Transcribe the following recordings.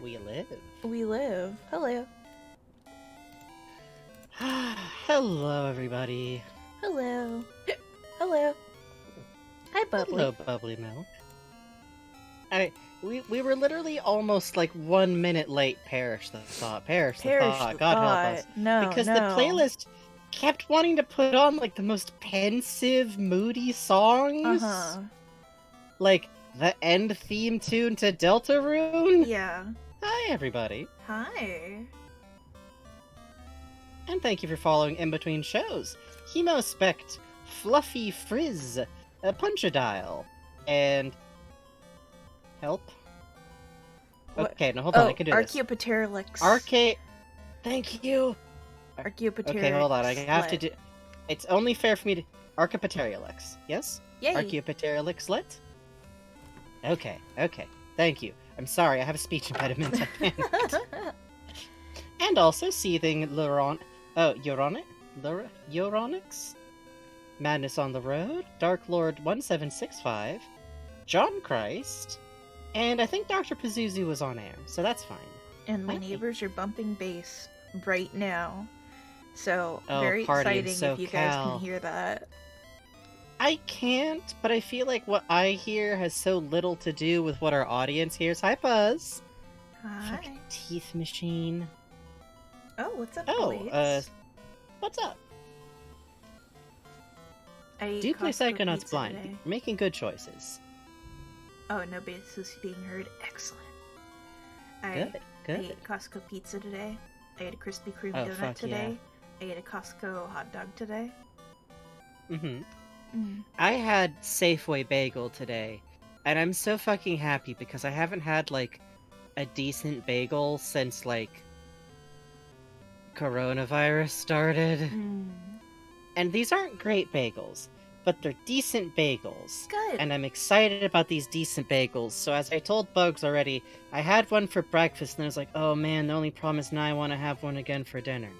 We live. We live. Hello. Hello, everybody. Hello. Hello. Hi, Bubbly. Hello, Bubbly Milk. We were literally almost like 1 minute late. Perish the thought. Perish the thought. God help us. No, Because no. the playlist kept wanting to put on like the most pensive, moody songs. Uh-huh. Like the end theme tune to Deltarune. Yeah. Hi, everybody. Hi. And thank you for following In Between Shows. Hemospect, Fluffy Frizz, Punchadile, and... Help? What? Okay, now hold on, I can do this. Archaeopteryx. Thank you! Archaeopteryx. Okay, hold on, I have to do... It's only fair for me to... Archaeopteryx, yes? Yay! Archaeopteryxlet? Okay, thank you. I'm sorry, I have a speech impediment. I panicked. And also Seething Euronix? Madness on the Road, Dark Lord 1765, John Christ, and I think Dr. Pazuzu was on air, so that's fine. And my Hi. neighbors are bumping bass right now. So, Oh, very party in exciting if you guys SoCal. can hear that. I can't, but I feel like what I hear has so little to do with what our audience hears. Hi, Buzz! Hi. Fucking teeth machine. Oh, what's up, Oh, Blades? what's up? I ate Do you play Costco Psychonauts pizza blind? today. You're making good choices. Oh, no bass is being heard. Excellent. Good, I good. ate Costco pizza today. I ate a Krispy Kreme Oh, donut fuck today. I ate a Costco hot dog today. Mm-hmm. Mm. I had Safeway bagel today, and I'm so fucking happy because I haven't had, like, a decent bagel since, like, coronavirus started. Mm. And these aren't great bagels, but they're decent bagels. Good. And I'm excited about these decent bagels, so as I told Bugs already, I had one for breakfast, and I was like, oh man, the only problem is now I want to have one again for dinner.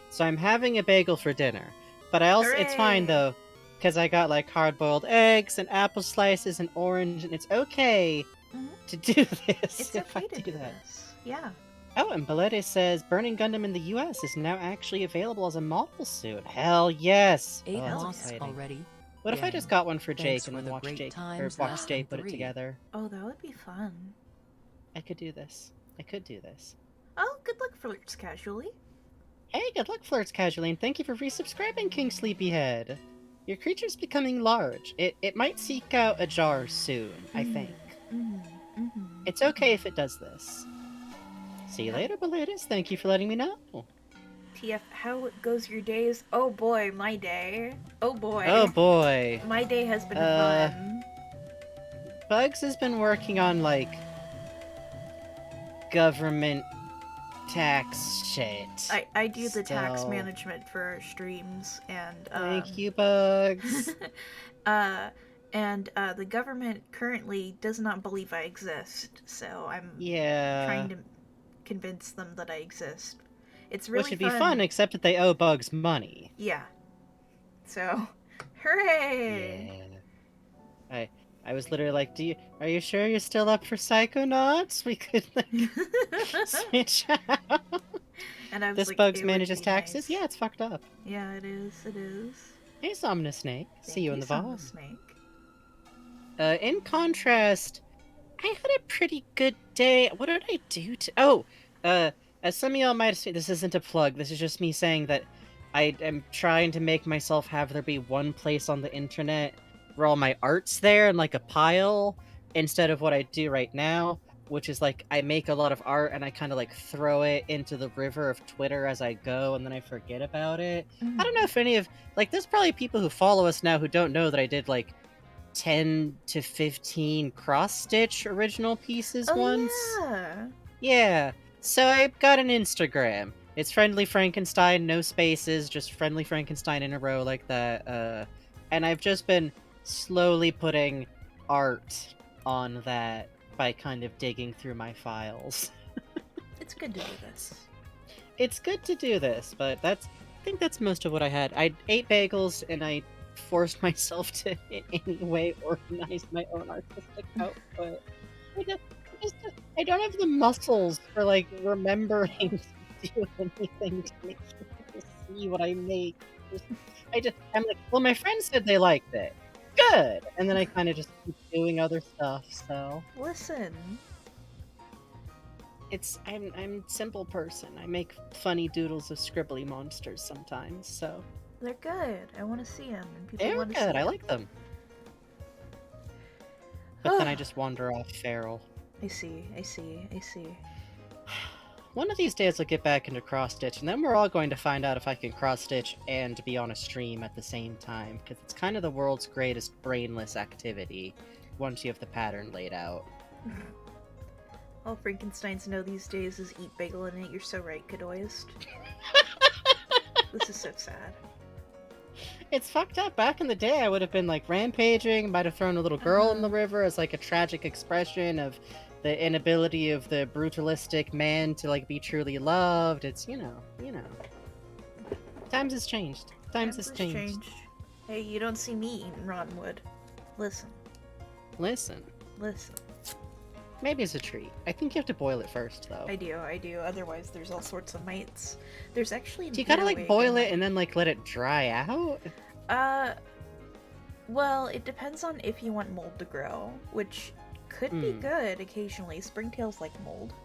So I'm having a bagel for dinner. But it's fine Hooray! though, because I got like hard-boiled eggs and apple slices and orange, and it's okay Mhm. to do this It's if okay I to do that. this. Yeah. Oh, and Belete says Burning Gundam in the US is now actually available as a model soon. Hell yes! Eight Oh, that's months exciting. already. What if I just got one for Thanks Jake and for then the watch great Jake times watch less Jake than put it 3. together? Oh, that would be fun. I could do this. Oh, good luck, Flirts Casually. Hey, good luck, Flirts Casually, and thank you for resubscribing, King Sleepyhead. Your creature's becoming large. It might seek out a jar soon, I think. It's okay if it does this. See you later, Belitis. Thank you for letting me know. TF, how goes your days? Oh boy, my day. Oh boy. Oh boy. My day has been fun. Bugs has been working on, like, government tax shit. I do the tax So- management for streams, and Thank you, Bugs. and the government currently does not believe I exist, so I'm Yeah. trying to convince them that I exist. It's really Which would be fun, except that they owe Bugs money. Yeah. So, hooray! Yeah. I was literally like, are you sure you're still up for Psychonauts? We could, like, switch out. And I was This like, Bugs it would manages be taxes? nice. Yeah, it's fucked up. Yeah, it is. It is. Hey, Somnus Snake. See you in the Summer VOD. Snake. In contrast, I had a pretty good day. What did I do as some of y'all might have seen, this isn't a plug, this is just me saying that I am trying to make myself have there be one place on the internet where all my art's there in like a pile, instead of what I do right now, which is like I make a lot of art and I kind of like throw it into the river of Twitter as I go and then I forget about it. I don't know if any of, like, there's probably people who follow us now who don't know that I did like 10 to 15 cross-stitch original pieces once. Yeah. Yeah, so I've got an Instagram. It's Friendly Frankenstein, no spaces, just Friendly Frankenstein in a row like that. And I've just been slowly putting art on that by kind of digging through my files. It's good to do this. It's good to do this, but I think that's most of what I had. I ate bagels and I forced myself to in any way organize my own artistic output. just I don't have the muscles for, like, remembering to do anything to make people see what I make. Just I'm like, "Well, my friends said they liked it. Good!" And then I kinda just keep doing other stuff, so Listen, I'm simple person. I make funny doodles of scribbly monsters sometimes, so they're good. I want to see them, and people they're want to see good, I them. like them. But then I just wander off feral. I see, I see, I see. One of these days I'll get back into cross-stitch, and then we're all going to find out if I can cross-stitch and be on a stream at the same time, because it's kind of the world's greatest brainless activity, once you have the pattern laid out. All Frankensteins know these days is eat bagel and it. You're so right, Kadoist. This is so sad. It's fucked up. Back in the day, I would have been, like, rampaging, might have thrown a little girl in the river as, like, a tragic expression of the inability of the brutalistic man to, like, be truly loved. It's, you know. Times has changed. Times has changed. Hey, you don't see me eating rotten wood. Listen. Listen. Listen. Maybe it's a treat. I think you have to boil it first, though. I do. Otherwise, there's all sorts of mites. There's actually an Do you gotta, like, earwig boil in it and then, like, let it dry out? Well, it depends on if you want mold to grow, which could be good occasionally. Springtails like mold.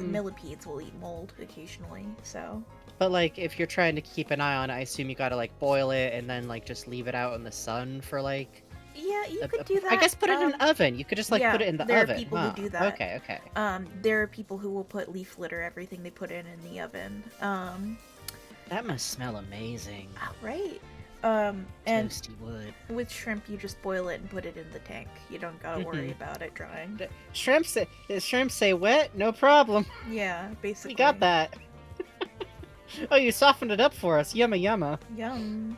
Millipedes will eat mold occasionally, so. But, like, if you're trying to keep an eye on it, I assume you gotta, like, boil it and then, like, just leave it out in the sun for, like... Yeah, you could do that. I guess put it in an oven. You could just, like, put it in the oven. There are people who do that. Okay, okay. There are people who will put leaf litter, everything they put in the oven. That must smell amazing. Right. And Toasty wood. with shrimp, you just boil it and put it in the tank. You don't gotta worry about it drying. Shrimp say wet? No problem. Yeah, basically. We got that. Oh, you softened it up for us. Yumma yumma. Yum.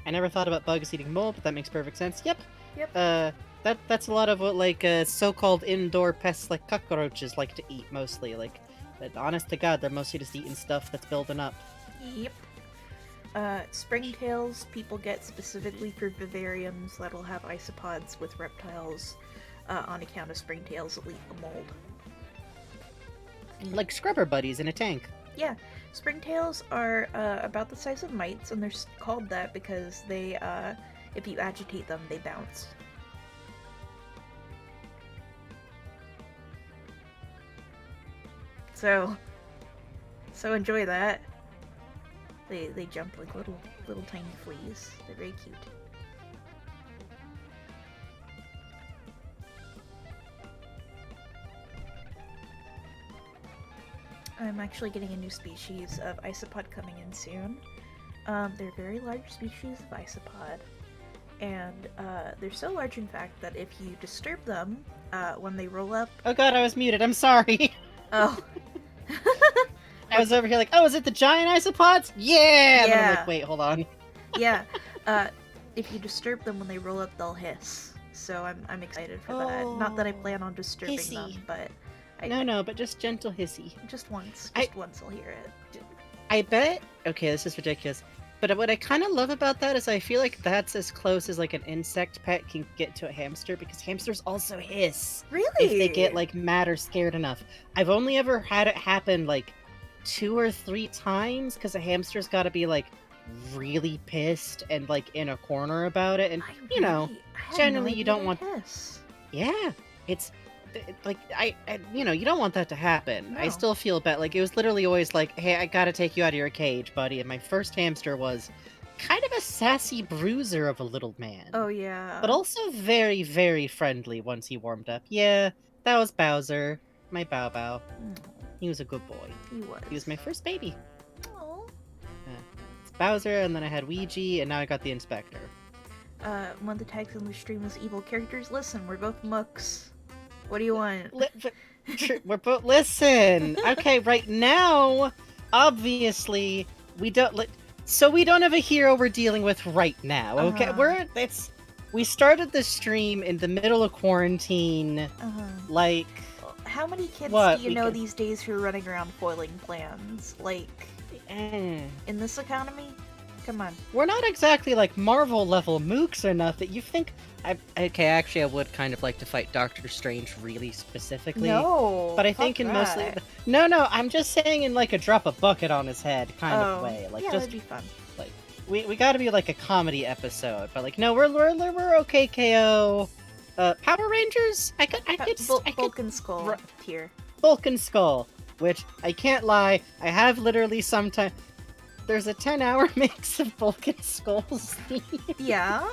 I never thought about bugs eating mold, but that makes perfect sense. Yep. Yep. That's a lot of what, like, so-called indoor pests like cockroaches like to eat, mostly. Like, but honest to God, they're mostly just eating stuff that's building up. Yep. Springtails people get specifically for vivariums that'll have isopods with reptiles on account of springtails that eat the mold. Like scrubber buddies in a tank. Yeah, springtails are about the size of mites, and they're called that because they, if you agitate them, they bounce. So enjoy that. They jump like little tiny fleas. They're very cute. I'm actually getting a new species of isopod coming in soon. They're a very large species of isopod, and they're so large, in fact, that if you disturb them when they roll up... Oh god, I was muted. I'm sorry. Oh. I was over here like, oh, is it the giant isopods? Yeah! And then I'm like, wait, hold on. Yeah. If you disturb them when they roll up, they'll hiss. So I'm excited for that. Not that I plan on disturbing them, but... No, but just gentle hissy. Just once. Just once I'll hear it. I bet... Okay, this is ridiculous. But what I kind of love about that is I feel like that's as close as, like, an insect pet can get to a hamster, because hamsters also hiss. Really? If they get, like, mad or scared enough. I've only ever had it happen, like, 2 or 3 times, because a hamster's gotta be, like, really pissed and, like, in a corner about it. And, you know, generally you don't want... Hiss. Yeah, it's... Like, you know, you don't want that to happen. No. I still feel bad. Like, it was literally always like, hey, I gotta take you out of your cage, buddy. And my first hamster was kind of a sassy bruiser of a little man. Oh, yeah. But also very, very friendly once he warmed up. Yeah, that was Bowser. My Bow Bow. He was a good boy. He was my first baby. Oh. It's Bowser, and then I had Ouija, and now I got the Inspector. One of the tags in the stream was evil characters. Listen, we're both mooks. What do you want? We're both... Listen! Okay, right now, obviously, we don't... So we don't have a hero we're dealing with right now, okay? We started the stream in the middle of quarantine, like... How many kids do you know these days who are running around foiling plans? Like, in this economy? Come on. We're not exactly like Marvel level mooks or nothing. You think okay, actually I would kind of like to fight Doctor Strange really specifically. No, But I fuck think in mostly that. No, I'm just saying in like a drop a bucket on his head kind of Oh, way. Like yeah, just that'd be fun. like we got to be like a comedy episode. But like no, we're okay KO. Power Rangers? I could Vulcan Skull tier. Vulcan Skull, which I can't lie, I have literally sometimes. There's a 10-hour mix of Vulcan Skulls. Yeah?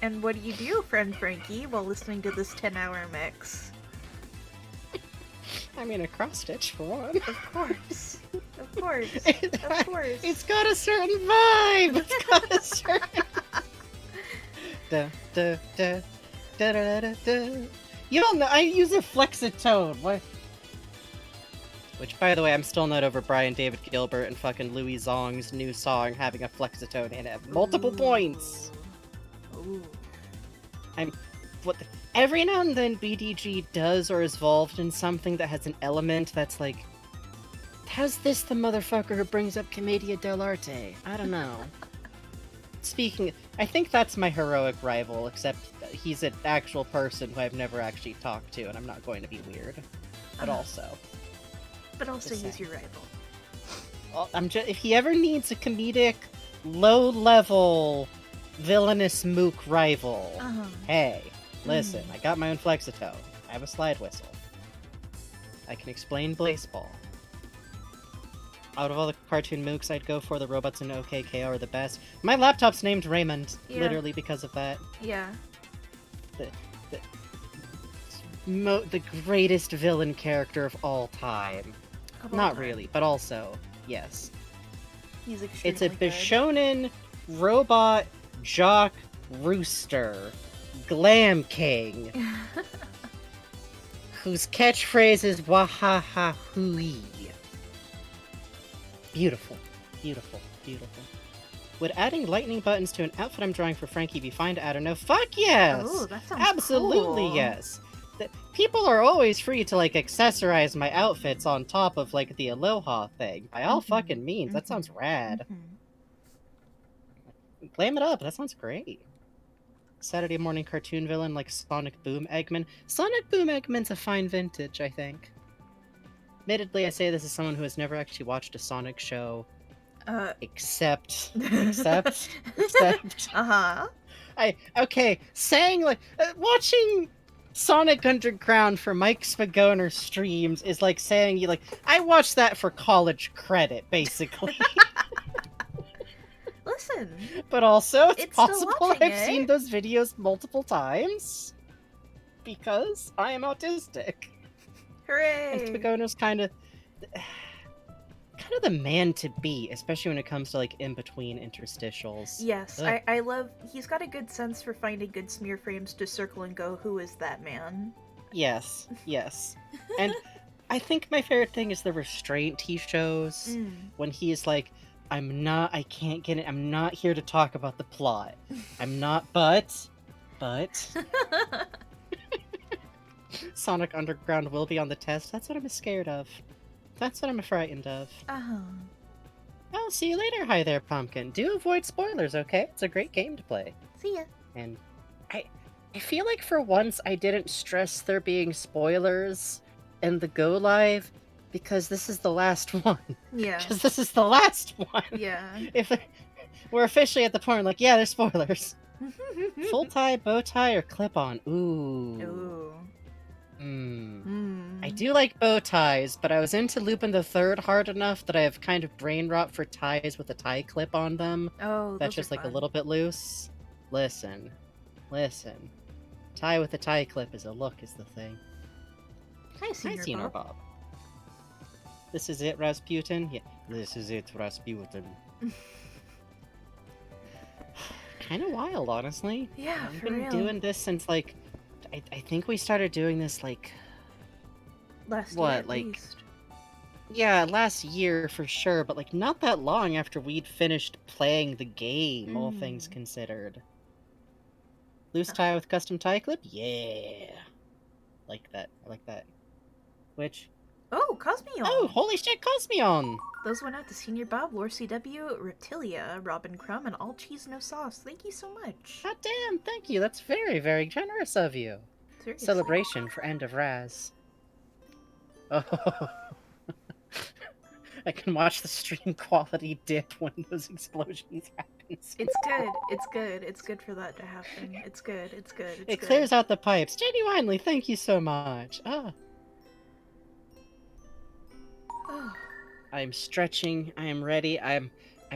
And what do, friend Frankie, while listening to this 10-hour mix? I mean, a cross stitch for one. Of course. Of course. Of course. It's got a certain vibe! It's got a certain... da, da, da, da, da, da, da. You don't know, I use a flexitone. What? Which, by the way, I'm still not over Brian David Gilbert and fucking Louis Zong's new song having a flexitone in it. Multiple points! Ooh. Every now and then BDG does or is involved in something that has an element that's like, how's this the motherfucker who brings up Commedia dell'arte? I don't know. Speaking, I think that's my heroic rival, except he's an actual person who I've never actually talked to, and I'm not going to be weird. But also... But also he's your rival. Well, if he ever needs a comedic, low-level, villainous mook rival, hey, listen, I got my own flexitone. I have a slide whistle. I can explain Blazeball. Out of all the cartoon mooks I'd go for, the robots in OKKO are the best. My laptop's named Raymond, literally because of that. Yeah. The greatest villain character of all time. Not really, but also, yes. He's extremely It's a good. Bishonen robot jock rooster glam king whose catchphrase is wahaha hui. Beautiful, beautiful, beautiful. Would adding lightning buttons to an outfit I'm drawing for Frankie be fine to add or no? Fuck yes! Oh, that sounds absolutely cool. Yes. People are always free to like accessorize my outfits on top of like the Aloha thing. By all fucking means, that sounds rad. Glam it up, that sounds great. Saturday morning cartoon villain like Sonic Boom Eggman. Sonic Boom Eggman's a fine vintage, I think. Admittedly, I say this as someone who has never actually watched a Sonic show. Except. Uh-huh. Saying like, watching Sonic Underground for Mike Spagoner streams is like saying I watched that for college credit, basically. Listen. But also, it's possible watching I've seen those videos multiple times. Because I am autistic. Hooray! And Spagoner's kind of the man to be, especially when it comes to in-between interstitials. Yes, I love... He's got a good sense for finding good smear frames to circle and go, who is that man? Yes. And I think my favorite thing is the restraint he shows when he's like, I can't get it, I'm not here to talk about the plot. I'm not, but... Sonic Underground will be on the test. That's what I'm scared of. That's what I'm frightened of. I'll see you later. Hi there, Pumpkin. Do avoid spoilers, okay? It's a great game to play. See ya. And I feel like for once I didn't stress there being spoilers in the Go Live because this is the last one. Yeah. Because this is the last one. Yeah. We're officially at the point where yeah, there's spoilers. Full tie, bow tie, or clip-on? Ooh. I do like bow ties, but I was into Lupin the Third hard enough that I have kind of brain rot for ties with a tie clip on them. Oh, that's just a little bit loose. Listen. Tie with a tie clip is a look, is the thing. Hi, Senior Bob. This is it, Rasputin? Yeah, this is it, Rasputin. Kind of wild, honestly. Yeah, I've for been real. doing this since I think we started doing this last year at least. Yeah, last year for sure, but not that long after we'd finished playing the game, all things considered. Loose tie with custom tie clip? Yeah. I like that. Which... Oh, Cosmion! Oh, holy shit, Cosmion! Those went out to Senior Bob, Lore CW, Reptilia, Robin Crumb, and All Cheese No Sauce. Thank you so much. God damn, thank you. That's very, very generous of you. Seriously. Celebration for End of Raz. Oh, I can watch the stream quality dip when those explosions happen. It's good. It's good. It's good for that to happen. It's good. It's good. It's It good. clears out the pipes. Genuinely, thank you so much. Oh. I'm stretching. I am ready. I'm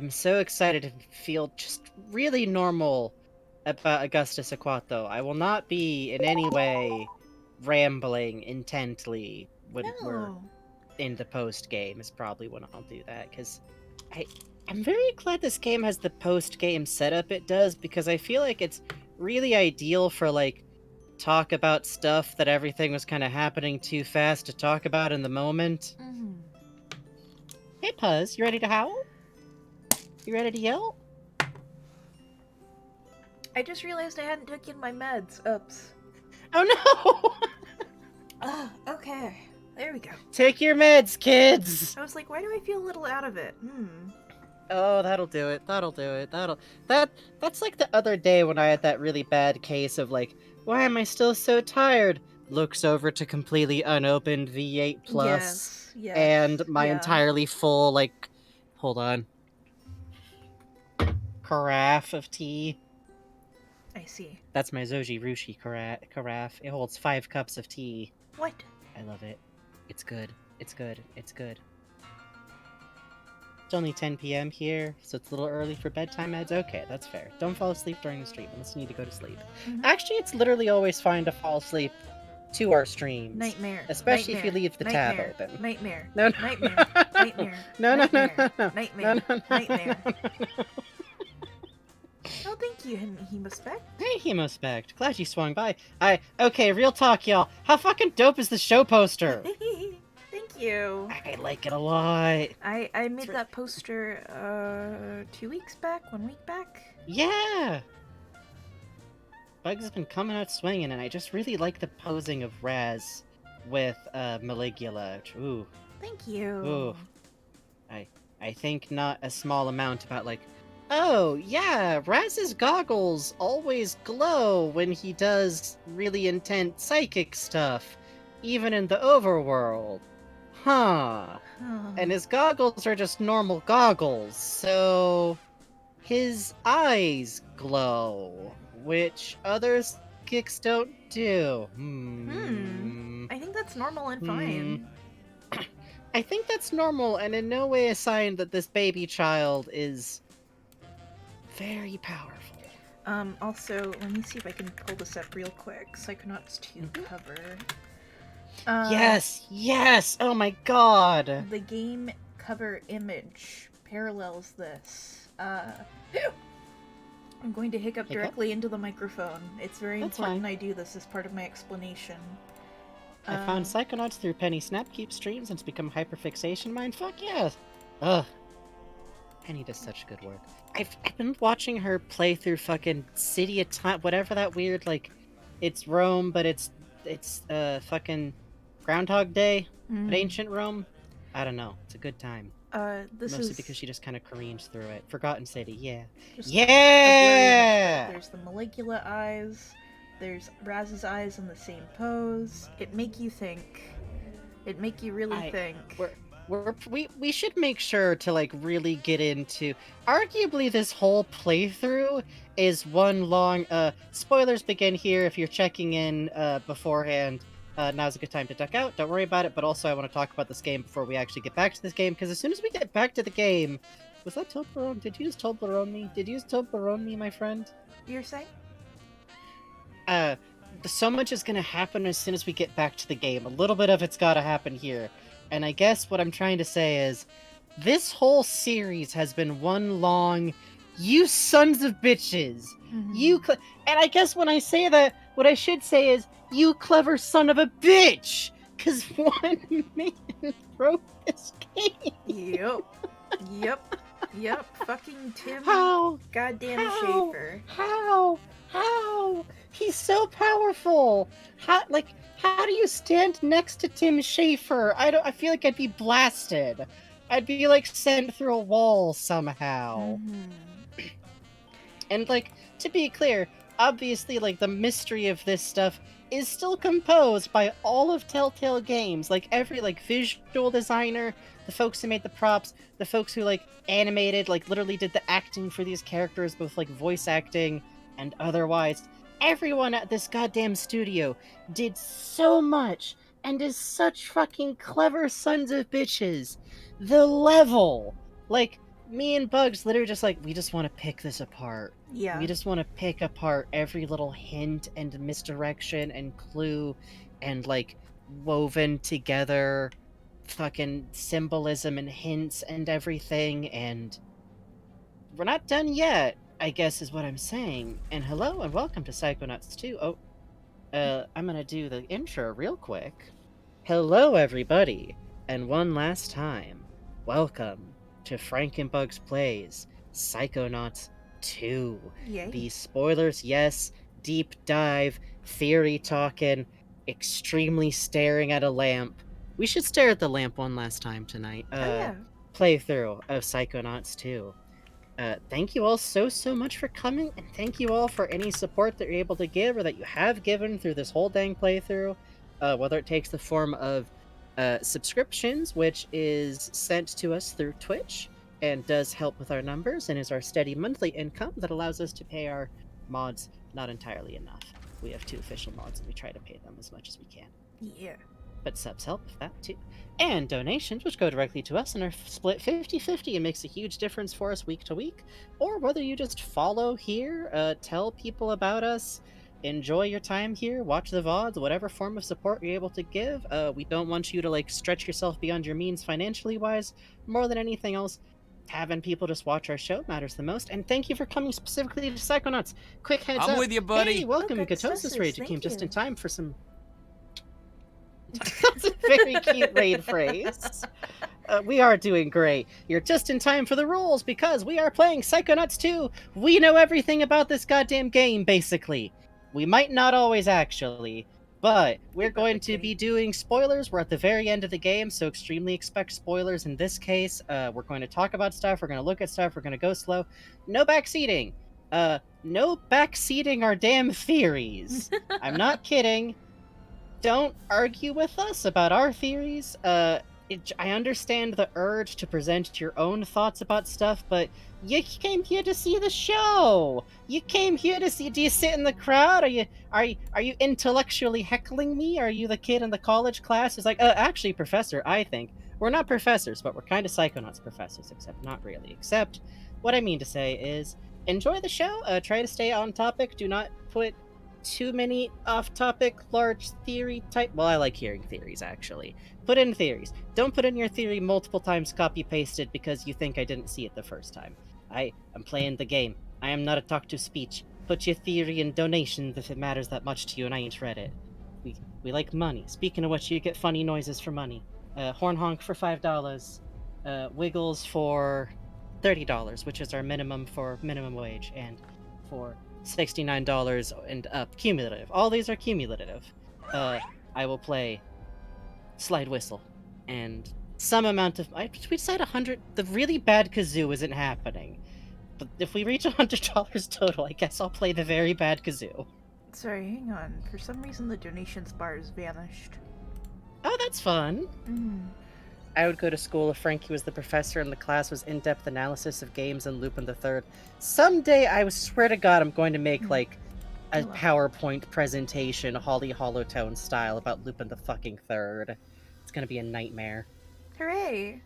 so excited to feel just really normal about Augustus Aquato. I will not be in any way rambling intently when we're No. in the post game. Is probably when I'll do that, because I'm very glad this game has the post game setup it does, because I feel like it's really ideal for like talk about stuff that everything was kind of happening too fast to talk about in the moment. Mm-hmm. Hey Puzz, you ready to howl? You ready to yell? I just realized I hadn't taken my meds. Oops. Oh no! Okay. There we go. Take your meds, kids! I was like, why do I feel a little out of it? Oh, that'll do it. That'll do it. That's like the other day when I had that really bad case of like, why am I still so tired? Looks over to completely unopened V8 Plus Yes. and my yeah. entirely full, like, hold on, carafe of tea. I see. That's my Zoji Rushi carafe. It holds 5 cups of tea. What? I love it. It's good. It's good. It's good. It's only 10 p.m. here, so it's a little early for bedtime meds. Okay, that's fair. Don't fall asleep during the stream unless you need to go to sleep. Mhm. Actually, it's literally always fine to fall asleep to our streams. Nightmare. Especially Nightmare. if you leave the Nightmare. tab open. Nightmare. No, no. Nightmare. Nightmare. No, no, no, no, no. Nightmare. No, no, no, Nightmare. no, no. Oh, thank you, Hemospect. Hey, Hemospect. Glad you swung by. Okay, real talk, y'all. How fucking dope is the show poster? Thank you. I like it a lot. I made that poster 2 weeks back, 1 week back. Yeah. Bugs has been coming out swinging, and I just really like the posing of Raz with Maligula. Ooh. Thank you. Ooh. I think not a small amount about like, oh yeah, Raz's goggles always glow when he does really intense psychic stuff, even in the overworld. Huh. And his goggles are just normal goggles, so his eyes glow, which other psychics don't do. I think that's normal and fine. I think that's normal, and in no way a sign that this baby child is very powerful. Also, let me see if I can pull this up real quick. Psychonauts 2 cover. Yes! Oh my god! The game cover image parallels this. I'm going to hiccup directly into the microphone. It's very important I do this as part of my explanation. I found Psychonauts through Penny Snapkeep streams and it's become hyperfixation mine. Fuck yes! Ugh. Penny does such good work. I've been watching her play through fucking City of Time, whatever that weird, like, it's Rome, but it's fucking Groundhog Day, but ancient Rome. I don't know. It's a good time. Mostly because she just kind of careens through it. Forgotten City, yeah. Yeah! There's the Maligula eyes. There's Raz's eyes in the same pose. It make you think. It make you really think. We should make sure to like really get into. Arguably, this whole playthrough is one long. Spoilers begin here. If you're checking in beforehand, now's a good time to duck out. Don't worry about it. But also, I want to talk about this game before we actually get back to this game, because as soon as we get back to the game, was that Toblerone? Did you just Toblerone me? Did you just Toblerone me, my friend? You're saying? So much is gonna happen as soon as we get back to the game. A little bit of it's gotta happen here. And I guess what I'm trying to say is, this whole series has been one long, you sons of bitches. And I guess when I say that, what I should say is, you clever son of a bitch! Cause one man wrote this game. Yep. Fucking Tim. How? Goddamn Schafer. How? He's so powerful. How do you stand next to Tim Schafer? I feel like I'd be blasted. I'd be like sent through a wall somehow. Mm-hmm. And like, to be clear, obviously like the mystery of this stuff is still composed by all of Telltale Games. Like every like visual designer, the folks who made the props, the folks who like animated, like literally did the acting for these characters, both like voice acting and otherwise. Everyone at this goddamn studio did so much and is such fucking clever sons of bitches. The level, like me and Bugs literally just like, we just want to pick this apart. We Yeah. just want to pick apart every little hint and misdirection and clue and like woven together fucking symbolism and hints and everything. And we're not done yet, I guess is what I'm saying. And hello and welcome to Psychonauts 2. Oh, I'm gonna do the intro real quick. Hello, everybody, and one last time, welcome to Frankenbug's Plays Psychonauts 2. Yay. The spoilers, yes, deep dive, theory talking, extremely staring at a lamp. We should stare at the lamp one last time tonight. Oh yeah. Playthrough of Psychonauts 2. Thank you all so much for coming, and thank you all for any support that you're able to give or that you have given through this whole dang playthrough. Whether it takes the form of subscriptions, which is sent to us through Twitch and does help with our numbers and is our steady monthly income that allows us to pay our mods. Not entirely enough. We have 2 official mods and we try to pay them as much as we can. Yeah. But subs help with that too. And donations, which go directly to us and are split 50-50 and makes a huge difference for us week to week. Or whether you just follow here, tell people about us, enjoy your time here, watch the VODs, whatever form of support you're able to give. We don't want you to like stretch yourself beyond your means financially wise. More than anything else, having people just watch our show matters the most. And thank you for coming specifically to Psychonauts. Quick heads I'm up. with you, Hey, buddy. welcome, Oh, Ketosis Rage. You thank came just in you. time for some That's a very cute raid phrase. We are doing great. You're just in time for the rules because we are playing Psychonauts 2. We know everything about this goddamn game, basically. We might not always actually, but we're going to be doing spoilers. We're at the very end of the game, so extremely expect spoilers in this case. We're going to talk about stuff, we're going to look at stuff, we're going to go slow. No backseating. No backseating our damn theories. I'm not kidding. Don't argue with us about our theories. I understand the urge to present your own thoughts about stuff, but you came here to see the show. You came here to see. Do you sit in the crowd? Are you intellectually heckling me? Are you the kid in the college class who's like, actually, professor, I think we're not professors, but we're kind of Psychonauts professors, except not really. Except what I mean to say is, enjoy the show. Try to stay on topic. Do not put too many off-topic large theory type. Well, I like hearing theories actually. Put in theories. Don't put in your theory multiple times copy pasted because you think I didn't see it the first time. I am playing the game. I am not a talk-to-speech. Put your theory in donations if it matters that much to you and I ain't read it. We like money. Speaking of which, you get funny noises for money. Horn honk for $5. Wiggles for $30, which is our minimum for minimum wage, and for $69 and up cumulative. All these are cumulative. I will play slide whistle and some amount of. We decide 100. The really bad kazoo isn't happening, but if we reach $100 total, I guess I'll play the very bad kazoo. Sorry, hang on. For some reason, the donations bar has vanished. Oh, that's fun. Mm. I would go to school if Frankie was the professor and the class was in-depth analysis of games and Lupin the Third. Someday, I swear to God, I'm going to make like a PowerPoint presentation, Holly Hollowtone style, about Lupin the fucking Third. It's gonna be a nightmare. Hooray!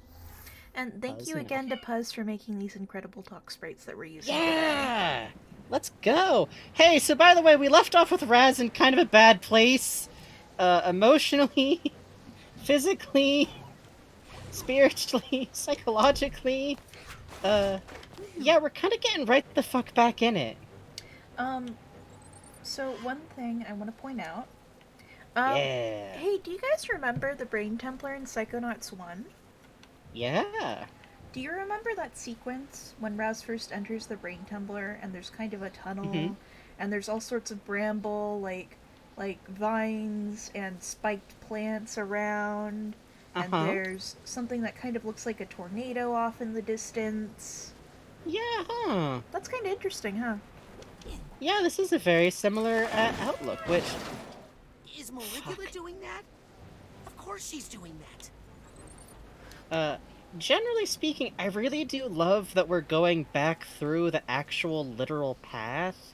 And thank Puzz, you no. again to Puzz for making these incredible talk sprites that we're using Yeah! Let's go! Hey, so by the way, we left off with Raz in kind of a bad place. Emotionally, physically, spiritually, psychologically. Yeah, we're kind of getting right the fuck back in it. So one thing I want to point out. Yeah. Hey, do you guys remember the Brain Templar in Psychonauts 1? Yeah. Do you remember that sequence when Raz first enters the Brain Tumbler and there's kind of a tunnel and there's all sorts of bramble like vines and spiked plants around And Uh-huh. there's something that kind of looks like a tornado off in the distance. Yeah, huh. That's kind of interesting, huh? Yeah, this is a very similar outlook, which... Is Maligula Fuck. doing that? Of course she's doing that. Uh, Generally speaking, I really do love that we're going back through the actual literal path.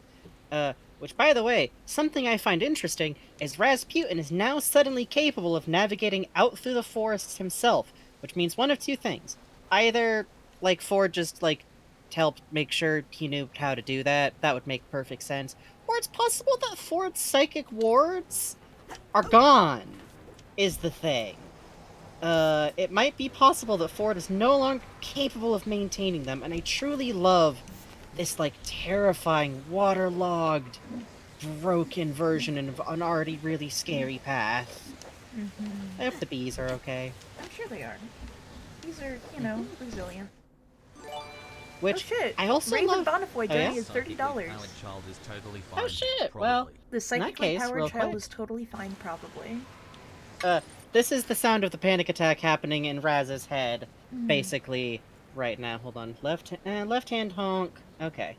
Which, by the way, something I find interesting is Rasputin is now suddenly capable of navigating out through the forests himself, which means one of two things. Either, like, Ford just, like, helped make sure he knew how to do that, that would make perfect sense, or it's possible that Ford's psychic wards are gone, is the thing. It might be possible that Ford is no longer capable of maintaining them, and I truly love this, like, terrifying, waterlogged, broken version of an already really scary path. I hope the bees are okay. I'm sure they are. These are, Mhm. resilient. Oh Which, shit! I also Raven love... Bonifoy Oh, yeah? donated $30. Psychically Child is totally Oh, fine. shit! Well, Probably. The in that psychically case, powered real child quick. is totally fine, probably. This is the sound of the panic attack happening in Raz's head, basically, right now. Hold on. Left hand honk. Okay.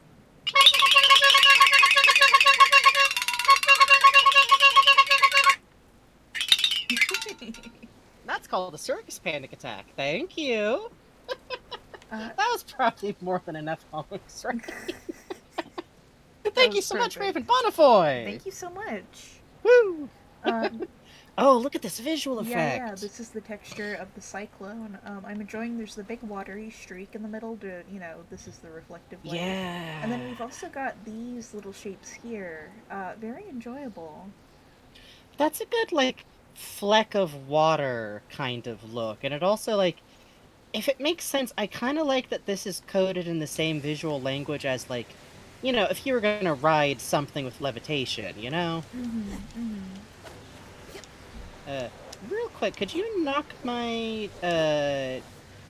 That's called a circus panic attack. Thank you. uh, That was probably more than enough honks, right? that Thank was you so much, perfect. Raven Bonifoy! Thank you so much. Woo! Um, Oh, look at this visual yeah, effect! this is the texture of the cyclone. I'm enjoying, there's the big watery streak in the middle to, this is the reflective light. And then Yeah. we've also got these little shapes here. Very enjoyable. That's a good, like, fleck of water kind of look. And it also, like, if it makes sense, I kind of like that this is coded in the same visual language as, like, if you were gonna ride something with levitation, you know? Uh, Real quick, could you knock my,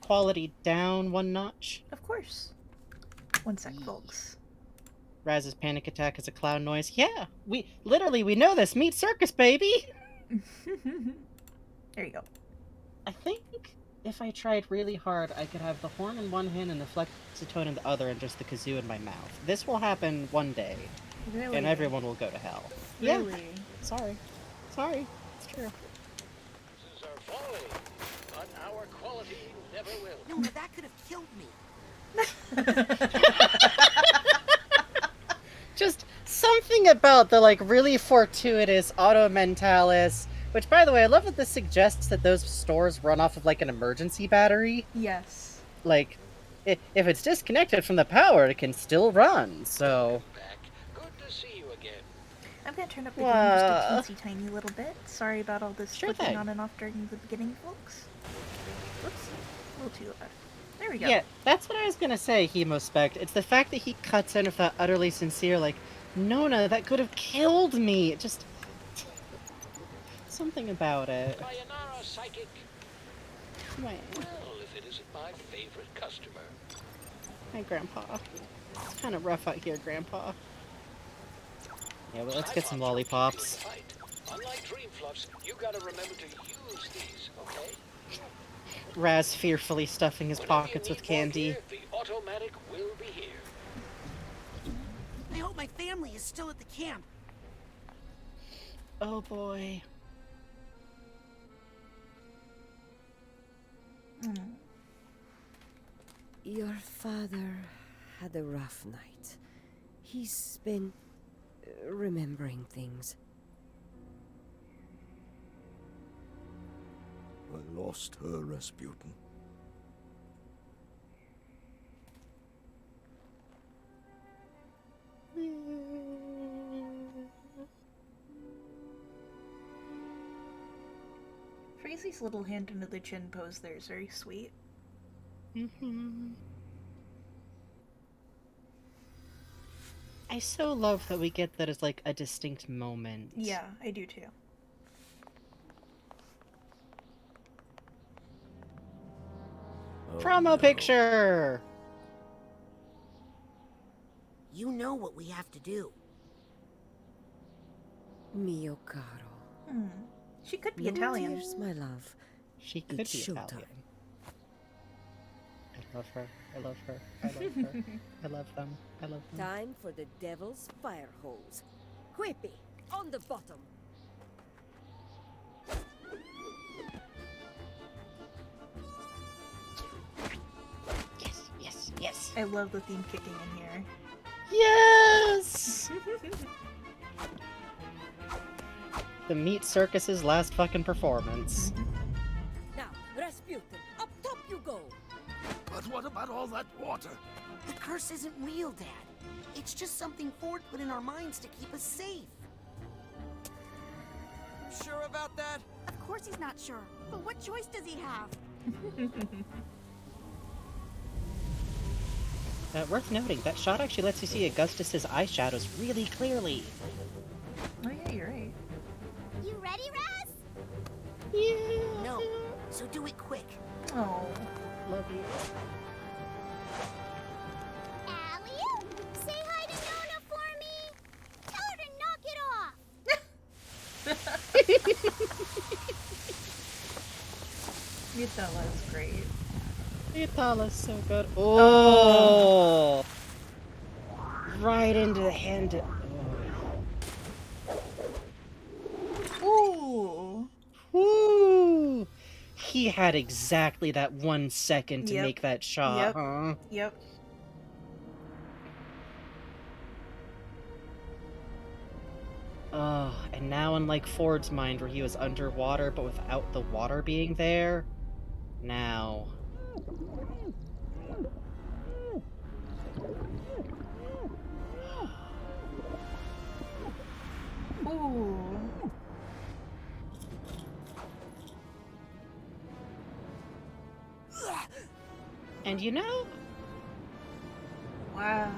quality down one notch? Of course. One sec, folks. Raz's panic attack is a clown noise. Yeah, we know this. Meet circus, baby! There you go. I think if I tried really hard, I could have the horn in one hand and the flexitone in the other and just the kazoo in my mouth. This will happen one day, Really? and everyone will go to hell. Really? Yeah, sorry. Sorry, it's true. Prices are falling, but our quality never will. No, now that could have killed me. Just something about the, like, really fortuitous auto mentalis, which, by the way, I love that this suggests that those stores run off of, like, an emergency battery. Yes. Like, if it's disconnected from the power, it can still run, so... Back. Good to see you again. I'm gonna turn up the gain just a teensy tiny little bit. Sorry about all this Sure flipping thing. on and off during the beginning, folks. Whoops. A little too loud. There we go. Yeah, that's what I was gonna say, Hemospect. It's the fact that he cuts in with that utterly sincere, like, Nona, that could have killed me. It just... something about it. Sayonara, psychic. Wait, Well, if it isn't my favorite customer. hi, Grandpa. It's kind of rough out here, Grandpa. Yeah, well, let's get some lollipops. Fight. Unlike dream fluffs, you gotta remember to use these, okay? Raz fearfully stuffing his Whenever you pockets need with more candy. gear, the automatic will be here. I hope my family is still at the camp. Oh boy. Your father had a rough night. He's been remembering things. I lost her, Rasputin. Freezy's little hand into the chin pose there is very sweet. I so love that we get that as, like, a distinct moment. Yeah, I do too. Oh, Promo no. picture! You know what we have to do. Mio caro. She could be No Italian. tears, my love. She could It's be showtime. Italian. I love her. I love her. I love her. I love them. I love them. Time for the devil's fire hose. Quippy, on the bottom. Yes, yes, yes. I love the theme kicking in here. Yes! The Meat Circus's last fucking performance. Now, Rasputin, up top you go. But what about all that water? The curse isn't real, Dad. It's just something Ford put in our minds to keep us safe. Sure about that? Of course he's not sure. But what choice does he have? Worth noting, that shot actually lets you see Augustus's eyeshadows really clearly. Oh yeah, you're right. You ready, Raz? Yeah. No, so do it quick. Oh. Love you. Allie, say hi to Nona for me. Tell her to knock it off. Mutalla's great. Itala's so good. Oh! Right into the hand. Ooh. Woo! He had exactly that 1 second to Yep. make that shot, Yep. huh? Yep. Oh, and now unlike Ford's mind where he was underwater but without the water being there, now... Ooh. And you know, Wow.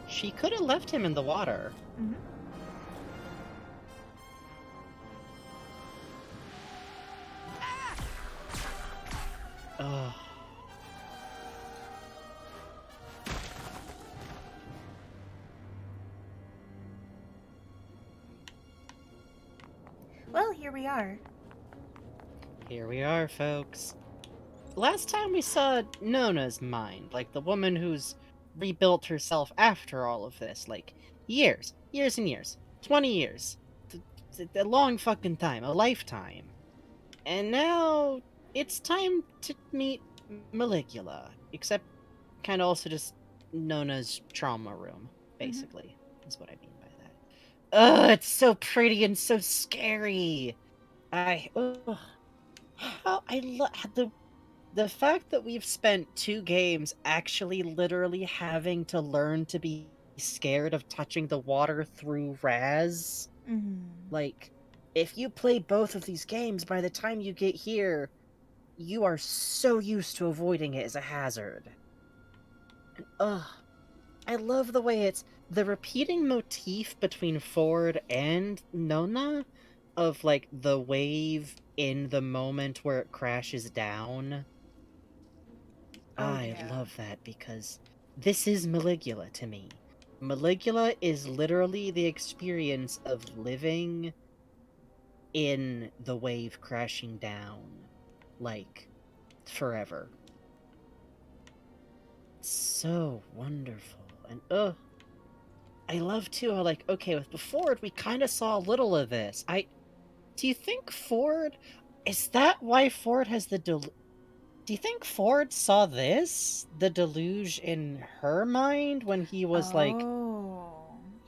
she could have left him in the water. Mhm. Oh. Well, here we are. Here we are, folks. Last time we saw Nona's mind, like the woman who's rebuilt herself after all of this, like years and years, 20 years, a long fucking time, a lifetime. And now it's time to meet Maligula, except kind of also just Nona's trauma room, basically, is what I mean by that. Ugh, it's so pretty and so scary. I love the fact that we've spent 2 games actually literally having to learn to be scared of touching the water through Raz. Mm-hmm. Like, if you play both of these games, by the time you get here, you are so used to avoiding it as a hazard. And, I love the way it's the repeating motif between Ford and Nona of, like, the wave in the moment where it crashes down. Oh, I yeah. love that because this is Maligula to me. Maligula is literally the experience of living in the wave crashing down, like, forever. So wonderful. And, I love, too, how, like, okay, with Ford, we kind of saw a little of this. Do you think Ford... Is that why Ford has the do you think Ford saw this? The deluge in her mind when he was, like,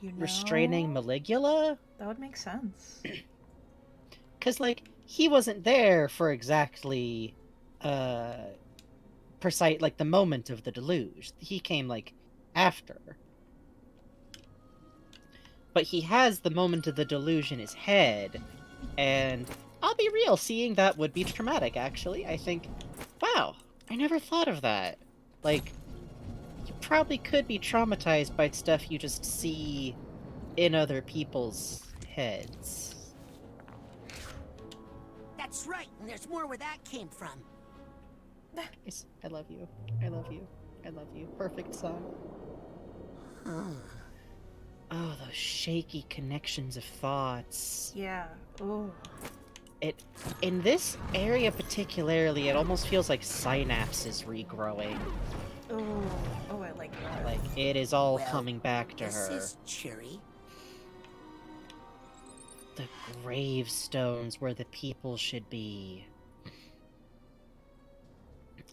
restraining Maligula? That would make sense. Because, like, he wasn't there for exactly, precise, like, the moment of the deluge. He came, like, after. But he has the moment of the deluge in his head, and I'll be real, seeing that would be traumatic, actually. I think, wow, I never thought of that. Like, you probably could be traumatized by stuff you just see in other people's heads. That's right, and there's more where that came from. Yes, I love you. I love you. I love you. Perfect song. Oh, those shaky connections of thoughts. Yeah. Oh. it in this area particularly, it almost feels like synapses regrowing. Oh, I like that. Like it is all Well, coming back to this her. is cheery. The gravestones where the people should be.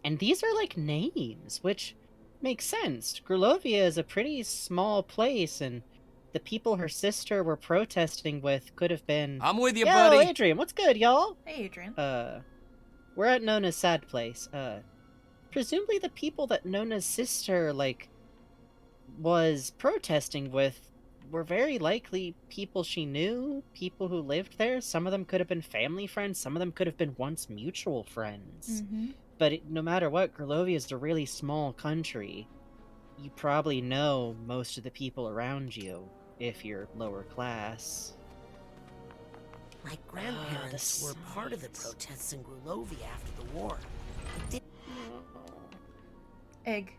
And these are like names, which makes sense. Grulovia is a pretty small place, and the people her sister were protesting with could have been. I'm with you, Yo, buddy. Adrian, what's good, y'all? Hey, Adrian. We're at Nona's sad place. Presumably the people that Nona's sister, like, was protesting with were very likely people she knew, people who lived there. Some of them could have been family friends, some of them could have been once mutual friends. But no matter what, Grulovia is a really small country. You probably know most of the people around you, if you're lower class. My grandparents the were part of the signs. protests in Grulovia after the war. It Egg.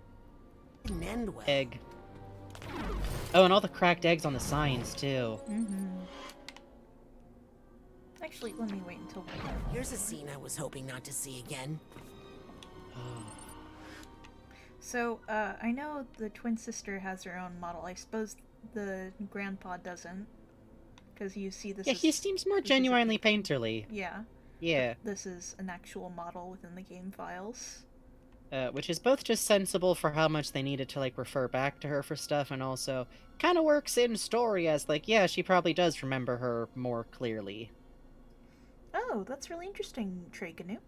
didn't end well. Egg. Oh, and all the cracked eggs on the signs, too. Actually, let me wait until we're done. Here's a scene I was hoping not to see again. So, I know the twin sister has her own model. I suppose the grandpa doesn't. Because you see this Yeah, is... he seems more this is a- genuinely painterly. Yeah. Yeah. This is an actual model within the game files. Which is both just sensible for how much they needed to, like, refer back to her for stuff, and also kind of works in story as, like, yeah, she probably does remember her more clearly. Oh, that's really interesting, Traganu.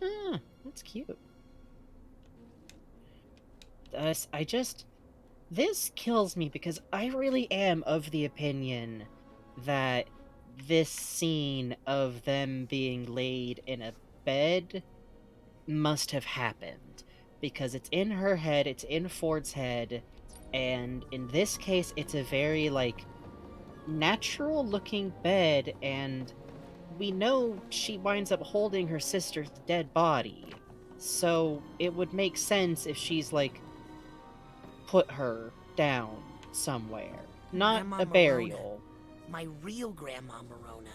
Ah, that's cute. This kills me because I really am of the opinion that this scene of them being laid in a bed must have happened. Because it's in her head, it's in Ford's head, and in this case, it's a very, like, natural-looking bed, and we know she winds up holding her sister's dead body. So it would make sense if she's, like, put her down somewhere. Not Grandma a Morona. burial. My real grandma Morona.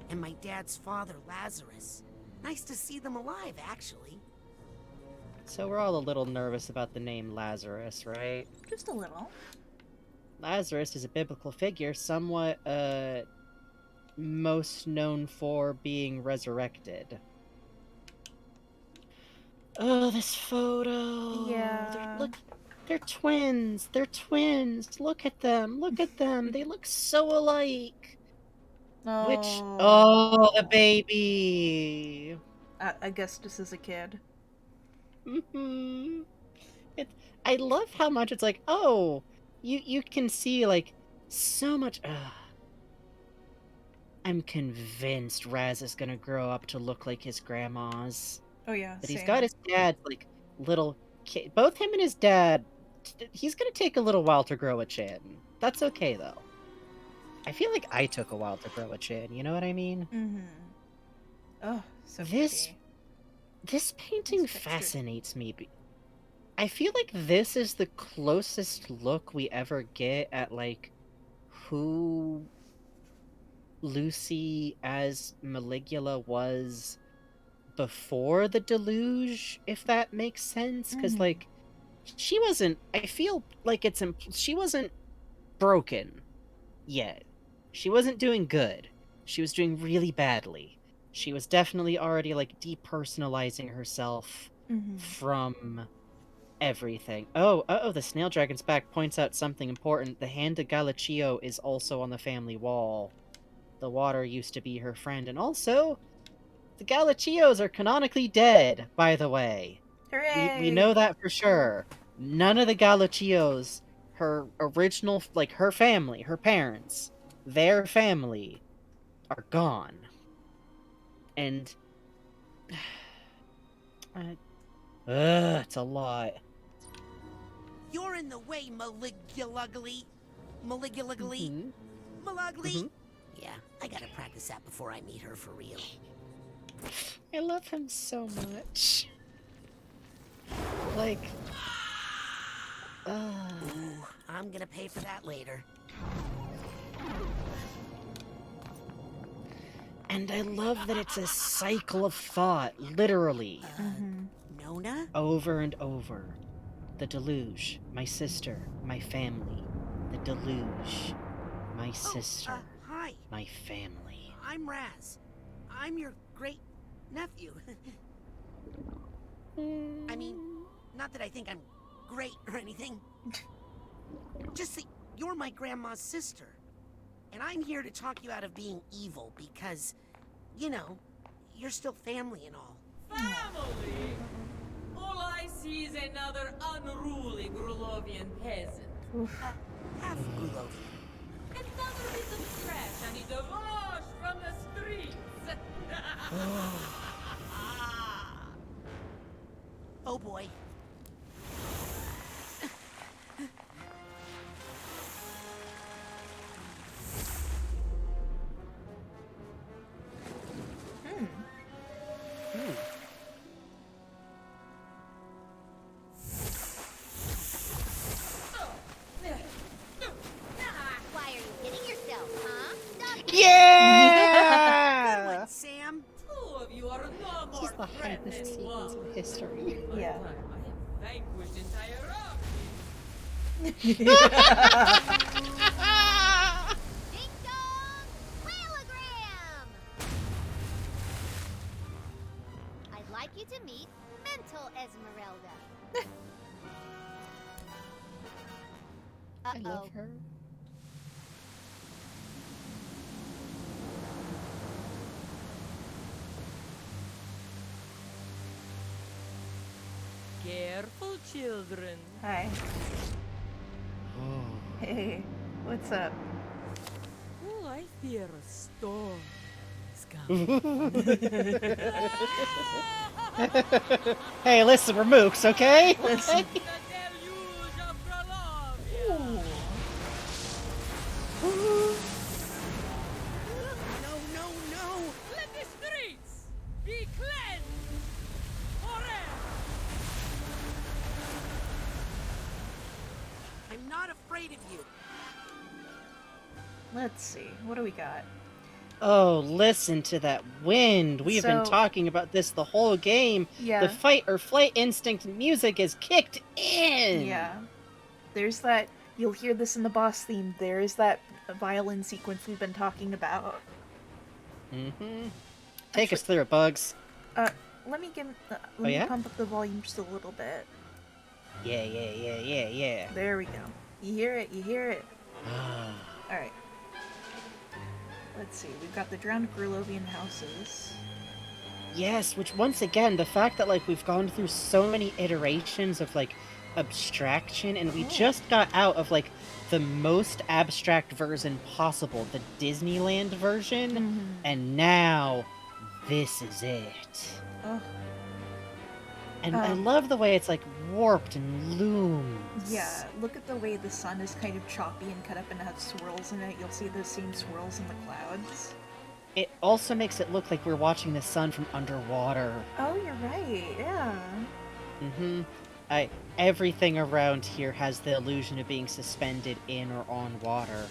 And my dad's father, Lazarus. Nice to see them alive, actually. So we're all a little nervous about the name Lazarus, right? Just a little. Lazarus is a biblical figure, somewhat, most known for being resurrected. Oh, this photo! Yeah. They're twins! They're twins! Look at them! Look at them! They look so alike! Oh, the baby! I guess this is a kid. Mm-hmm. I love how much it's like, oh, you can see, like, so much... I'm convinced Raz is gonna grow up to look like his grandma's. Oh yeah, But he's same. got his dad's, like, little kid. Both him and his dad, he's gonna take a little while to grow a chin. That's okay, though. I feel like I took a while to grow a chin, you know what I mean? Oh, so This pretty. This painting Nice texture. fascinates me. I feel like this is the closest look we ever get at, like, who Lucy as Maligula was before the deluge, if that makes sense. Because, like, she wasn't... I feel like it's... she wasn't broken yet. She wasn't doing good. She was doing really badly. She was definitely already, like, depersonalizing herself from everything. Oh, the snail dragon's back points out something important. The hand of Galaccio is also on the family wall. The water used to be her friend, and also, the Galaccios are canonically dead, by the way. Hooray! We know that for sure. None of the Galaccios, her original, like, her family, her parents, their family, are gone. And... it's a lot. You're in the way, Maligulugly. Maligulugly. Malugly. Yeah, I gotta practice that before I meet her for real. I love him so much. Like... Ooh, I'm gonna pay for that later. And I love that it's a cycle of thought, literally. Nona? Over and over. The deluge, my sister, my family. The deluge, my sister, Hi. my family. I'm Raz. I'm your great nephew. I mean, not that I think I'm great or anything. Just that you're my grandma's sister. And I'm here to talk you out of being evil because, you know, you're still family and all. Family? All I see is another unruly Grulovian peasant. Half Grulovian. Another bit of trash I need to wash from the streets. Oh boy. Why are you hitting yourself, huh? Stop Good Yeah! one, Sam. Two of you are no This more is the friends hardest than sequence one. in history. Yeah. I have vanquished entire armies. Ding dong! Whaleogram! I'd like you to meet Mental Esmeralda. I love her. Careful, children. Hi. Hey, what's up? Oh, I fear a storm is coming. Hey, listen, we're mooks, okay? Listen. The deluge of Grulovia. No. Let the streets be cleansed forever. I'm not afraid of you. Let's see. What do we got? Oh, listen to that wind. We've been So- talking about this the whole game. Yeah. The fight or flight instinct music is kicked in. Yeah. There's that. You'll hear this in the boss theme. There's that violin sequence we've been talking about. Mm-hmm. Take us through it, Bugs. Let me yeah? pump up the volume just a little bit. Yeah. There we go. You hear it. All right. Let's see. We've got the drowned Grulovian houses. Yes, which once again, the fact that like we've gone through so many iterations of like abstraction, and we just got out of like the most abstract version possible, the Disneyland version, and now this is it. Oh, And I love the way it's like warped and looms. yeah. Look at the way the sun is kind of choppy and cut up and has swirls in it. You'll see those same swirls in the clouds. It also makes it look like we're watching the sun from underwater. Oh, you're right. Yeah. Mm-hmm. Everything around here has the illusion of being suspended in or on water.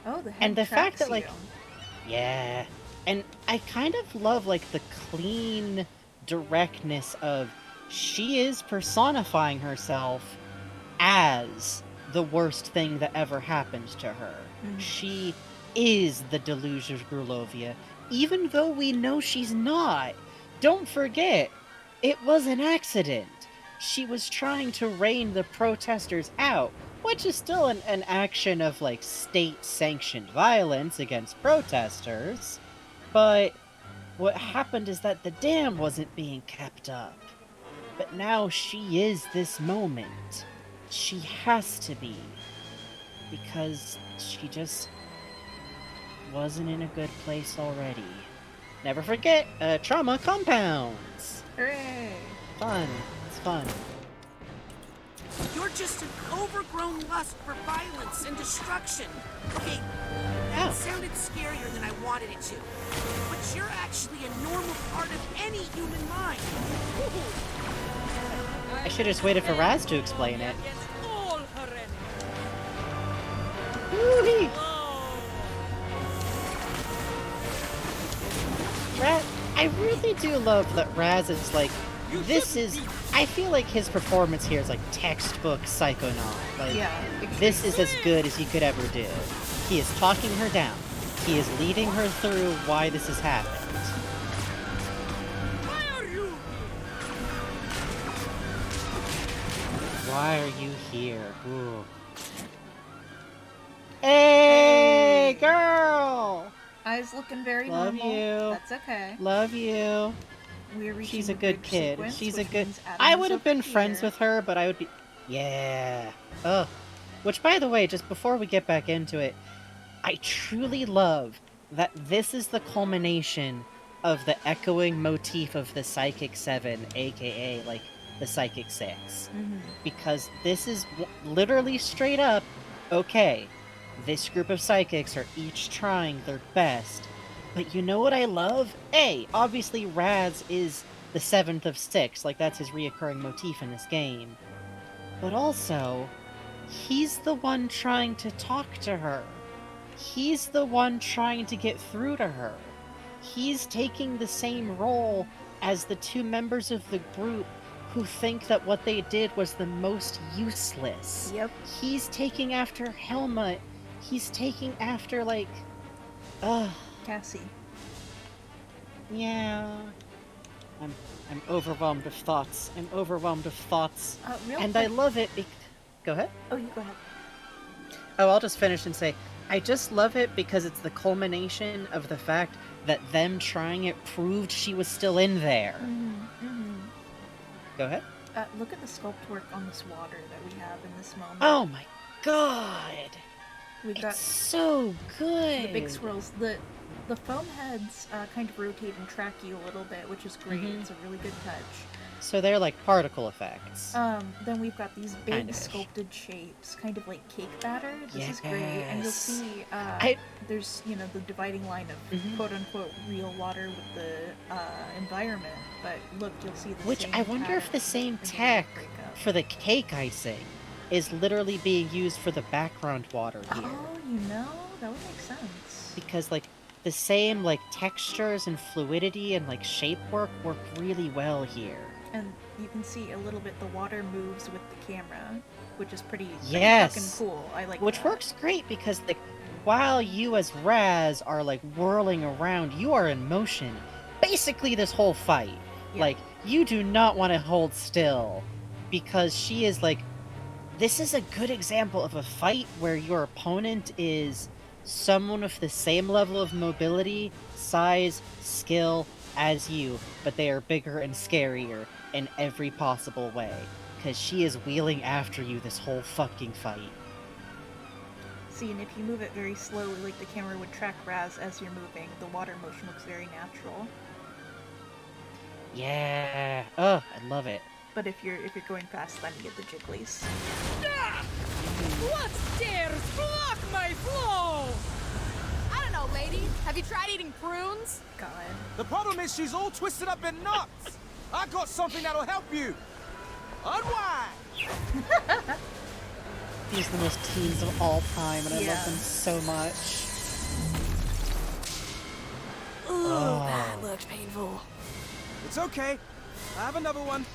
Oh, the head And the fact tracks that, like, you. Yeah. And I kind of love, like, the clean directness of she is personifying herself as the worst thing that ever happened to her. She is the deluge of Grulovia, even though we know she's not. Don't forget, it was an accident. She was trying to rein the protesters out, which is still an action of, like, state-sanctioned violence against protesters. But what happened is that the dam wasn't being kept up. But now she is this moment. She has to be. Because she just wasn't in a good place already. Never forget, trauma compounds. Hooray! Fun. It's fun. You're just an overgrown lust for violence and destruction. Okay, that sounded scarier than I wanted it to. But you're actually a normal part of any human mind. I should have just waited for Raz to explain it. Against all her enemies. Woo-hee. Oh. I really do love that Raz is like, this is, I feel like his performance here is like textbook psychonaut. Like, Yeah. this is as good as he could ever do. He is talking her down. He is leading her through why this has happened. Why are you here? Ooh. Hey, girl! Eyes looking very Love normal. you. That's okay. Love you. We're reaching She's a the good bridge kid. sequence, She's a which good. means Adam I is would have over been friends here. with her, but I would be. Yeah. Ugh. Which, by the way, just before we get back into it, I truly love that this is the culmination of the echoing motif of the Psychic 7, aka, like, the Psychic 6. Because this is literally straight up, okay, this group of psychics are each trying their best. But you know what I love? Obviously Raz is the 7th of 6, like that's his reoccurring motif in this game. But also, he's the one trying to talk to her. He's the one trying to get through to her. He's taking the same role as the two members of the group who think that what they did was the most useless. Yep. He's taking after Helmut. He's taking after, like, Cassie. yeah. I'm overwhelmed with thoughts. I'm overwhelmed with thoughts. Real And quick. I love it. Go ahead. Oh, you go ahead. Oh, I'll just finish and say, I just love it because it's the culmination of the fact that them trying it proved she was still in there. Go ahead. Look at the sculpt work on this water that we have in this moment. Oh my god! We've got It's so good! the big swirls. The foam heads kind of rotate and track you a little bit, which is great. It's a really good touch. So they're like particle effects. Then we've got these big Kind of. sculpted shapes, kind of like cake batter. This is great, and you'll Yes. see there's the dividing line of quote unquote real water with the environment. But look, you'll see the Which same I wonder if the pattern same in the tech breakup. for the cake icing is literally being used for the background water here. Oh, that would make sense. Because like the same like textures and fluidity and like shape work really well here. And you can see a little bit the water moves with the camera, which is pretty Yes. fucking cool. I like Which that. works great because like while you as Raz are like whirling around, you are in motion basically this whole fight. Yeah. Like you do not want to hold still because she is like, this is a good example of a fight where your opponent is someone with the same level of mobility, size, skill as you, but they are bigger and scarier in every possible way. Because she is wheeling after you this whole fucking fight. See, and if you move it very slowly, like the camera would track Raz as you're moving, the water motion looks very natural. Yeah. Ugh, I love it. But if you're going fast, then you get the jigglies. What dares block my flow? I don't know, lady. Have you tried eating prunes? God. The problem is she's all twisted up in knots. I got something that'll help you. Unwind. These are the most teens of all time, and I Yeah. love them so much. Ooh, that looks painful. It's okay. I have another one.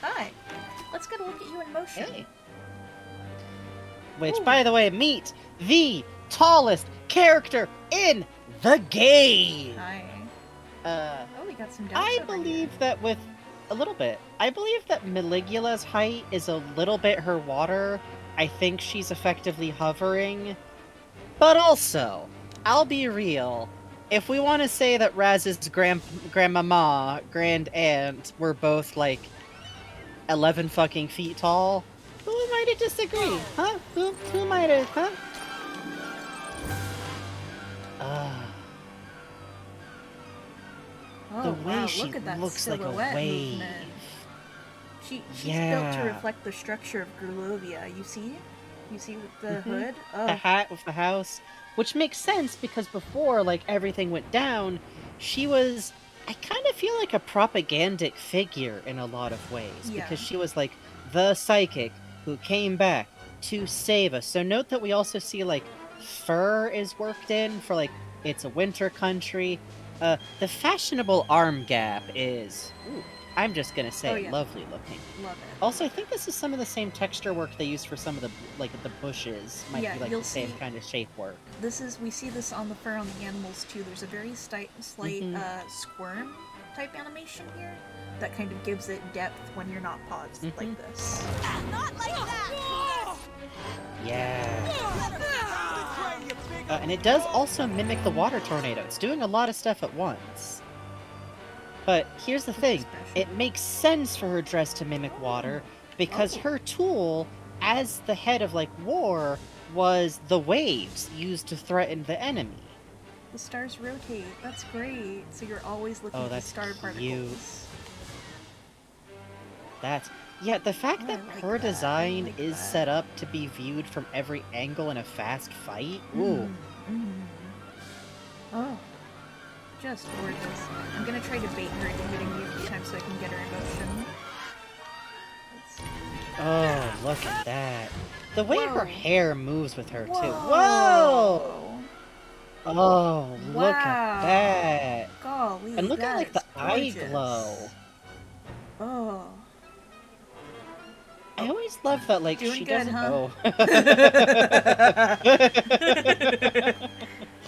Hi. Let's get a look at you in motion. Hey. Which, by the way, meet the tallest character in the game! Hi. Oh, we got some doubts I over believe here. that with a little bit. I believe that Maligula's height is a little bit her water. I think she's effectively hovering. But also, I'll be real. If we want to say that Raz's grandmama, grand aunt were both like 11 fucking feet tall, who might have disagree? Huh? Who might have, huh? The way wow, she look at that looks like a silhouette wave. movement. She's built to Yeah. reflect the structure of Grulovia. You see? You see with the hood? The Oh, hat with the house, which makes sense because before, like, everything went down, she was, I kind of feel like a propagandic figure in a lot of ways, Yeah. because she was like the psychic who came back to save us. So note that we also see like fur is worked in for, like, it's a winter country. The fashionable arm gap is, ooh, I'm just gonna say, Oh, yeah. lovely looking. Love it. Also, I think this is some of the same texture work they use for some of the, like, the bushes. Might Yeah, be, like, you'll the same see- kind of shape work. We see this on the fur on the animals too. There's a very slight squirm type animation here that kind of gives it depth when you're not paused like this. Not like that! Yeah. And it does also mimic the water tornado. It's doing a lot of stuff at once. But here's the thing. It makes sense for her dress to mimic water, because her tool, as the head of, like, war, was the waves used to threaten the enemy. The stars rotate. That's great. So you're always looking at the that's star cute. particles. Yeah, the fact Oh, that I like her that. design I like is that. set up to be viewed from every angle in a fast fight. Ooh. Oh. Just gorgeous. I'm gonna try to bait her into hitting me a few times so I can get her emotion. Oh, look at that. The way her Whoa. hair moves with her, too. Whoa! Whoa! Oh, look at Wow. that. Golly, And look at, that like, the is eye gorgeous. glow. Oh. I always love that, like, Doing she good, doesn't... huh?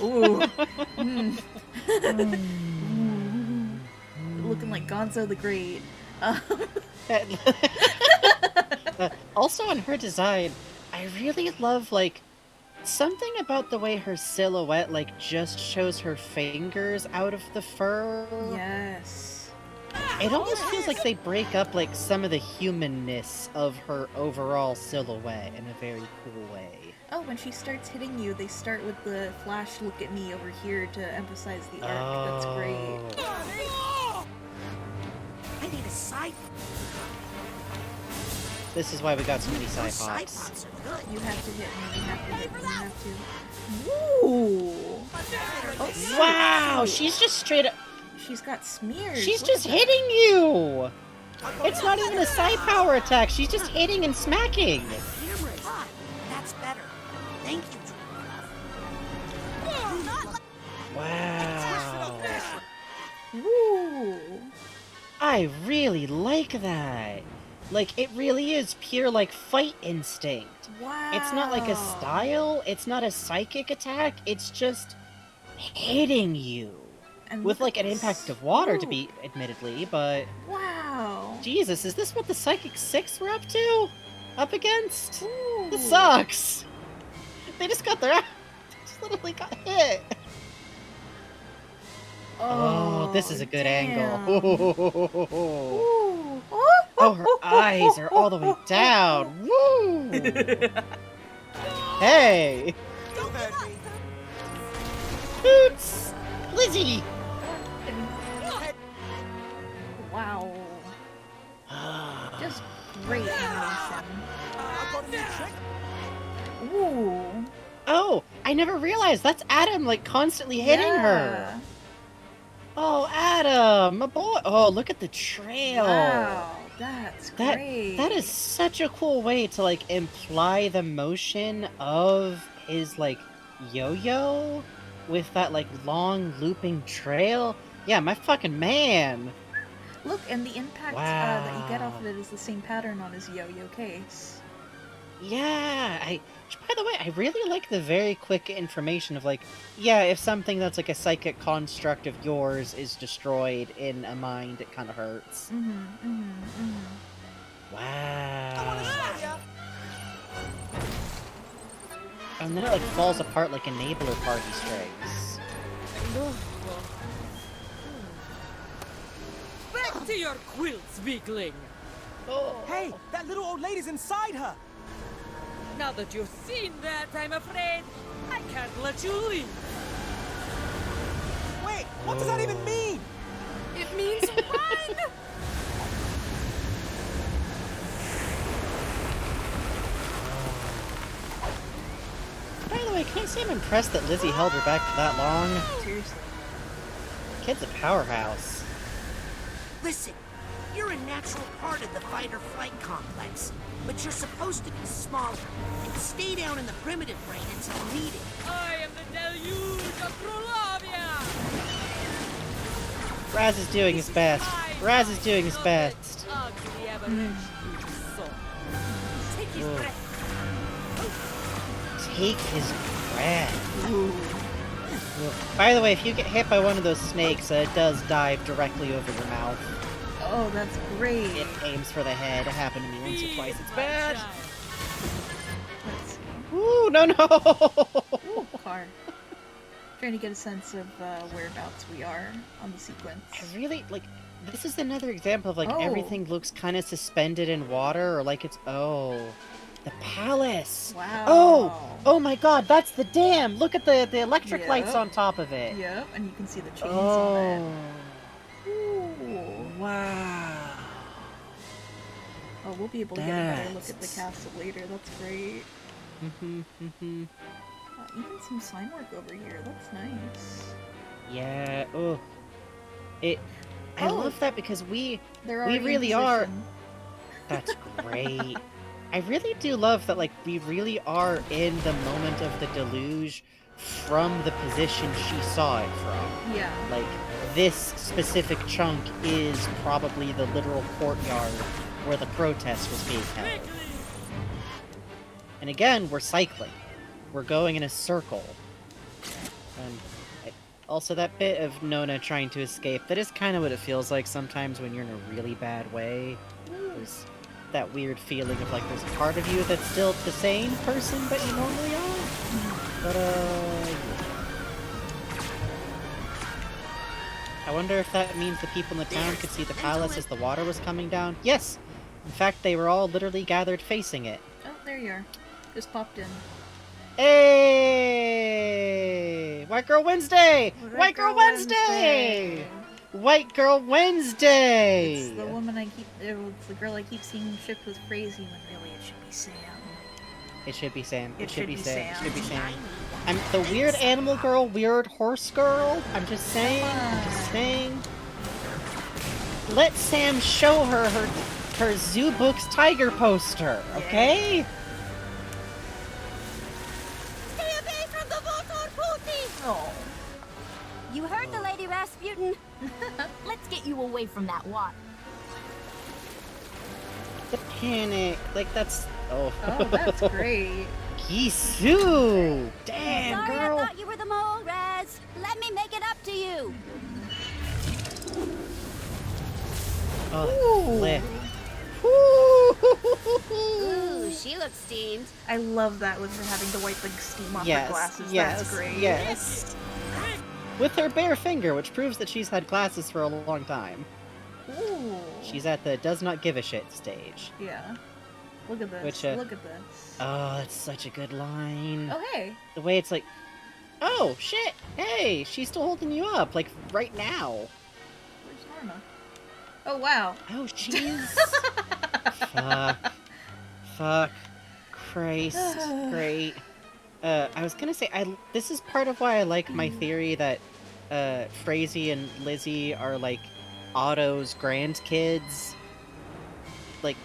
Oh. Ooh. Looking like Gonzo the Great. Also, on her design, I really love, like, something about the way her silhouette, like, just shows her fingers out of the fur. Yes. It almost feels like they break up, like, some of the humanness of her overall silhouette in a very cool way. Oh, when she starts hitting you, they start with the flash look at me over here to emphasize the arc. That's great. I need a side. This is why we got so many Those side side pops. pops are good. You have to hit me. You have to hit me. You have to. Ooh. Oh, Wow, she's just straight up... she's got smears. She's Look just at that. hitting you! It's not even a side power attack, she's just hitting and smacking! Camera is hot. That's better. Thank you, Drew. Wow. Ooh. I really like that. Like, it really is pure, like, fight instinct. Wow. It's not like a style, it's not a psychic attack, it's just hitting you. And With, look like, at an this. impact of water, to Ooh. be admittedly, but... Wow. Jesus, is this what the Psychic 6 were up to? Up against? Ooh. This sucks! They just got their... They just literally got hit! Oh, this is a good angle. Ooh. Oh, her eyes are all the way down. Woo! Hey! Boots! Lizzie! Wow. Just great animation. Ooh. Oh, I never realized that's Adam, like, constantly hitting her. Oh, Adam, my boy. Oh, look at the trail. Wow, that's That great. that is such a cool way to, like, imply the motion of his, like, yo-yo with that, like, long looping trail. Yeah, my fucking man. Look, and the impact that you get off of it is the same pattern on his yo-yo case. Yeah, by the way, I really like the very quick information of, like, yeah, if something that's like a psychic construct of yours is destroyed in a mind, it kind of hurts. Wow. And then it, like, falls apart like enabler party strings. Back to your quilts, weakling! Hey, that little old lady's inside her! Now that you've seen that, I'm afraid I can't let you leave. Wait, what does that even mean? It means run! By the way, can I say I'm impressed that Lizzie held her back for that long? Seriously. Kid's a powerhouse. Listen, you're a natural part of the fight-or-flight complex, but you're supposed to be smaller and stay down in the primitive brain until needed. Raz is doing his best. Raz is doing his best. Ugly aberration, so. Take his Ooh. breath. Take his breath. Ooh. By the way, if you get hit by one of those snakes, it does dive directly over your mouth. Oh, that's great. It aims for the head. It happened to me once or twice. It's bad. Let's see. Ooh, no. Ooh, car. Trying to get a sense of whereabouts we are on the sequence. I really, like, this is another example of, like, Oh. everything looks kind of suspended in water, or like it's, oh, the palace. Wow. Oh my god, that's the dam. Look at the electric lights Yep. on top of it. Yep, and you can see the chains on Oh, it. Ooh. wow. Oh, we'll be able to get a better look at the castle later. That's great. Even some slime work over here. That's nice. Yeah, oh. I Oh. love that because we They're We already really in are- position. That's great. I really do love that, like, we really are in the moment of the deluge from the position she saw it from. Yeah. Like, this specific chunk is probably the literal courtyard where the protest was being held. And again, we're cycling. We're going in a circle. Also, that bit of Nona trying to escape, that is kind of what it feels like sometimes when you're in a really bad way. There's that weird feeling of, like, there's a part of you that's still the same person that you normally are. But, yeah. I wonder if that means the people in the town could see the palace as the water was coming down? Yes! In fact, they were all literally gathered facing it. Oh, there you are. Just popped in. Hey! White Girl Wednesday! White Girl Wednesday! White Girl Wednesday! It's the woman it's the girl I keep seeing shipped with Crazy when really it should be Sam. It should be Sam. It should be Sam. It should be Sam. I'm the weird animal girl, weird horse girl. I'm just saying. Let Sam show her Zoo Books tiger poster, okay? Stay away from the water, Pooty! Oh. You heard the Lady Rasputin. Let's get you away from that water. The panic, like that's Oh, that's great. Kisu! Damn, Sorry, girl! I thought you were the mole, Raz. Let me make it up to you. Oh, flip. Ooh, she looks steamed. I love that with her having to wipe the steam off her glasses. Yes, That's great. yes. With her bare finger, which proves that she's had glasses for a long time. Ooh. She's at the does not give a shit stage. Yeah. Look at this. Which, Look at this. Oh, that's such a good line. Oh, hey. The way it's like, oh, shit, hey, she's still holding you up, like, right now. Where's Norma? Oh, wow. Oh, jeez. Fuck. Christ. Great. I was gonna say, this is part of why I like my theory that, Frazee and Lizzie are, like, Otto's grandkids. Like,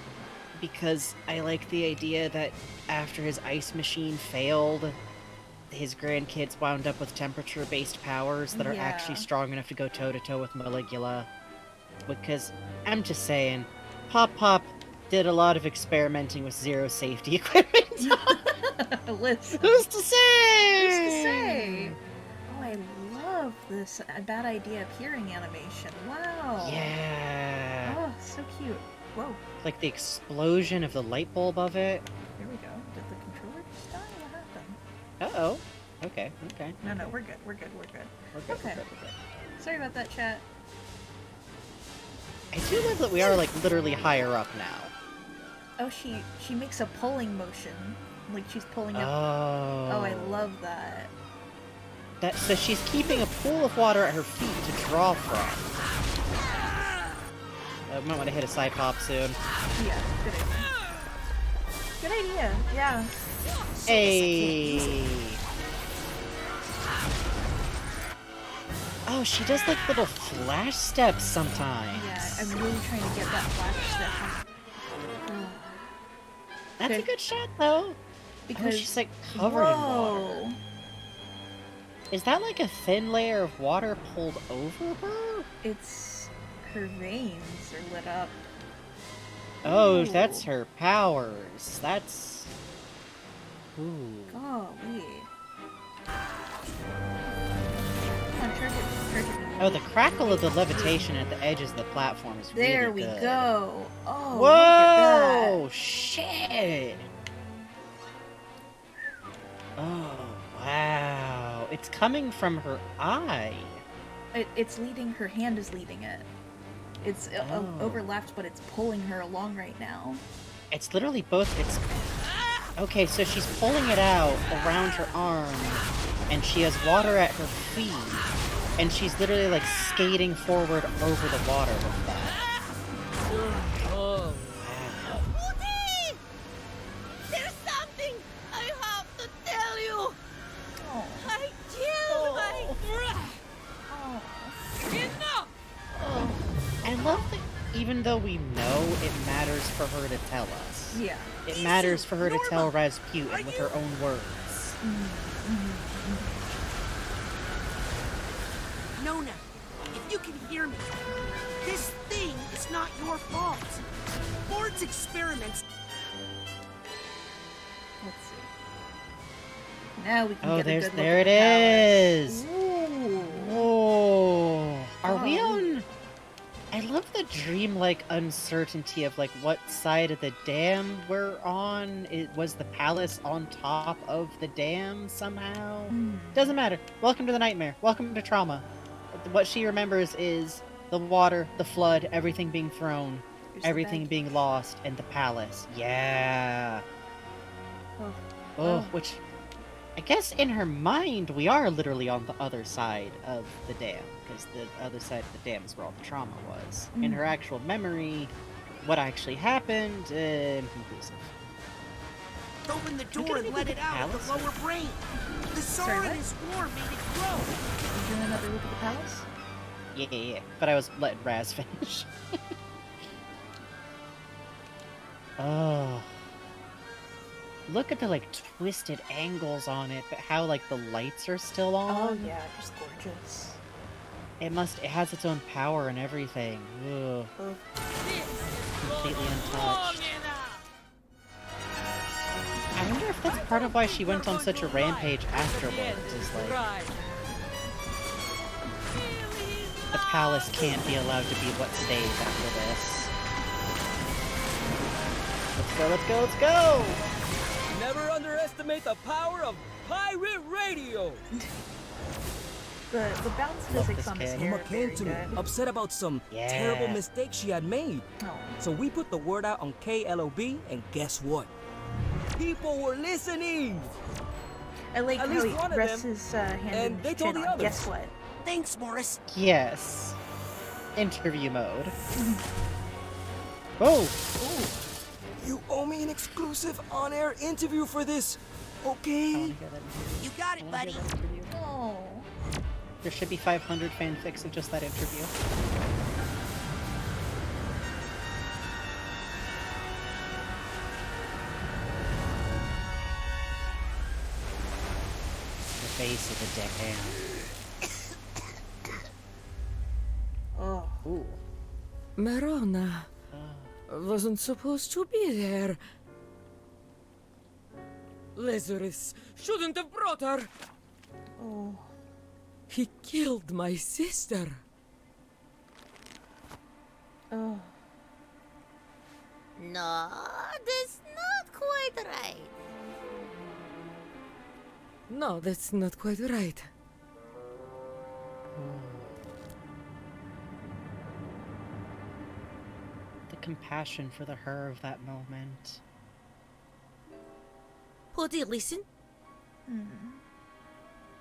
because I like the idea that after his ice machine failed, his grandkids wound up with temperature-based powers that are actually strong enough to go toe-to-toe with Maligula. Because, I'm just saying, Pop did a lot of experimenting with zero safety equipment. Listen. Who's to say? Who's to say? Oh, I love this bad idea appearing animation. Wow. Yeah. Oh, so cute. Whoa. Like the explosion of the light bulb of it. Here we go. Did the controller just die? What happened? Uh-oh. Okay. No, we're good. We're good. Okay. Okay. Sorry about that, chat. I do love that we are, like, literally higher up now. Oh, she makes a pulling motion. Like she's pulling up. Oh, I love that. So she's keeping a pool of water at her feet to draw from. I might want to hit a side pop soon. Yeah, good idea. Good idea, yeah. Hey! Oh, she does like little flash steps sometimes. Yeah, I'm really trying to get that flash step. That's a good shot, though. Because she's like covered in water. Is that like a thin layer of water pulled over her? It's her veins are lit up. Oh, Ooh. that's her powers. That's... Ooh. Golly. Come on, charge it. Oh, the crackle of the levitation at the edges of the platform is really good. There we go. Oh, Whoa! look at that. Shit! Oh, wow. It's coming from her eye. It's leading, her hand is leading it. It's overlapped, but it's pulling her along right now. It's literally both, it's... Okay, so she's pulling it out around her arm, and she has water at her feet, and she's literally, like, skating forward over the water with that. Oh. Wow. Woody! There's something I have to tell you! Oh. I killed my... Oh. Enough! I love that even though we know it matters for her to tell us. Yeah. It matters for her to tell Razputin with her own words. Nona, if you can hear me, this thing is not your fault. Ford's experiments... Let's see. Now we can Oh, get a good look there at it the is. Ooh. Whoa. Are we Golly. on... I love the dreamlike uncertainty of, like, what side of the dam we're on. Was the palace on top of the dam somehow? Doesn't matter. Welcome to the nightmare. Welcome to trauma. What she remembers is the water, the flood, everything being thrown, Here's the everything bag. being lost, and the palace. Yeah. Oh, which... I guess in her mind, we are literally on the other side of the dam, because the other side of the dam is where all the trauma was. In her actual memory, what actually happened, inconclusive. Open the we door gonna and go let to it the out of palace? the lower brain. The Sorry, Tsar what? and his war made it grow. You doing another look at the palace? Yeah, but I was letting Raz finish. Oh. Look at the, like, twisted angles on it, but how, like, the lights are still on. Oh yeah, just gorgeous. It has its own power and everything. Ugh. Oh. Completely untouched. enough! I wonder if that's part of why she went on such a rampage afterwards, is like, Right. the palace can't be allowed to be what stays after this. Let's go, let's go, let's go! Never underestimate the power of pirate radio! The balance Love physics this on this kid. hair Mama are very came to me, good. upset about some Yeah. terrible mistake she had made. Oh. So we put the word out on KLOB, and guess what? People were listening! I like At how least he one of rests them, his hand and in they his told chin the on. others. Guess what? Thanks, Morris. Yes. Interview mode. Oh! You owe me an exclusive on-air interview for this, okay? I wanna hear that interview. You got I it, wanna buddy. hear that interview. Oh. There should be 500 fanfics of just that interview. The face of the dam. Oh. Ooh. Marona Oh. wasn't supposed to be there. Lazarus shouldn't have brought her. Oh. He killed my sister. Oh. No, that's not quite right. No, that's not quite right. The compassion for the her of that moment. Woody, listen.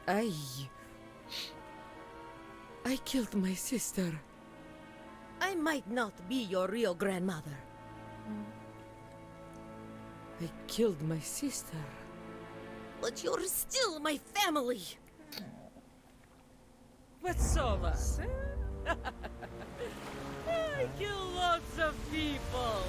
I killed my sister. I might not be your real grandmother. I killed my sister. But you're still my family. But Sova. I kill lots of people.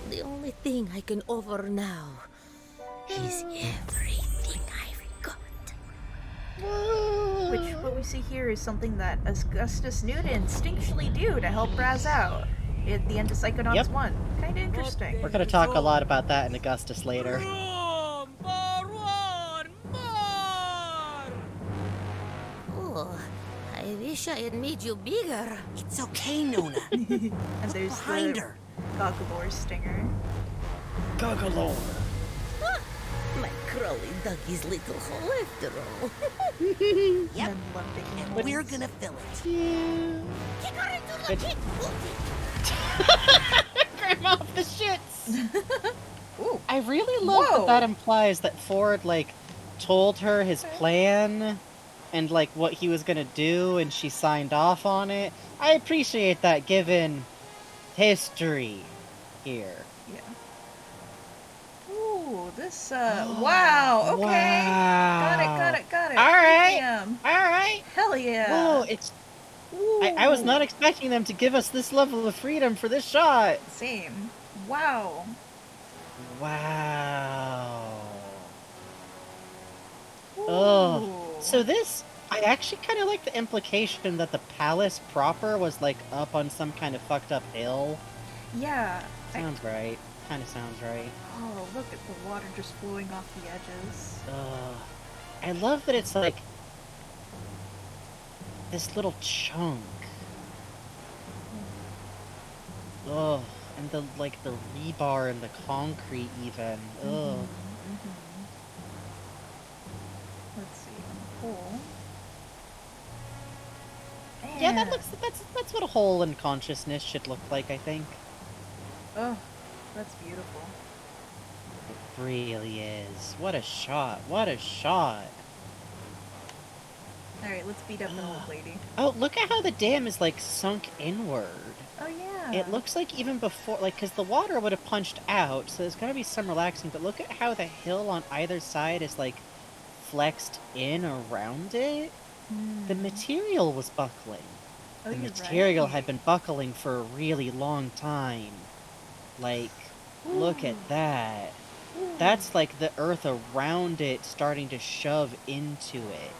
The only thing I can offer now He's everything I've got. Which, what we see here is something that Augustus knew to instinctually do to help Raz out at the end of Psychonauts Yep. 1. Kinda interesting. We're gonna talk a lot about that in Augustus later. Room for one more! Oh, I wish I had made you bigger. It's okay, Nona. And there's Behind the her. Goggalore stinger. Goggalore. My crawly dug his little hole after all. And Yep. then love taking And the we're wings. gonna fill it. Yeah. Kick her into the pit, Grandma off the shits! Ooh. I really love Whoa. that that implies that Ford, like, told her his plan and, like, what he was gonna do, and she signed off on it. I appreciate that given history here. Yeah. Ooh, this, wow, okay. Wow. Got it. Alright. Damn. Alright. Hell yeah. Whoa, I was Ooh. not expecting them to give us this level of freedom for this shot. Same. Wow. Wow. Ooh. Oh, so this, I actually kind of like the implication that the palace proper was like up on some kind of fucked up hill. Yeah. Sounds right. Kind of sounds right. Oh, look at the water just flowing off the edges. I love that it's like this little chunk. Oh, and the like the rebar and the concrete even. Oh. Let's see, on the hole. Yeah, Man. that's what a hole in consciousness should look like, I think. Oh, that's beautiful. It really is. What a shot. What a shot. Alright, let's beat up the old lady. Oh, look at how the dam is like sunk inward. Oh yeah. It looks like even before, like, because the water would have punched out, so there's gonna be some relaxing, but look at how the hill on either side is like flexed in around it. The material was buckling. Oh, The you're material right. had been buckling for a really long time. Like, look at that. That's like the earth around it starting to shove into it.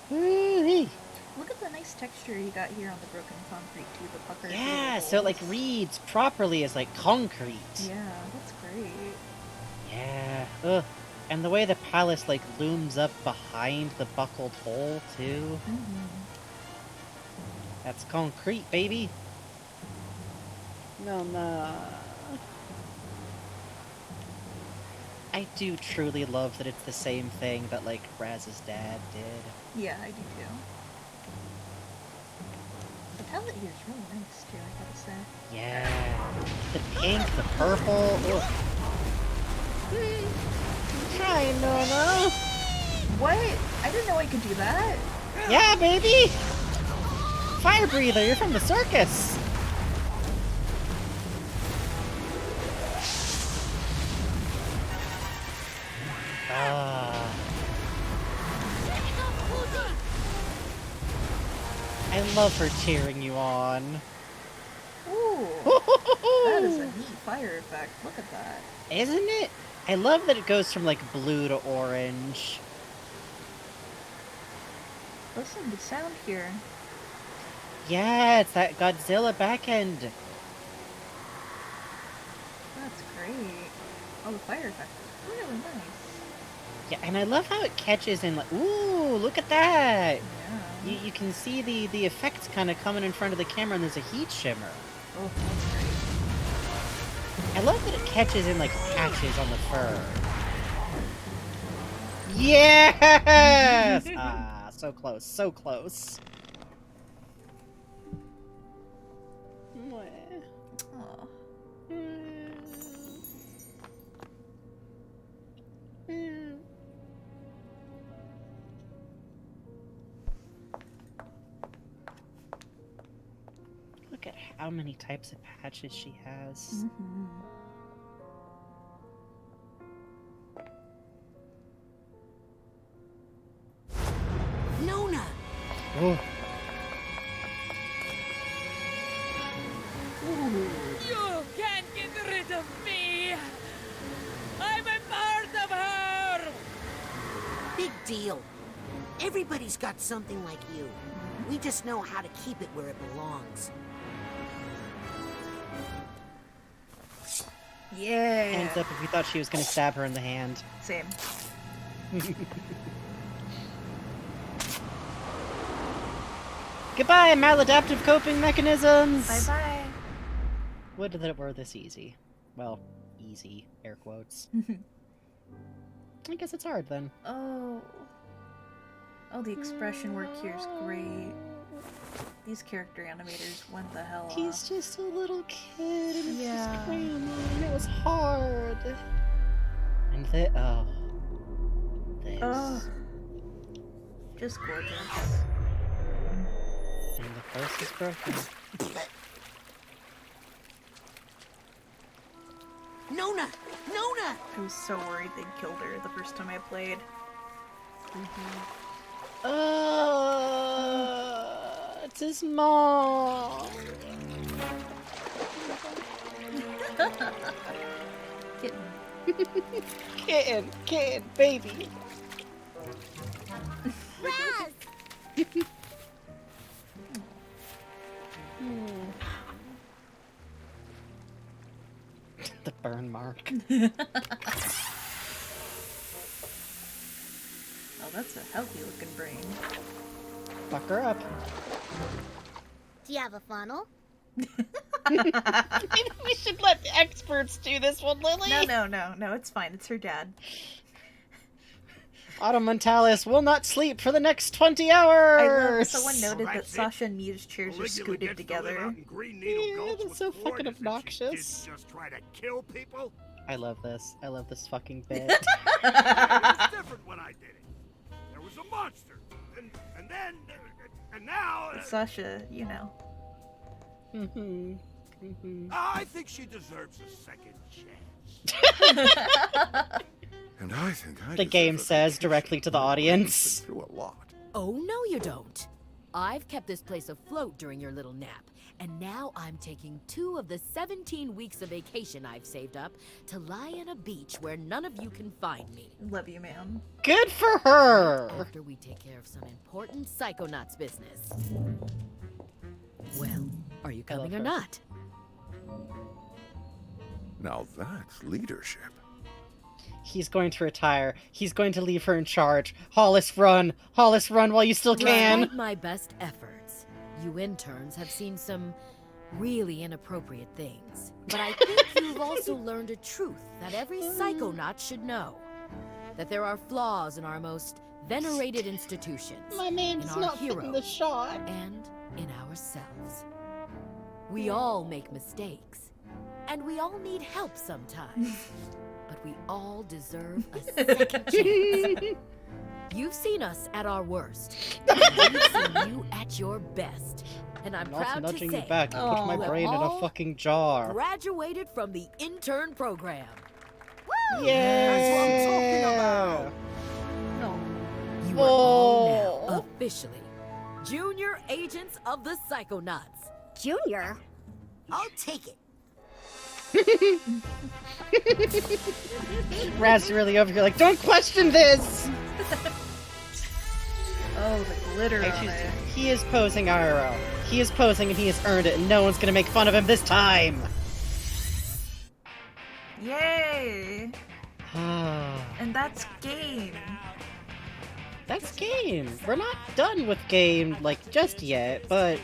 Woo-wee. Look at the nice texture you got here on the broken concrete too, the pucker. Yeah, so it like reads properly as like concrete. Yeah, that's great. Yeah. Ugh. And the way the palace like looms up behind the buckled hole too. That's concrete, baby. No. I do truly love that it's the same thing that like Raz's dad did. Yeah, I do too. The palette here is really nice too, I gotta say. Yeah. The pink, the purple. Ugh. Try, Nona. What? I didn't know I could do that. Yeah, baby! Fire breather, you're from the circus! I love her cheering you on. Ooh, that is a neat fire effect. Look at that. Isn't it? I love that it goes from like blue to orange. Listen to sound here. Yeah, it's that Godzilla backend. That's great. Oh, the fire effect is really nice. Yeah, and I love how it catches in like, ooh, look at that! Yeah. You can see the effects kind of coming in front of the camera and there's a heat shimmer. Oh, that's great. I love that it catches in like patches on the fur. Yes! Ah, so close, so close. Aw. Look at how many types of patches she has. Nona! Oh. You can't get rid of me! deal. Everybody's got something like you. We just know how to keep it where it belongs. Yeah. Hands up if you thought she was gonna stab her in the hand. Same. Goodbye, maladaptive coping mechanisms! Bye-bye. Would that it were this easy. Well, easy, air quotes. I guess it's hard then. Oh. Oh, the expression work here is great. These character animators went the hell off. He's just a little kid and Yeah. his grandma, and it was hard. And they, oh. This. Oh. Just gorgeous. And the first is broken. Nona! Nona! I was so worried they'd killed her the first time I played. It's his mom. Kitten. Kitten, baby. Raz! The burn mark. Oh, that's a healthy looking brain. Fuck her up. Do you have a funnel? Maybe we should let the experts do this one, Lily. No, it's fine. It's her dad. Automentalis will not sleep for the next 20 hours! I love that someone noted that That's it. Sasha and Mita's chairs are Caligula scooted gets to live together. out in Green Needle Yeah, Gulch that's with so Ford, fucking as if she obnoxious. didn't just try to kill people. I love this. I love this fucking bit. It was different when I did it. There was a monster, and then, and now. Sasha, you know. I think she deserves a second chance. And I think I The game says directly to the audience. Through a lot. Oh, no you don't. I've kept this place afloat during your little nap, and now I'm taking 2 of the 17 weeks of vacation I've saved up to lie on a beach where none of you can find me. Love you, ma'am. Good for her! After we take care of some important Psychonauts business. Well, are you coming or her. not? Now that's leadership. He's going to retire. He's going to leave her in charge. Hollis, run! Hollis, run while you still can! Despite my best efforts, you interns have seen some really inappropriate things. But I think you've also learned a truth that every Psychonaut should know. That there are flaws in our most venerated institutions. My man's in our not getting the heroes, shot. and in ourselves. We all make mistakes. And we all need help sometimes. But we all deserve a second chance. You've seen us at our worst. And we've seen you at your best. And I'm I'm also proud to nudging say you back. You put my you have brain in a all fucking jar. graduated from the intern program. Yeah! No. You are all Oh. now officially junior agents of the Psychonauts. Junior? I'll take it. Raz really over here like, don't question this! Oh, the glitter I on choose- it. He is posing IRL. He is posing and he has earned it, and no one's gonna make fun of him this time! Yay! And that's game. That's game. We're not done with game, like, just yet, but...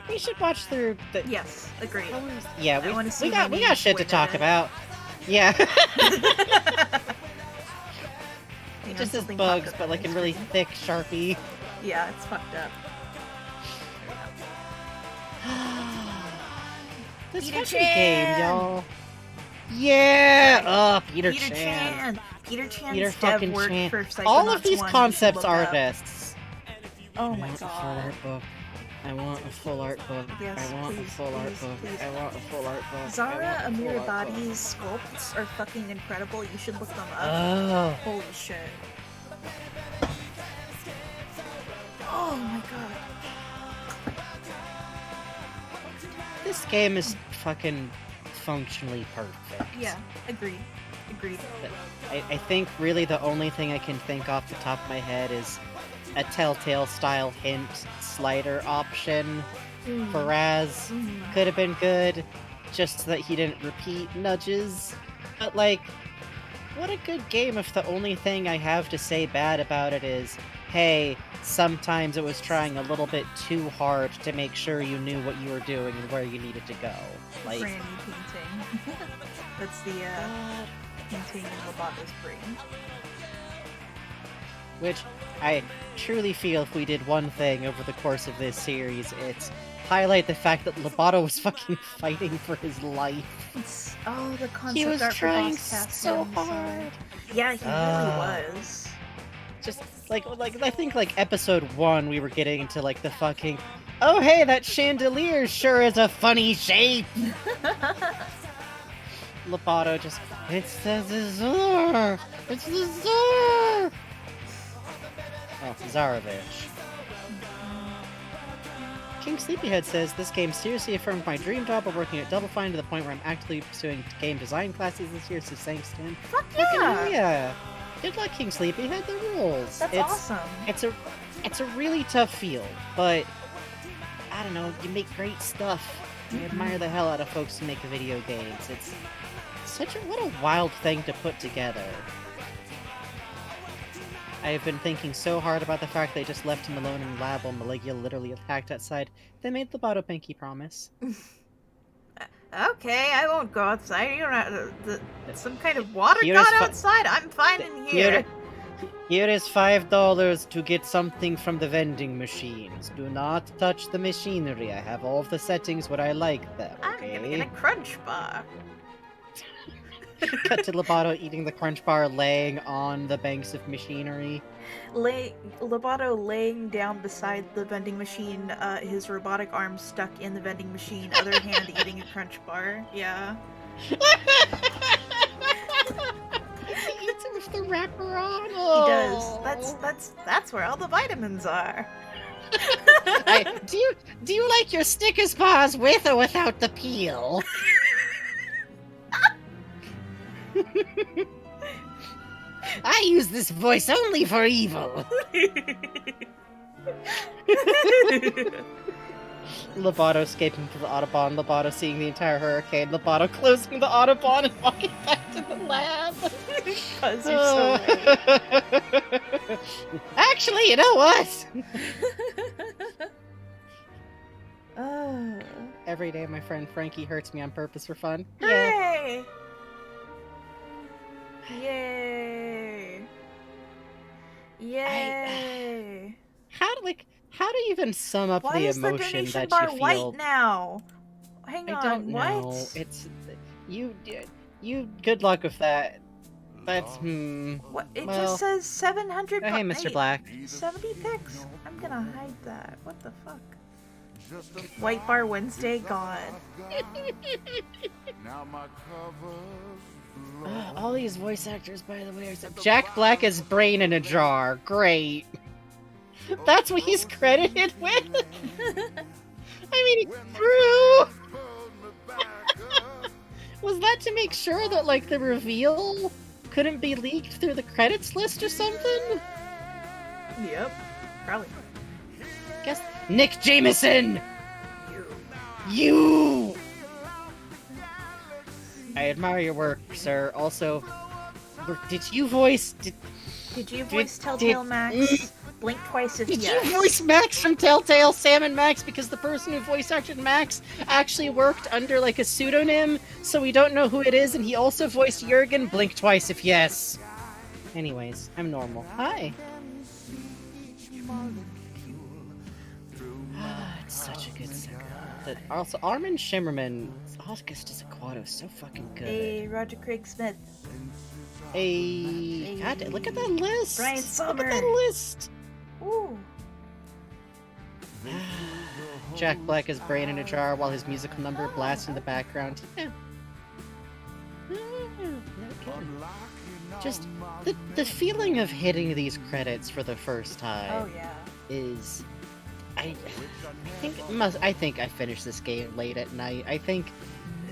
we should watch through the... Yes, agreed. Yeah, I wanna see we got Winnie shit to with talk it. about. Yeah. Hang on, Just as something bugs, popped up but on like my in really screen. thick Sharpie. Yeah, it's fucked up. This Peter fucking game, Chan! y'all. Yeah! Oh, Peter Peter Chan. Chan! Peter Chan's Peter dev fucking work Chan. for Psychonauts All of these 1 you should concept look up. artists. Oh I my want a full god. art book. I want a full art book. Yes, I want please, a full art please, book. please. I want a full art book. Zara I want a full art book. Amirabadi's sculpts are fucking incredible. You should look them up. Oh. Holy shit. Oh my god. This game is fucking functionally perfect. Yeah, agreed. Agreed. I think really the only thing I can think off the top of my head is a Telltale style hint slider option for Raz. Could have been good, just so that he didn't repeat nudges. But like, what a good game if the only thing I have to say bad about it is, hey, sometimes it was trying a little bit too hard to make sure you knew what you were doing and where you needed to go. Like, Granny painting. That's the painting in Lobato's brain. which I truly feel if we did one thing over the course of this series, it's highlight the fact that Lobato was fucking fighting for his life. The concept He was art for trying Boss Cassian, so hard. Yeah, he really was. Just like I think like episode 1 we were getting into like the fucking, oh hey, that chandelier sure is a funny shape. Lobato just, it's the Czar! It's the Czar! Oh, Zarovich. King Sleepyhead says, this game seriously affirmed my dream job of working at Double Fine to the point where I'm actively pursuing game design classes this year, so thanks to him. Fuck yeah! Yeah! Good luck, King Sleepyhead, the rules! That's awesome! It's a really tough field, but I don't know, you make great stuff. I admire the hell out of folks who make video games. It's what a wild thing to put together. I have been thinking so hard about the fact they just left him alone in the lab while Maligia literally attacked outside. They made Lobato pinky promise. Okay, I won't go outside. You don't have some kind of water Here god is outside? I'm fine in here. Here is $5 to get something from the vending machines. Do not touch the machinery. I have all of the settings where I like them, okay? I'm gonna get a crunch bar. Cut to Lobato eating the crunch bar laying on the banks of machinery. Lobato laying down beside the vending machine, his robotic arm stuck in the vending machine, other hand eating a crunch bar. Yeah. He eats it with the wrapper on. He Oh. does. That's where all the vitamins are. Do you like your Snickers bars with or without the peel? I use this voice only for evil. Lobato escaping to the Autobahn, Lobato seeing the entire hurricane, Lobato closing the Autobahn and walking back to the lab. Because you're so late. Actually, you know what? Every day my friend Frankie hurts me on purpose for fun. Hooray! Yay! Yay! How do you even sum up Why the is the emotion donation that bar you feel? white now? Hang on, I don't what? know. It's you. Good luck with that. That's What? It well, just says 700. oh, hey, Mr. Black. 70 pics. I'm gonna hide that. What the fuck? White Bar Wednesday gone. All these voice actors, by the way, are Jack Black as Brain in a jar. Great. That's what he's credited with. I mean, it's true. Was that to make sure that like the reveal couldn't be leaked through the credits list or something? Yep, probably. Guess Nick Jameson. You. I admire your work, sir. Also, did you voice Telltale Max? Blink twice if Did yes. you voice Max from Telltale, Sam and Max? Because the person who voice acted Max actually worked under like a pseudonym, so we don't know who it is, and he also voiced Jurgen. Blink twice if yes. Anyways, I'm normal. Hi. It's such a good second. Also, Armin Shimmerman, August is Aquato, so fucking good. Hey, Roger Craig Smith. Hey, God, look at that list. Brian Sommer. Look at that list. Ooh. Jack Black is Brain in a jar while his musical number blasts in the background. Yeah. Okay. Just the feeling of hitting these credits for the first time. Oh yeah. Is I think I finished this game late at night. I think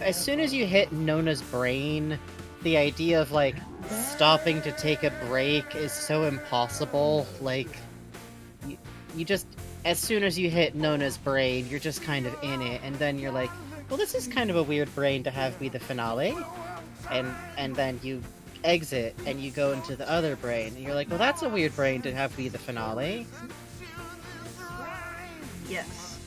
as soon as you hit Nona's brain, the idea of, like, stopping to take a break is so impossible. Like, you just, as soon as you hit Nona's brain, you're just kind of in it, and then you're like, well, this is kind of a weird brain to have be the finale. And then you exit, and you go into the other brain, and you're like, well, that's a weird brain to have be the finale. Yes.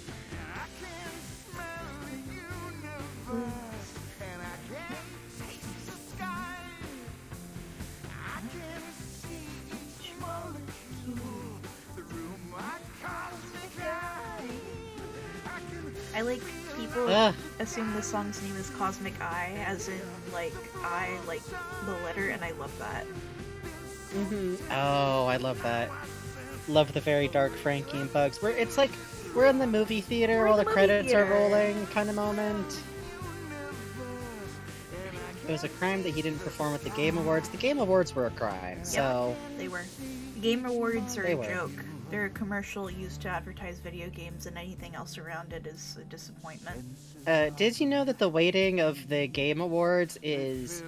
I like people assume the song's name is Cosmic Eye, as in, like, I, like, the letter, and I love that. Oh, I love that. Love the very dark Frankie and Bugs. It's like, we're in the movie theater while the credits are rolling kind of moment. It was a crime that he didn't perform at the Game Awards. The Game Awards were a crime, so... Yep, they were. The Game Awards are a joke. They're a commercial used to advertise video games, and anything else around it is a disappointment. Did you know that the weighting of the Game Awards is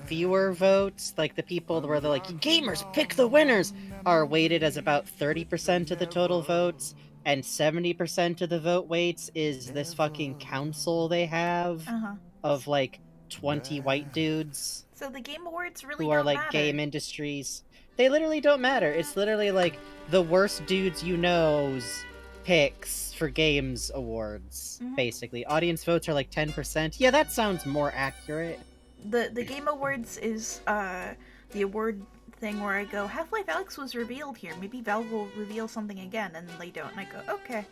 viewer votes? Like, the people where they're like, gamers, pick the winners! Are weighted as about 30% of the total votes, and 70% of the vote weights is this fucking council they have of, like, 20 white dudes. So the Game Awards really who are, like, matter. game industries. They literally don't matter. It's literally, like, the worst dudes you know's picks for games awards, basically. Audience votes are, like, 10%. Yeah, that sounds more accurate. The Game Awards is, the award thing where I go, Half-Life Alyx was revealed here. Maybe Valve will reveal something again, and they don't. And I go, okay.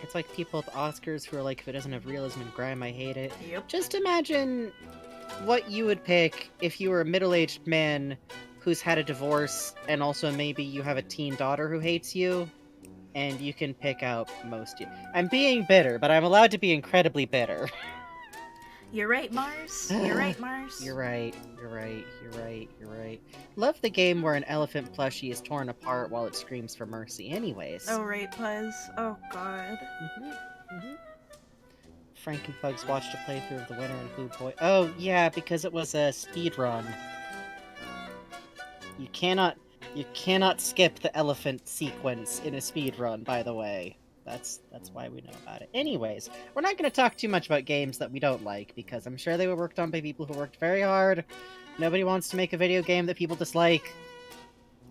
It's like people at the Oscars who are like, if it doesn't have realism and grime, I hate it. Yep. Just imagine what you would pick if you were a middle-aged man who's had a divorce, and also maybe you have a teen daughter who hates you, and you can pick out most... I'm being bitter, but I'm allowed to be incredibly bitter. You're right, Mars. You're right, Mars. You're right. You're right. You're right. You're right. Love the game where an elephant plushie is torn apart while it screams for mercy. Anyways. Oh, right, Puzz. Oh, God. Frank and Bugs watched a playthrough of the winner and Blue Boy. Oh, yeah, because it was a speed run. You cannot skip the elephant sequence in a speed run, by the way. That's why we know about it. Anyways, we're not going to talk too much about games that we don't like, because I'm sure they were worked on by people who worked very hard. Nobody wants to make a video game that people dislike.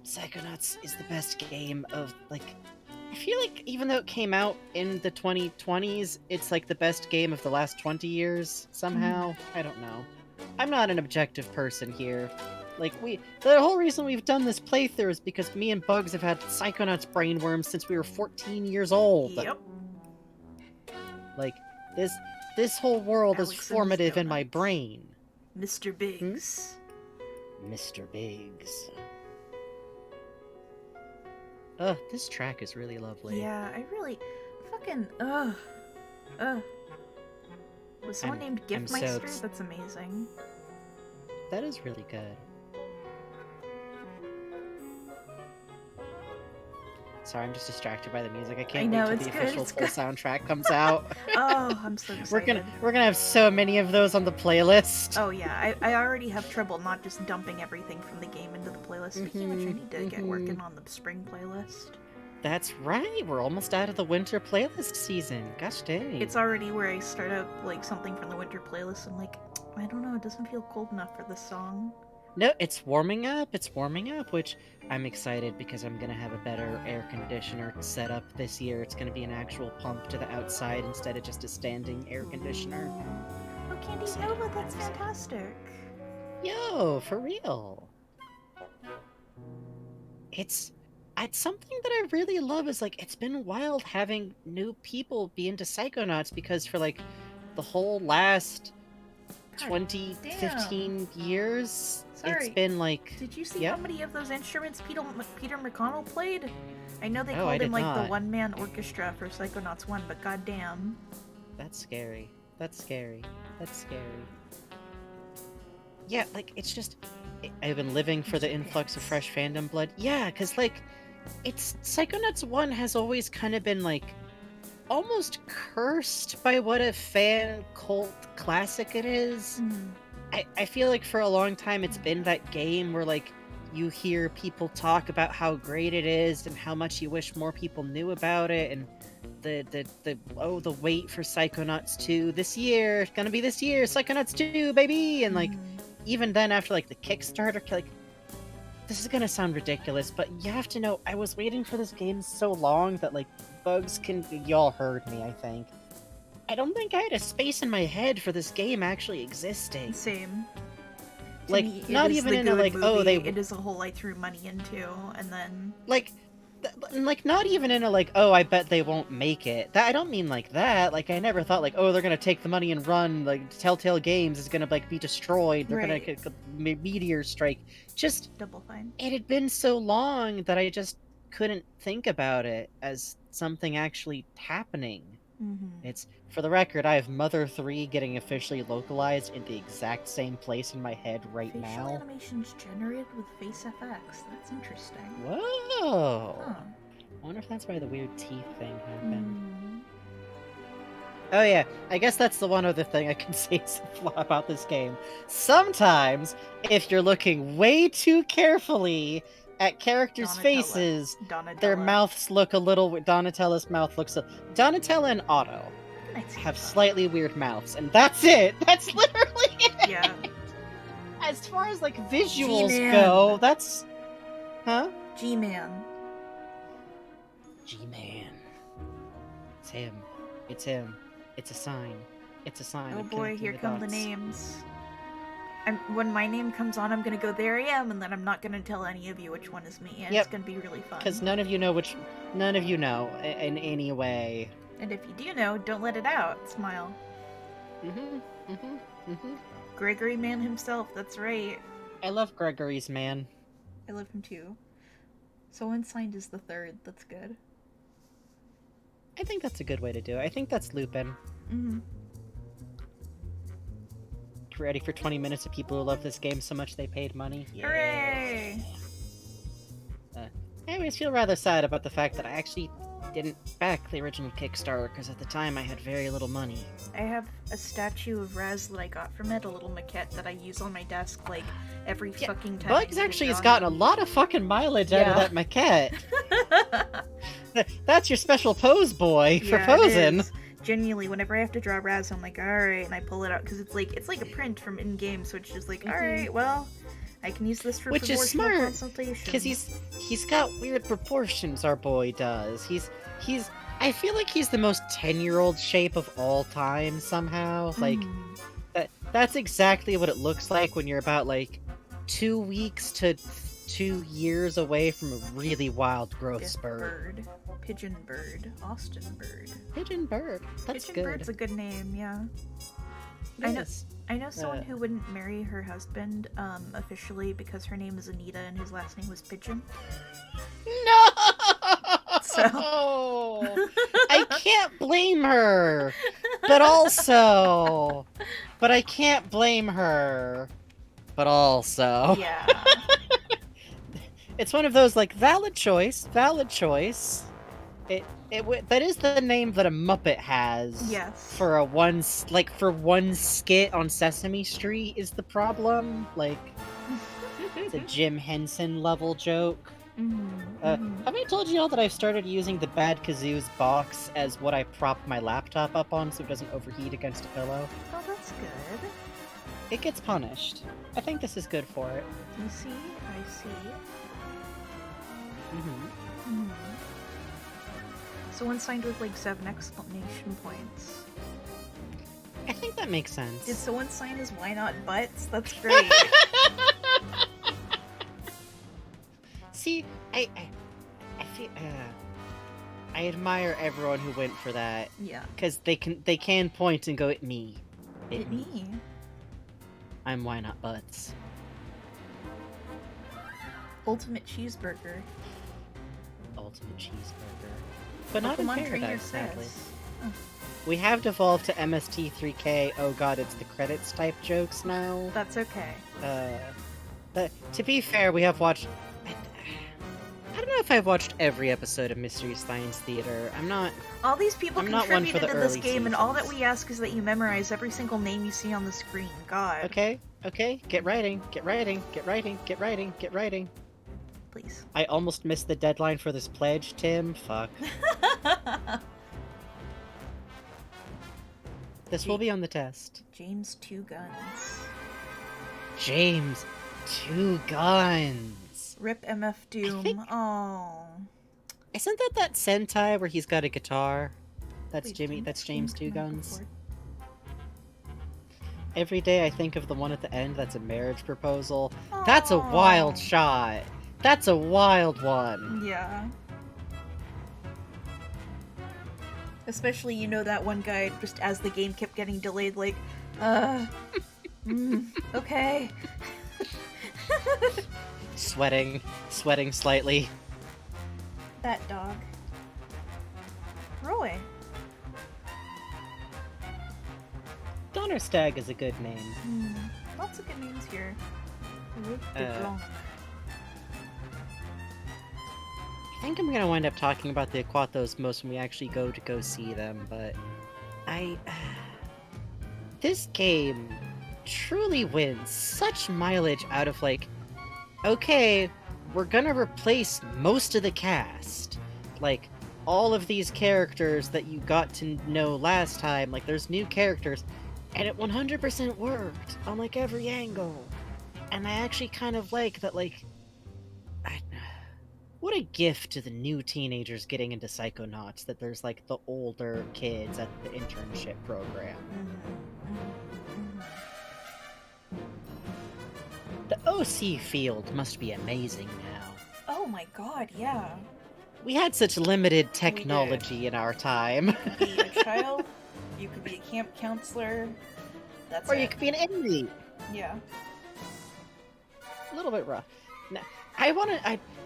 Psychonauts is the best game of, like... I feel like even though it came out in the 2020s, it's like the best game of the last 20 years, somehow. I don't know. I'm not an objective person here. Like, the whole reason we've done this playthrough is because me and Bugs have had Psychonauts brainworms since we were 14 years old. Yep. Like, this whole world is formative in my brain. Mr. Biggs. Mr. Biggs. This track is really lovely. Yeah, I really... Fucking... Was someone named Giftmeister? That's amazing. That is really good. Sorry, I'm just distracted by the music. I can't wait till the official full soundtrack comes out. Oh, I'm so excited. We're gonna have so many of those on the playlist. Oh yeah, I already have trouble not just dumping everything from the game into the playlist. Speaking of which, I need to get working on the spring playlist. That's right, we're almost out of the winter playlist season. Gosh dang. It's already where I start up like something from the winter playlist. I'm like, I don't know, it doesn't feel cold enough for this song. No, it's warming up, which I'm excited because I'm gonna have a better air conditioner set up this year. It's gonna be an actual pump to the outside instead of just a standing air conditioner. Oh, Candy Nova, that's fantastic. Yo, for real. It's something that I really love is, like, it's been wild having new people be into Psychonauts because for, like, the whole last 15 years, it's been, like... Did you see how many of those instruments Peter McConnell played? I know they called him, like, the one-man orchestra for Psychonauts 1, but goddamn. That's scary. That's scary. That's scary. Yeah, like, it's just... I've been living for the influx of fresh fandom blood. Yeah, because, like, it's... Psychonauts 1 has always kind of been, like, almost cursed by what a fan cult classic it is. I feel like for a long time it's been that game where, like, you hear people talk about how great it is and how much you wish more people knew about it, and the wait for Psychonauts 2 this year, it's gonna be this year, Psychonauts 2, baby! And, like, even then after, like, the Kickstarter, like, this is gonna sound ridiculous, but you have to know, I was waiting for this game so long that, like, y'all heard me, I think. I don't think I had a space in my head for this game actually existing. Same. Like, me, not even in a, like, movie. oh, they... It is a hole I threw money into, and then... Like, not even in a, like, oh, I bet they won't make it. I don't mean like that. Like, I never thought, like, oh, they're gonna take the money and run, like, Telltale Games is gonna, like, be destroyed, they're gonna get a meteor strike. Just... Double Fine. It had been so long that I just couldn't think about it as something actually happening. It's, for the record, I have Mother 3 getting officially localized in the exact same place in my head right now. Facial animations generated with Face FX. That's interesting. Whoa! Huh. I wonder if that's why the weird teeth thing happened. Oh yeah, I guess that's the one other thing I can say is a flaw about this game. Sometimes, if you're looking way too carefully at characters' faces, their mouths look a little... Donatella's mouth looks... Donatella and Otto have slightly weird mouths, and that's it! That's literally it! Yeah. As far as, like, visuals go, that's... Huh? G-Man. G-Man. It's him. It's him. It's a sign. It's a sign. Oh boy, here come the names. When my name comes on, I'm gonna go, there I am, and then I'm not gonna tell any of you which one is me, and it's gonna be really fun. Because none of you know in any way. And if you do know, don't let it out. Smile. Gregory Man himself, that's right. I love Gregory's man. I love him too. So Unsigned is the third, that's good. I think that's a good way to do it. I think that's Lupin. Ready for 20 minutes of people who love this game so much they paid money? Yeah. Hooray! I always feel rather sad about the fact that I actually didn't back the original Kickstarter, because at the time I had very little money. I have a statue of Raz that I got from it, a little maquette that I use on my desk, like, every fucking time. Bugs actually has gotten a lot of fucking mileage out of that maquette. That's your special pose boy for posing. Genuinely, whenever I have to draw Raz, I'm like, alright, and I pull it out, because it's like a print from in-game, so it's just like, alright, well, I can use this for which is smart, consultation. because he's got weird proportions, our boy does. I feel like he's the most 10-year-old shape of all time, somehow. Like, that's exactly what it looks like when you're about, like, 2 weeks to 2 years away from a really wild growth spurt. Pigeon Bird. Austin Bird. Pigeon Bird. That's Pigeon good. Bird's a good name, yeah. Yes. I know someone who wouldn't marry her husband, officially because her name is Anita and his last name was Pigeon. No! So... I can't blame her! But also... But I can't blame her. But also... Yeah. It's one of those, like, valid choice. That is the name that a Muppet has. Yes. For one skit on Sesame Street is the problem. Like, it's a Jim Henson level joke. Have I told you all that I've started using the Bad Kazoo's box as what I prop my laptop up on so it doesn't overheat against a pillow? Oh, that's good. It gets punished. I think this is good for it. You see? I see. So Unsigned with like 7 exclamation points. I think that makes sense. Did so Unsigned is why not butts? That's great. See, I feel I admire everyone who went for that. Yeah. Because they can point and go at me. At me. I'm why not butts. Ultimate cheeseburger. Ultimate cheeseburger. But not in Pokemon Trainer Paradise, sadly. Oh. We have devolved to MST3K, oh god, it's the credits type jokes now. That's okay. To be fair, we have watched... I don't know if I've watched every episode of Mystery Science Theater. I'm not. All these people I'm not one for contributed the to this early game, and all that seasons. we ask is that you memorize every single name you see on the screen. God. Okay, okay, get writing, get writing, get writing, get writing, get writing. Please. I almost missed the deadline for this pledge, Tim. Fuck. This will be on the test. James 2 Guns. James, 2 guns. Rip MF Doom. Oh. Isn't that Sentai where he's got a guitar? That's Wait, Jimmy. didn't That's this James game 2 come out guns. before? Every day I think of the one at the end. That's a marriage proposal. That's a wild Aw. shot. That's a wild one. Yeah. Especially, you know, that one guy, just as the game kept getting delayed, like, okay. Sweating slightly. That dog. Roy. Donnerstag is a good name. Lots of good names here. I think I'm gonna wind up talking about the Aquatos most when we actually go see them, but this game truly wins such mileage out of, like, okay, we're gonna replace most of the cast. Like, all of these characters that you got to know last time, like, there's new characters, and it 100% worked on, like, every angle. And I actually kind of like that, like, what a gift to the new teenagers getting into Psychonauts that there's, like, the older kids at the internship program. The OC field must be amazing now. Oh my god, yeah. We had such limited technology in our time. You could be a child, you could be a camp counselor, that's Or it. you could be an inmate. Yeah. A little bit rough. No,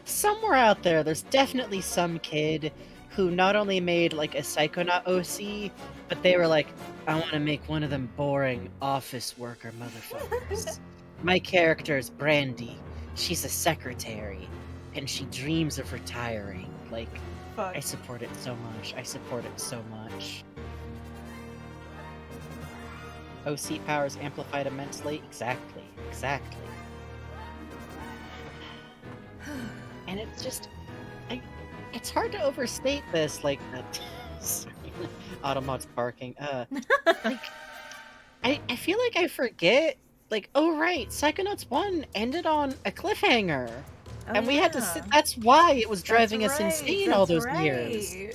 somewhere out there's definitely some kid who not only made, like, a Psychonaut OC, but they were like, I want to make one of them boring office worker motherfuckers. My character is Brandy. She's a secretary, and she dreams of retiring. Like, Fuck. I support it so much. I support it so much. OC powers amplified immensely. Exactly. And it's just, it's hard to overstate this, like, sorry, Automat's barking, like, I feel like I forget, like, oh right, Psychonauts 1 ended on a cliffhanger, and we had to sit, that's why it was driving us insane all those years.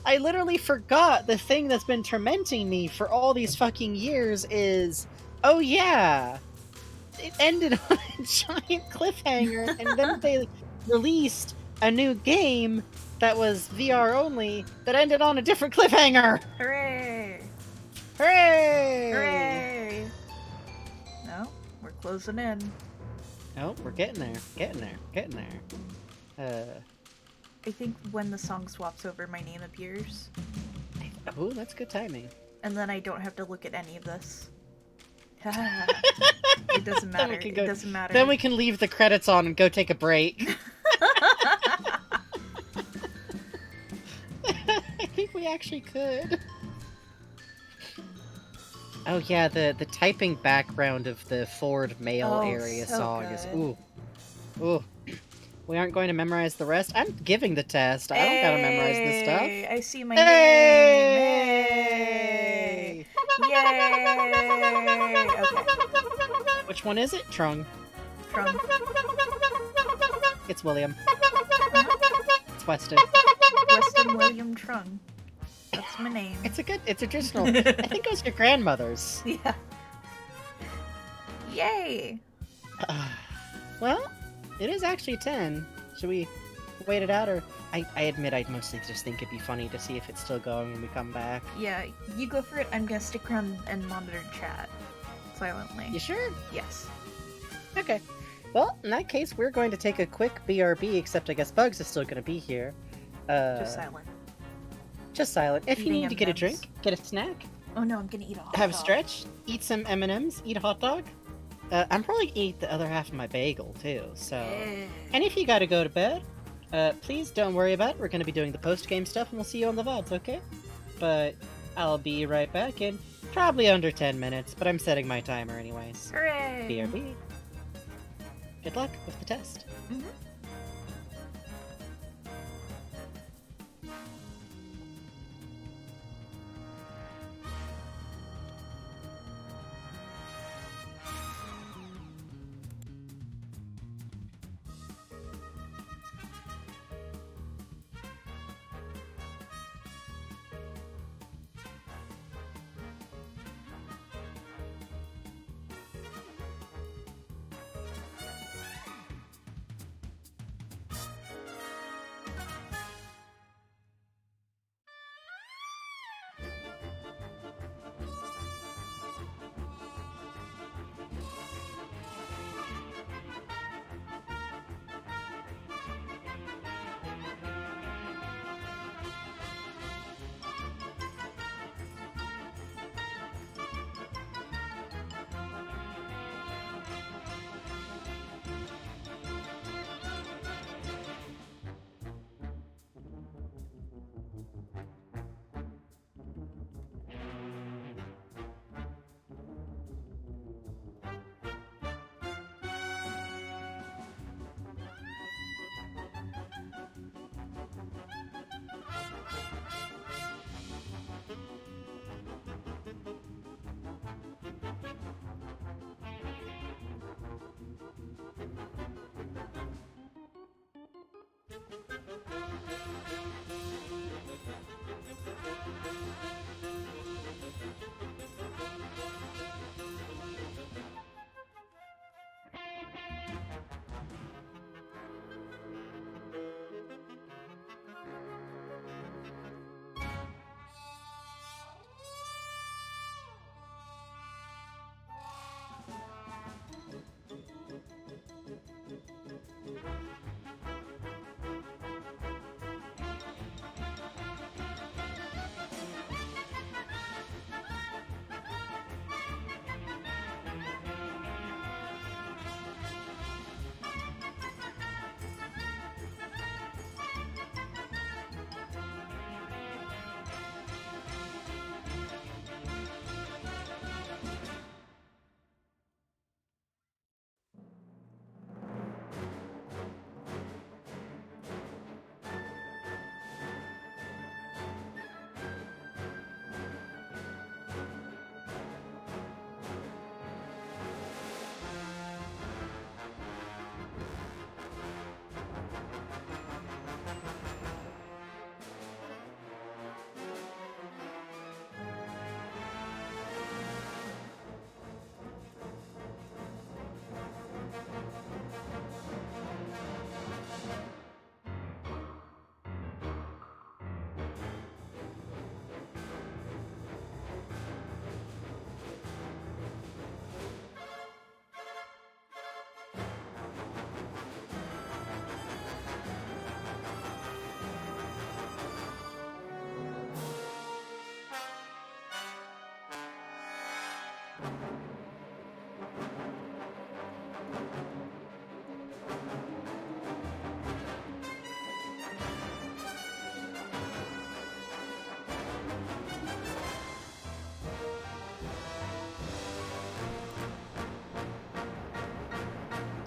I literally forgot the thing that's been tormenting me for all these fucking years is, oh yeah, it ended on a giant cliffhanger, and then they released a new game that was VR only that ended on a different cliffhanger. Hooray! Hooray! Hooray! No, we're closing in. Oh, we're getting there. I think when the song swaps over, my name appears. Oh, that's good timing. And then I don't have to look at any of this. It doesn't matter. It doesn't matter. Then we can leave the credits on and go take a break. I think we actually could. Oh yeah, the typing background of the Ford mail area so song good. is ooh. We aren't going to memorize the rest. I'm giving the test. I don't gotta memorize this stuff. I see my Hey! name. Yay! Okay. Which one is it? Trung. Trung. It's William. It's Weston. Weston William Trung. That's my name. It's traditional. I think it was your grandmother's. Yeah. Yay! Well, it is actually 10. Should we wait it out, or I admit I mostly just think it'd be funny to see if it's still going when we come back. Yeah, you go for it. I'm gonna stick around and monitor chat silently. You sure? Yes. Okay. Well, in that case, we're going to take a quick BRB, except I guess Bugs is still going to be here. Just silent. Just silent. If you Eating need to get a M&Ms. drink, get a snack, Oh no, I'm gonna eat a hot have a dog. stretch, eat some M&Ms, eat a hot dog. I'm probably gonna eat the other half of my bagel, too, so... Eh. And if you gotta go to bed, Please don't worry about it. We're gonna be doing the post-game stuff, and we'll see you on the VODs, okay? But I'll be right back in probably under 10 minutes, but I'm setting my timer anyways. Hooray! BRB. Good luck with the test. Mhm.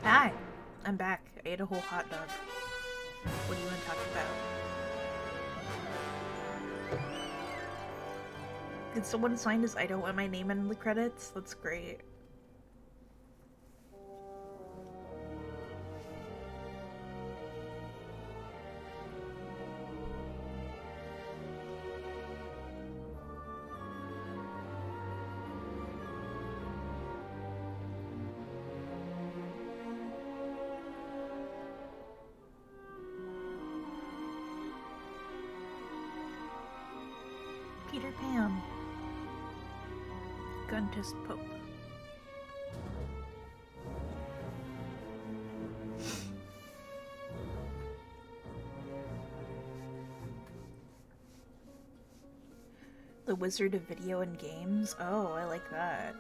Hi, I'm back. I ate a whole hot dog. What do you want to talk about? Did someone sign as I don't want my name in the credits? That's great. Peter Pan. Guntus Pope. The Wizard of Video and Games? Oh, I like that.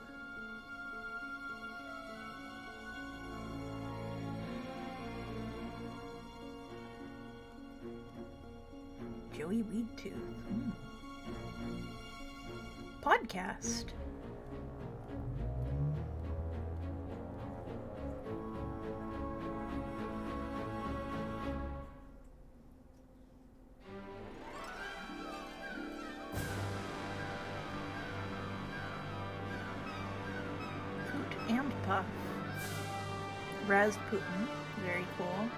Joey Weedtooth. Podcast. Hoot and Puff. Razputin. Very cool.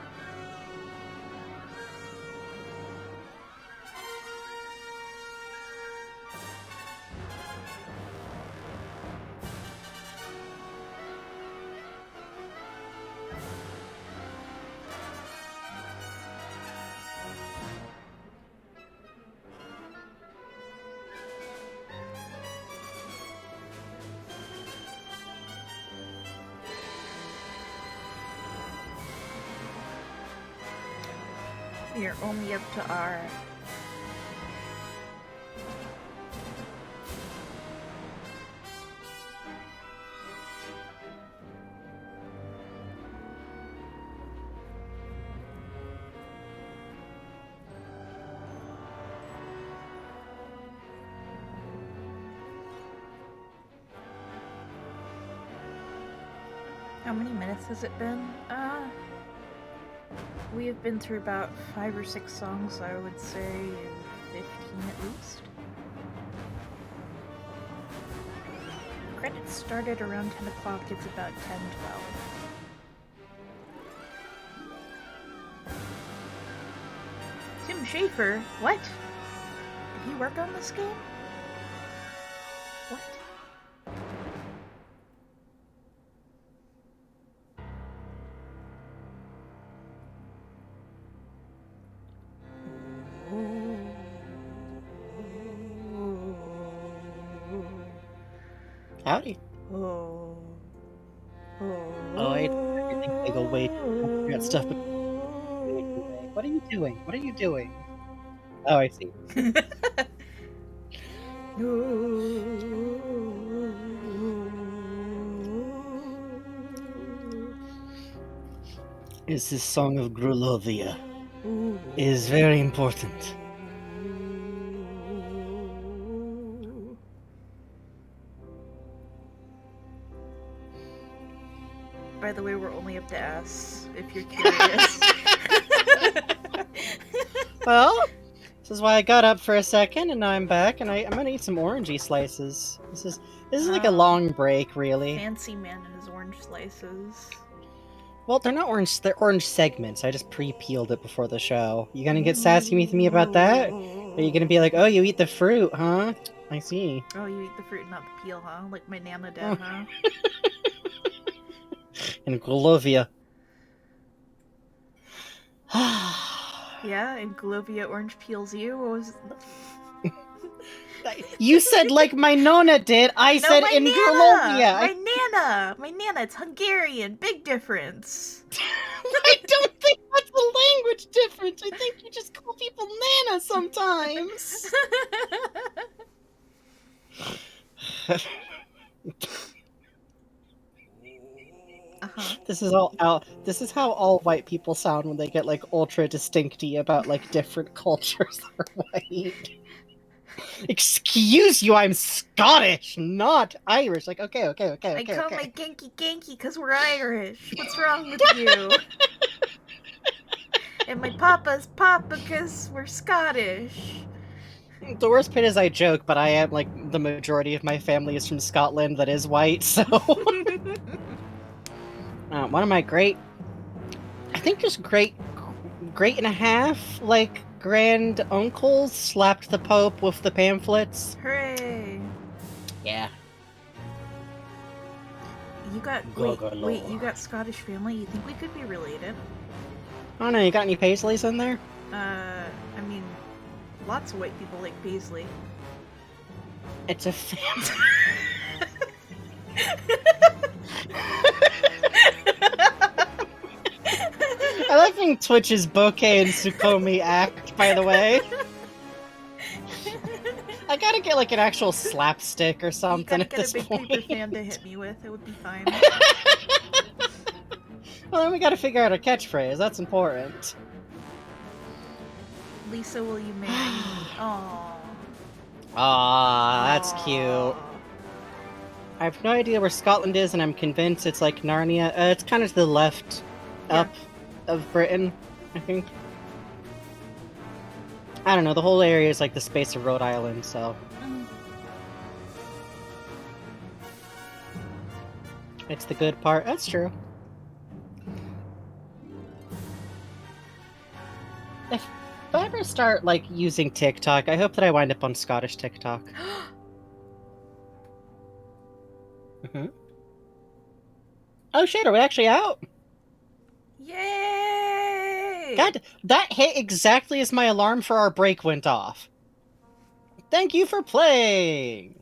We are only up to our How many minutes has it been? We have been through about 5 or 6 songs, so I would say 15 at least. Credits started around 10 o'clock, it's about 10:12. Tim Schafer? What? Did he work on this game? What? Howdy. Oh, I think they go wait. I got stuff. What are you doing? What are you doing? Oh, I see. Is this song of Grulovia is very important. By the way, we're only up to S, if you're curious. Well, this is why I got up for a second, and now I'm back, and I'm gonna eat some orangey slices. This is like a long break, really. Fancy man and his orange slices. Well, they're not orange, they're orange segments. I just pre-peeled it before the show. You gonna get sassy with me about that? Are you gonna be like, oh, you eat the fruit, huh? I see. Oh, you eat the fruit and not the peel, huh? Like my Nana did, huh? And Golovia. Yeah, and Golovia orange peels you? What was... You said like my Nona did. I said in Golovia. My Nana, it's Hungarian. Big difference. I don't think that's the language difference. I think you just call people Nana sometimes. This is how all white people sound when they get like ultra distincty about like different cultures that are white. Excuse you, I'm Scottish, not Irish. Like, okay. I call my Genki because we're Irish. What's wrong with you? And my Papa's Papa because we're Scottish. The worst bit is I joke, but I am like the majority of my family is from Scotland that is white, so one of my great and a half, like, grand uncles slapped the Pope with the pamphlets. Hooray! Yeah. You got you got Scottish family? You think we could be related? I don't know, you got any Paisleys in there? I mean, lots of white people like Paisley. It's a family. I like being Twitch's Bouquet and Sukomi act, by the way. I gotta get like an actual slapstick or something at this point. You gotta get a big paper fan to hit me with, it would be fine. Well, then we gotta figure out a catchphrase, that's important. Lisa, will you marry me? Aww. Aw, that's cute. I have no idea where Scotland is, and I'm convinced it's like Narnia. It's kind of to the left up of Britain, I think. I don't know, the whole area is like the space of Rhode Island, so... It's the good part. That's true. If I ever start, like, using TikTok, I hope that I wind up on Scottish TikTok. Oh shit, are we actually out? Yay! God, that hit exactly as my alarm for our break went off. Thank you for playing!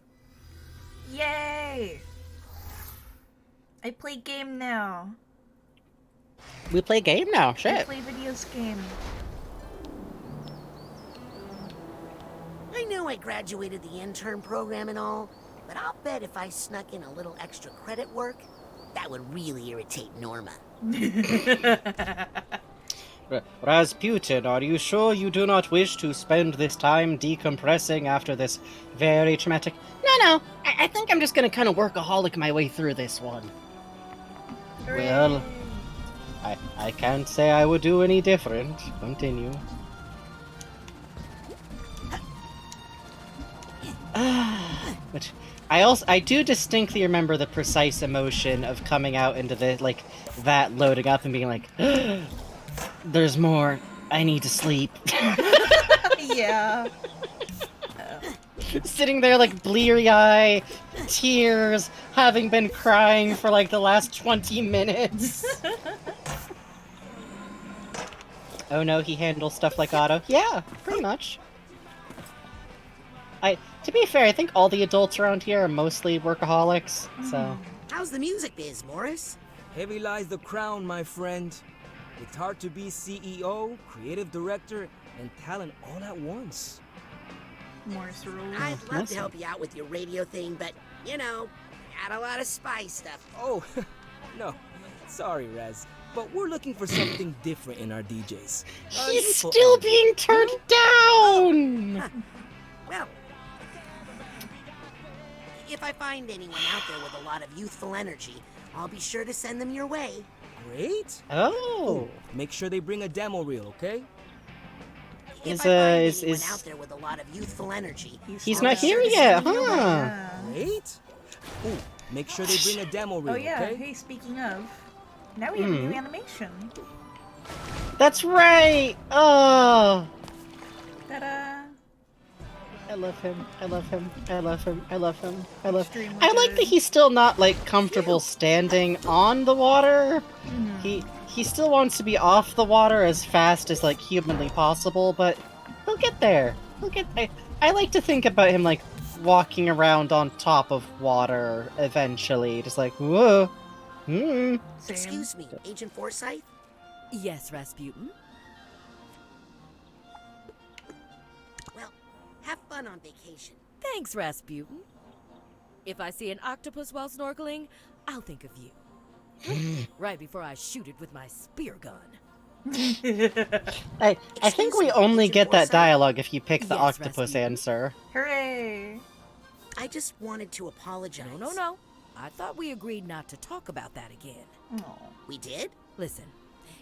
Yay! I play game now. We play game now, I shit. play videos game. I know I graduated the intern program and all, but I'll bet if I snuck in a little extra credit work, that would really irritate Norma. Razputin, are you sure you do not wish to spend this time decompressing after this very traumatic... No, I think I'm just gonna kind of workaholic my way through this one. Hooray. Well, I can't say I would do any different. Continue. Which I do distinctly remember the precise emotion of coming out into the, like, that loading up and being like, there's more. I need to sleep. Yeah. Sitting there like bleary eye, tears, having been crying for like the last 20 minutes. Oh no, he handles stuff like Otto. Yeah, pretty much. To be fair, I think all the adults around here are mostly workaholics, so... How's the music biz, Morris? Heavy lies the crown, my friend. It's hard to be CEO, creative director, and talent all at once. Morris rules. I'd love to help you out with your radio thing, but, you know, got a lot of spy stuff. Oh, no. Sorry, Raz. But we're looking for something different in our DJs. He's still being turned down! Huh. Well, if I find anyone out there with a lot of youthful energy, I'll be sure to send them your way. Great. Oh. Make sure they bring a demo reel, okay? If I find anyone out there with a lot of youthful energy, He's I'll not be sure here to yet, send them your way. huh? Great. Ooh, make sure they bring a demo reel, Oh yeah, okay? hey, speaking of, now we have a new animation. That's right! Oh! Ta-da! I love him. I love him. I love him. I love him. I love him. Extremely I like good. that he's still not, like, comfortable standing on the water. He still wants to be off the water as fast as, like, humanly possible, but he'll get there. He'll get there. I like to think about him, like, walking around on top of water eventually. Just like, whoa. Same. Excuse me, Agent Forsyth? Yes, Rasputin? Well, have fun on vacation. Thanks, Rasputin. If I see an octopus while snorkeling, I'll think of you. Right before I shoot it with my spear gun. I think we only get that dialogue if you pick the Yes, octopus Rasputin. answer. Hooray! I just wanted to apologize. No. I thought we agreed not to talk about that again. Oh. We did? Listen,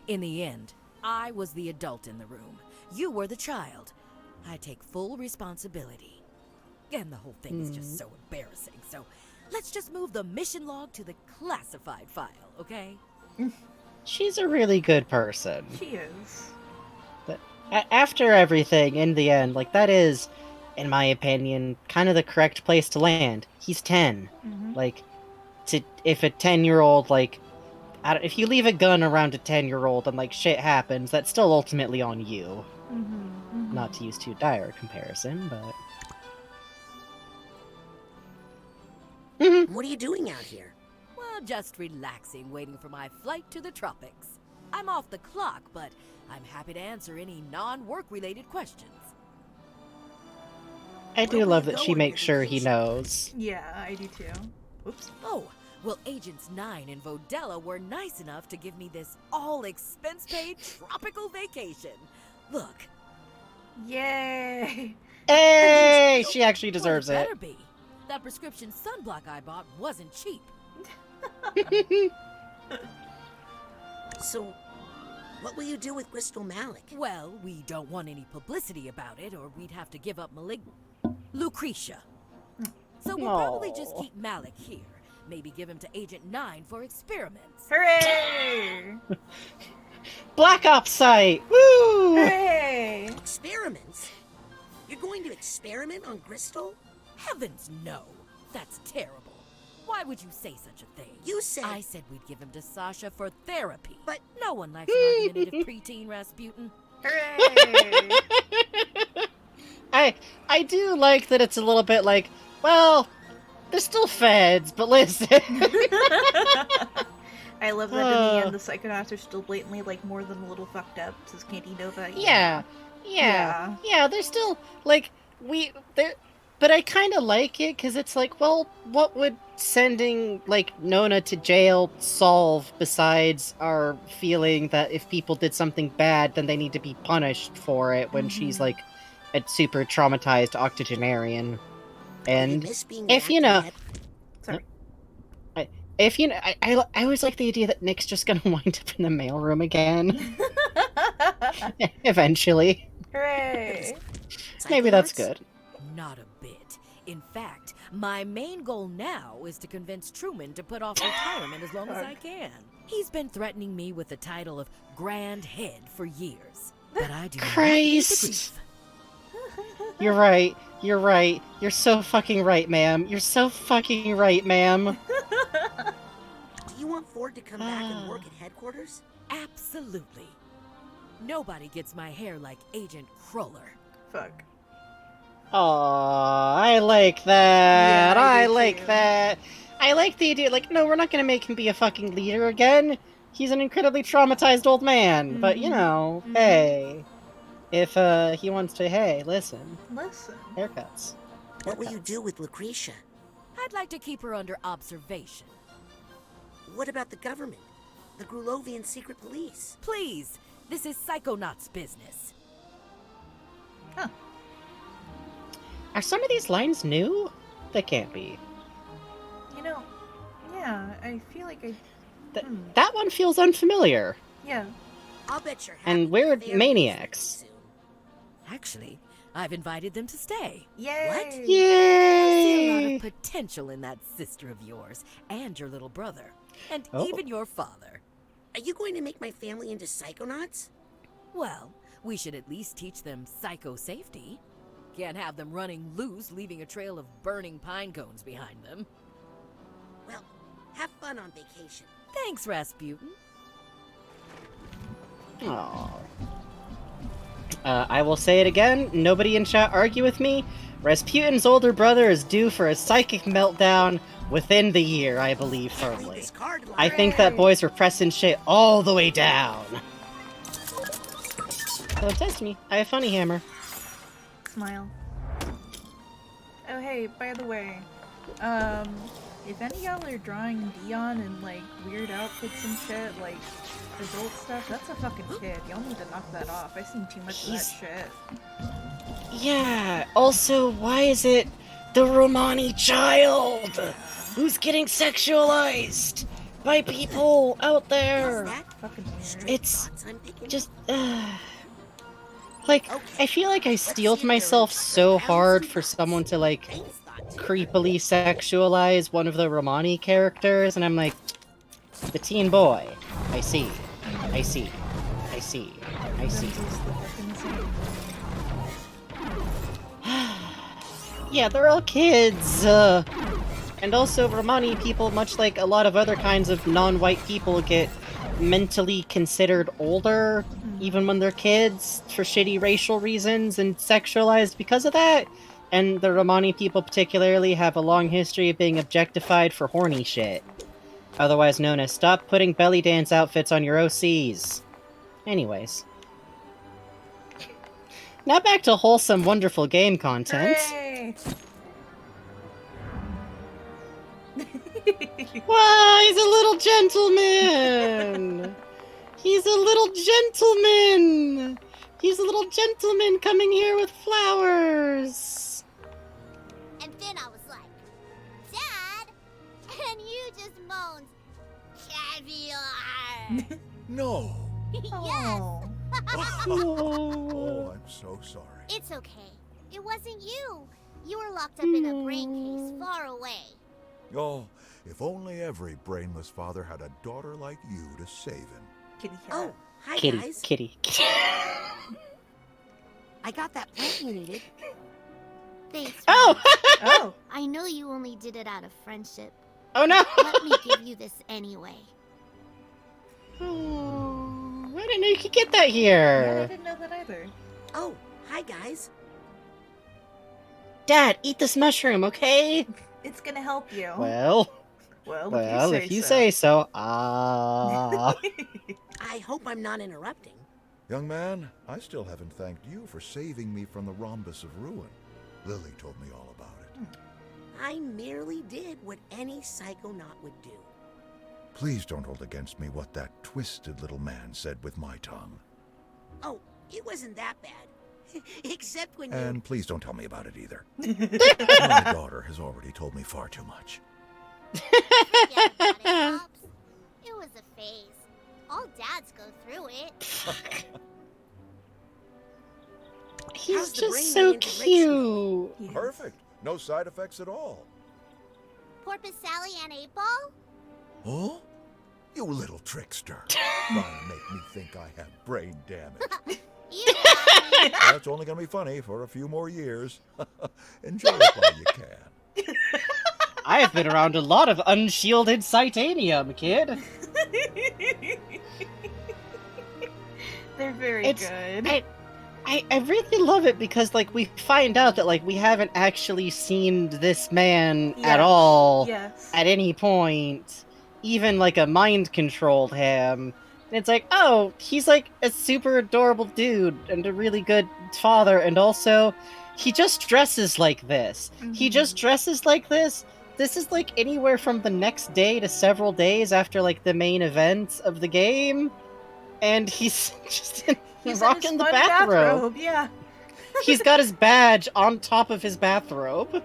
in the end, I was the adult in the room. You were the child. I take full responsibility. And the whole thing is just so embarrassing, so let's just move the mission log to the classified file, okay? She's a really good person. She is. But after everything, in the end, like, that is, in my opinion, kind of the correct place to land. He's 10. Like, if a 10-year-old, like, if you leave a gun around a 10-year-old and, like, shit happens, that's still ultimately on you. Not to use too dire a comparison, but... What are you doing out here? Well, just relaxing, waiting for my flight to the tropics. I'm off the clock, but I'm happy to answer any non-work related questions. I do love that she makes sure he knows. Yeah, I do too. Oops. Oh, well, Agents 9 and Vodella were nice enough to give me this all-expense-paid tropical vacation. Look, Yay! Hey, she actually Well, deserves it. better be. That prescription sunblock I bought wasn't cheap. So, what will you do with Crystal Malik? Well, we don't want any publicity about it, or we'd have to give up Lucretia. So we'll probably just Aw. keep Malik here. Maybe give him to Agent 9 for experiments. Hooray! Black Ops site! Woo! Hooray! Experiments? You're going to experiment on Crystal? Heavens no! That's terrible. Why would you say such a thing? You said... I said we'd give him to Sasha for therapy. But... No one likes an argumentative preteen Rasputin. Hooray! I do like that it's a little bit like, well, they're still feds, but listen. I love that in the end the Psychonauts are still blatantly like more than a little fucked up. Says can't you know that? Yeah, they're still like but I kind of like it because it's like, well, what would sending like Nona to jail solve besides our feeling that if people did something bad, then they need to be punished for it when she's like a super traumatized octogenarian. And if you know, Sorry. if you know, I always like the idea that Nick's just gonna wind up in the mailroom again. Eventually. Hooray! Maybe that's good. Not a bit. In fact, my main goal now is to convince Truman to put off retirement as long as I can. He's been threatening me with the title of Grand Head for years. But I do not need the grief. You're right. You're right. You're so fucking right, ma'am. You're so fucking right, ma'am. Do you want Ford to come back and work at headquarters? Absolutely. Nobody gets my hair like Agent Cruller. Fuck. Aw, I like that. Yeah, I I do like too. that. I like the idea, like, no, we're not gonna make him be a fucking leader again. He's an incredibly traumatized old man. But, you know, hey. If, he wants to, hey, listen. Listen. Haircuts. What will you do with Lucretia? I'd like to keep her under observation. What about the government? The Grulovian secret police? Please, this is Psychonauts business. Huh. Are some of these lines new? They can't be. You know, yeah, I feel like I... That one feels unfamiliar. Yeah. I'll bet you're And we're maniacs. Actually, I've invited them to stay. Yay! What? I see a lot Yay! of potential in that sister of yours, and your little brother, and Oh. even your father. Are you going to make my family into psychonauts? Well, we should at least teach them psycho safety. Can't have them running loose, leaving a trail of burning pine cones behind them. Well, have fun on vacation. Thanks, Rasputin. Aww. I will say it again, nobody in chat argue with me. Rasputin's older brother is due for a psychic meltdown within the year, I believe firmly. I think that boys were pressing shit all the way down. Don't test me, I have funny hammer. Smile. Oh hey, by the way, if any of y'all are drawing Dion in like weird outfits and shit, like adult stuff, that's a fucking kid. Y'all need to knock that off. I've seen too much of that shit. Yeah, also, why is it the Romani child who's getting sexualized by people out there? Fucking weird. It's just, like, I feel like I steeled myself so hard for someone to, like, creepily sexualize one of the Romani characters, and I'm like, the teen boy. I see. I see. I see. I see. Yeah, they're all kids, and also Romani people, much like a lot of other kinds of non-white people, get mentally considered older, even when they're kids, for shitty racial reasons, and sexualized because of that. And the Romani people particularly have a long history of being objectified for horny shit. Otherwise known as stop putting belly dance outfits on your OCs. Anyways. Now back to wholesome, wonderful game content. Hooray! Wow, he's a little gentleman! He's a little gentleman! He's a little gentleman coming here with flowers. And then I was like, Dad! And you just moaned, caviar! No. Yes! Oh. Oh, I'm so sorry. It's okay. It wasn't you. You were locked up in a brain case far away. Oh, if only every brainless father had a daughter like you to save him. Kitty cat. Oh, hi Kitty, guys. kitty. I got that plant you needed. Thanks. Oh! Oh. I know you only did it out of friendship. Oh no! Let me give you this anyway. Oh, I didn't know you could get that Yeah, I here. didn't know that either. Oh, hi guys. Dad, eat this mushroom, okay? It's gonna help you. Well, if you say so. Ah. I hope I'm not interrupting. Young man, I still haven't thanked you for saving me from the rhombus of ruin. Lily told me all about it. I merely did what any psychonaut would do. Please don't hold against me what that twisted little man said with my tongue. Oh, it wasn't that bad. Except when And please don't tell me about it either. My daughter has already told me far too much. Forget about it, Pops. It was a phase. All dads go through it. He's How's the just brain so reintegration? cute. Perfect. No side effects at all. Porpoise Sally and 8-Ball? Huh? You little trickster. Trying to make me think I have brain damage. You got me. That's only going to be funny for a few more years. Enjoy it while you can. I've been around a lot of unshielded Titanium, kid. They're very It's- good. I really love it because, like, we find out that, like, we haven't actually seen this man at Yes. all Yes. at any point. Even, like, a mind-controlled him. And it's like, oh, he's, like, a super adorable dude and a really good father, and also, he just dresses like this. He just dresses like this. This is, like, anywhere from the next day to several days after, like, the main event of the game. And he's just He's rocking in the his fun bathrobe. Yeah. He's got his badge on top of his bathrobe. Good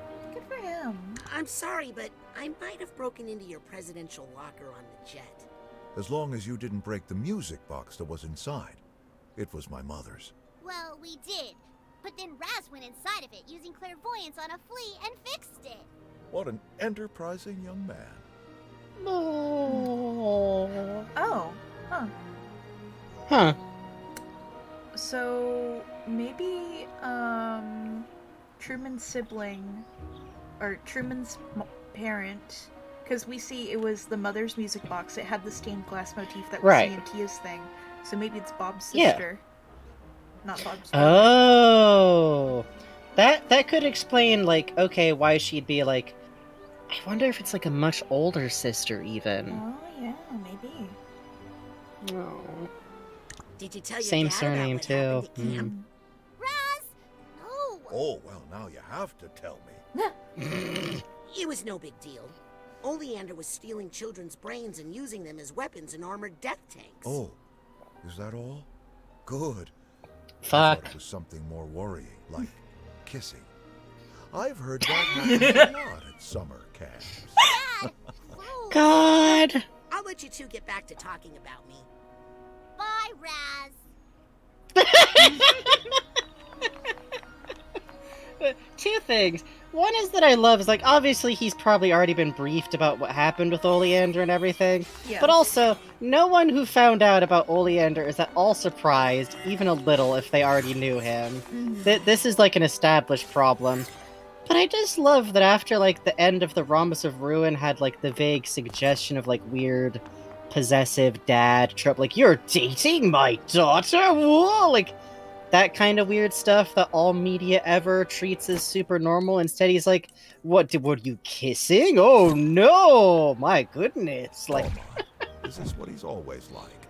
for him. I'm sorry, but I might have broken into your presidential locker on the jet. As long as you didn't break the music box that was inside. It was my mother's. Well, we did. But then Raz went inside of it using clairvoyance on a flea and fixed it. What an enterprising young man. Oh. Oh. Huh. Huh. So maybe Truman's sibling or Truman's parent, because we see it was the mother's music box. It had the stained glass motif that we Right. see in Tia's thing. So maybe it's Bob's Yeah. sister, not Bob's brother. Oh. That could explain, like, okay, why she'd be like, I wonder if it's like a much older sister even. Oh yeah, maybe. Oh. Did you tell your Same dad surname about what happened too. at camp? Raz! No! Oh, well, now you have to tell me. It was no big deal. Oleander was stealing children's brains and using them as weapons in armored death tanks. Oh, is that all? Good. I Fuck. thought it was something more worrying, like kissing. I've heard that happens a lot at summer camps. Dad! Whoa. God. I'll let you two get back to talking about me. Bye, Raz. Two things. One is that I love is, like, obviously he's probably already been briefed about what happened with Oleander and everything. Yeah. But also, no one who found out about Oleander is at all surprised, even a little, if they already knew him. This is, like, an established problem. But I just love that after, like, the end of the Rhombus of Ruin had, like, the vague suggestion of, like, weird, possessive dad trope. Like, you're dating my daughter? Whoa! Like, that kind of weird stuff that all media ever treats as super normal. Instead, he's like, what, were you kissing? Oh, no! My goodness. Like, Oh my. Is this what he's always like?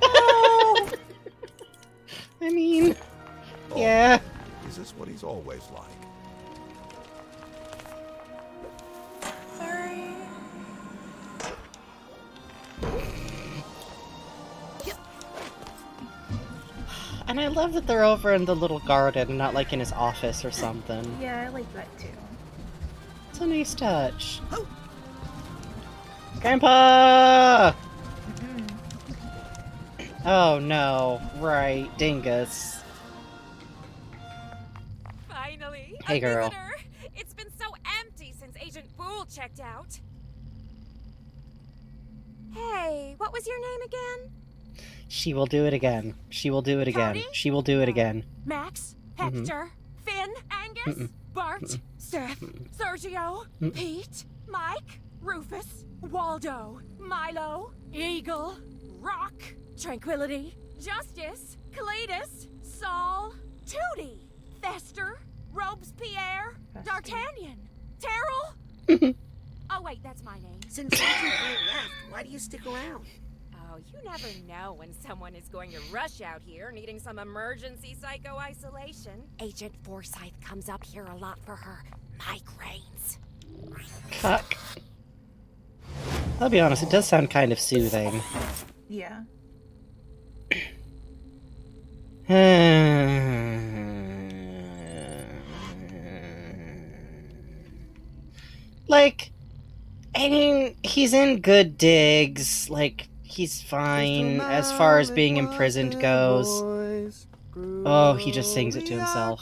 oh! I mean, Oh, yeah. Is this what he's always like? And I love that they're over in the little garden, not like in his office or something. Yeah, I like that too. It's a nice touch. Grandpa! Oh no, right, Dingus. Finally, Hey, a girl. visitor. It's been so empty since Agent Boole checked out. Hey, what was your name again? She will do it again. She will do it again. Cody? She will do it again. Max, Mhm. Hector, Finn, Angus, Mm-mm. Bart, Mm-mm. Seth, Sergio, Mm-mm. Pete, Mike, Rufus, Waldo, Milo, Eagle, Rock, Tranquility, Justice, Cletus, Saul, Tootie, Fester, Robespierre, D'Artagnan, Terrell. Oh wait, that's my name. Since Agent Boole left, why do you stick around? Oh, you never know when someone is going to rush out here needing some emergency psycho-isolation. Agent Forsyth comes up here a lot for her migraines. Fuck. I'll be honest, it does sound kind of soothing. Yeah. Like, I mean, he's in good digs. Like, he's fine as far as being imprisoned goes. Oh, he just sings it to himself.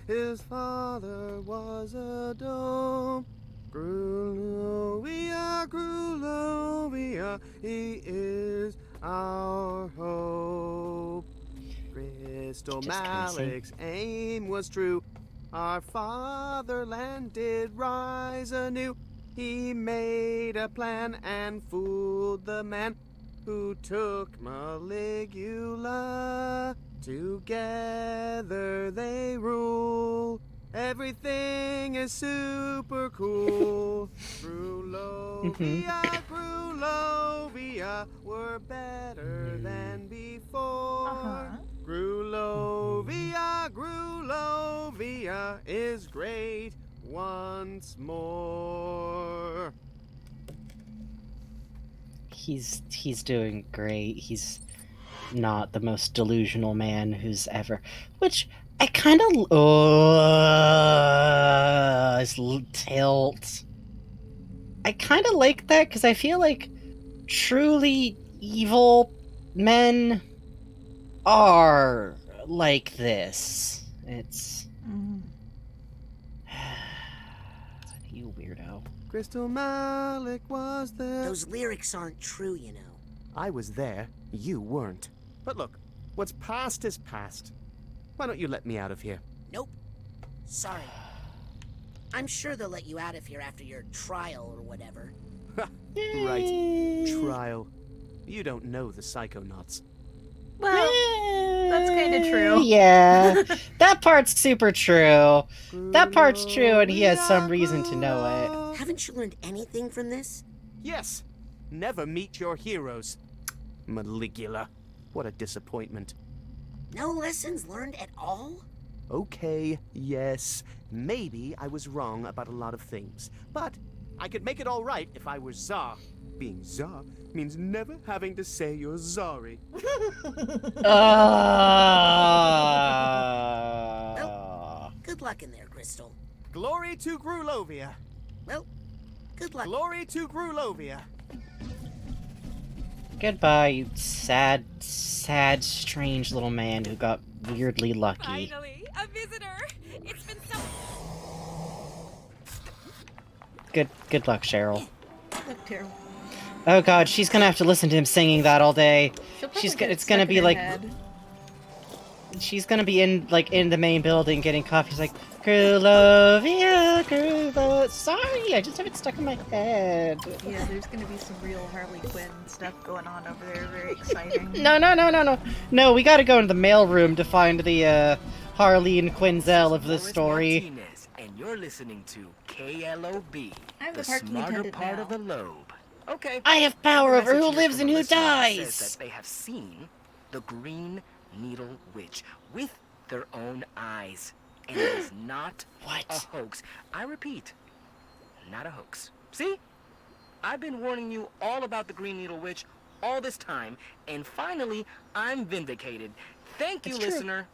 His father was a dome. Grulovia, Grulovia, he is our hope. Crystal Malik's aim was true. Our fatherland did rise anew. He made a plan and fooled the man who took Maligula. Together they rule. Everything is super cool. Grulovia, Grulovia, we're better than before. Grulovia, Grulovia is great once more. He's doing great. He's not the most delusional man who's ever. Which I kind of his tilt. I kind of like that because I feel like truly evil men are like this. It's you weirdo. Crystal Malik was there. Those lyrics aren't true, you know. I was there, you weren't. But look, what's past is past. Why don't you let me out of here? Nope. Sorry. I'm sure they'll let you out of here after your trial or whatever. Right. Trial. You don't know the Psychonauts. Well, that's kind of true. Yeah, that part's super true. That part's true, and he has some reason to know it. Haven't you learned anything from this? Yes. Never meet your heroes. Maligula. What a disappointment. No lessons learned at all? Okay, yes. Maybe I was wrong about a lot of things. But I could make it all right if I were Tsar. Being Tsar means never having to say you're sorry. Well, good luck in there, Crystal. Glory to Grulovia. Well, good luck. Glory to Grulovia. Goodbye, you sad, strange little man who got weirdly lucky. Finally, a visitor. It's been so. Good luck, Cheryl. Look terrible. Oh god, she's gonna have to listen to him singing that all day. She's gonna. It's gonna be like. She's gonna be in the main building getting coffee. She's like, Grulovia, Grulovia. Sorry, I just have it stuck in my head. Yeah, there's gonna be some real Harley Quinn stuff going on over there. Very exciting. No, we gotta go into the mailroom to find the Harley and Quinzel of this story. Martinez, and you're listening to KLOB, I'm the the parking smarter attendant part now. of the lobe. Okay. I have power The over who message here lives from and who the listener dies. says that they have seen the Green Needle Witch with their own eyes. And it is not a hoax. I repeat, not a hoax. See? I've been warning you all about the Green Needle Witch all this time, and finally, I'm vindicated. Thank you, It's true. listener.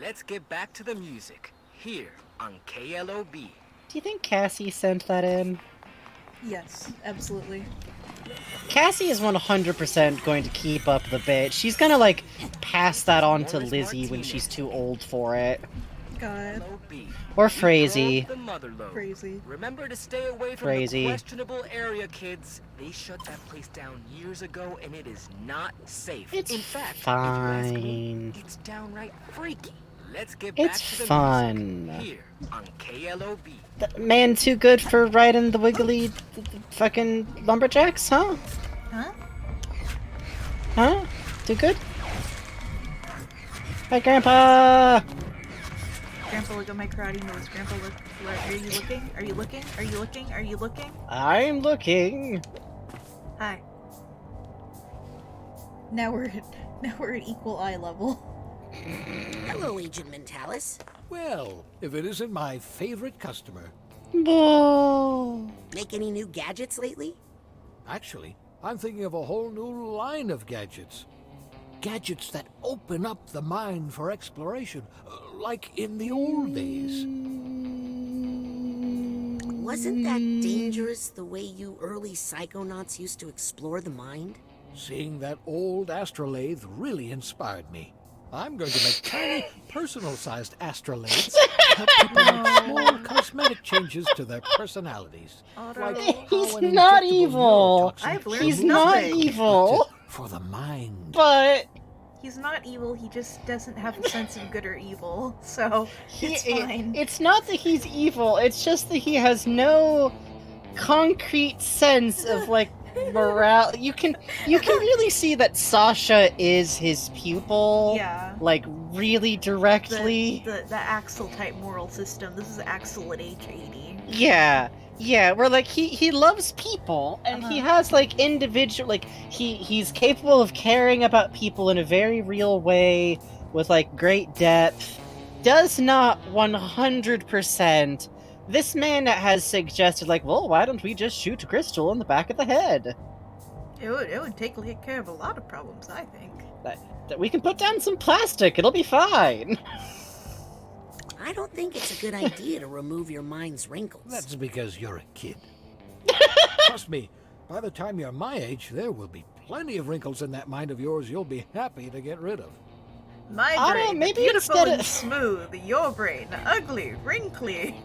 Let's get back to the music, here on KLOB. Do you think Cassie sent that in? Yes, absolutely. Cassie is 100% going to keep up the bit. She's gonna, like, pass that on to Lizzie when she's too old for it. God. Or Frazee. Crazy. Remember to stay away from Frazee. the questionable area, kids. They shut that place down years ago, and it is not safe. It's In fact, if you ask me, fine. it's downright freaky. Let's get back It's to the fun. music here on KLOB. The man too good for riding the wiggly fucking lumberjacks, huh? Huh? Huh? Too good? Bye, Grandpa! Grandpa, look at my karate moves. Grandpa, look. Are you looking? Are you looking? Are you looking? Are you looking? I'm looking. Hi. Now we're at equal eye level. Hello, Agent Mentalis. Well, if it isn't my favorite customer. Whoa. Make any new gadgets lately? Actually, I'm thinking of a whole new line of gadgets. Gadgets that open up the mind for exploration, like in the old days. Wasn't that dangerous the way you early psychonauts used to explore the mind? Seeing that old astrolabe really inspired me. I'm going to make tiny, personal-sized astrolabes that people make small cosmetic changes to their personalities. Like He's how an not injectable evil. neurotoxin I've learned He's can not nothing. evil. for the mind. But He's not evil, he just doesn't have a sense of good or evil, so it's fine. It's not that he's evil, it's just that he has no concrete sense of, like, morale. You can really see that Sasha is his pupil. Yeah. Like, really directly. The Axel type moral system. This is Axel at age 80. Yeah, where, like, he loves people, and he has, like, individual, like, he's capable of caring about people in a very real way, with, like, great depth. Does not 100%. This man has suggested, like, well, why don't we just shoot Crystal in the back of the head? It would take care of a lot of problems, I think. That we can put down some plastic, it'll be fine. I don't think it's a good idea to remove your mind's wrinkles. That's because you're a kid. Trust me, by the time you're my age, there will be plenty of wrinkles in that mind of yours you'll be happy to get rid of. My Otto, brain, maybe beautiful instead and of- smooth. Your brain, ugly, wrinkly.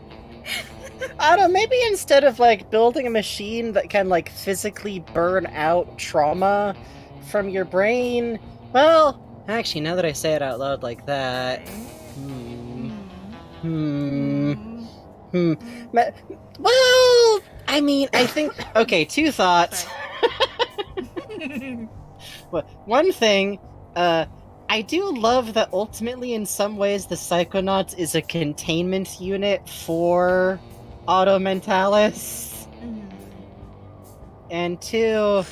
I don't know, maybe instead of, like, building a machine that can, like, physically burn out trauma from your brain, well, actually, now that I say it out loud like that, well, I mean, I think, okay, two thoughts. Well, one thing, I do love that ultimately, in some ways, the Psychonauts is a containment unit for Auto Mentalis. And two,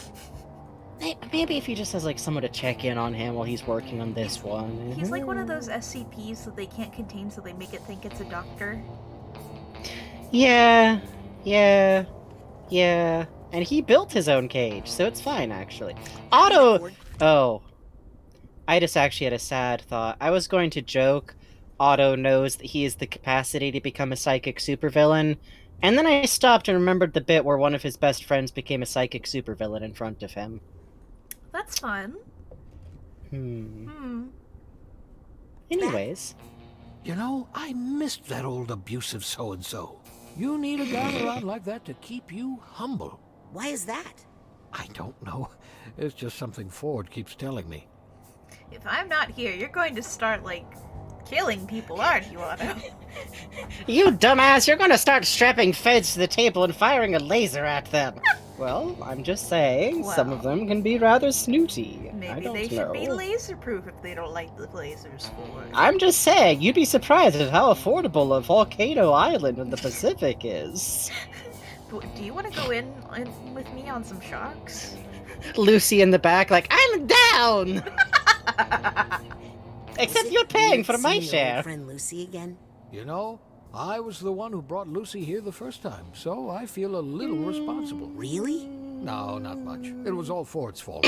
maybe if he just has, like, someone to check in on him while he's working on this one. He's like one of those SCPs that they can't contain, so they make it think it's a doctor. Yeah. And he built his own cage, so it's fine, actually. Otto! Oh. I just actually had a sad thought. I was going to joke Otto knows that he has the capacity to become a psychic supervillain, and then I stopped and remembered the bit where one of his best friends became a psychic supervillain in front of him. That's fun. Anyways. You know, I missed that old abusive so-and-so. You need a guy around like that to keep you humble. Why is that? I don't know. It's just something Ford keeps telling me. If I'm not here, you're going to start, like, killing people, aren't you, Otto? You dumbass, you're gonna start strapping feds to the table and firing a laser at them! Well, I'm just saying, some of them can be rather snooty. I Maybe don't they know. should be laser-proof if they don't like the lasers for it. I'm just saying, you'd be surprised at how affordable a volcano island in the Pacific is. Do you want to go in with me on some sharks? Lucy in the back, like, I'm down! Except you're paying for my share. Friend Lucy again? You know, I was the one who brought Lucy here the first time, so I feel a little responsible. Really? No, not much. It was all Ford's fault.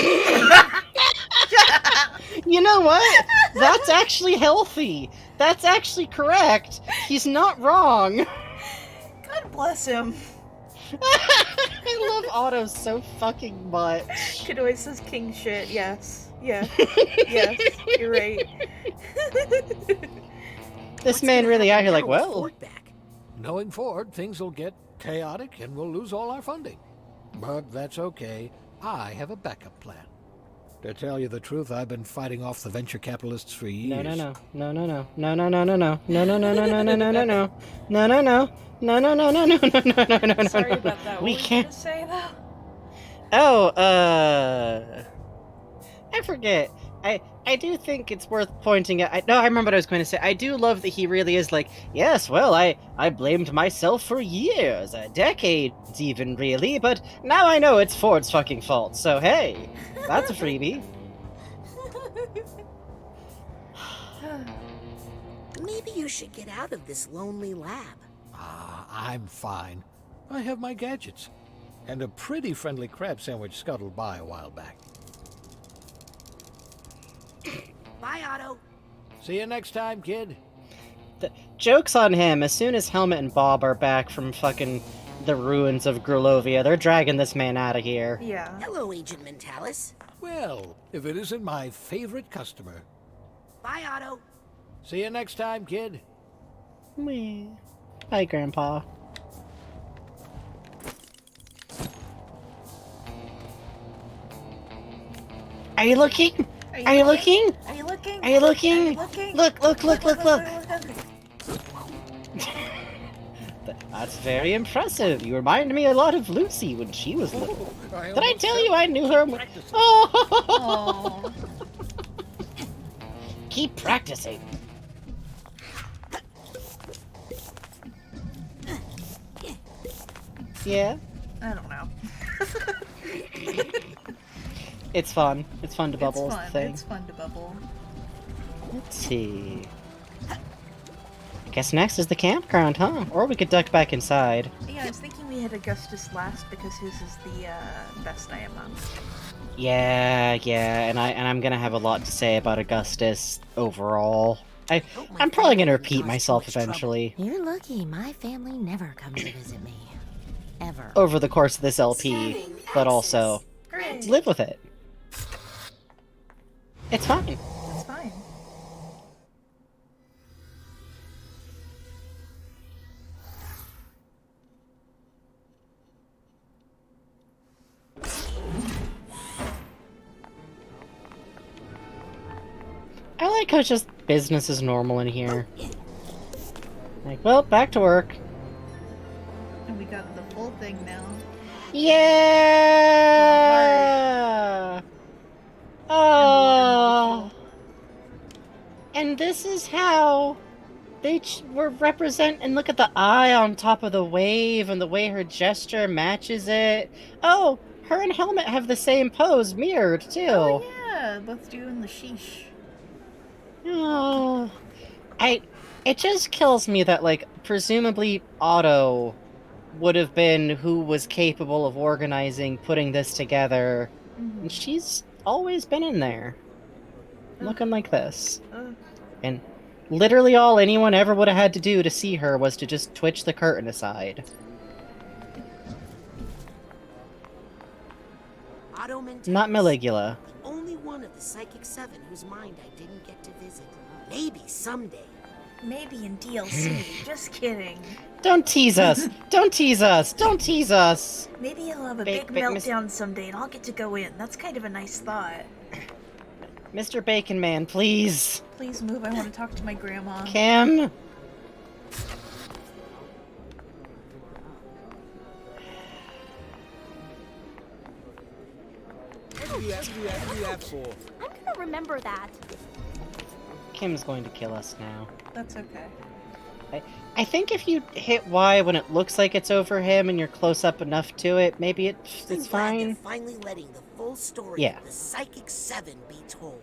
You know what? That's actually healthy. That's actually correct. He's not wrong. God bless him. I love Otto so fucking much. Kadoy says king shit. Yes. Yeah. Yes. You're right. This man really out here like, well. Ford back? Knowing Ford, things will get chaotic and we'll lose all our funding. But that's okay. I have a backup plan. To tell you the truth, I've been fighting off the venture capitalists for years. No. Sorry about that. We What were can't. you gonna say though? Oh, I forget. I do think it's worth pointing out. I remember what I was going to say. I do love that he really is like, yes, well, I blamed myself for years, decades even, really, but now I know it's Ford's fucking fault, so hey, that's a freebie. Maybe you should get out of this lonely lab. I'm fine. I have my gadgets. And a pretty friendly crab sandwich scuttled by a while back. Bye, Otto. See you next time, kid. The joke's on him. As soon as Helmet and Bob are back from fucking the ruins of Grulovia, they're dragging this man out of here. Yeah. Hello, Agent Mentalis. Well, if it isn't my favorite customer. Bye, Otto. See you next time, kid. Bye, Grandpa. Are you looking? Are you looking? Are you looking? Are you looking? Look. That's very impressive. You remind me a lot of Lucy when she was little. Did I tell you I knew her? Oh. Keep practicing. Yeah? I don't know. It's fun. It's fun to bubble. It's fun to bubble. Let's see. Guess next is the campground, huh? Or we could duck back inside. Yeah, I was thinking we had Augustus last because his is the best IMO. Yeah, and I'm gonna have a lot to say about Augustus overall. I'm probably gonna repeat myself eventually. You're lucky my family never comes to visit me. Ever. Over the course of this LP, but also live with it. It's fine. It's fine. I like how it's just business as normal in here. Like, well, back to work. And we got the full thing now. Yeah! Oh! And this is how they were represent. And look at the eye on top of the wave and the way her gesture matches it. Oh, her and Helmet have the same pose mirrored too. Oh yeah, both doing the sheesh. Oh, it just kills me that, like, presumably Otto would have been who was capable of organizing, putting this together, and she's always been in there, looking like this. And literally all anyone ever would have had to do to see her was to just twitch the curtain aside. Otto Mentalis. Not Maligula. The only one of the Psychic Seven whose mind I didn't get to visit. Maybe someday. Maybe in DLC. Just kidding. Don't tease us! Don't tease us! Don't tease us! Maybe he'll have a big meltdown someday and I'll get to go in. That's kind of a nice thought. Mr. Bacon Man, please. Please move. I want to talk to my grandma. Cam? I'm gonna remember that. Kim's going to kill us now. That's okay. I think if you hit Y when it looks like it's over him and you're close up enough to it, maybe it's fine. They're finally letting the full story of the Psychic Seven be told.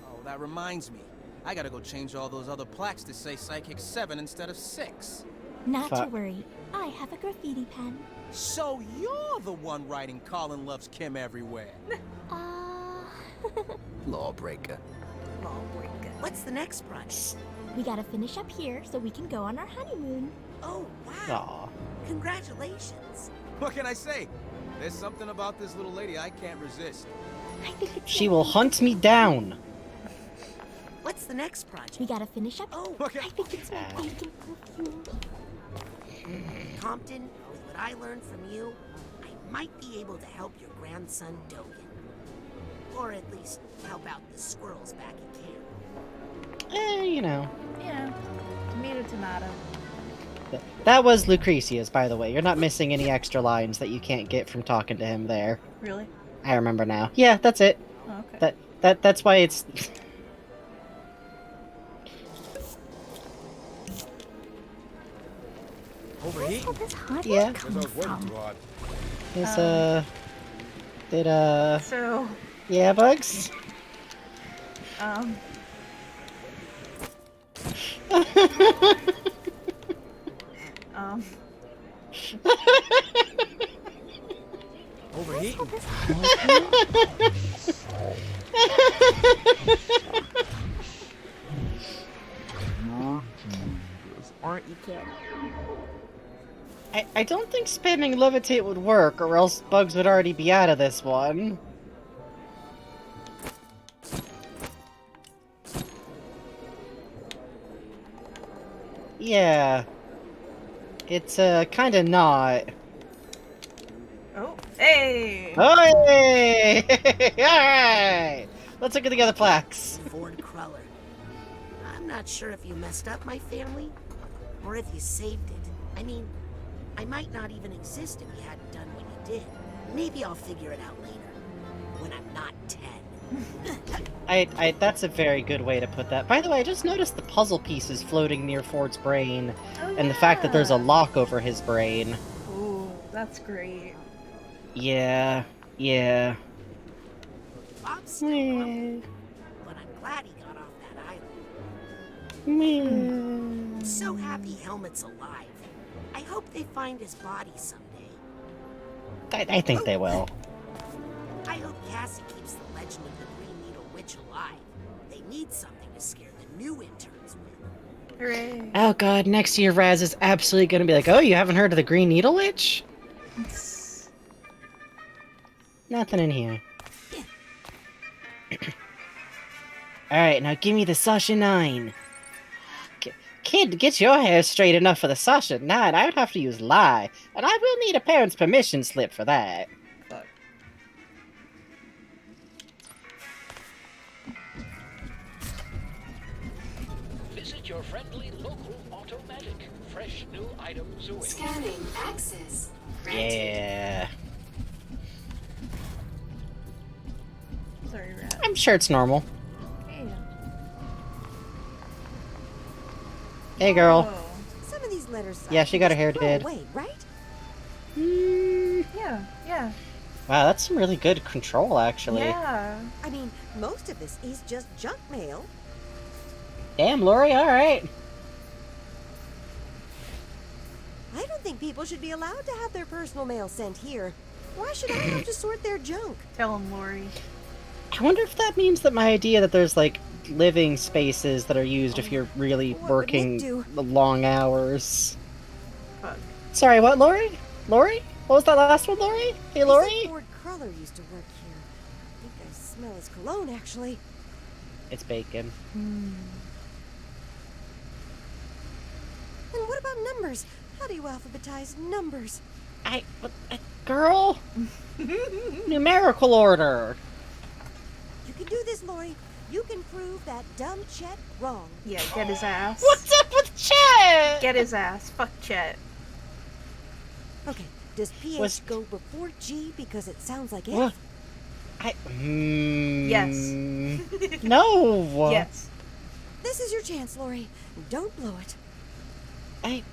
Oh, that reminds me. I gotta go change all those other plaques to say Psychic 7 instead of 6. Not to Fuck. worry. I have a graffiti pen. So you're the one writing Colin loves Kim everywhere. Lawbreaker. Lawbreaker. What's the next project? We gotta finish up here so we can go on our honeymoon. Oh, wow. Aw. Congratulations. What can I say? There's something about this little lady I can't resist. I think it's She will hunt me down. What's the next project? We gotta finish up. Oh, Okay. I think it's my bacon perfume. Compton, with what I learned from you, I might be able to help your grandson Dogan. Or at least help out the squirrels back at camp. You know. Yeah. Tomato, tomato. That was Lucretia's, by the way. You're not missing any extra lines that you can't get from talking to him there. Really? I remember now. Yeah, that's it. Oh, okay. That's why it's... Overheat? Where's all this hot Yeah. air coming from? Is, So, Yeah, Bugs? um... um... Overheat? Aren't you, Kim? I don't think spamming levitate would work, or else Bugs would already be out of this one. Yeah. It's, kinda not. Oh, hey! Hey! Alright! Let's look at the other plaques. Ford Cruller. I'm not sure if you messed up my family, or if you saved it. I mean, I might not even exist if you hadn't done what you did. Maybe I'll figure it out later, when I'm not 10. That's a very good way to put that. By the way, I just noticed the puzzle pieces floating near Ford's brain, and the fact that there's a lock over his brain. Ooh, that's great. Yeah, yeah. Bob's still grumpy, but I'm glad he got off that island. I'm so happy Helmet's alive. I hope they find his body someday. I think they will. I hope Cassie keeps the legend of the Green Needle Witch alive. They need something to scare the new interns with. Hooray. Oh god, next year Raz is absolutely gonna be like, oh, you haven't heard of the Green Needle Witch? Nothing in here. Alright, now give me the Sasha 9. Kid, get your hair straight enough for the Sasha 9. I would have to use lie, and I will need a parent's permission slip for that. Fuck. Visit your friendly local automatic. Fresh new items await. Scanning access. Yeah. Sorry, Rat. I'm sure it's normal. Hey. Hey, girl. Oh. Some of these letters. Yeah, she got her hair throw did. away, right? Yeah, yeah. Wow, that's some really good control, actually. Yeah. I mean, most of this is just junk mail. Damn, Lori, alright. I don't think people should be allowed to have their personal mail sent here. Why should I have to sort their junk? Tell him, Lori. I wonder if that means that my idea that there's, like, living spaces that are used if you're really What would Nick working do? the long hours. Fuck. Sorry, what, Lori? Lori? What was that last one, Lori? Hey, Lori? They said Ford Cruller used to work here. I think I smell his cologne, actually. It's bacon. And what about numbers? How do you alphabetize numbers? Girl? Numerical order. You can do this, Lori. You can prove that dumb Chet wrong. Yeah, get his ass. What's up with Chet? Get his ass. Fuck Chet. Okay, does PH Was- go before G because it sounds like F? What? Yes. No. Yes. This is your chance, Lori. Don't blow it. Should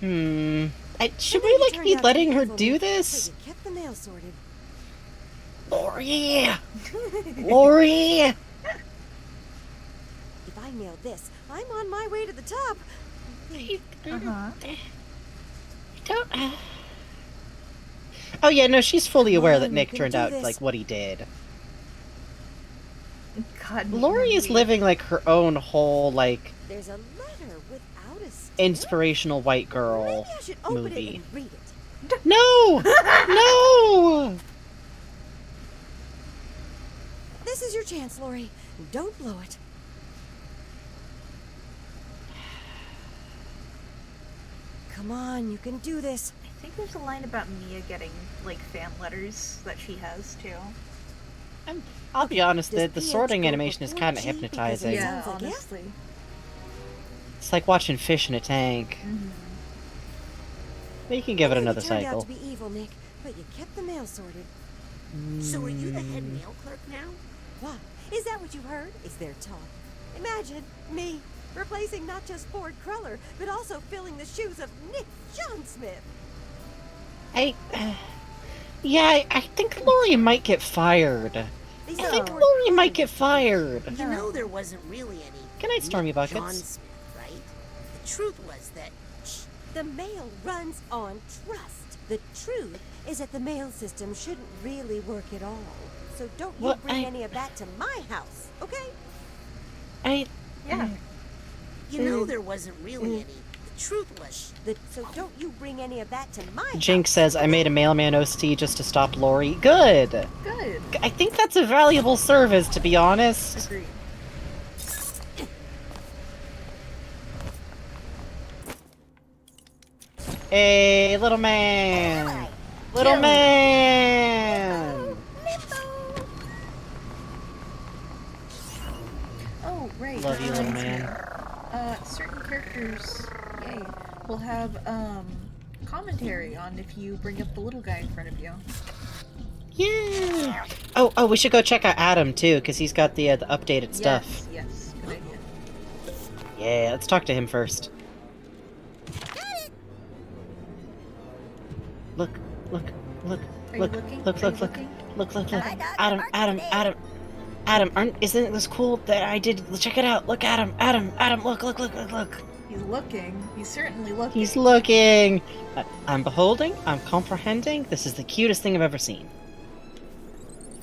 I know we, you like, turned be out to letting her evil, do but this? you kept the mail sorted. Lori! Lori! If If I nail this, I'm on my way to the top. Don't. Oh yeah, no, she's fully Come aware on, that you Nick can turned do out this. like what he did. God, Lori is living like her own whole like There's a letter without a stamp. inspirational white girl Maybe I should open movie. it and read it. No! No! This is your chance, Lori. Don't blow it. Come on, you can do this. I think there's a line about Mia getting, like, fan letters that she has, too. I'll be honest, the PH sorting go animation is before kind of G because it hypnotizing. Yeah, sounds like F? honestly. It's like watching fish in a tank. But you can give it another You turned cycle. out to be evil, Nick, but you kept the mail sorted. So are you the head mail clerk now? What? Is that what you heard? Is there talk? Imagine me replacing not just Ford Cruller, but also filling the shoes of Nick Johnsmith. Yeah, I think Lori might get fired. I think Lori might get fired. You know there wasn't really any Good night, Stormy Nick Buckets. John Smith, right? The truth was that The mail runs on trust. The truth is that the mail system shouldn't really work at all. So don't you What? bring any of that to my house, okay? Yeah. you know there wasn't really any. The truth was So don't you bring any of that to my Jinx says, I made a mailman OC just to stop Lori. Good. Good. I think that's a valuable service, to be honest. Agreed. Hey, little man! Little man! Oh, right. Love you, little man. Certain characters, yay, will have, commentary on if you bring up the little guy in front of you. Yeah! Oh, we should go check out Adam, too, because he's got the updated stuff. Yes, good idea. Yeah, let's talk to him first. Look. Are you looking? Look. Are you looking? Look. Adam, isn't this cool that I did? Check it out. Look, Adam, look. He's looking. He's certainly looking. He's looking. I'm beholding. I'm comprehending. This is the cutest thing I've ever seen.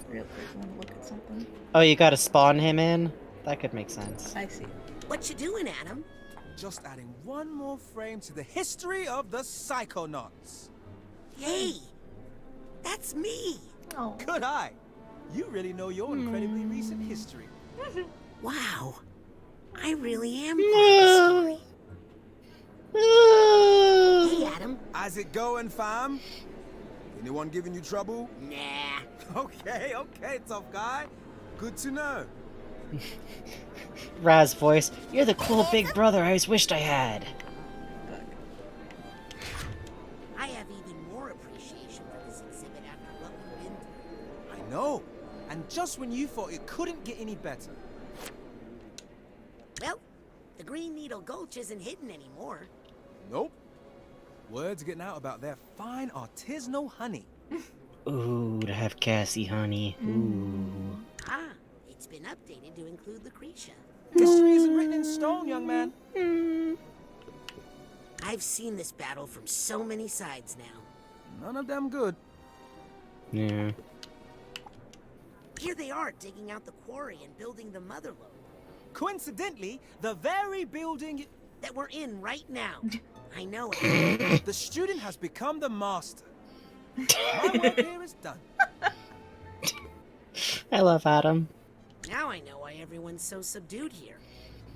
Real quick, I want to look at something. Oh, you gotta spawn him in? That could make sense. I see. what you doing, Adam? Just adding one more frame to the history of the Psychonauts. Hey, that's me. Oh. Good eye. You really know your incredibly recent history. Wow, I really am part of the story. Hey, Adam. How's it going, fam? Anyone giving you trouble? Nah. Okay, tough guy. Good to know. Raz voice. You're the cool big brother I always wished I had. I have even more appreciation for this exhibit after what we've been through. I know. And just when you thought it couldn't get any better. Well, the Green Needle Gulch isn't hidden anymore. Nope. Word's getting out about their fine artisanal honey. Ooh, to have Cassie honey. Ooh. Ah, it's been updated to include Lucretia. History isn't written in stone, young man. I've seen this battle from so many sides now. None of them good. Yeah. Here they are digging out the quarry and building the mother lode Coincidentally, the very building that we're in right now. I know it. the student has become the master. My work here is done. I love Adam. Now I know why everyone's so subdued here.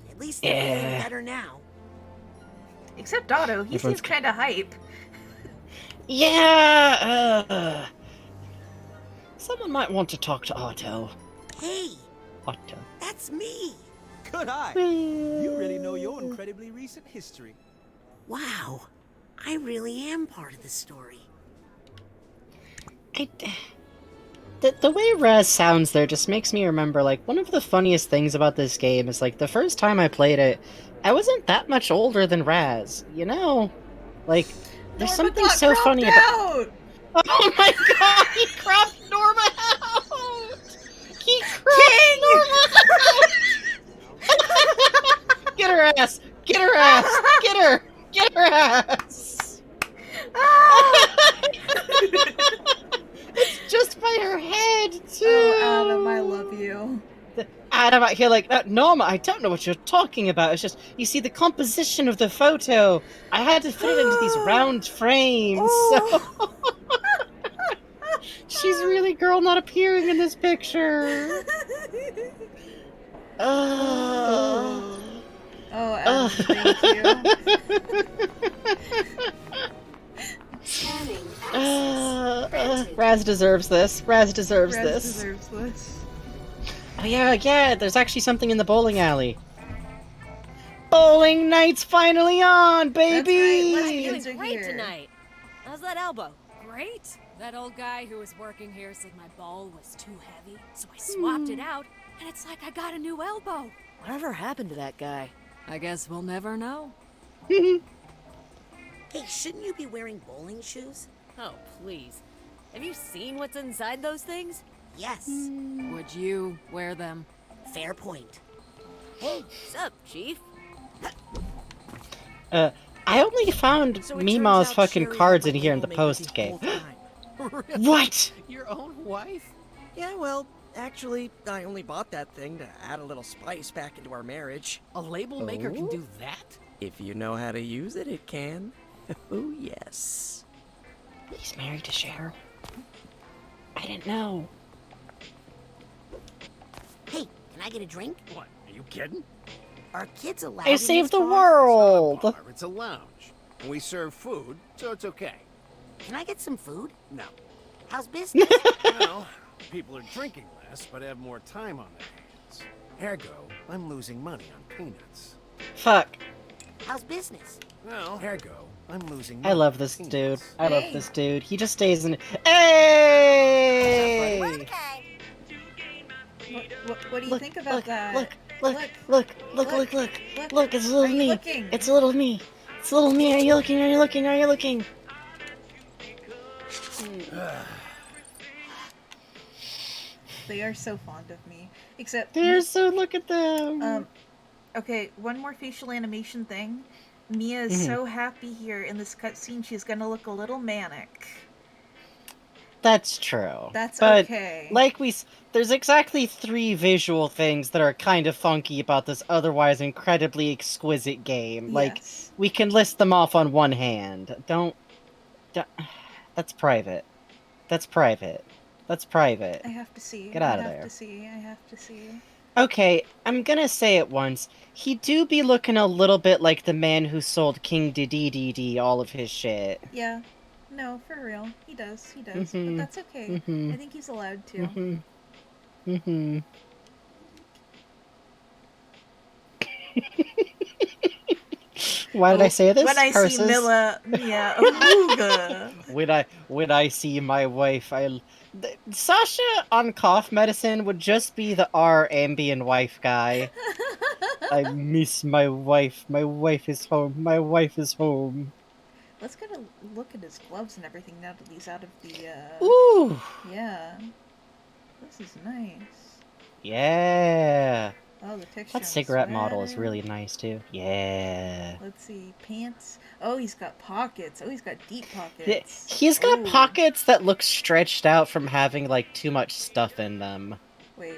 At least they're feeling better now. Except Otto, he seems kind of hype. Yeah! Someone might want to talk to Otto. Hey! Otto. That's me! Good eye. You really know your incredibly recent history. Wow. I really am part of the story. The way Raz sounds there just makes me remember, like, one of the funniest things about this game is, like, the first time I played it, I wasn't that much older than Raz, you know? Like, there's something so funny about... Oh my god, he cropped Norma out! He cropped Norma out! her ass! Get her ass! Get her! Get her ass! It's just by her head, too! Oh, Adam, I love you. Adam out here like, Norma, I don't know what you're talking about. It's just, you see, the composition of the photo, I had to fit it into these round frames, so... She's really girl not appearing in this picture. Oh, Adam, thank you. Raz deserves this. Raz deserves Raz this. deserves this. Oh yeah, there's actually something in the bowling alley. Bowling night's finally on, baby! I'm feeling great tonight. How's that elbow? Great. That old guy who was working here said my ball was too heavy, so I swapped it out, and it's like I got a new elbow. Whatever happened to that guy? I guess we'll never know. Hey, shouldn't you be wearing bowling shoes? Oh, please. Have you seen what's inside those things? Yes. Would you wear them? Fair point. Hey, sup, Chief? I only found Mima's fucking cards in here in the post game. What? Your own wife? Yeah, well, actually, I only bought that thing to add a little spice back into our marriage. A label maker can do that? If you know how to use it, it can. Oh, yes. He's married to Cheryl. I didn't know. Hey, can I get a drink? What, are you kidding? Are kids allowed I in saved this the bar? world! It's a lounge. And we serve food, so it's okay. Can I get some food? No. How's business? Well, people are drinking less, but have more time on their hands. Ergo, I'm losing money on peanuts. Fuck. How's business? Well, ergo, I'm losing I money love on this peanuts. dude. I love this dude. He just stays in. Hey! What do you think about that? Look! It's a little Are you me. looking? It's a little me. It's a little me. Are you looking? Are you looking? Are you looking? They are so fond of me. Except They're so. Look at them. Okay, one more facial animation thing. Mia is so happy here in this cutscene. She's gonna look a little manic. That's true. That's but okay. Like there's exactly 3 visual things that are kind of funky about this otherwise incredibly exquisite game. Like, Yes. we can list them off on one hand. Don't that's private. That's private. That's private. I have to see. Get out of I there. have to see. I have to see. Okay, I'm gonna say it once. He do be looking a little bit like the man who sold King Dedede all of his shit. Yeah. No, for real. He does. He does. Mhm. But that's okay. Mhm. I think he's allowed to. Why did I say this? When I see Mia Aruga. when I see my wife, Sasha on cough medicine would just be the R Ambien wife guy. I miss my wife. My wife is home. My wife is home. Let's get a look at his gloves and everything now that he's out of the, Ooh! Yeah. This is nice. Yeah. Oh, the texture That on the cigarette model is sweater. really nice too. Yeah. Let's see. Pants. Oh, he's got pockets. Oh, he's got deep Yeah, pockets. he's got Ooh. pockets that look stretched out from having like too much stuff in them. Wait.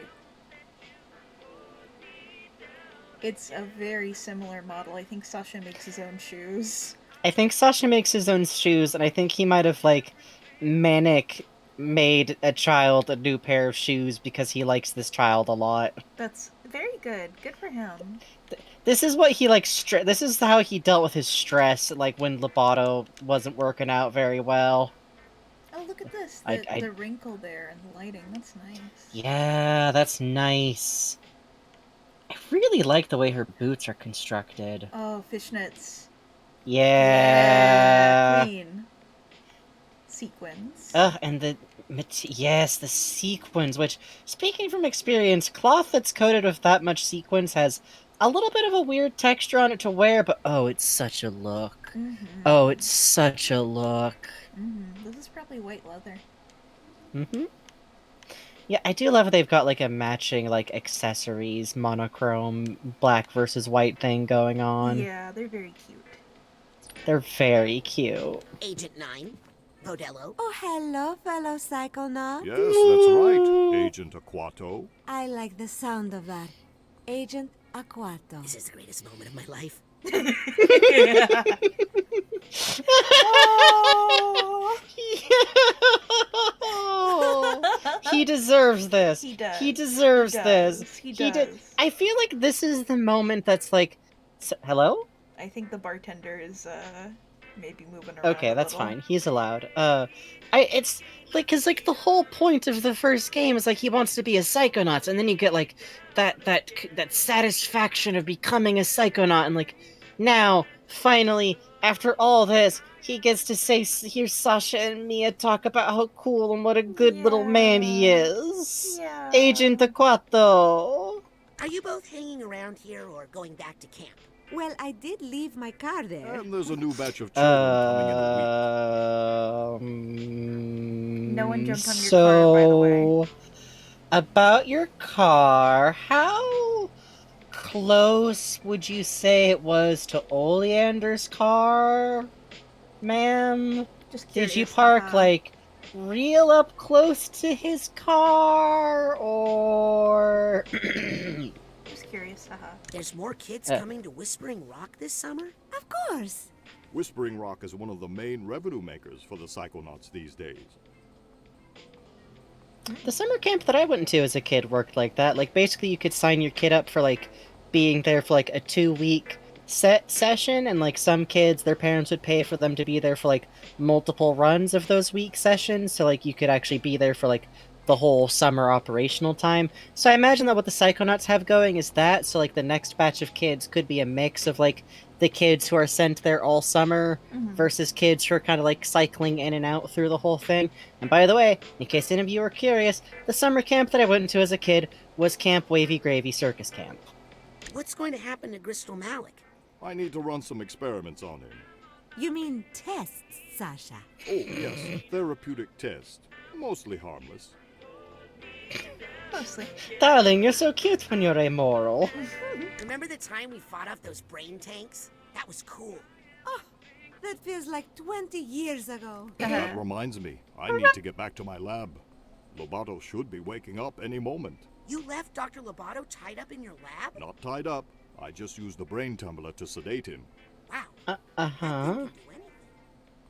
It's a very similar model. I think Sasha makes his own shoes. I think Sasha makes his own shoes, and I think he might have, like, manic made a child a new pair of shoes because he likes this child a lot. That's very good. Good for him. This is what he, like, this is how he dealt with his stress, like, when Lobato wasn't working out very well. Oh, look at this. I- The wrinkle there and the lighting. That's nice. Yeah, that's nice. I really like the way her boots are constructed. Oh, fishnets. Yeah. Queen. Sequins. And yes, the sequins, which, speaking from experience, cloth that's coated with that much sequins has a little bit of a weird texture on it to wear, but oh, it's such a look. Oh, it's such a look. This is probably white leather. Yeah, I do love how they've got like a matching like accessories, monochrome, black versus white thing going on. Yeah, they're very cute. They're very cute. Agent 9, Vodello. Oh, hello, fellow psychonauts. Yes, that's right, Agent Aquato. I like the sound of that. Agent Aquato. This is the greatest moment of my life. He deserves this. He does. He deserves this. He does. I feel like this is the moment that's like, hello? I think the bartender is maybe moving around. Okay, a that's little. fine. He's allowed. It's like, cause like the whole point of the first game is like he wants to be a psychonaut, and then you get like that satisfaction of becoming a psychonaut, and like now finally after all this he gets to hear Sasha and Mia talk about how cool and what a good little man he is. Yeah. Agent Aquato. Are you both hanging around here or going back to camp? Well, I did leave my car there. And there's a new batch of children coming in a week. No one jumped on your car, by the way. About your car, how close would you say it was to Oleander's car, ma'am? Just Did you curious, park like real up close to his car, or? Just curious, haha. There's more kids coming to Whispering Rock this summer? Of course. Whispering Rock is one of the main revenue makers for the Psychonauts these days. The summer camp that I went to as a kid worked like that. Like, basically you could sign your kid up for, like, being there for, like, a 2-week session, and, like, some kids, their parents would pay for them to be there for, like, multiple runs of those week sessions, so, like, you could actually be there for, like, the whole summer operational time. So I imagine that what the Psychonauts have going is that, so, like, the next batch of kids could be a mix of, like, the kids who are sent there all summer versus kids who are kind of like cycling in and out through the whole thing. And by the way, in case any of you are curious, the summer camp that I went to as a kid was Camp Wavy Gravy Circus Camp. What's going to happen to Crystal Malik? I need to run some experiments on him. You mean tests, Sasha? Oh, yes, therapeutic test. Mostly harmless. Mostly. Darling, you're so cute when you're amoral. Remember the time we fought off those brain tanks? That was cool. Oh, that feels like 20 years ago. That reminds me, I need to get back to my lab. Lobato should be waking up any moment. You left Dr. Lobato tied up in your lab? Not tied up. I just used the brain tumbler to sedate him. Wow. Uh-huh.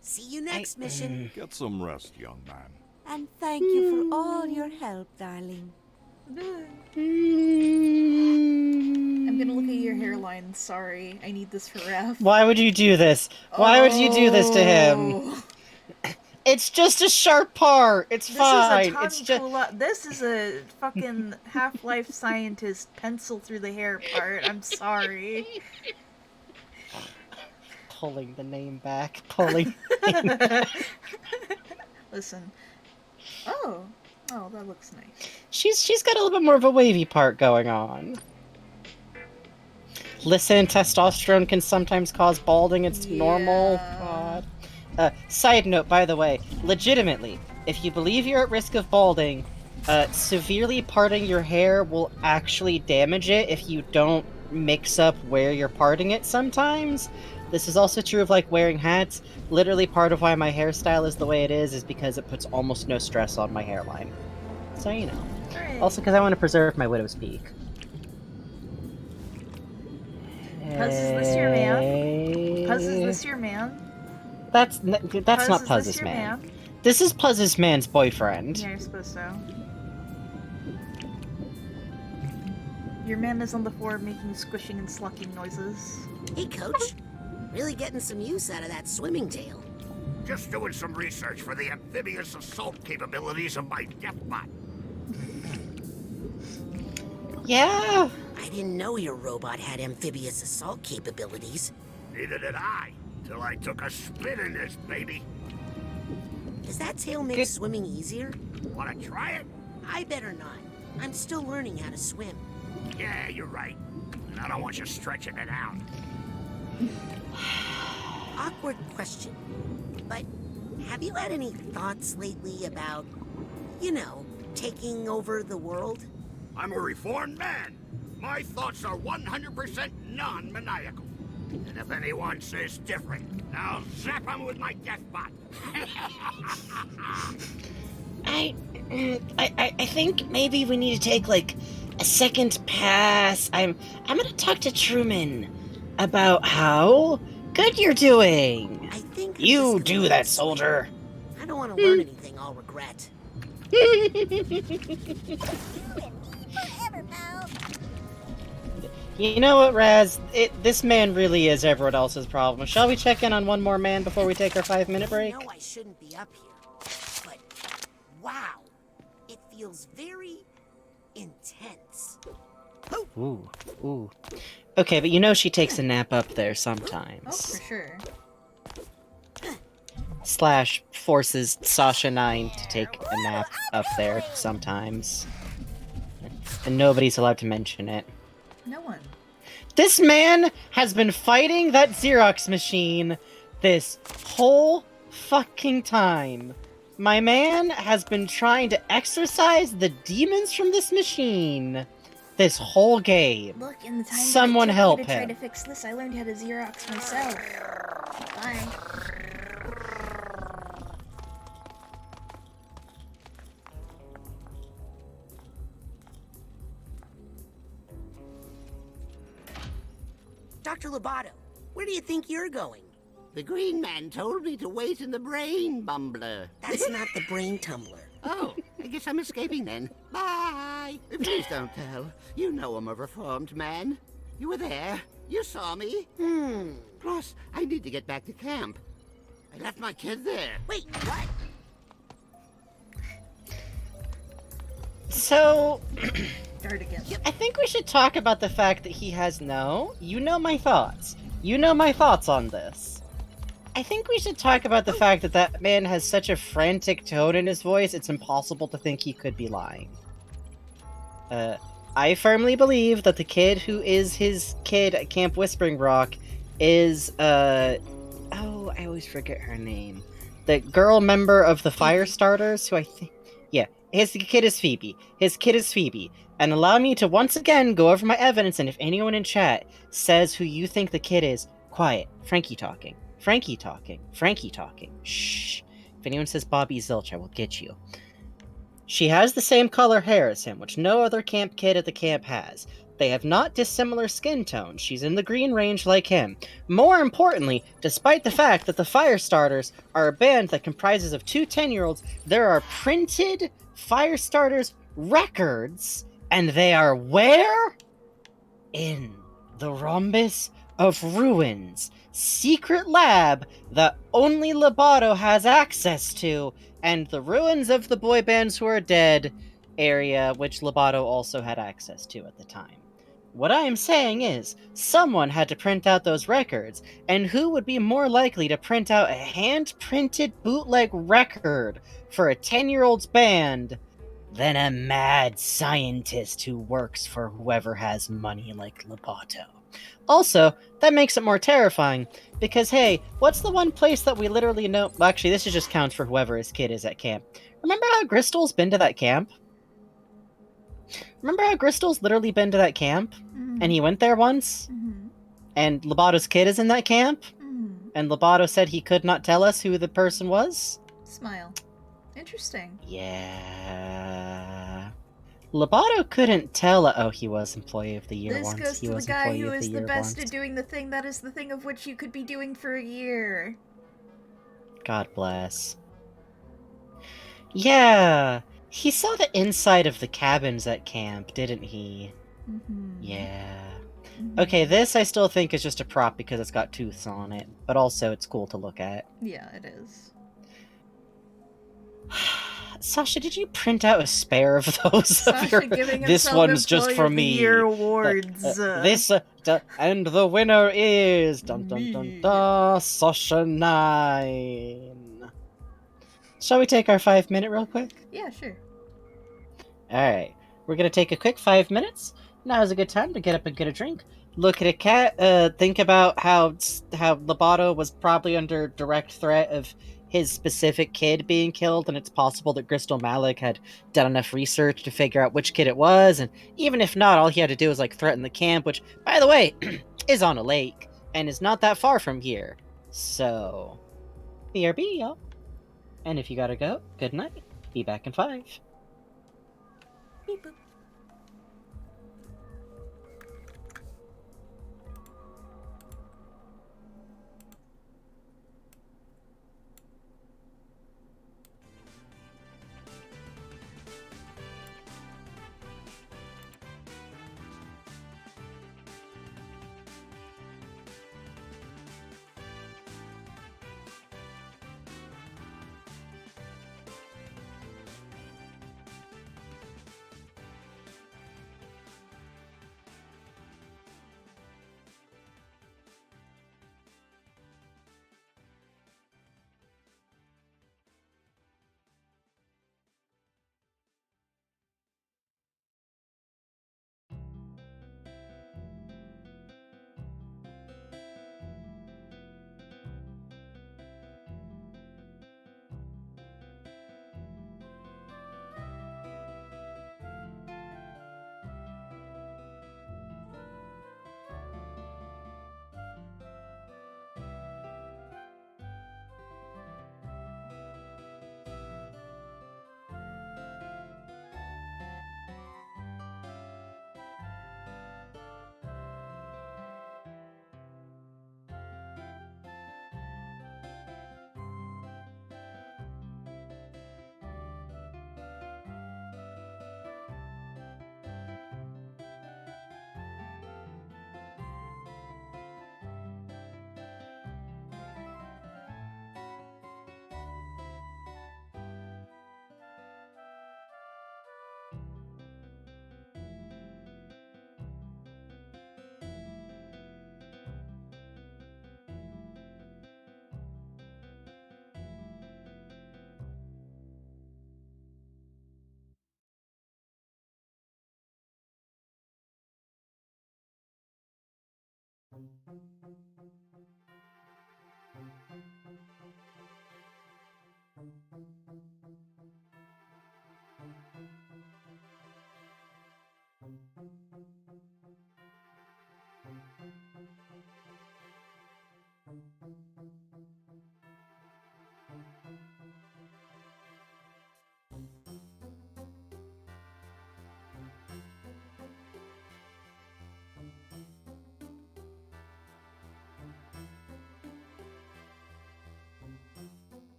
See you next mission. Get some rest, young man. And thank you for all your help, darling. I'm gonna look at your hairline. Sorry, I need this for ref. Why would you do this? Why would you do this to him? It's just a sharp part. It's fine. It's just. This is a fucking Half-Life scientist pencil through the hair part. I'm sorry. Pulling the name back. Pulling. Listen. Oh, that looks nice. She's got a little bit more of a wavy part going on. Listen, testosterone can sometimes cause balding. It's normal. God. Side note, by the way, legitimately, if you believe you're at risk of balding, severely parting your hair will actually damage it if you don't mix up where you're parting it sometimes. This is also true of, like, wearing hats. Literally, part of why my hairstyle is the way it is because it puts almost no stress on my hairline. So, you know. Right. Also, because I want to preserve my widow's peak. Puzz, is this your man? Puzz, is this your man? That's Puzz, not is Puzz's this your man. This is Puzz's man's boyfriend. Yeah, I suppose so. Your man is on the floor making squishing and slucking noises. Hey, Coach. Really getting some use out of that swimming tail. Just doing some research for the amphibious assault capabilities of my Deathbot. Yeah. I didn't know your robot had amphibious assault capabilities. Neither did I, till I took a spin in this baby. Does that tail make swimming easier? Wanna try it? I better not. I'm still learning how to swim. Yeah, you're right. And I don't want you stretching it out. Awkward question, but have you had any thoughts lately about, you know, taking over the world? I'm a reformed man. My thoughts are 100% non-maniacal. And if anyone says different, I'll zap them with my death bot. I think maybe we need to take like a second pass. I'm gonna talk to Truman about how good you're doing. I think I'm You just do gonna that, swim. soldier. I don't want to learn anything I'll regret. Forever, pal. You know what, Raz? This man really is everyone else's problem. Shall we check in on one more man before we take our 5-minute break? I know I shouldn't be up here, but wow, it feels very intense. Ooh. Okay, but you know she takes a nap up there sometimes. Oh, for sure. Slash forces Sasha 9 to take a nap up there sometimes. And nobody's allowed to mention it. No one. This man has been fighting that Xerox machine this whole fucking time. My man has been trying to exorcise the demons from this machine this whole game. Look, in the time Someone that it took help me to try him. to fix this, I learned how to Xerox myself. Bye. Dr. Lobato, where do you think you're going? The green man told me to wait in the brain bumbler. That's not the brain tumbler. Oh, I guess I'm escaping then. Bye! Please don't tell. You know I'm a reformed man. You were there. You saw me. Plus, I need to get back to camp. I left my kid there. Wait, what? So, Start again. I think we should talk about the fact that he has you know my thoughts. You know my thoughts on this. I think we should talk about the fact that that man has such a frantic tone in his voice, it's impossible to think he could be lying. I firmly believe that the kid who is his kid at Camp Whispering Rock is, oh, I always forget her name. The girl member of the Firestarters, who I think, yeah, his kid is Phoebe. His kid is Phoebe. And allow me to once again go over my evidence, and if anyone in chat says who you think the kid is, quiet. Frankie talking. Frankie talking. Frankie talking. Shh. If anyone says Bobby Zilch, I will get you. She has the same color hair as him, which no other camp kid at the camp has. They have not dissimilar skin tones. She's in the green range like him. More importantly, despite the fact that the Firestarters are a band that comprises of two 10-year-olds, there are printed Firestarters records, and they are where? In the Rhombus of Ruins, secret lab that only Lobato has access to, and the ruins of the boy bands who are dead area, which Lobato also had access to at the time. What I am saying is, someone had to print out those records, and who would be more likely to print out a hand-printed bootleg record for a 10-year-old's band than a mad scientist who works for whoever has money like Lobato? Also, that makes it more terrifying, because hey, what's the one place that we literally know— well, actually, this just counts for whoever his kid is at camp. Remember how Gristol's been to that camp? Remember how Gristol's literally been to that camp? And he went there once? And Lobato's kid is in that camp? And Lobato said he could not tell us who the person was? Smile. Interesting. Yeah. Lobato couldn't tell— oh, he was Employee of the Year This once. goes He to the was guy Employee who of is the the Year best once. at doing the thing that is the thing of which you could be doing for a year. God bless. Yeah, he saw the inside of the cabins at camp, didn't he? Yeah. Okay, this I still think is just a prop because it's got tooths on it, but also it's cool to look at. Yeah, it is. Sasha, did you print out a spare of those? Sasha giving This himself one's just Employee for of the me. Year awards. And the winner is dun dun dun dun Sasha 9. Shall we take our 5-minute real quick? Yeah, sure. Alright, we're gonna take a quick 5 minutes. Now is a good time to get up and get a drink. Look at a cat, think about how Lobato was probably under direct threat of his specific kid being killed, and it's possible that Crystal Malik had done enough research to figure out which kid it was, and even if not, all he had to do was like threaten the camp, which, by the way, is on a lake and is not that far from here. So, BRB, y'all. And if you gotta go, good night. Be back in 5. Beep boop.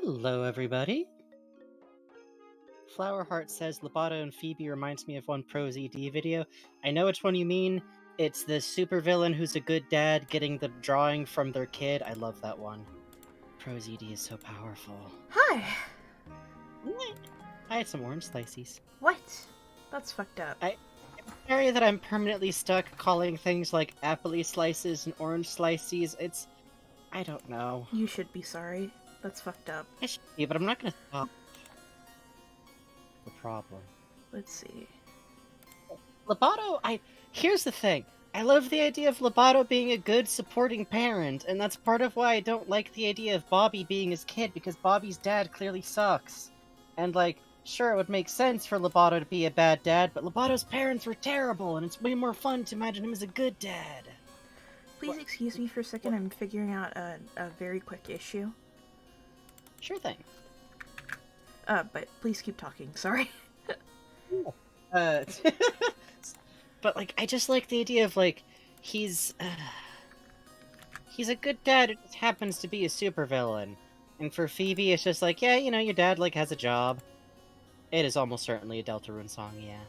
Hello, everybody. Flowerheart says Lobato and Phoebe reminds me of one Pros ED video. I know which one you mean. It's the supervillain who's a good dad getting the drawing from their kid. I love that one. Pros ED is so powerful. Hi. I had some orange slices. What? That's fucked up. An area that I'm permanently stuck calling things like apple slices and orange slices. It's... I don't know. You should be sorry. That's fucked up. I should be, but I'm not gonna stop. The problem. Let's see. Lobato, here's the thing. I love the idea of Lobato being a good supporting parent, and that's part of why I don't like the idea of Bobby being his kid, because Bobby's dad clearly sucks. And like, sure, it would make sense for Lobato to be a bad dad, but Lobato's parents were terrible, and it's way more fun to imagine him as a good dad. Please excuse me for a second, I'm figuring out a very quick issue. Sure thing. But please keep talking, sorry. But like, I just like the idea of like, he's a good dad who just happens to be a supervillain. And for Phoebe, it's just like, yeah, you know, your dad like has a job. It is almost certainly a Deltarune song, yeah.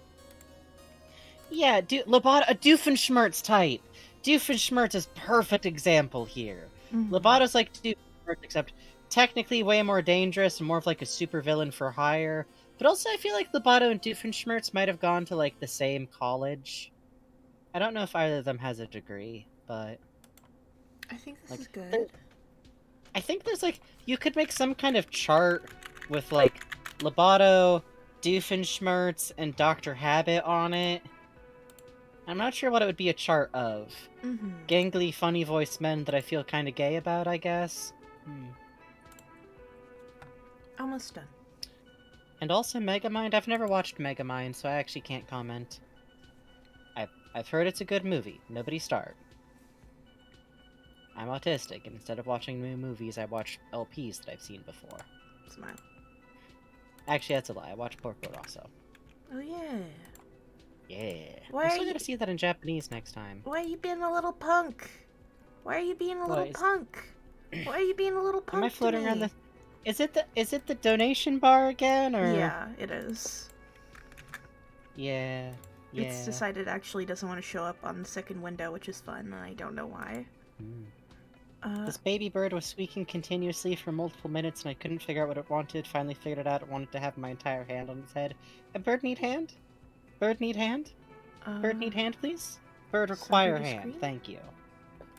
Yeah, Lobato, a Doofenshmirtz type. Doofenshmirtz is perfect example here. Lobato's like Doofenshmirtz, except technically way more dangerous and more of like a supervillain for hire. But also I feel like Lobato and Doofenshmirtz might have gone to like the same college. I don't know if either of them has a degree, but... I think this is good. I think there's like, you could make some kind of chart with like Lobato, Doofenshmirtz, and Dr. Habit on it. I'm not sure what it would be a chart of. Gangly, funny voiced men that I feel kind of gay about, I guess. Almost done. And also Megamind. I've never watched Megamind, so I actually can't comment. I've heard it's a good movie. Nobody start. I'm autistic, and instead of watching new movies, I watch LPs that I've seen before. Smile. Actually, that's a lie. I watch Porco Rosso. Oh yeah. Yeah. Why I'm are still you... gonna see that in Japanese next time. Why are you being a little punk? Why are you being a little punk? Why are you being a little punk? Am I floating around the... Is it the donation bar again, or...? Yeah, it is. Yeah. It's decided it actually doesn't want to show up on the second window, which is fun, and I don't know why. This baby bird was squeaking continuously for multiple minutes, and I couldn't figure out what it wanted. Finally figured it out. It wanted to have my entire hand on its head. A bird need hand? Bird need hand? Bird need hand, please? Bird require hand. Thank you.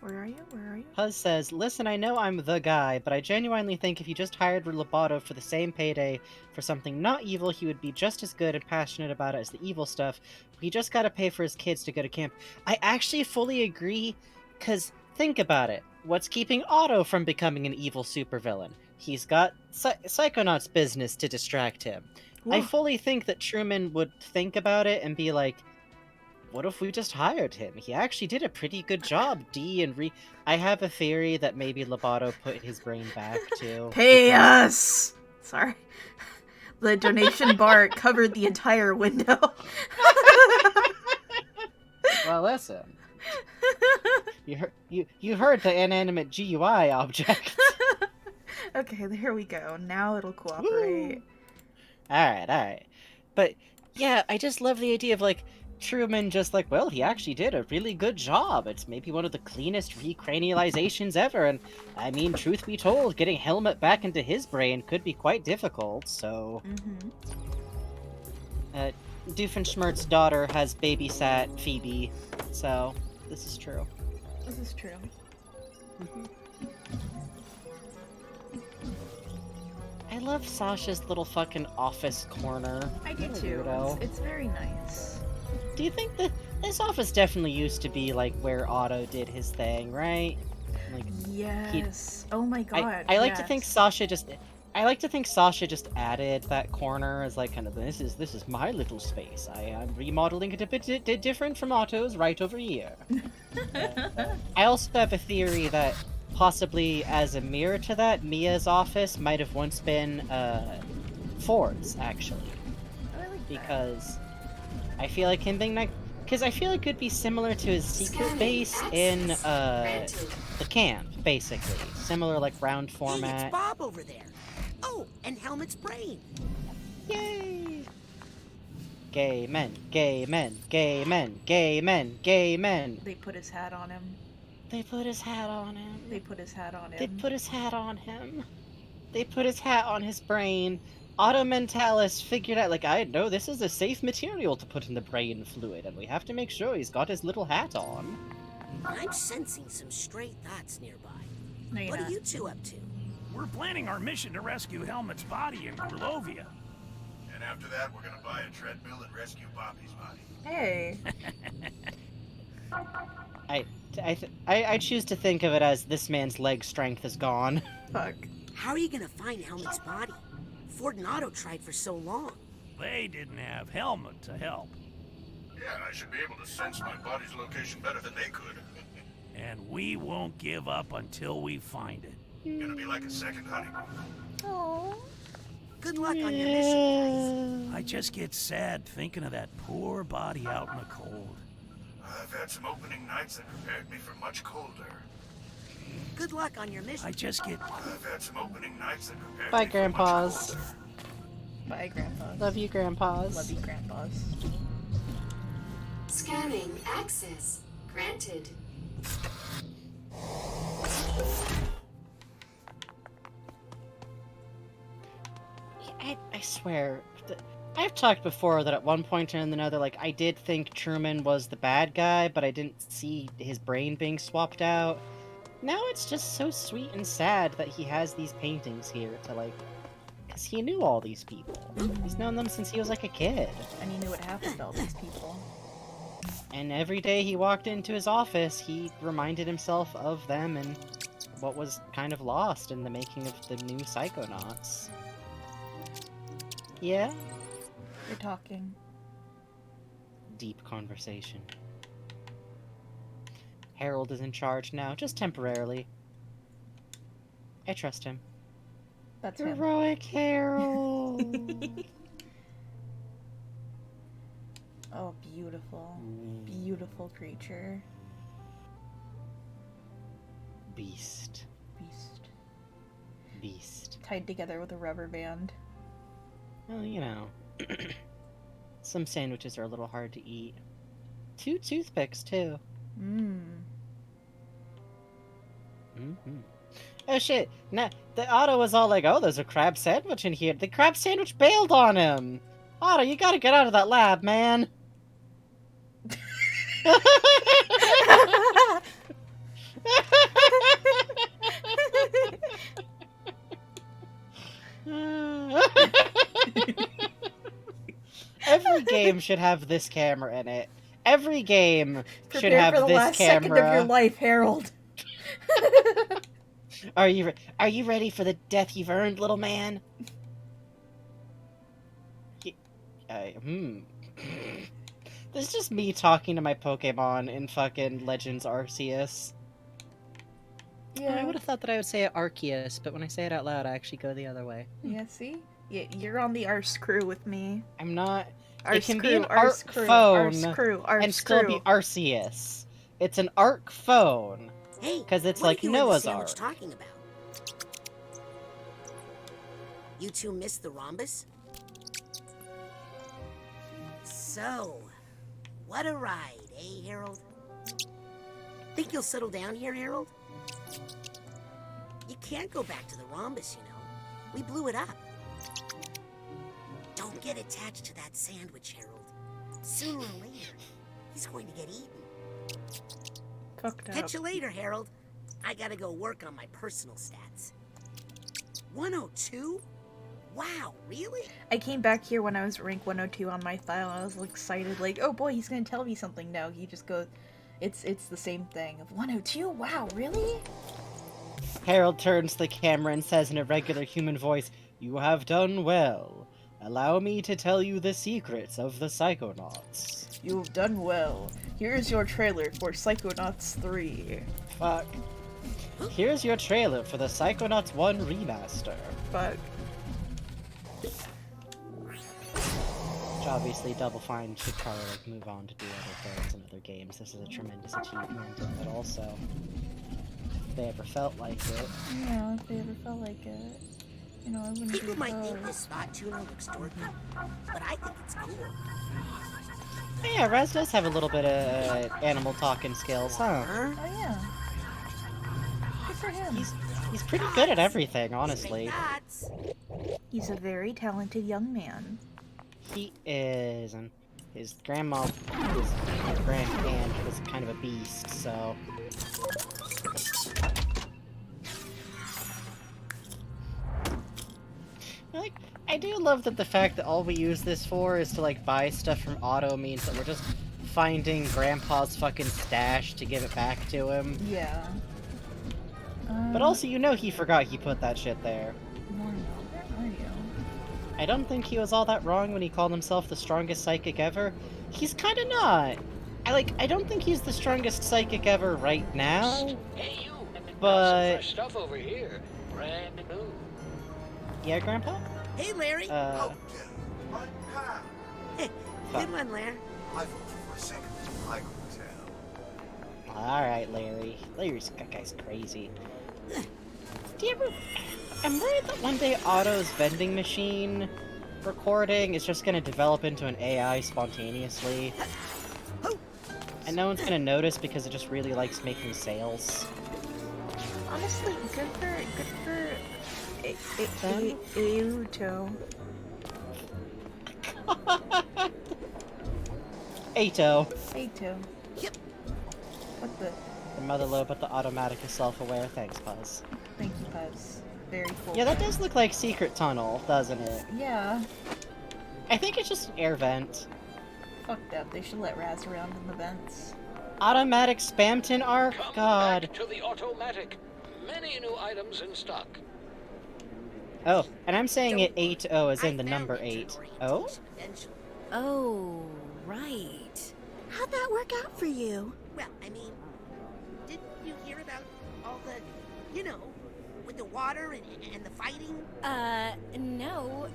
Where are you? Where are you? Huz says, listen, I know I'm the guy, but I genuinely think if you just hired Lobato for the same payday for something not evil, he would be just as good and passionate about it as the evil stuff. He just gotta pay for his kids to go to camp. I actually fully agree, because think about it. What's keeping Otto from becoming an evil supervillain? He's got Psychonauts business to distract him. I fully think that Truman would think about it and be like, what if we just hired him? He actually did a pretty good job, I have a theory that maybe Lobato put his brain back, too. Pay us! Sorry. The donation bar covered the entire window. Well, listen. You heard the inanimate GUI object. Okay, there we go. Now it'll cooperate. Alright. But, yeah, I just love the idea of, like, Truman just like, well, he actually did a really good job. It's maybe one of the cleanest recranializations ever, and, I mean, truth be told, getting Helmut back into his brain could be quite difficult, so... Doofenshmirtz's daughter has babysat Phoebe, so this is true. This is true. I love Sasha's little fucking office corner. I do too. It's very nice. Do you think that this office definitely used to be like where Otto did his thing, right? Like, yes. Oh my god. I like to think Sasha just. I like to think Sasha just added that corner as like kind of this is my little space. I am remodeling it a bit different from Otto's right over here. I also have a theory that possibly as a mirror to that, Mia's office might have once been Ford's actually, because I feel like him being like, because I feel like it could be similar to his secret base in the camp, basically similar like round format. Hey, it's Bob over there. Oh, and Helmet's brain. Yay! Gay men, gay men, gay men, gay men, gay men. They put his hat on him. They put his hat on him. They put his hat on him. They put his hat on him. They put his hat on his brain. Auto Mentalis figured out, like, I know this is a safe material to put in the brain fluid, and we have to make sure he's got his little hat on. I'm sensing some stray thoughts nearby. No, you're what not. are you two up to? We're planning our mission to rescue Helmet's body in Grulovia. And after that, we're gonna buy a treadmill and rescue Poppy's body. Hey. I choose to think of it as this man's leg strength is gone. Fuck. How are you gonna find Helmet's body? Ford and Otto tried for so long. They didn't have Helmet to help. Yeah, and I should be able to sense my body's location better than they could. And we won't give up until we find it. Gonna be like a second honeymoon. Aww. Good luck on your mission, guys. I just get sad thinking of that poor body out in the cold. I've had some opening nights that prepared me for much colder. Good luck on your mission. I just get... I've had some opening nights that prepared Bye, me Grandpas. for much colder. Bye, Grandpas. Love you, Grandpas. Love you, Grandpas. Scanning access granted. I swear, I've talked before that at one point or another, like, I did think Truman was the bad guy, but I didn't see his brain being swapped out. Now it's just so sweet and sad that he has these paintings here to, like, because he knew all these people. He's known them since he was, like, a kid. And he knew what happened to all these people. And every day he walked into his office, he reminded himself of them and what was kind of lost in the making of the new Psychonauts. Yeah? You're talking. Deep conversation. Harold is in charge now, just temporarily. I trust him. That's him. Heroic Harold! Oh, beautiful. Beautiful creature. Beast. Beast. Beast. Tied together with a rubber band. Well, you know. Some sandwiches are a little hard to eat. 2 toothpicks, too. Mmm. Mm-hmm. Oh shit, now, the Otto was all like, oh, there's a crab sandwich in here. The crab sandwich bailed on him! Otto, you gotta get out of that lab, man! Every game should have this camera in it. Every game should have for the this last camera. second of your life, Harold. Are you ready for the death you've earned, little man? This is just me talking to my Pokemon in fucking Legends Arceus. Yeah. I would have thought that I would say it Arceus, but when I say it out loud, I actually go the other way. Yeah, see? Yeah, you're on the Arse crew with me. I'm not. Arse it can crew, be an Arse arc crew, phone Arse crew, Arse and still crew. be Arceus. It's an arc phone. Hey, because it's what like are you Noah's and the Ark. sandwich talking about? You two missed the rhombus? So, what a ride, eh, Harold? Think you'll settle down here, Harold? You can't go back to the rhombus, you know. We blew it up. Don't get attached to that sandwich, Harold. Sooner or later, he's going to get eaten. Fucked up. Catch you later, Harold. I gotta go work on my personal stats. 102? Wow, really? I came back here when I was rank 102 on my file. I was excited, like, oh boy, he's gonna tell me something. No, he just goes, it's the same thing of 102. Wow, really? Harold turns to the camera and says in a regular human voice, "You have done well. Allow me to tell you the secrets of the Psychonauts." You've done well. Here's your trailer for Psychonauts 3. Fuck. Here's your trailer for the Psychonauts 1 remaster. Fuck. Which obviously Double Fine should probably like move on to do other things in other games. This is a tremendous achievement, but also, if they ever felt like it. Yeah, if they ever felt like it. You know, I wouldn't People do might think those. this spot tuna looks dorky, but I think it's cool. Yeah, Raz does have a little bit of animal talking skills, huh? Oh yeah. Good for him. He's pretty good at everything, honestly. He's a very talented young man. He is, and his grandma, his grandaunt, was kind of a beast, so... Like, I do love that the fact that all we use this for is to, like, buy stuff from Otto means that we're just finding Grandpa's fucking stash to give it back to him. Yeah. But also, you know he forgot he put that shit there. Where are you? I don't think he was all that wrong when he called himself the strongest psychic ever. He's kinda not. I don't think he's the strongest psychic ever right now. Hey, you. But... Fresh stuff over here. Brand new. Yeah, Grandpa? Hey, Larry. Oh, Hey, good one, Larry. I thought for a second I could tell. Alright, Larry. That guy's crazy. Do you ever... I'm worried that one day Otto's vending machine recording is just gonna develop into an AI spontaneously. And no one's gonna notice because it just really likes making sales. Honestly, good for Euto. Ato. Ato. Yep. What the? The mother load, but the automatic is self-aware. Thanks, Puzz. Thank you, Puzz. Very cool. Yeah, that does look like Secret Tunnel, doesn't it? Yeah. I think it's just an air vent. Fucked up. They should let Raz around in the vents. Automatic Spamton arc? God. Back to the automatic. Many new items in stock. Oh, and I'm saying it 8-0 as in the number 8. Oh? Oh, right. How'd that work out for you? Well, I mean, didn't you hear about all the, you know, with the water and the fighting? No.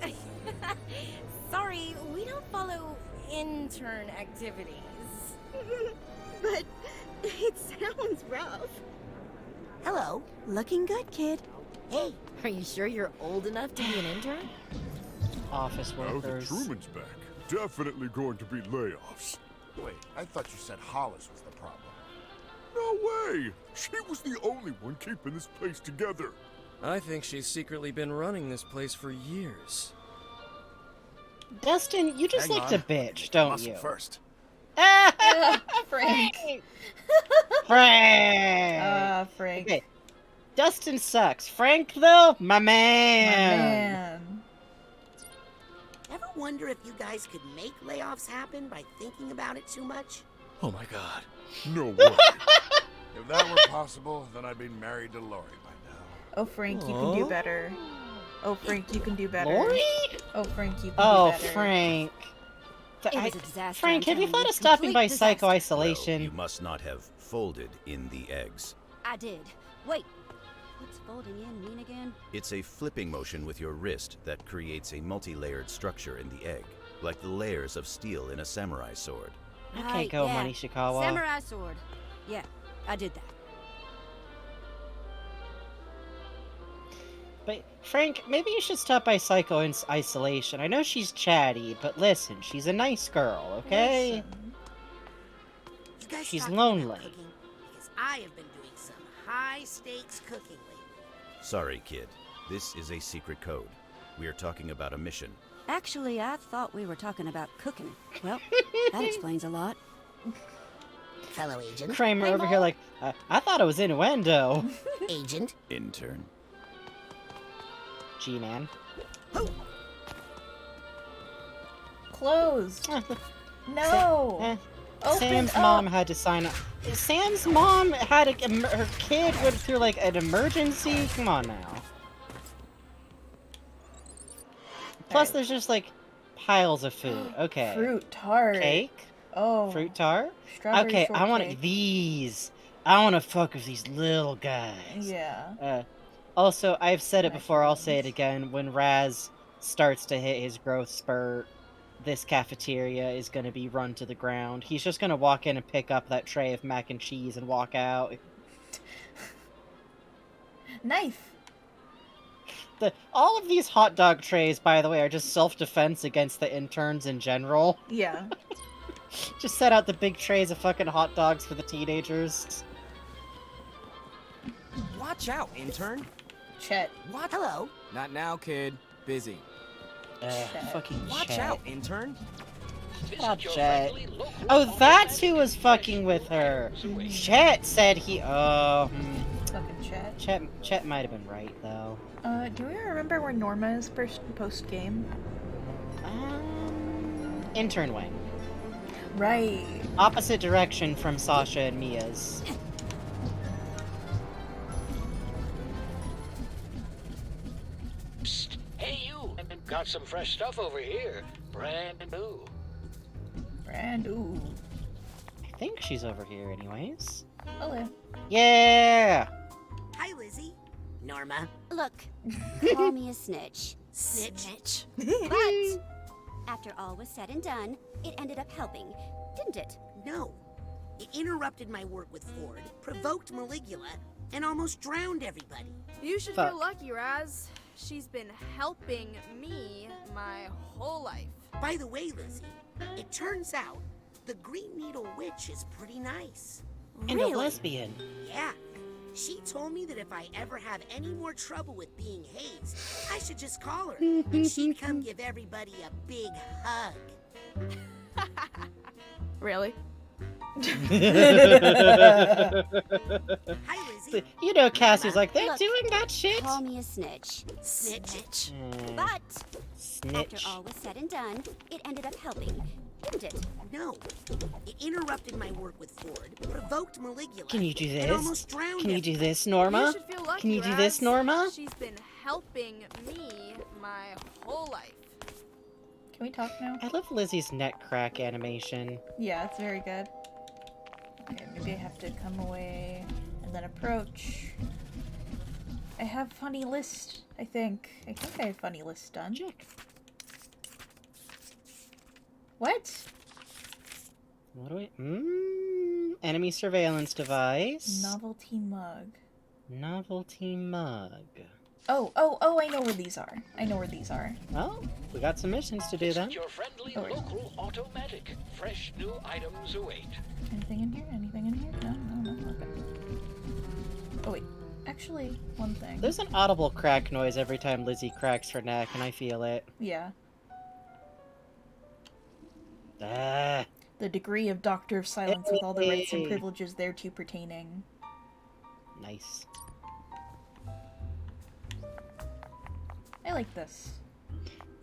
Sorry, we don't follow intern activities. But it sounds rough. Hello. Looking good, kid. Hey. Are you sure you're old enough to be an intern? Office Now that workers. Truman's back, definitely going to be layoffs. Wait, I thought you said Hollis was the problem. No way! She was the only one keeping this place together. I think she's secretly been running this place for years. Dustin, you just Hang like on. to bitch, don't Muscle you? first. Frank. Frank! Frank. Okay. Dustin sucks. Frank, though, my man! Man. Ever wonder if you guys could make layoffs happen by thinking about it too much? Oh my god. No way. If that were possible, then I'd be married to Lori by now. Oh, Frank, you can do better. Oh, Frank, you can do better. Lori? Oh, Frank, you can Oh, do better. Frank. It was a disaster. Frank, have I'm you telling thought of stopping Complete by disaster. psycho-isolation? You must not have folded in the eggs. I did. Wait. What's folding in mean again? It's a flipping motion with your wrist that creates a multi-layered structure in the egg, like the layers of steel in a samurai sword. Okay, Right, go, yeah. Manishikawa. Samurai sword. Yeah, I did that. But, Frank, maybe you should stop by psycho-isolation. I know she's chatty, but listen, she's a nice girl, okay? You guys She's talking about lonely. cooking? Because I have been doing some high-stakes cooking lately. Sorry, kid. This is a secret code. We are talking about a mission. Actually, I thought we were talking about cooking. Well, that explains a lot. Fellow agent. Kramer over here like, I thought it was innuendo. Agent. Intern. G-Man. Closed. No. Open Sam's up. mom had to sign up. Sam's mom had her kid went through like an emergency. Come on now. Plus, there's just like piles of food. Okay. Fruit tart. Cake. Oh. Fruit tart. Strawberry Okay, I want shortcake. these. I want to fuck with these little guys. Yeah. Also, I've said it before. I'll say it again. When Raz starts to hit his growth spurt, this cafeteria is going to be run to the ground. He's just going to walk in and pick up that tray of mac and cheese and walk out. Knife. All of these hot dog trays, by the way, are just self-defense against the interns in general. Yeah. Just set out the big trays of fucking hot dogs for the teenagers. Watch out, intern. Chet. What? Hello. Not now, kid. Busy. Fucking Watch Chet. out, intern. Not Chet. Oh, that's who was fucking with her. Chet said he. Fucking Chet. Chet might have been right though. Do we remember where Norma is post game? Intern wing. Right. Opposite direction from Sasha and Mia's. Psst. Hey, you. Got some fresh stuff over here. Brand new. Brand new. I think she's over here anyways. Hello. Yeah! Hi, Lizzie. Norma. Look, call me a snitch. Snitch. But after all was said and done, it ended up helping, didn't it? No. It interrupted my work with Ford, provoked Maligula, and almost drowned everybody. You should feel lucky, Raz. She's been helping me my whole life. By the way, Lizzie, it turns out the Green Needle Witch is pretty nice. And a lesbian. Yeah. She told me that if I ever have any more trouble with being hazed, I should just call her, and she'd come give everybody a big hug. Really? Hi, Lizzie. You know, Cassie's like, they're Look, doing that shit. Call me a snitch. Snitch. But Snitch. after all was said and done, it ended up helping, didn't it? No. It interrupted my work with Ford, provoked Maligula, Can you do and this? almost drowned Can you everybody. do this, Norma? You should feel lucky, Can you do Raz. this, Norma? She's been helping me my whole life. Can we talk now? I love Lizzie's neck crack animation. Yeah, it's very good. Okay, maybe I have to come away and then approach. I have funny list, I think. I think I have funny list done. Check. What? What do we... enemy surveillance device. Novelty mug. Novelty mug. Oh, I know where these are. I know where these are. Well, we got some missions to do then. Your friendly Oh, wait. local automatic. Fresh new items await. Anything in here? Anything in here? No, okay. Oh, wait. Actually, one thing. There's an audible crack noise every time Lizzie cracks her neck, and I feel it. Yeah. Ah. The degree of Doctor of Silence with all the rights and Hey. privileges thereto pertaining. Nice. I like this.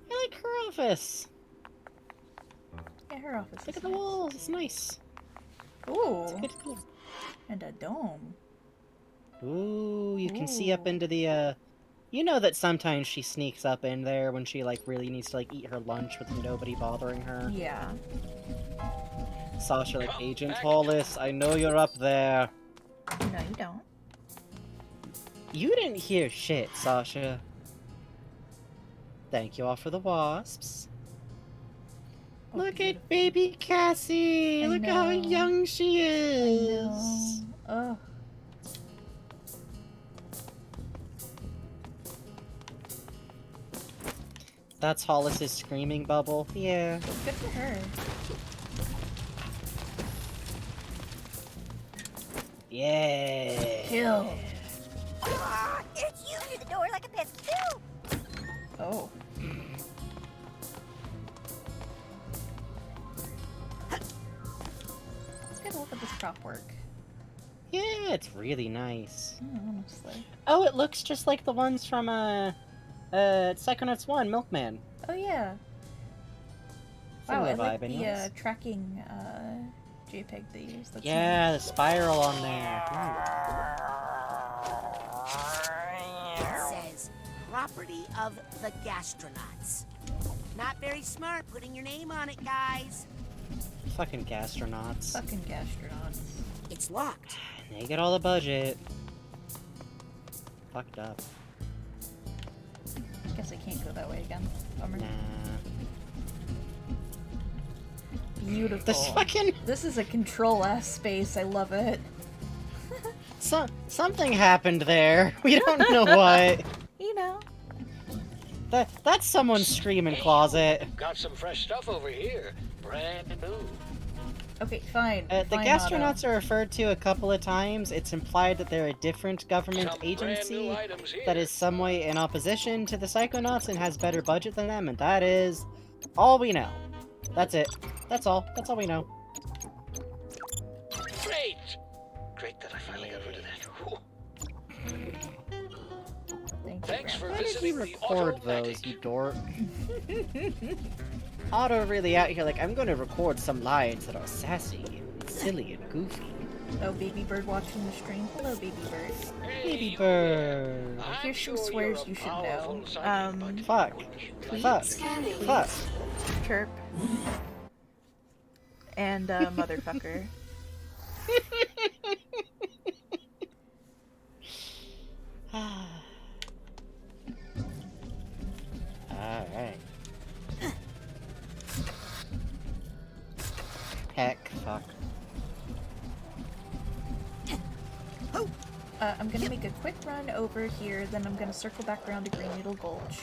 I like her office. Yeah, her office Look is at the nice. walls. It's nice. Ooh. It's good color. And a dome. Ooh, you can see up into the, You know that sometimes she sneaks up in there when she, like, really needs to, like, eat her lunch with nobody bothering her. Yeah. Sasha, like, Agent Hollis, I know you're up there. No, you don't. You didn't hear shit, Sasha. Thank you all for the wasps. Oh, Look at baby Cassie! Look how young she is! Ugh. That's Hollis's screaming bubble. Yeah. Good for her. Yeah. Kill. Ah, it's you through the door like a pest too. Oh. Let's get a look at this prop work. Yeah, it's really nice. Honestly. Oh, it looks just like the ones from, Psychonauts 1, Milkman. Oh yeah. Wow, Similar I like vibe, the anyways. tracking JPEG they use. That's Yeah, the spiral on there. It says, property of the gastronauts. Not very smart putting your name on it, guys. Fucking gastronauts. Fucking gastronauts. It's locked. They get all the budget. Fucked up. Guess I can't go that way again. Bummer. Nah. Beautiful. This fucking... This is a control-ass space. I love it. Something happened there. We don't know what. You know. That's someone's screaming closet. Got some fresh stuff over here. Brand new. Okay, fine. The fine, gastronauts Otto. are referred to a couple of times. It's implied that they're a different government Some brand new agency items here. that is some way in opposition to the Psychonauts and has better budget than them, and that is all we know. That's it. That's all. That's all we know. Great! Great that I finally got rid of that. Whew. Thanks for Why did visiting you the record automatic. those, you dork? Otto really out here like, I'm gonna record some lines that are sassy and silly and goofy. Oh, baby bird watching the stream. Hello, baby bird. Baby bird. Here's some swears you should know. Fuck. Tweet, Fuck. tweet, Fuck. chirp, and motherfucker. Alright. Heck, fuck. I'm gonna make a quick run over here, then I'm gonna circle back around to Green Needle Gulch.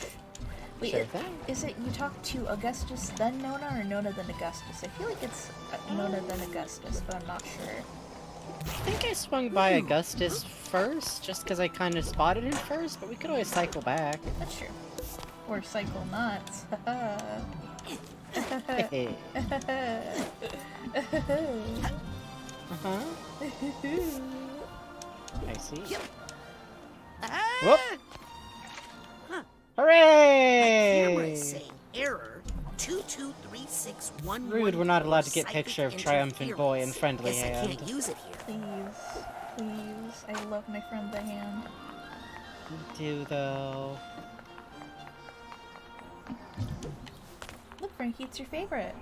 Wait, Sure thing. is it you talk to Augustus then Nona, or Nona then Augustus? I feel like it's Nona then Augustus, but I'm not sure. I think I swung by Augustus first, just because I kind of spotted him first, but we could always cycle back. That's true. Or cycle nuts. Uh-huh. I see. Ah! Whoop! Huh. Hooray! My camera is saying error 223611. Rude, we're not allowed to get psychic picture of triumphant boy and interference. friendly Guess I hand. can't use it here. Please. Please. I love my friend the hand. You do, though. Look, Frankie, it's your favorite.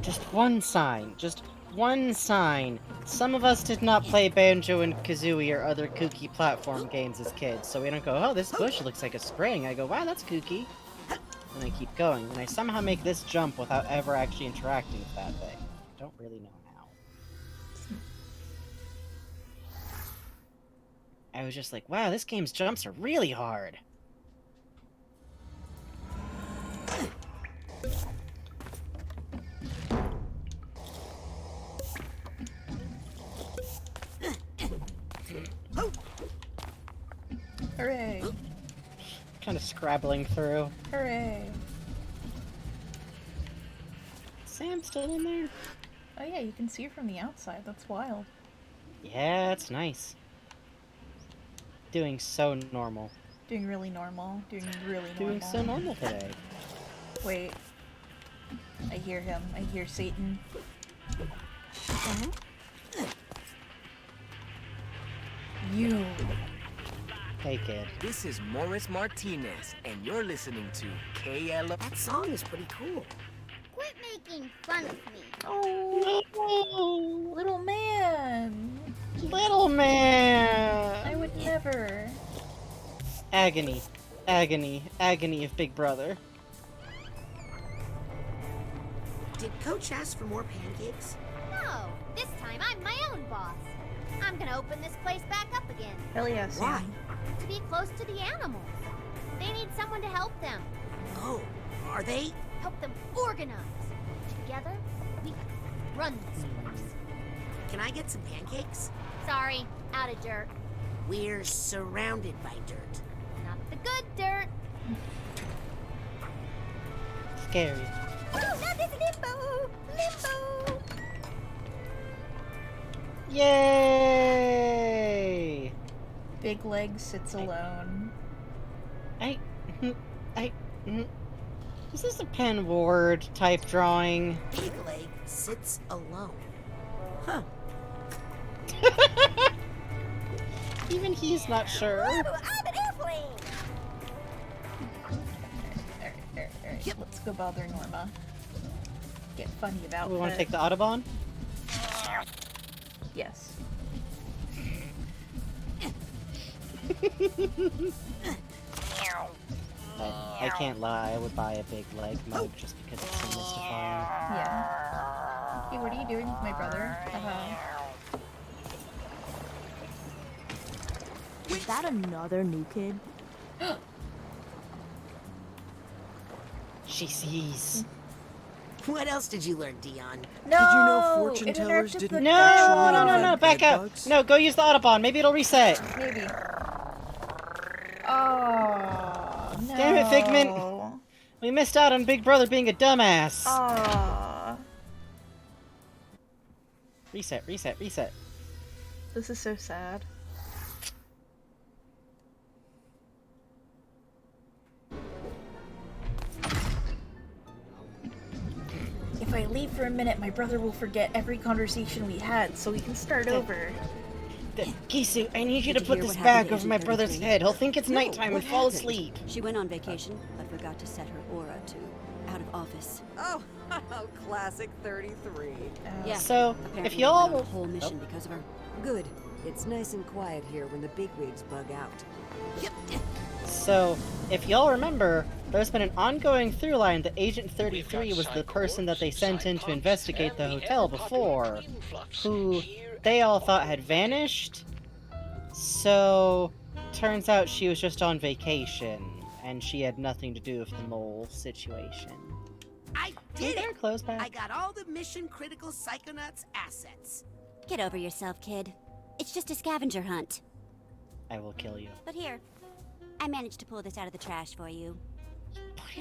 Just one sign. Just one sign. Some of us did not play Banjo and Kazooie or other kooky platform games as kids, so we don't go, oh, this bush looks like a spring. I go, wow, that's kooky. And I keep going, and I somehow make this jump without ever actually interacting with that thing. I don't really know how. I was just like, wow, this game's jumps are really hard. Hooray! Kind of scrabbling through. Hooray! Sam still in there? Oh yeah, you can see her from the outside. That's wild. Yeah, it's nice. Doing so normal. Doing really normal. Doing really normal. Doing so normal today. Wait. I hear him. I hear Satan. You. Hey, kid. This is Morris Martinez, and you're listening to KL. That song is pretty cool. Quit making fun of me. Oh, little man. Little man. I would never. Agony. Agony. Agony of Big Brother. Did Coach ask for more pancakes? No, this time I'm my own boss. I'm gonna open this place back up again. Hell yeah, Sam. Why? To be close to the animals. They need someone to help them. Oh, are they? Help them organize. Together, we can run this place. Can I get some pancakes? Sorry, out of dirt. We're surrounded by dirt. Not the good dirt. Scary. Oh, not this limbo! Limbo! Yay! Big Leg sits alone. Is this a Pen Ward type drawing? Big Leg sits alone. Huh. Even he's not sure. Ooh, I'm an airplane! Alright, let's go bother Norma. Get funny about We want to it. take the Autobahn? Yes. I can't lie, I would buy a Big Leg mug just because it's so mystifying. Yeah. Hey, what are you doing with my brother? Is that another new kid? she sees. What else did you learn, Dion? No! Did you know fortune it tellers interrupted didn't the actually No, invent back bed out. bugs? No, go use the Autobahn. Maybe it'll reset. Maybe. Oh, no. Damn it, Figment. We missed out on Big Brother being a dumbass. Aww. Reset, reset, reset. This is so sad. If I leave for a minute, my brother will forget every conversation we had, so we can start over. Gisu, I need you Did to put hear this what happened bag to over my Agent brother's 33? head. He'll think it's No, nighttime what and fall happened? asleep. She went on vacation, but forgot to set her aura to out of office. Oh, classic 33. Yeah. So, apparently if y'all went on a whole mission because of her. Good. It's nice and quiet here when the bigwigs bug out. So, if y'all remember, there's been an ongoing through line that Agent 33 was the person that they sent in to investigate the hotel before, who they all thought had vanished. So, turns out she was just on vacation, and she had nothing to do with the mole situation. I did it! Close back. I got all the mission-critical Psychonauts assets. Get over yourself, kid. It's just a scavenger hunt. I will kill you. But here, I managed to pull this out of the trash for you.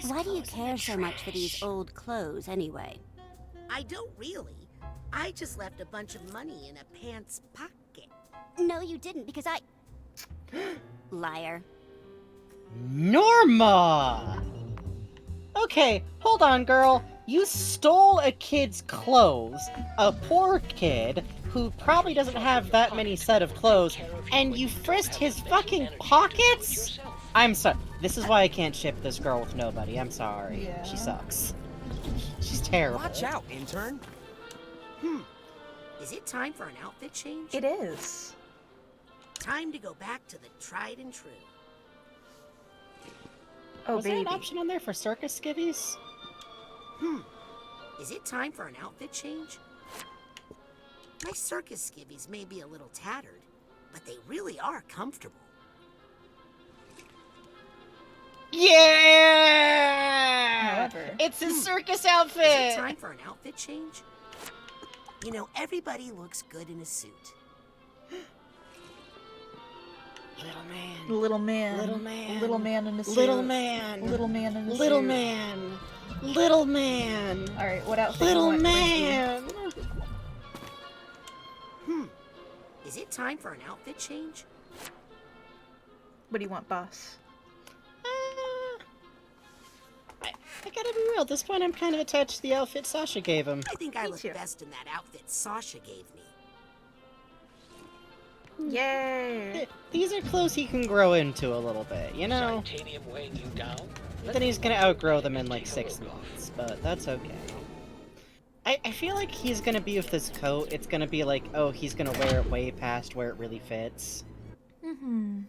Why do you care so much for these old clothes, anyway? I don't really. I just left a bunch of money in a pants pocket. No, you didn't, because I... Liar. Norma! Okay, hold on, girl. You stole a kid's clothes, a poor kid, who probably doesn't have that many set of clothes, and you frisked his fucking pockets? I'm sorry. This is why I can't ship this girl with nobody. I'm sorry. Yeah. She sucks. She's terrible. Watch out, intern. Is it time for an outfit change? It is. Time to go back to the tried and true. Oh, Was there an option on there for circus skivvies? Is it time for an outfit change? My circus skivvies may be a little tattered, but they really are comfortable. Yeah! However, it's a circus Is outfit! it time for an outfit change? You know, everybody looks good in a suit. Little man. Little man. Little man. Little man in a suit. Little man. Little man in a Little suit. man. Little man. Alright, what outfit Little you want, man. Is it time for an outfit change? What do you want, boss? I gotta be real, at this point I'm kind of attached to the outfit Sasha gave him. I think I Me look too. best in that outfit Sasha gave me. Yay! These are clothes he can grow into a little bit, you know? Titanium weighing you down? But then he's gonna outgrow them in like 6 months, but that's okay. I feel like he's gonna be with this coat, it's gonna be like, oh, he's gonna wear it way past where it really fits. Mm-hmm.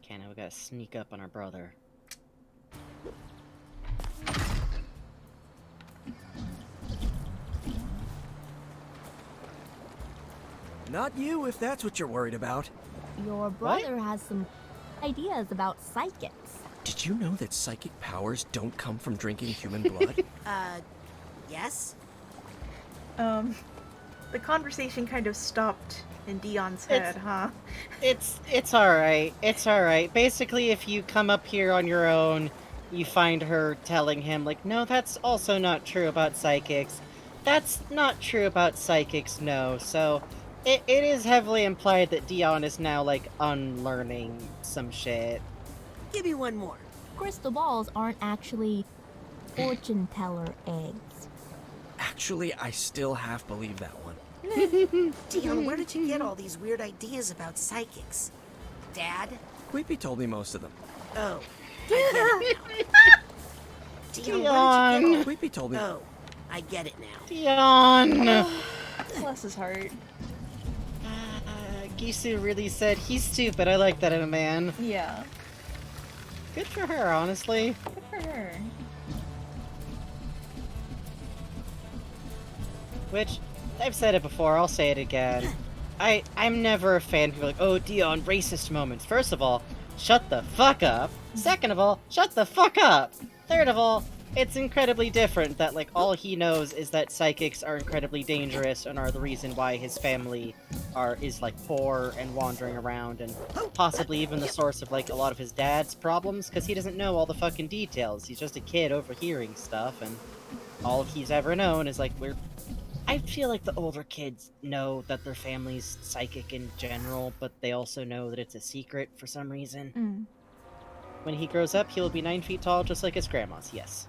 Okay, now we gotta sneak up on our brother. Not you, if that's what you're worried about. Your brother has some ideas about psychics. Did you know that psychic powers don't come from drinking human blood? Yes? The conversation kind of stopped in Dion's head, huh? It's alright, it's alright. Basically, if you come up here on your own, you find her telling him, like, no, that's also not true about psychics. That's not true about psychics, no. So, it is heavily implied that Dion is now, like, unlearning some shit. Give me one more. Crystal balls aren't actually fortune teller eggs. Actually, I still half believe that one. Dion, where did you get all these weird ideas about psychics? Dad? Queepy told me most of them. Oh. I get it now. Dion, where did you get Queepy told me. Oh, I get it now. Dion! Bless his heart. Gisu really said, he's stupid, I like that in a man. Yeah. Good for her, honestly. Good for her. Which, I've said it before, I'll say it again. I'm never a fan of people like, oh, Dion, racist moments. First of all, shut the fuck up. Second of all, shut the fuck up. Third of all, it's incredibly different that, like, all he knows is that psychics are incredibly dangerous and are the reason why his family is, like, poor and wandering around, and possibly even the source of, like, a lot of his dad's problems, because he doesn't know all the fucking details. He's just a kid overhearing stuff, and all he's ever known is, like, I feel like the older kids know that their family's psychic in general, but they also know that it's a secret for some reason. When he grows up, he'll be 9 feet tall, just like his grandma's, yes.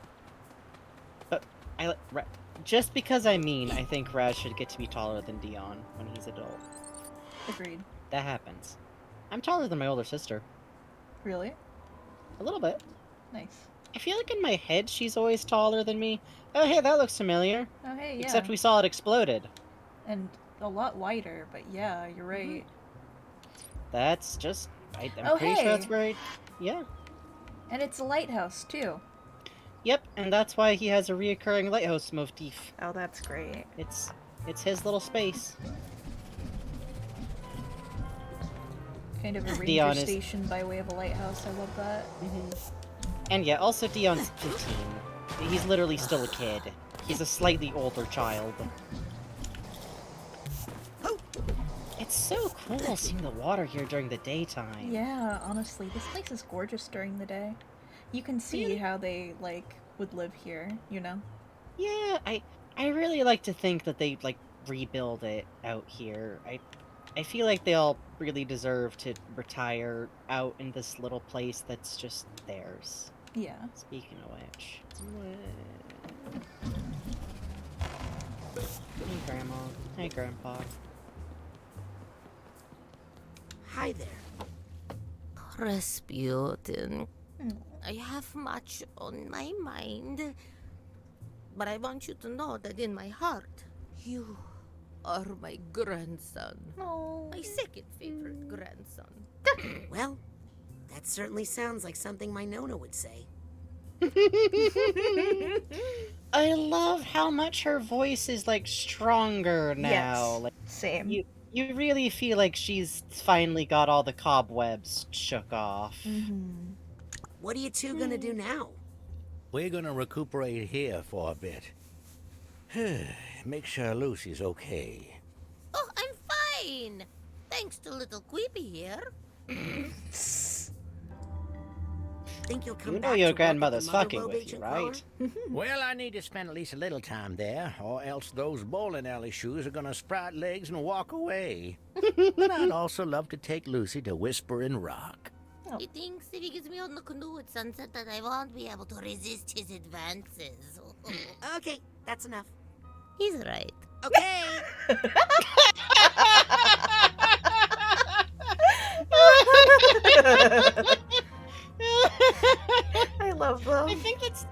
But, just because I think Raz should get to be taller than Dion when he's adult. Agreed. That happens. I'm taller than my older sister. Really? A little bit. Nice. I feel like in my head she's always taller than me. Oh hey, that looks familiar. Oh hey, yeah. Except we saw it exploded. And a lot wider, but yeah, you're right. That's just... I'm pretty sure that's right. Yeah. And it's a lighthouse, too. Yep, and that's why he has a reoccurring lighthouse motif. Oh, that's great. It's his little space. Kind of a ranger station by way of a lighthouse. I love that. And yeah, also Dion's 15. He's literally still a kid. He's a slightly older child. It's so cool seeing the water here during the daytime. Yeah, honestly, this place is gorgeous during the day. You can see how they, like, would live here, you know? Yeah, I really like to think that they, like, rebuild it out here. I feel like they all really deserve to retire out in this little place that's just theirs. Yeah. Speaking of which... Hey, Grandma. Hey, Grandpa. Hi there. Razputin, I have much on my mind, but I want you to know that in my heart, you are my grandson. Oh. My second favorite grandson. Well, that certainly sounds like something my Nona would say. I love how much her voice is, like, stronger now. Yes, like, same. You really feel like she's finally got all the cobwebs shook off. What are you two gonna do now? We're gonna recuperate here for a bit. Make sure Lucy's okay. Oh, I'm fine! Thanks to little Queepy here. Think you'll come You back know your to work at grandmother's the Mother fucking Lobe with you, Agent right? Well, I need to spend at least a little time there, or else those bowling alley shoes are gonna sprout legs and walk away. But I'd also love to take Lucy to Whispering Rock. He thinks if he gets me on the canoe at sunset that I won't be able to resist his advances. Okay, that's enough. He's right. Okay. I love them. I think it's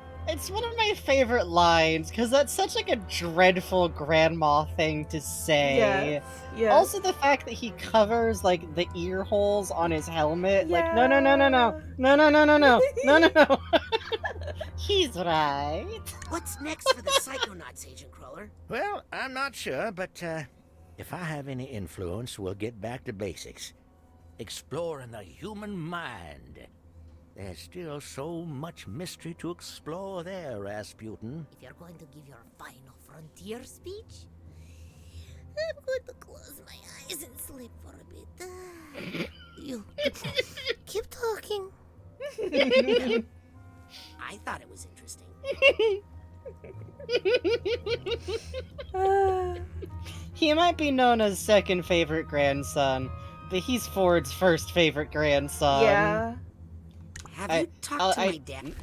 one of my favorite lines, because that's such, like, a dreadful grandma thing to say. Yes. Also the fact that he covers, like, the ear holes on his helmet. Like, no. He's right. What's next for the Psychonauts, Agent Cruller? Well, I'm not sure, but if I have any influence, we'll get back to basics. Exploring the human mind. There's still so much mystery to explore there, Razputin. If you're going to give your final frontier speech, I'm going to close my eyes and sleep for a bit. You keep talking. I thought it was interesting. He might be known as second favorite grandson, but he's Ford's first favorite grandson. Yeah. Have you talked to my dad?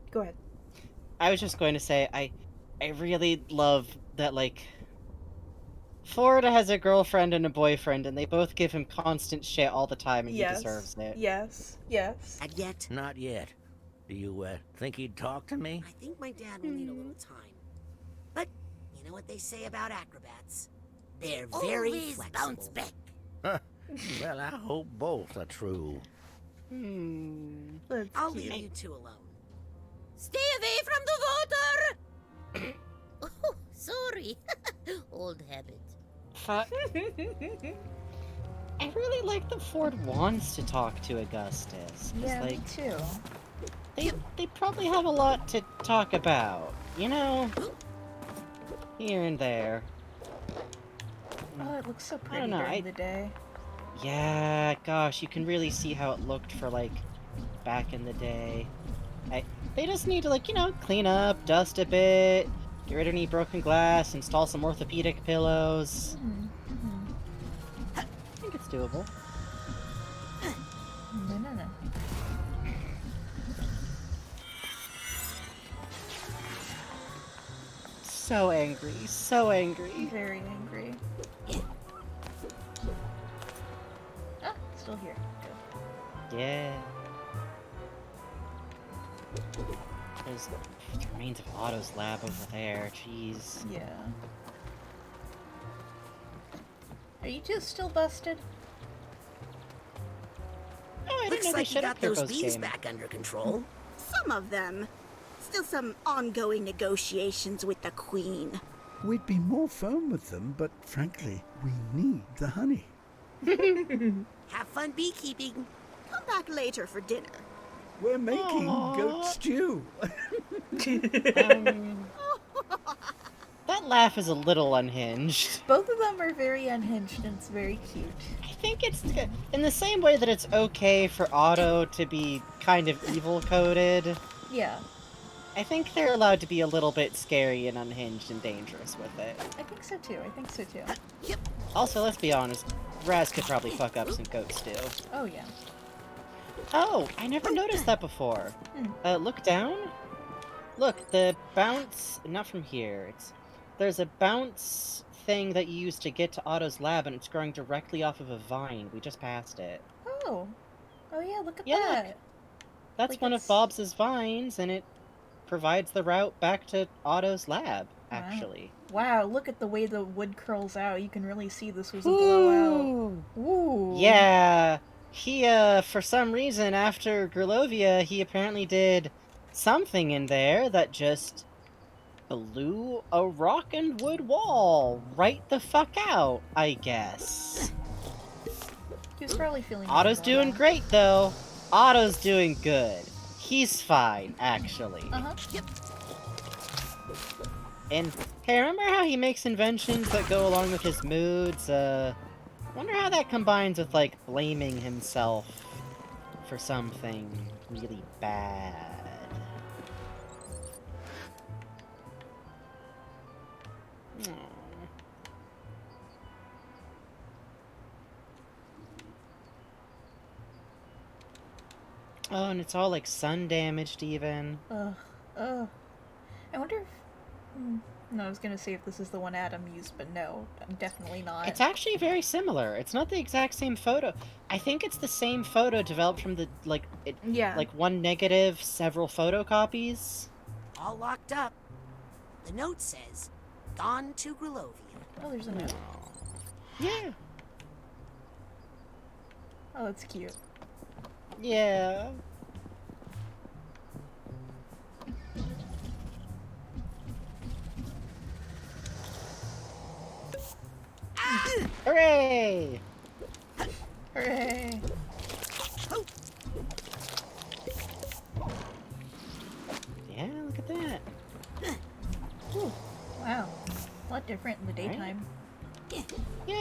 Go ahead. I was just going to say, I really love that, like, Ford has a girlfriend and a boyfriend, and they both give him constant shit all the time, and he deserves it. Yes. Not yet. Not yet. Do you think he'd talk to me? I think my dad will need a little time. But you know what they say about acrobats? They're very Always flexible. bounce back. Well, I hope both are true. I'll leave you two alone. Stay away from the water! Oh, sorry. Old habit. I really like that Ford wants to talk to Augustus. 'Cause, Yeah, me like, too. they probably have a lot to talk about, you know? Here and there. Oh, it looks so I pretty don't know, during the day. Yeah, gosh, you can really see how it looked for, like, back in the day. They just need to, like, you know, clean up, dust a bit, get rid of any broken glass, install some orthopedic pillows. I think it's doable. No. So angry, so angry. Very angry. Ah, still here. Good. Yeah. There's the remains of Otto's lab over there, jeez. Yeah. Are you two still busted? Oh, I didn't Looks know they like you shut got up those Kirko's bees game. back under control. Some of them. Still some ongoing negotiations with the Queen. We'd be more firm with them, but frankly, we need the honey. Have fun beekeeping. Come back later for dinner. We're making goat stew. That laugh is a little unhinged. Both of them are very unhinged and it's very cute. I think it's in the same way that it's okay for Otto to be kind of evil-coded. Yeah. I think they're allowed to be a little bit scary and unhinged and dangerous with it. I think so too. Also, let's be honest, Raz could probably fuck up some goat stew. Oh, yeah. Oh, I never noticed that before. Look down? Look, the bounce... Not from here. There's a bounce thing that you use to get to Otto's lab, and it's growing directly off of a vine. We just passed it. Oh. Oh, yeah, look at Yeah, that. look. That's Like one of Bob's vines, and it provides the route back to Otto's lab, actually. Wow, look at the way the wood curls out. You can really see this was a blowout. Ooh. Yeah, he, for some reason, after Grilovia, he apparently did something in there that just blew a rock and wood wall right the fuck out, I guess. He was probably feeling Otto's really well doing now. great, though. Otto's doing good. He's fine, actually. Yep. And, hey, remember how he makes inventions that go along with his moods? Wonder how that combines with, like, blaming himself for something really bad. Aww. Oh, and it's all, like, sun damaged, even. Ugh. I wonder if... No, I was gonna say if this is the one Adam used, but no, definitely not. It's actually very similar. It's not the exact same photo. I think it's the same photo developed from the, like, like one negative, several photocopies. All locked up. The note says, "Gone to Grilovia." Oh, there's a note. Yeah. Oh, that's cute. Yeah. Hooray! Hooray! Yeah, look at that. Ooh, wow. A lot different in the daytime. Yeah,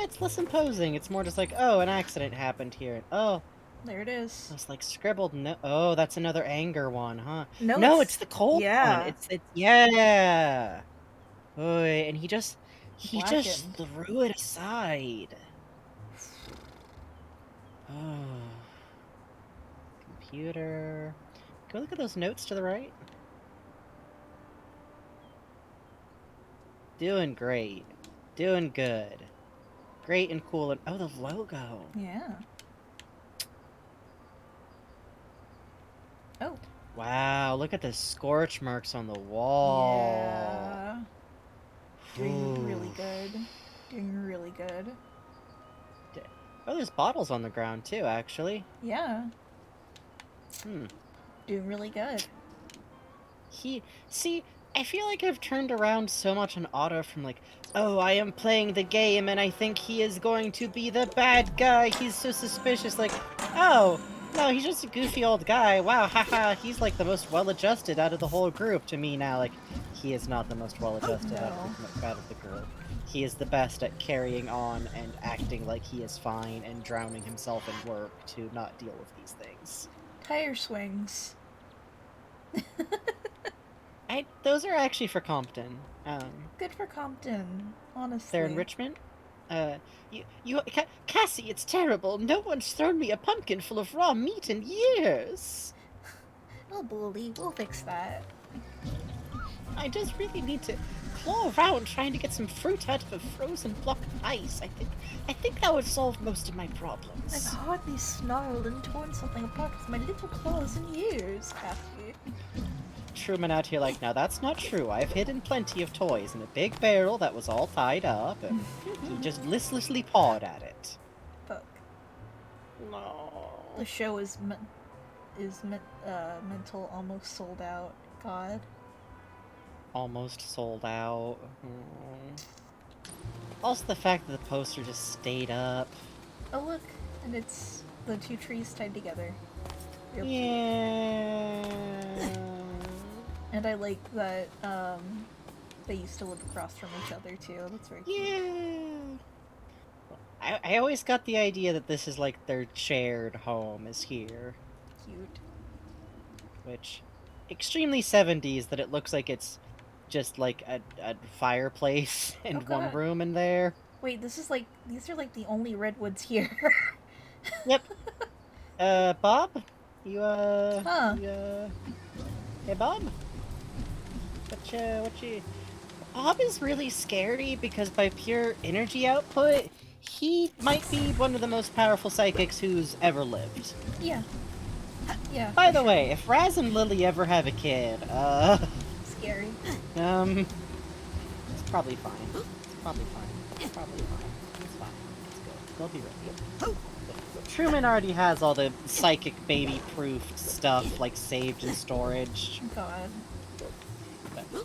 it's less imposing. It's more just like, oh, an accident happened here. Oh. There it is. It's like scribbled no. Oh, that's another anger one, huh? No, it's the cold yeah. one. It's yeah. Oy, and he just Blackened. threw it aside. Oh. Computer. Go look at those notes to the right. Doing great. Doing good. Great and cool and oh, the logo. Yeah. Oh. Wow, look at the scorch marks on the wall. Yeah. Doing really Ooh. good. Doing really good. Oh, there's bottles on the ground too, actually. Yeah. Hmm. Doing really good. See, I feel like I've turned around so much on Otto from like, oh, I am playing the game and I think he is going to be the bad guy. He's so suspicious. Like, oh, no, he's just a goofy old guy. Wow, haha, he's like the most well-adjusted out of the whole group to me now. Like, he is not the most well-adjusted out of the group. He is the best at carrying on and acting like he is fine and drowning himself in work to not deal with these things. Tire swings. Those are actually for Compton. Good for Compton, honestly. Their enrichment? Cassie, it's terrible. No one's thrown me a pumpkin full of raw meat in years. Oh, bully, we'll fix that. I just really need to claw around trying to get some fruit out of a frozen block of ice. I think that would solve most of my problems. I've hardly snarled and torn something apart with my little claws in years, Cassie. Truman out here like, now that's not true. I've hidden plenty of toys in a big barrel that was all tied up, and he just listlessly pawed at it. Fuck. No. The show is mental, almost sold out. God. Almost sold out. Also the fact that the poster just stayed up. Oh look, and it's the two trees tied together. Real yeah. And I like that they used to live across from each other too. That's very cute. Yeah. I always got the idea that this is like their shared home is here. Cute. Which, extremely 70s that it looks like it's just like a fireplace and one room in there. Wait, these are like the only redwoods here. Yep. Bob? You, Hey, Bob? What you... Bob is really scary because by pure energy output, he might be one of the most powerful psychics who's ever lived. Yeah. Yeah. By the way, if Raz and Lily ever have a kid, Scary. It's probably fine. It's probably fine. It's probably fine. It's fine. It's good. They'll be ready. Truman already has all the psychic baby-proof stuff, like, saved in storage. God.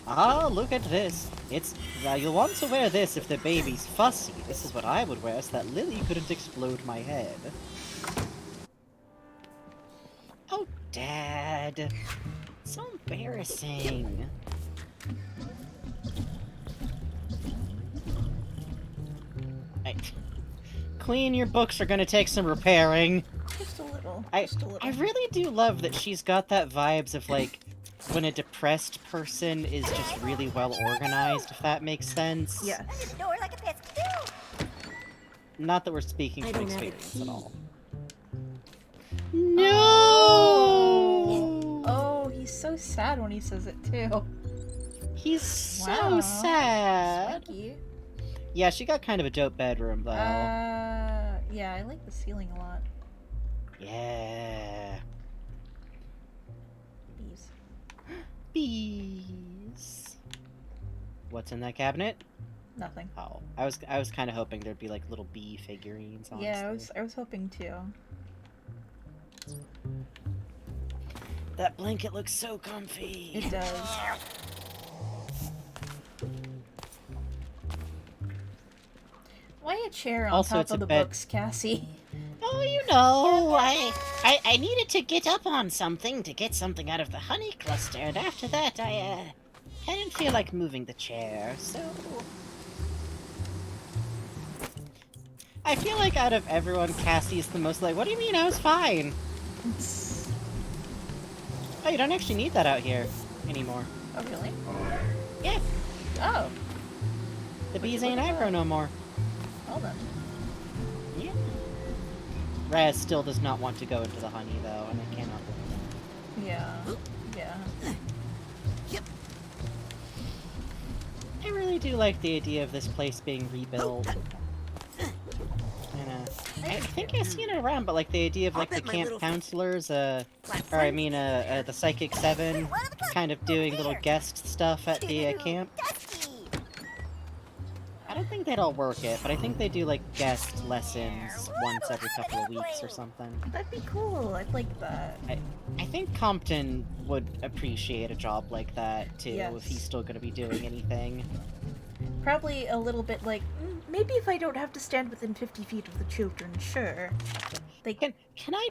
Ah, look at this. You'll want to wear this if the baby's fussy. This is what I would wear so that Lily couldn't explode my head. Oh, Dad. So embarrassing. Queen, your books are gonna take some repairing. Just a little. I really do love that she's got that vibes of, like, when a depressed person is just really well organized, if that makes sense. Yeah. Not that we're speaking from experience at all. No! Oh, he's so sad when he says it, too. He's so sad. Swanky. Yeah, she got kind of a dope bedroom, though. Yeah, I like the ceiling a lot. Yeah. Bees. Bees. What's in that cabinet? Nothing. Oh, I was kind of hoping there'd be like little bee figurines. Honestly. Yeah, I was hoping too. That blanket looks so comfy. It does. Why a chair on Also, top it's of a the bed. books, Cassie? Oh, you know, I needed to get up on something to get something out of the honey cluster, and after that, I didn't feel like moving the chair, so... I feel like out of everyone, Cassie's the most like, what do you mean, I was fine? Oh, you don't actually need that out here anymore. Oh, really? Yeah. Oh. The bees ain't aggro no more. Well then. Yeah. Raz still does not want to go into the honey, though, and I cannot believe Yeah. Yeah. Yep. I really do like the idea of this place being rebuilt. And, I think I've seen it around, but like the idea of like the camp counselors, the Psychic 7, kind of doing little guest stuff at the camp. I don't think they'd all work it, but I think they do like guest lessons once every couple of weeks or something. That'd be cool. I'd like that. I think Compton would appreciate a job like that too, if he's Yes. still going to be doing anything. Probably a little bit like, maybe if I don't have to stand within 50 feet of the children, sure. They Can I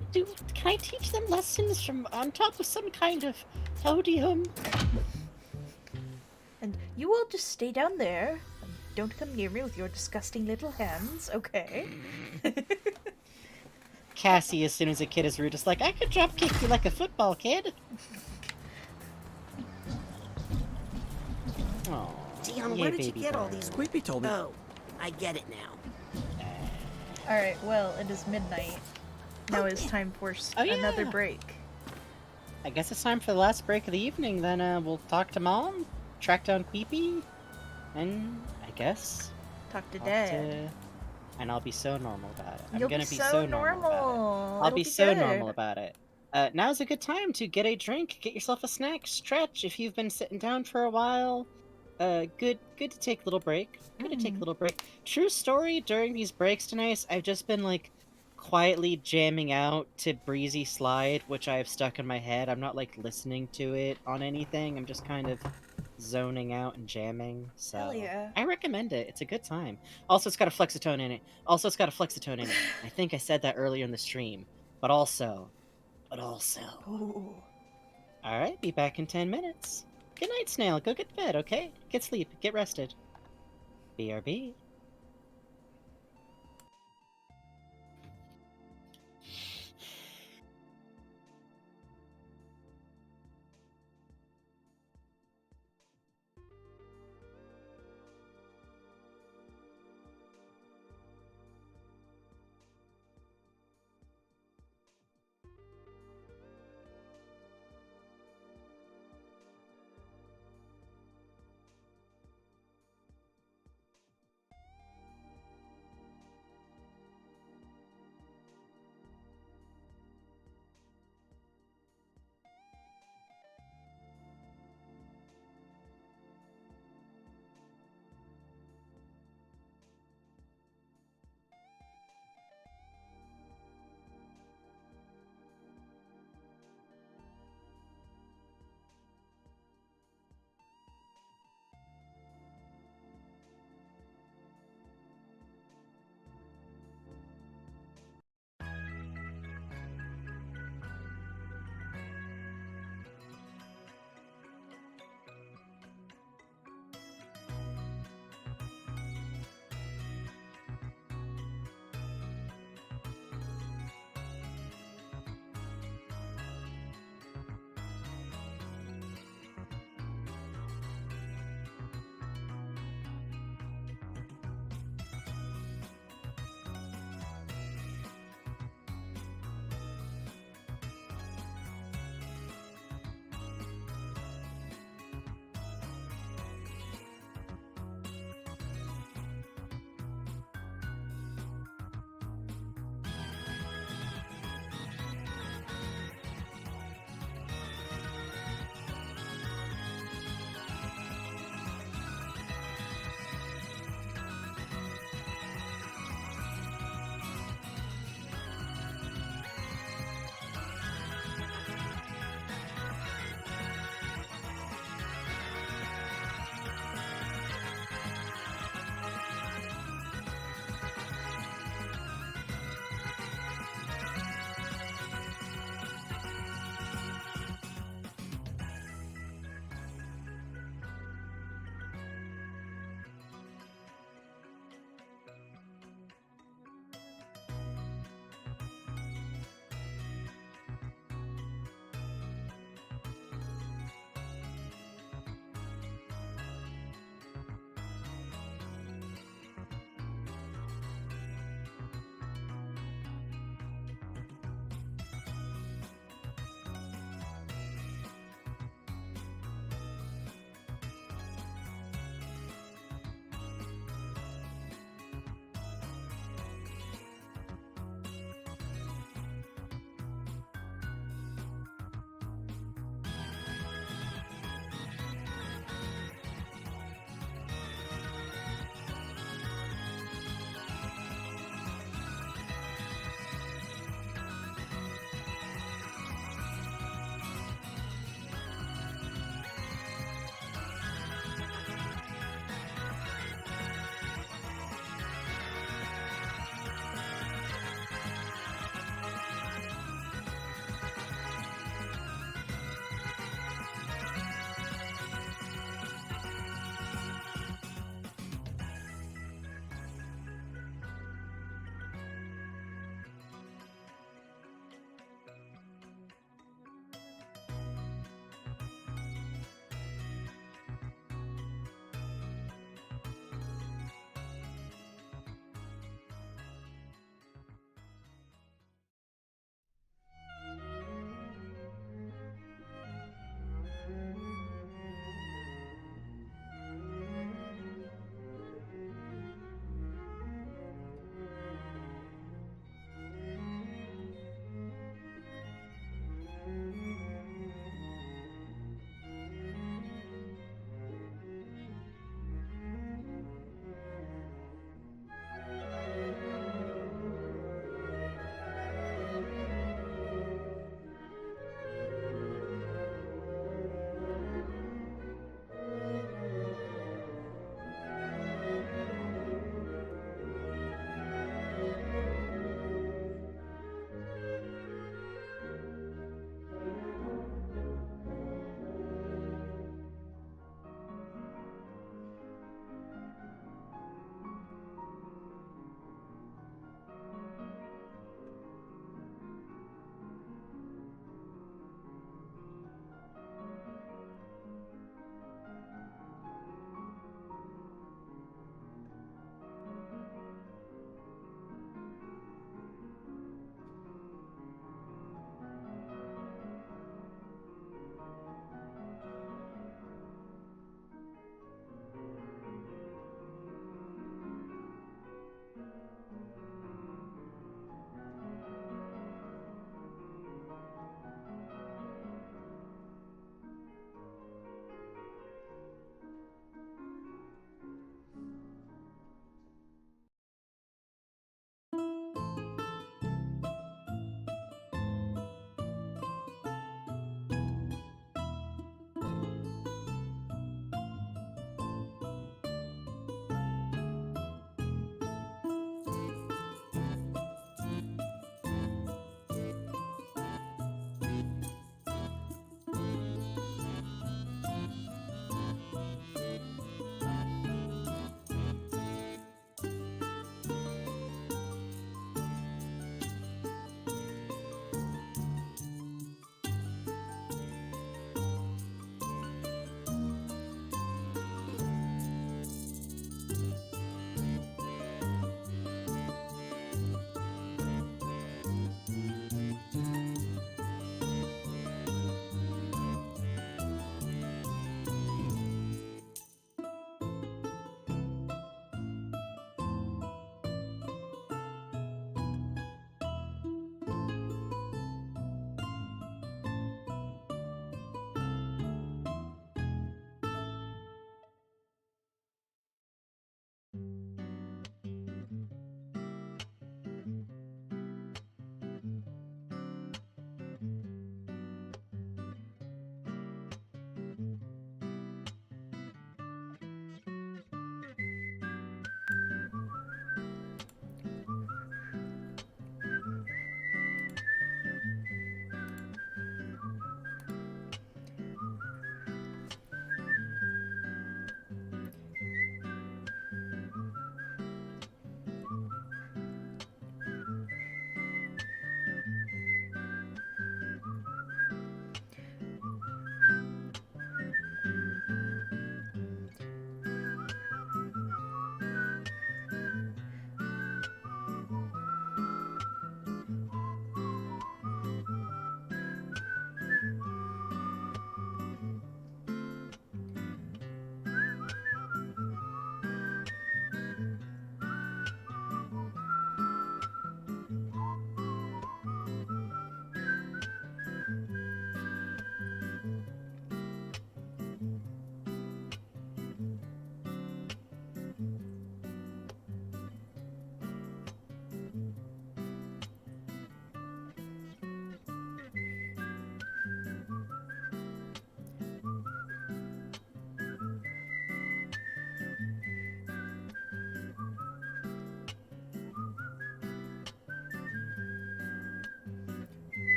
teach them lessons from on top of some kind of podium? And you all just stay down there. And don't come near me with your disgusting little hands, okay? Cassie, as soon as a kid is rude, is like, I could drop kick you like a football kid. Oh, Dion, where did you get all these? Squeepy told me. Oh, I get it now. Alright, well, it is midnight. Now it's time for another break. I guess it's time for the last break of the evening, then we'll talk to Mom, track down Queepy, and I guess... Talk to Dad. And I'll be so normal about it. You'll I'm gonna be be so so normal about it. I'll It'll be be so good. normal about it. Now's a good time to get a drink, get yourself a snack, stretch if you've been sitting down for a while. Good to take a little break. Good to take a little break. True story, during these breaks tonight, I've just been, like, quietly jamming out to Breezy Slide, which I have stuck in my head. I'm not, like, listening to it on anything. I'm just kind of zoning out and jamming, so... Hell yeah. I recommend it. It's a good time. Also, it's got a flexitone in it. I think I said that earlier in the stream. But also... Ooh. Alright, be back in 10 minutes. Good night, Snail. Go get to bed, okay? Get sleep. Get rested. BRB.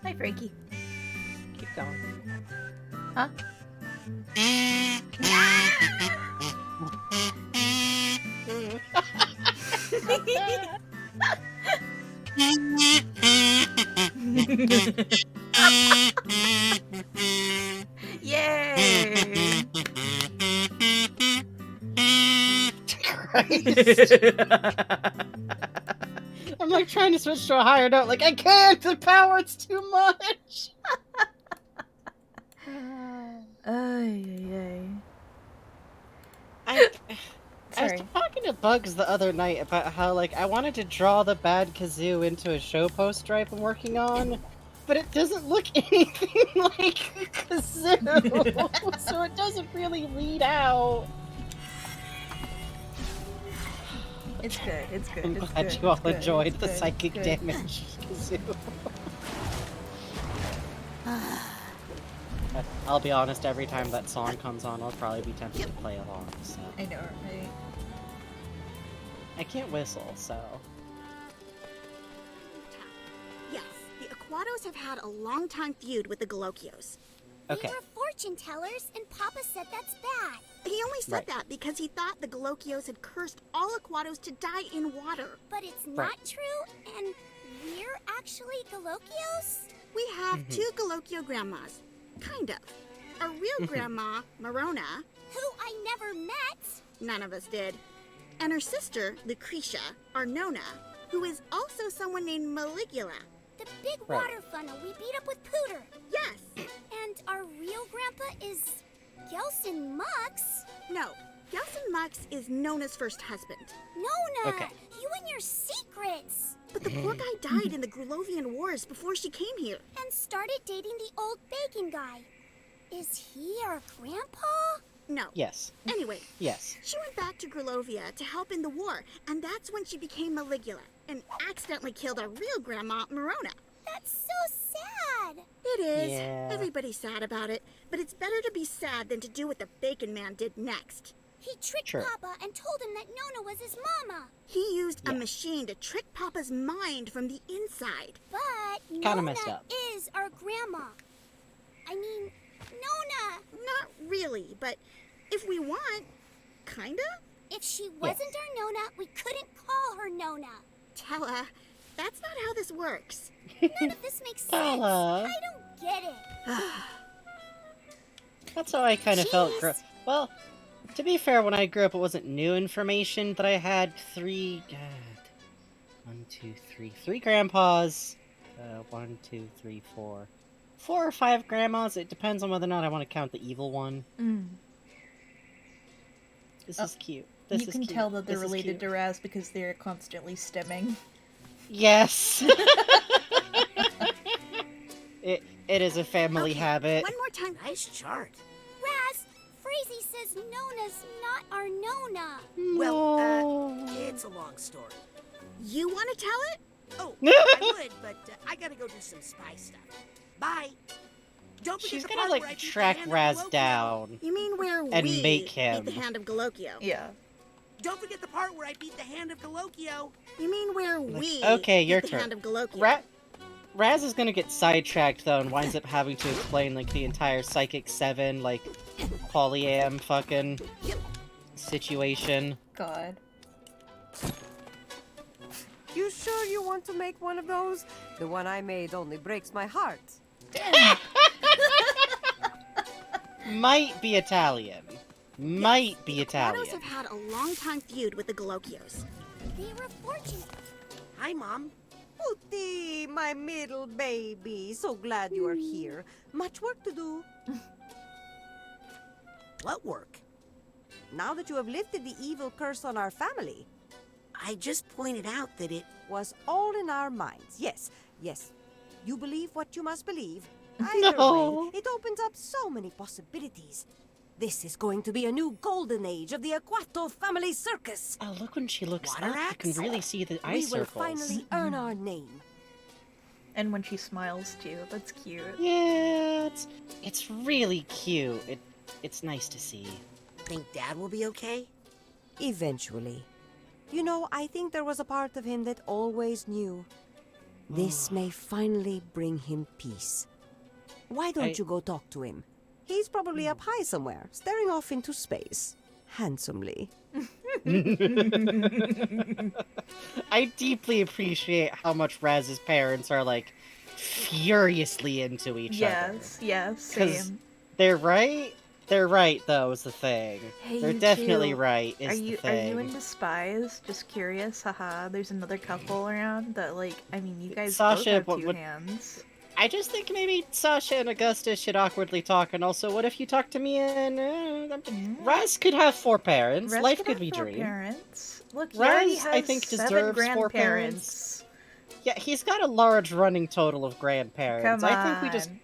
Hi, Frankie. Keep going. Huh? Yay! Christ. I'm like trying to switch to a higher note, like I can't. The power, it's too much. Ay. I was Sorry. talking to Bugs the other night about how, like, I wanted to draw the bad kazoo into a show poster I've been working on, but it doesn't look anything like a kazoo, so it doesn't really read out. It's good. It's good. I'm it's glad good. you all it's good, enjoyed it's the good, psychic good. damage kazoo. I'll be honest, every time that song comes on, I'll probably be tempted to play along, so. I know, right? I can't whistle, so. Yes, the Aquatos have had a long-time feud with the Galocios. Okay. We were fortune tellers, and Papa said that's bad. He only said that because he thought the Galocios had cursed all Aquatos to die in water. But it's not true, and we're actually Galocios? We have two Galoccio grandmas. Kind of. Our real grandma, Marona, who I never met. None of us did. And her sister, Lucretia, our Nona, who is also someone named Maligula. The big water funnel we beat up with Pooter. Yes. And our real grandpa is Gelson Mux. No, Gelson Mux is Nona's first husband. Nona, Okay. you and your secrets. But the poor guy died in the Grulovian Wars before she came here. And started dating the old bacon guy. Is he our grandpa? No. Yes. Anyway. Yes. She went back to Grulovia to help in the war, and that's when she became Maligula and accidentally killed our real grandma, Marona. That's so sad. It is. Yeah. Everybody's sad about it, but it's better to be sad than to do what the Bacon Man did next. He tricked Papa and told him that Nona was his mama. He used a machine to trick Papa's mind from the inside. But Kinda messed Nona up. is our grandma. I mean, Nona. Not really, but if we want, kinda? If she wasn't our Nona, we couldn't call her Nona. Tella, that's not how this works. None of this makes sense. Tella. I don't get it. That's how I kind of felt. Well, to be fair, when I grew up, it wasn't new information, but I had three grandpas. 1, 2, 3, 4. 4 or 5 grandmas. It depends on whether or not I want to count the evil one. This is cute. You can tell that they're related to Raz because they're constantly stimming. Yes. It is a family habit. One more time. Nice chart. Raz, Frazee says Nona's not our Nona. Well, it's a long story. You want to tell it? Oh, I would, but I gotta go do some spy stuff. Bye. Don't forget She's the gonna, part like, where I beat the track hand of Raz Galocchio. down. You mean where And we make him. beat the hand of Galocchio? Yeah. Don't forget the part where I beat the hand of Galocchio. You mean where we Okay, your beat the turn. hand of Galocchio? Raz is gonna get sidetracked though and winds up having to explain like the entire Psychic 7 like polyam fucking situation. God. You sure you want to make one of those? The one I made only breaks my heart. Might be Italian. Might be The Italian. Aquatos have had a long-time feud with the Galocios. They were fortunate. Hi, Mom. Pooty, my middle baby. So glad you are here. Much work to do. What work? Now that you have lifted the evil curse on our family. I just pointed out that it was all in our minds. Yes, yes. You believe what you must believe. No. Either way, it opens up so many possibilities. This is going to be a new golden age of the Aquato family circus. Oh, look when she looks Water up. You axe? can really see the eye We circles. will finally earn our name. And when she smiles too, that's cute. Yeah, it's really cute. It's nice to see. Think Dad will be okay? Eventually. You know, I think there was a part of him that always knew. This may finally bring him peace. Why don't you go talk to him? He's probably up high somewhere, staring off into space. Handsomely. I deeply appreciate how much Raz's parents are, like, furiously into each other. Yes, same. They're right. They're right, though, is the thing. Hey, They're you definitely two, right, is the Are thing. you into spies? Just curious, haha. There's another couple around that, like, I mean, you guys Sasha, both have two hands. I just think maybe Sasha and Augustus should awkwardly talk, and also, what if you talk to me and... Raz could have 4 parents. Raz Life could could have be 4 dream. parents. Look, he already Raz, has I think, 7 deserves 4 grandparents. parents. Yeah, he's got a large running total of grandparents. Come I think we just... on.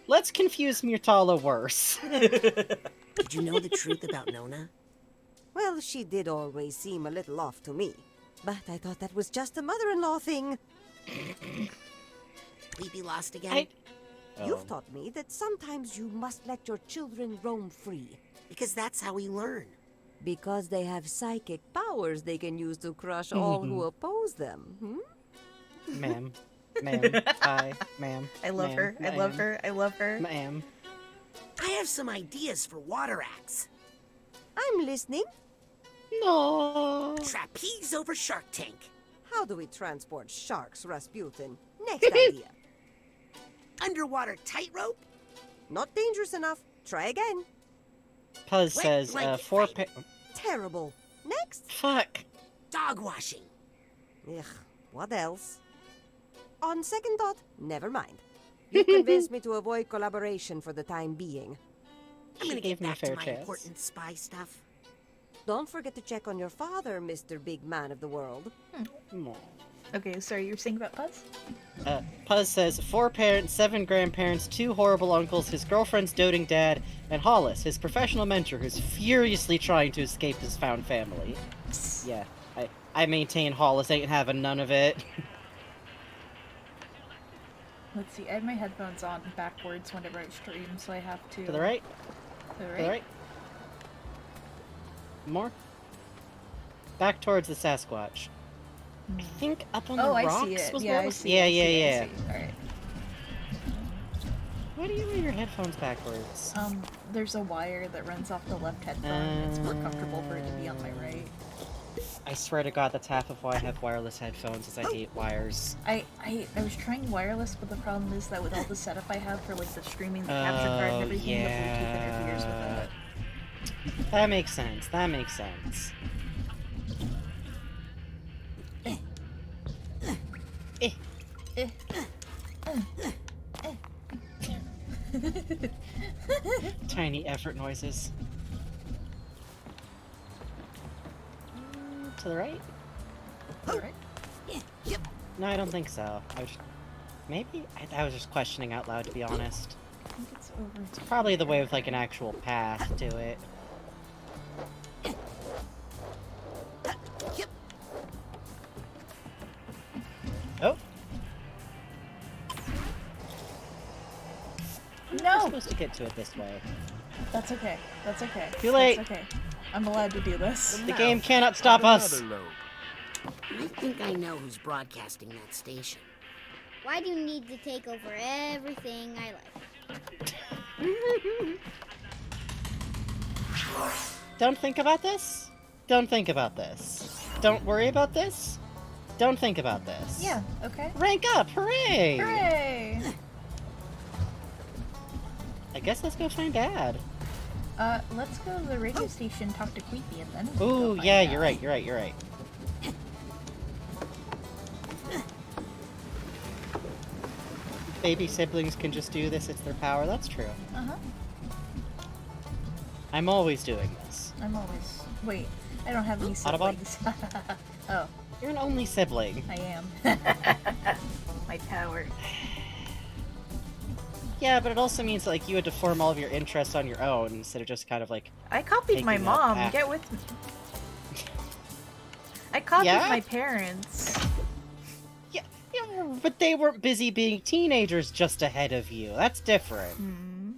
Let's confuse Myrtala worse. Did you know the truth about Nona? Well, she did always seem a little off to me. But I thought that was just a mother-in-law thing. We be lost again? You've taught me that sometimes you must let your children roam free. Because that's how we learn. Because they have psychic powers they can use to crush all who oppose them, Ma'am. Ma'am. Hi. Ma'am. I love her. I love her. I love her. Ma'am. I have some ideas for water acts. I'm listening. No. Trapeze over Shark Tank. How do we transport sharks, Rasputin? Next idea. Underwater tightrope? Not dangerous enough. Try again. Puzz says, 4 Terrible. Next. Fuck. Dog washing. Ugh, what else? On second thought, never mind. You convinced me to avoid collaboration for the time being. I'm gonna get me a back fair to my chance. important spy stuff. Don't forget to check on your father, Mr. Big Man of the World. Okay, sorry, you were saying about Puzz? Puzz says, 4 parents, 7 grandparents, 2 horrible uncles, his girlfriend's doting dad, and Hollis, his professional mentor, who's furiously trying to escape his found family. Yeah, I maintain Hollis ain't having none of it. Let's see, I have my headphones on backwards whenever I stream, so I have to... To the right? To the To right? the right? More? Back towards the Sasquatch. I think up on the rocks I see it. was Yeah, what I was... see Yeah, it. yeah, yeah. Alright. Why do you wear your headphones backwards? There's a wire that runs off the left headphone. It's more comfortable for it to be on my right. I swear to God, that's half of why I have wireless headphones, is I hate wires. I was trying wireless, but the problem is that with all the setup I have for like the streaming, the capture card and everything, the Bluetooth interferes with it. That makes sense. That makes sense. Tiny effort noises. To the right? To the right? Yep. No, I don't think so. Maybe? I was just questioning out loud, to be honest. I think it's over. It's probably the way with, like, an actual path to it. Yep. Oh! No! We're supposed to get to it this way. That's okay. That's okay. Too late. That's okay. I'm allowed to do this. The game cannot stop us! I think I know who's broadcasting that station. Why do you need to take over everything I like? Don't think about this? Don't think about this. Don't worry about this? Don't think about this. Yeah, okay. Rank up! Hooray! Hooray! I guess let's go find Dad. Let's go to the radio station, talk to Queepy, and then we can Ooh, go find yeah, Dad. you're right, you're right, you're right. Baby siblings can just do this, it's their power, that's true. Uh-huh. I'm always doing this. I'm always... Wait, I don't have any Audubon? siblings. Oh. You're an only sibling. I am. My power. Yeah, but it also means that, like, you had to form all of your interests on your own instead of just kind of like... I copied my taking that mom. path. Get with me. I copied Yeah? my parents. Yeah, but they weren't busy being teenagers just ahead of you. That's different. Hmm.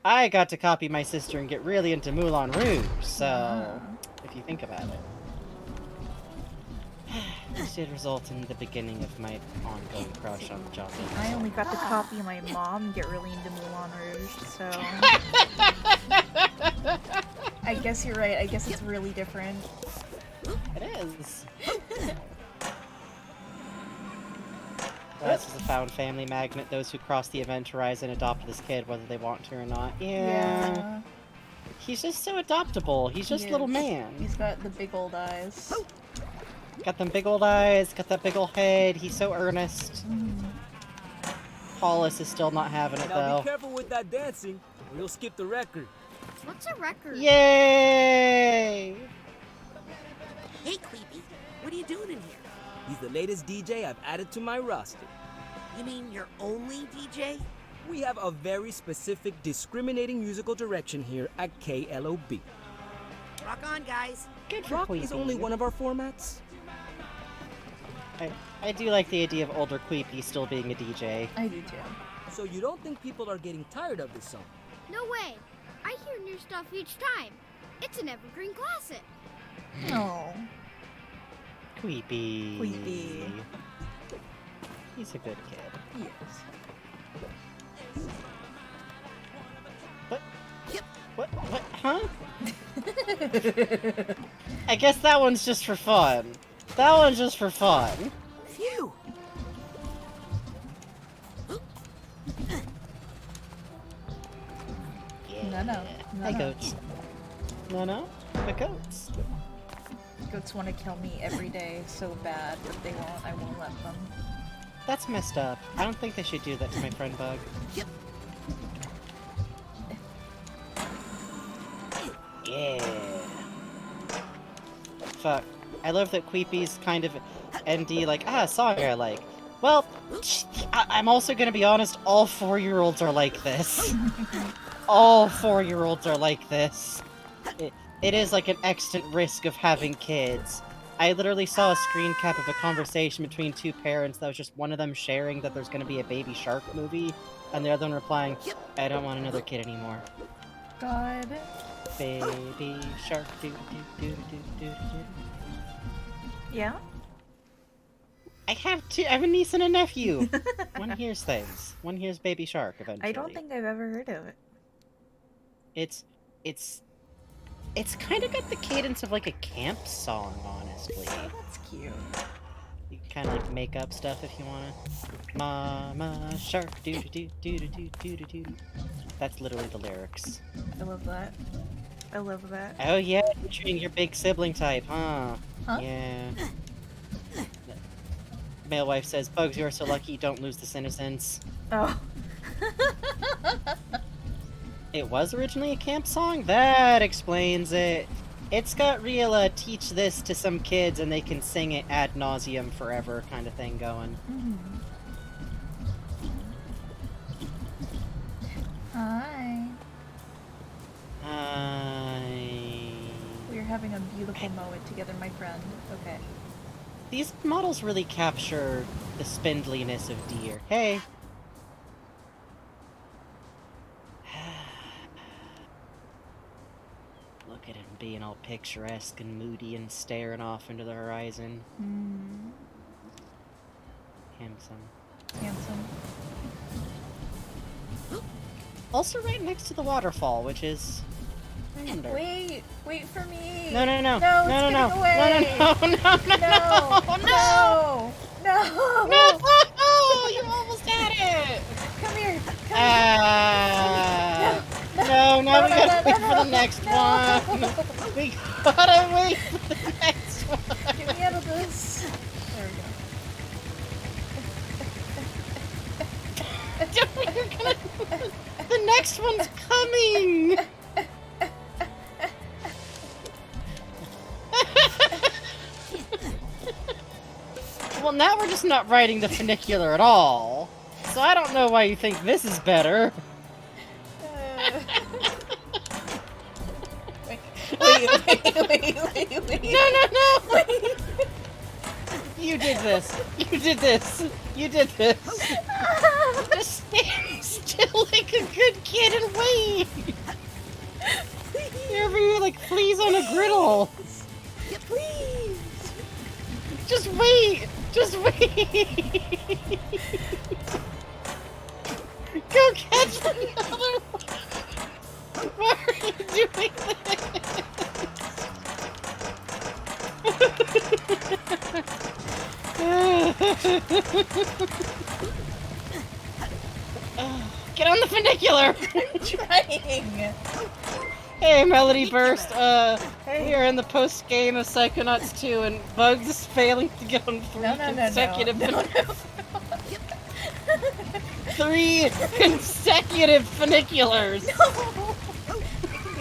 I got to copy my sister and get really into Moulin Rouge, so... If you think about it. This did result in the beginning of my ongoing crush on Johnny. I only got to copy my mom and get really into Moulin Rouge, so... I guess you're right, I guess it's really different. It is. This is a found family magnet. Those who cross the event horizon adopt this kid, whether they want to or not. Yeah. He's just so adoptable. He's just a little man. He's got the big old eyes. Got them big old eyes, got that big old head. He's so earnest. Paulus is still not having it, Now though. be careful with that dancing, or you'll skip the record. What's a record? Yay! Hey, Creepy, what are you doing in here? He's the latest DJ I've added to my roster. You mean your only DJ? We have a very specific discriminating musical direction here at KLOB. Rock on, guys. Rock is only one of our formats. I do like the idea of older Queepy still being a DJ. I do too. So you don't think people are getting tired of this song? No way. I hear new stuff each time. It's an evergreen classic. Oh. Queepy. Queepy. He's a good kid. Yes. What? Huh? I guess that one's just for fun. That one's just for fun. Phew. No. Hi, goats. No, the goats. Goats want to kill me every day so bad, but they won't. I won't let them. That's messed up. I don't think they should do that to my friend Bug. Yeah. Fuck. I love that Queepy's kind of ND, like, a song I like. Well, I'm also gonna be honest, all 4-year-olds are like this. All 4-year-olds are like this. It is like an extant risk of having kids. I literally saw a screen cap of a conversation between two parents that was just one of them sharing that there's gonna be a Baby Shark movie, and the other one replying, I don't want another kid anymore. God. Baby Shark, do. Yeah? I have a niece and a nephew! One hears things. One hears Baby Shark, eventually. I don't think I've ever heard of it. It's kind of got the cadence of like a camp song, honestly. That's cute. You can kind of like make up stuff if you wanna. Mama Shark, do. That's literally the lyrics. I love that. I love that. Oh yeah, you're treating your big sibling type, huh? Yeah. Male wife says, Bugs, you are so lucky you don't lose this innocence. Oh. It was originally a camp song? That explains it. It's got real, teach this to some kids and they can sing it ad nauseum forever kind of thing going. Hi. Hi. We're having a beautiful moment together, my friend. Okay. These models really capture the spindliness of deer. Hey! Look at him being all picturesque and moody and staring off into the horizon. Handsome. Also right next to the waterfall, which is... Wait for me. No. No, No. You almost had it. Come here. No, now we gotta wait for the next one. We gotta wait for the next one. Get me out of this. There we go. The next one's coming. Well, now we're just not riding the funicular at all. So I don't know why you think this is better. Wait. No. Wait. You did this. Just stand still like a good kid and wait. You're over here like fleas on a griddle. Please. Just wait! Just wait! Go catch another one! Why are you doing this? Get on the funicular! I'm trying! Hey, Melody Burst, we are in the post-game of Psychonauts 2, and Bugs is failing to get on three consecutive three consecutive funiculars! No!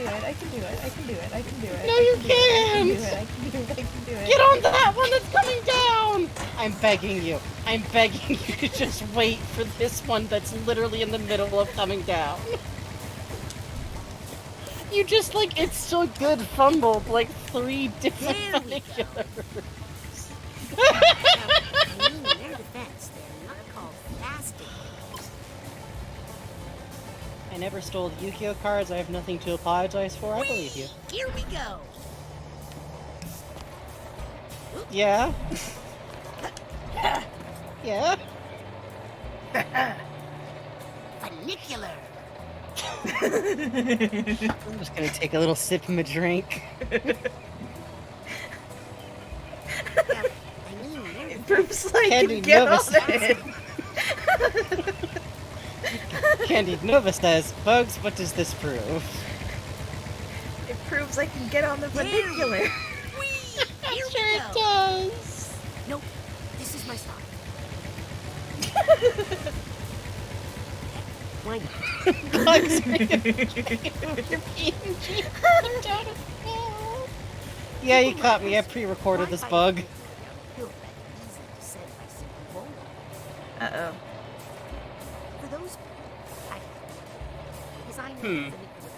I can do it. No, you can't! I can do it. Get on that one that's coming down! I'm begging you to just wait for this one that's literally in the middle of coming down. You just, like, it's so good fumbled, like, 3 different funiculars. In their defense, they're not called plastic balls. I never stole the Yu-Gi-Oh cards. I have nothing to apologize for. I believe you. Here we go. Yeah? Yeah? Funicular. I'm just gonna take a little sip of my drink. It proves like Candy you get Nova on it. Candy Nova says, Bugs, what does this prove? It proves I can get on the funicular. Here Sure we it go. does. Nope. This is my stop. Why not? Bugs, are you PNG? I'm down as hell. Yeah, you caught me. I pre-recorded this bug. Uh-oh. For those, because I know the funicular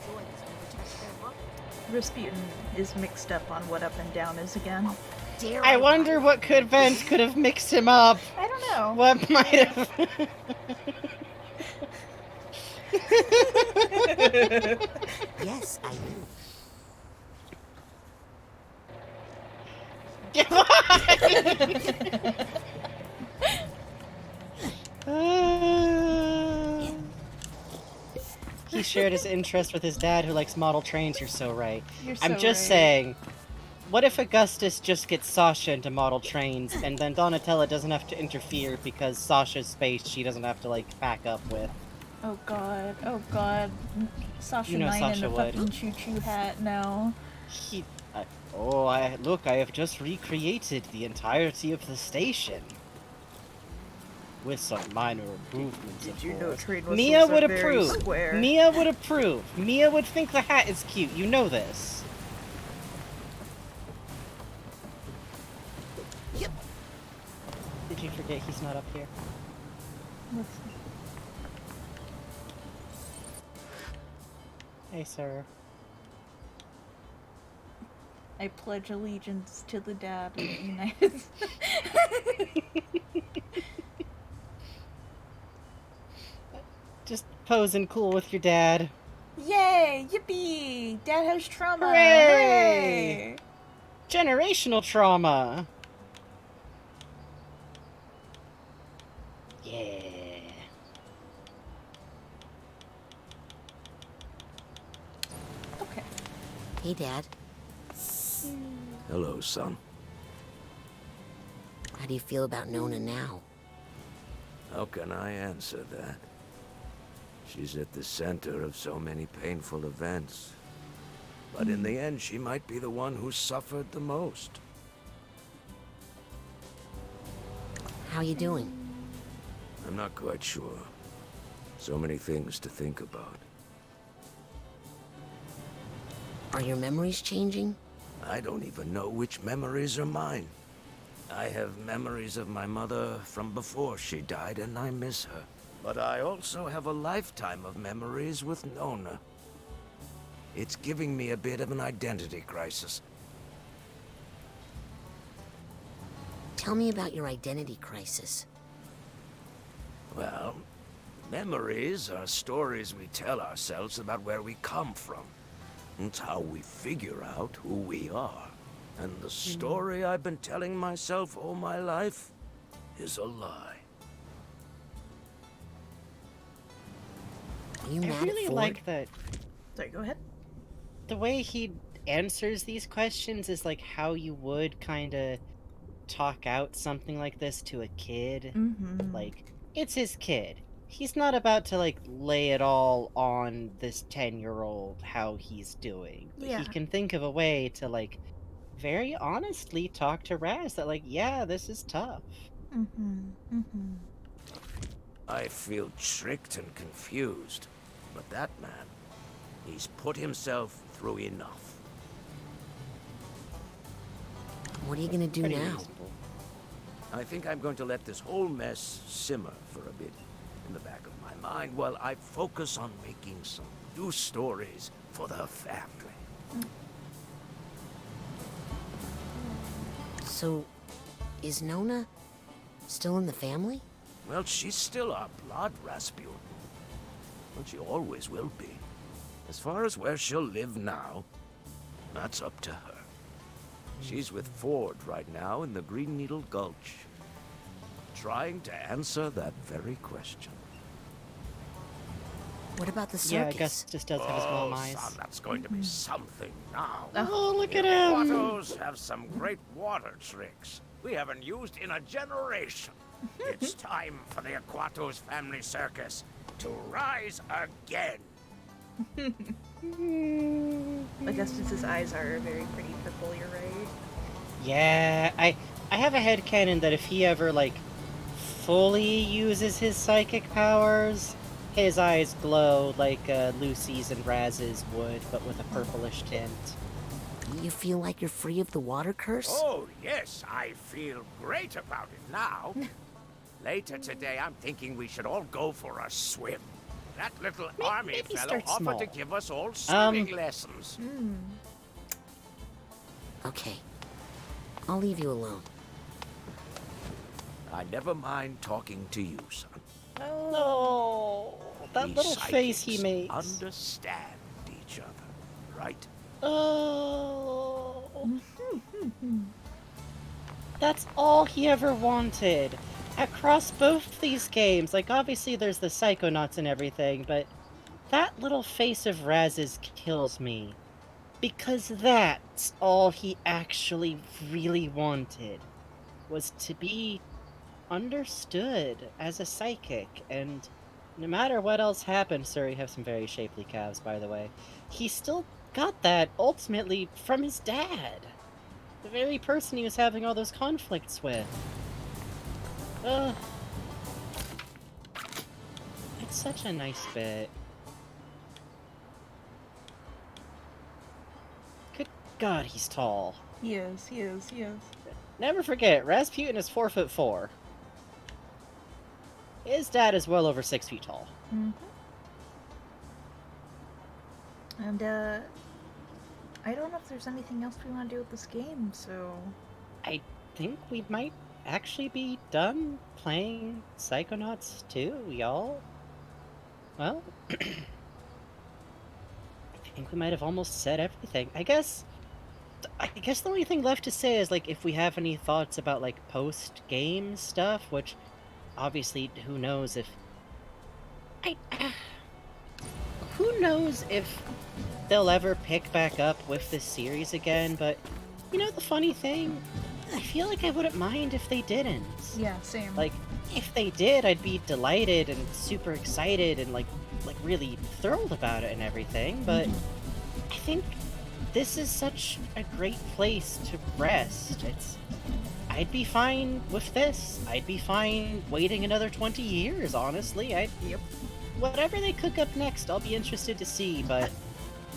joy is when we touch their luck. Rasputin is mixed up on what up and down is again. I wonder what event could have mixed him up. I don't know. What might have... Yes, I do. He shared his interest with his dad who likes model trains. You're so right. You're I'm so just right. saying, what if Augustus just gets Sasha into model trains and then Donatella doesn't have to interfere because Sasha's space she doesn't have to, like, back up with? Oh god. Oh god. Sasha You know 9 Sasha in the would. fucking choo-choo hat now. Look, I have just recreated the entirety of the station. With some minor improvements, Did of you know course. train whistles Mia are would very approve. square? Mia would approve. Mia would think the hat is cute. You know this. Yep. Did you forget he's not up here? Hey, sir. I pledge allegiance to the dad of the United States. Just posing cool with your dad. Yay! Yippee! Dad has trauma! Hooray! Generational trauma. Yeah. Okay. Hey, Dad. Hello, son. How do you feel about Nona now? How can I answer that? She's at the center of so many painful events. But in the end, she might be the one who suffered the most. How you doing? I'm not quite sure. So many things to think about. Are your memories changing? I don't even know which memories are mine. I have memories of my mother from before she died, and I miss her. But I also have a lifetime of memories with Nona. It's giving me a bit of an identity crisis. Tell me about your identity crisis. Well, memories are stories we tell ourselves about where we come from. It's how we figure out who we are. And the story I've been telling myself all my life is a lie. Are you I mad really at Ford? like that. Sorry, go ahead. The way he answers these questions is like how you would kind of talk out something like this to a kid. Mm-hmm. Like, it's his kid. He's not about to, like, lay it all on this 10-year-old how he's doing. But Yeah. he can think of a way to, like, very honestly talk to Raz that, like, yeah, this is tough. Mm-hmm. Mm-hmm. I feel tricked and confused. But that man, he's put himself through enough. What are you gonna do Pretty now? reasonable. I think I'm going to let this whole mess simmer for a bit in the back of my mind while I focus on making some new stories for the family. So, is Nona still in the family? Well, she's still our blood, Razputin. And she always will be. As far as where she'll live now, that's up to her. She's with Ford right now in the Green Needle Gulch, trying to answer that very question. What about the circus? Yeah, Augustus does have his mom eyes. Son, that's going to be something now. Oh, look The at him! Aquatos have some great water tricks we haven't used in a generation. It's time for the Aquatos family circus to rise again. Augustus's eyes are very pretty purple, you're right. Yeah, I have a headcanon that if he ever, like, fully uses his psychic powers, his eyes glow like Lucy's and Raz's would, but with a purplish tint. You feel like you're free of the water curse? Oh, yes, I feel great about it now. Later today, I'm thinking we should all go for a swim. That little army maybe fellow start offered small. to give us all swimming lessons. Okay. I'll leave you alone. I never mind talking to you, son. Oh, that We little face he psychics makes. understand each other, right? Oh. That's all he ever wanted. Across both these games, like, obviously there's the Psychonauts and everything, but that little face of Raz's kills me. Because that's all he actually really wanted. Was to be understood as a psychic, and no matter what else happened, sir, you have some very shapely calves, by the way, he still got that, ultimately, from his dad. The very person he was having all those conflicts with. It's such a nice bit. Good God, he's tall. He is, he is, he is. Never forget, Rasputin is 4'4". His dad is well over 6 feet tall. Mm-hmm. And, I don't know if there's anything else we want to do with this game, so... I think we might actually be done playing Psychonauts 2, y'all. Well, I think we might have almost said everything. I guess the only thing left to say is, like, if we have any thoughts about, like, post-game stuff, which, obviously, who knows if... who knows if they'll ever pick back up with this series again, but, you know the funny thing? I feel like I wouldn't mind if they didn't. Yeah, same. Like, if they did, I'd be delighted and super excited and, like really thrilled about it and everything, but I think this is such a great place to rest. I'd be fine with this. I'd be fine waiting another 20 years, honestly. Yep. Whatever they cook up next, I'll be interested to see, but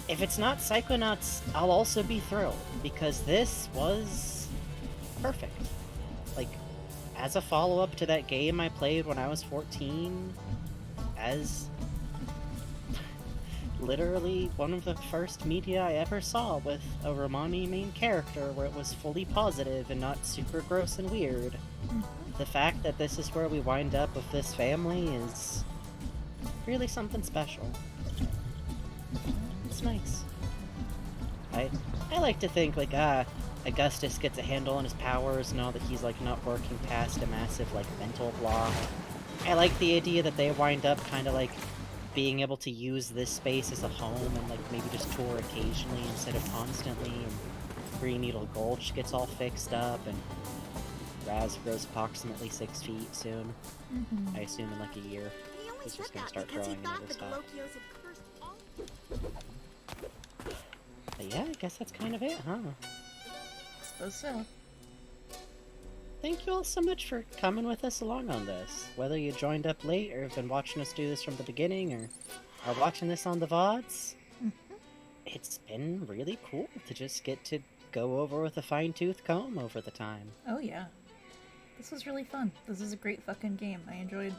if it's not Psychonauts, I'll also be thrilled, because this was perfect. Like, as a follow-up to that game I played when I was 14, as literally one of the first media I ever saw with a Romani main character where it was fully positive and not super gross and weird. The fact that this is where we wind up with this family is really something special. It's nice. I like to think, like, Augustus gets a handle on his powers now that he's, like, not working past a massive, like, mental block. I like the idea that they wind up kind of, like, being able to use this space as a home and, like, maybe just tour occasionally instead of constantly, and Green Needle Gulch gets all fixed up, and Raz grows approximately 6 feet soon. I assume in, like, a year. He's just gonna start growing and never stop. But yeah, I guess that's kind of it, huh? Suppose so. Thank you all so much for coming with us along on this. Whether you joined up late or have been watching us do this from the beginning or are watching this on the VODs, it's been really cool to just get to go over with a fine-tooth comb over the time. Oh yeah. This was really fun. This is a great fucking game. I enjoyed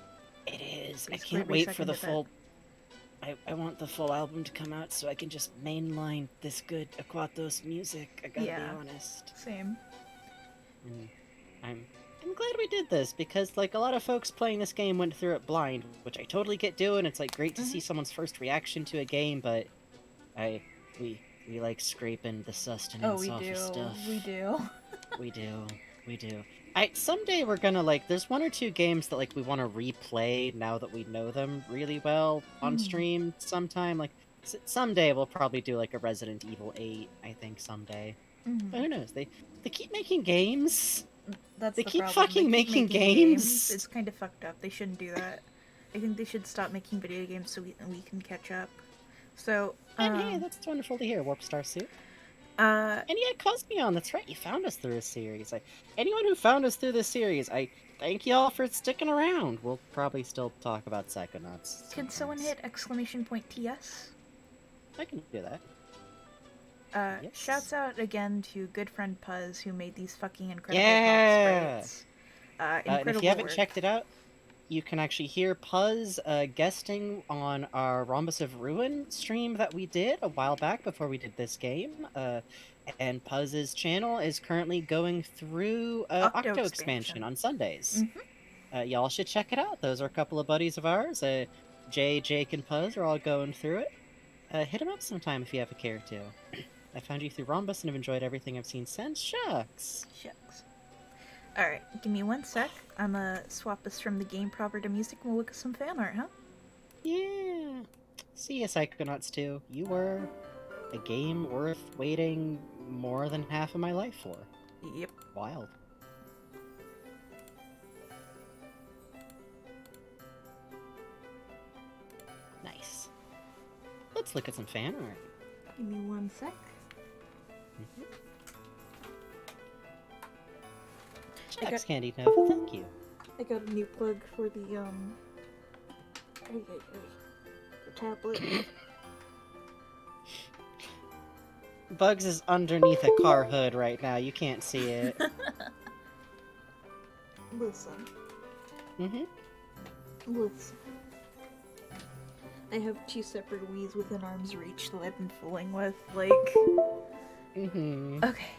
it. Is. I can't wait for the full... I want the full album to come out so I can just mainline this good Aquatos music, I gotta be honest. Same. And I'm glad we did this, because, like, a lot of folks playing this game went through it blind, which I totally get doing. It's, like, great to see someone's first reaction to a game, but we like scraping the sustenance off of stuff. We do. We do. Someday we're gonna, like, there's 1 or 2 games that, like, we want to replay now that we know them really well on stream sometime. Like, someday we'll probably do, like, a Resident Evil 8, I think, someday. But who knows? They keep making games. They keep fucking making games. It's kind of fucked up. They shouldn't do that. I think they should stop making video games so we can catch up. So, and hey, that's wonderful to hear, Warp Star Suit. And yeah, Cosmion, that's right, you found us through a series. Anyone who found us through this series, I thank you all for sticking around. We'll probably still talk about Psychonauts. Can someone hit !TS? I can do that. Yes. Shouts out again to good friend Puzz, who made these fucking incredible pop sprites. And if you haven't checked it out, you can actually hear Puzz guesting on our Rhombus of Ruin stream that we did a while back before we did this game. And Puzz's channel is currently going through Octo expansion on Sundays. Y'all should check it out. Those are a couple of buddies of ours. Jay, Jake, and Puzz are all going through it. Hit them up sometime if you have a care to. I found you through Rhombus and have enjoyed everything I've seen since. Shucks. Alright, give me 1 sec. I'm gonna swap this from the game proper to music and we'll look at some fan art, huh? Yeah. See ya, Psychonauts 2. You were a game worth waiting more than half of my life for. Yep. Wild. Nice. Let's look at some fan art. Give me 1 sec. Thanks, Candy Nova, thank you. I got a new plug for the tablet. Bugs is underneath a car hood right now, you can't see it. Listen. Listen. I have 2 separate Wiis within arm's reach that I've been fooling with, like... Okay.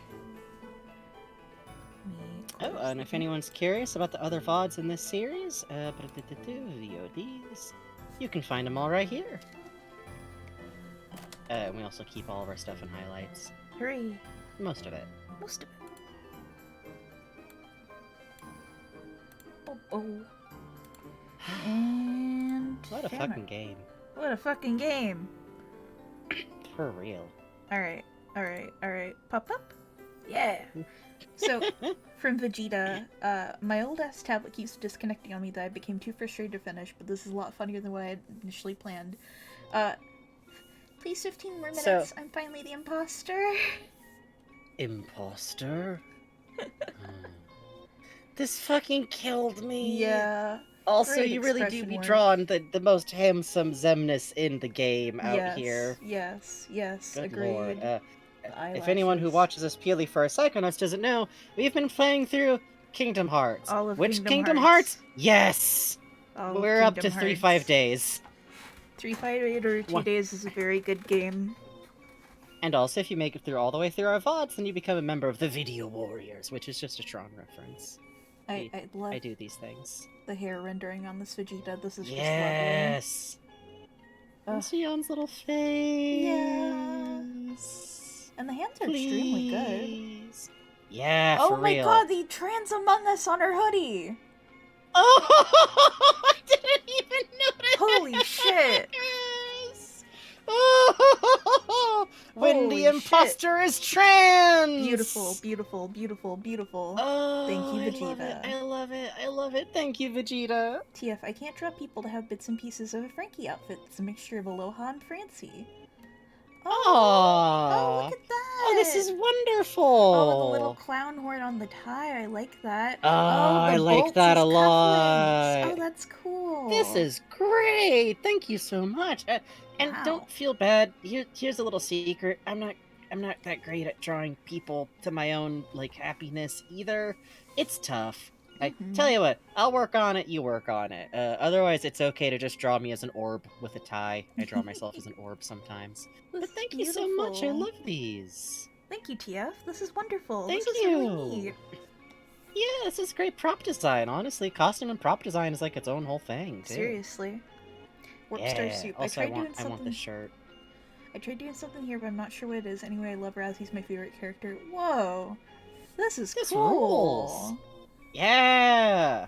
Oh, and if anyone's curious about the other VODs in this series, VODs, you can find them all right here. And we also keep all of our stuff in highlights. Hooray! Most of it. Most of it. Oh. And... What a fucking game. What a fucking game! For real. Alright. Pop up? Yeah! So, from Vegeta, my old-ass tablet keeps disconnecting on me that I became too frustrated to finish, but this is a lot funnier than what I had initially planned. Please 15 more minutes, I'm finally the imposter. Imposter? This fucking killed me. Yeah. Also, you really do be drawing the most handsome Zemnis in the game out here. Yes, Good agreed. Lord. If anyone who watches us purely for our Psychonauts doesn't know, we've been playing through Kingdom Hearts. All of Which Kingdom Hearts? Yes! All We're up to 3-5 days. 3-5 or 2 days is a very good game. And also, if you make it through all the way through our VODs, then you become a member of the Video Warriors, which is just a strong reference. I love I do these things. The hair rendering on this Vegeta. This is just lovely. Yes! And Sion's little face. Yeah. And the hands are extremely good. Yeah, Oh for my real. god, the Trans Among Us on her hoodie! Oh, I didn't even notice. Holy shit! Oh, when the Holy imposter is trans. Beautiful, beautiful, beautiful, beautiful. Oh, Thank you, I love it. Vegeta. I love it. I love it. Thank you, Vegeta. TF, I can't draw people to have bits and pieces of a Frankie outfit. It's a mixture of Aloha and Francie. Oh, look at that! Oh, this is wonderful. Oh, the little clown horn on the tie. I like that. Oh, the I like bolts that as a lot. cufflinks. Oh, that's cool. This is great. Thank you so much. And Wow. don't feel bad. Here's a little secret. I'm not that great at drawing people to my own like happiness either. It's tough. I tell you what, I'll work on it, you work on it. Otherwise, it's okay to just draw me as an orb with a tie. I draw myself as an orb sometimes. But thank you so much, I love these. Thank you, TF. This is wonderful. Thank this is you. really neat. Yeah, this is great prop design. Honestly, costume and prop design is like its own whole thing, too. Seriously. Warp Star Soup. Also, I want this shirt. I tried doing something here, but I'm not sure what it is. Anyway, I love Raz. He's my favorite character. Whoa. This cool. Rules. Yeah.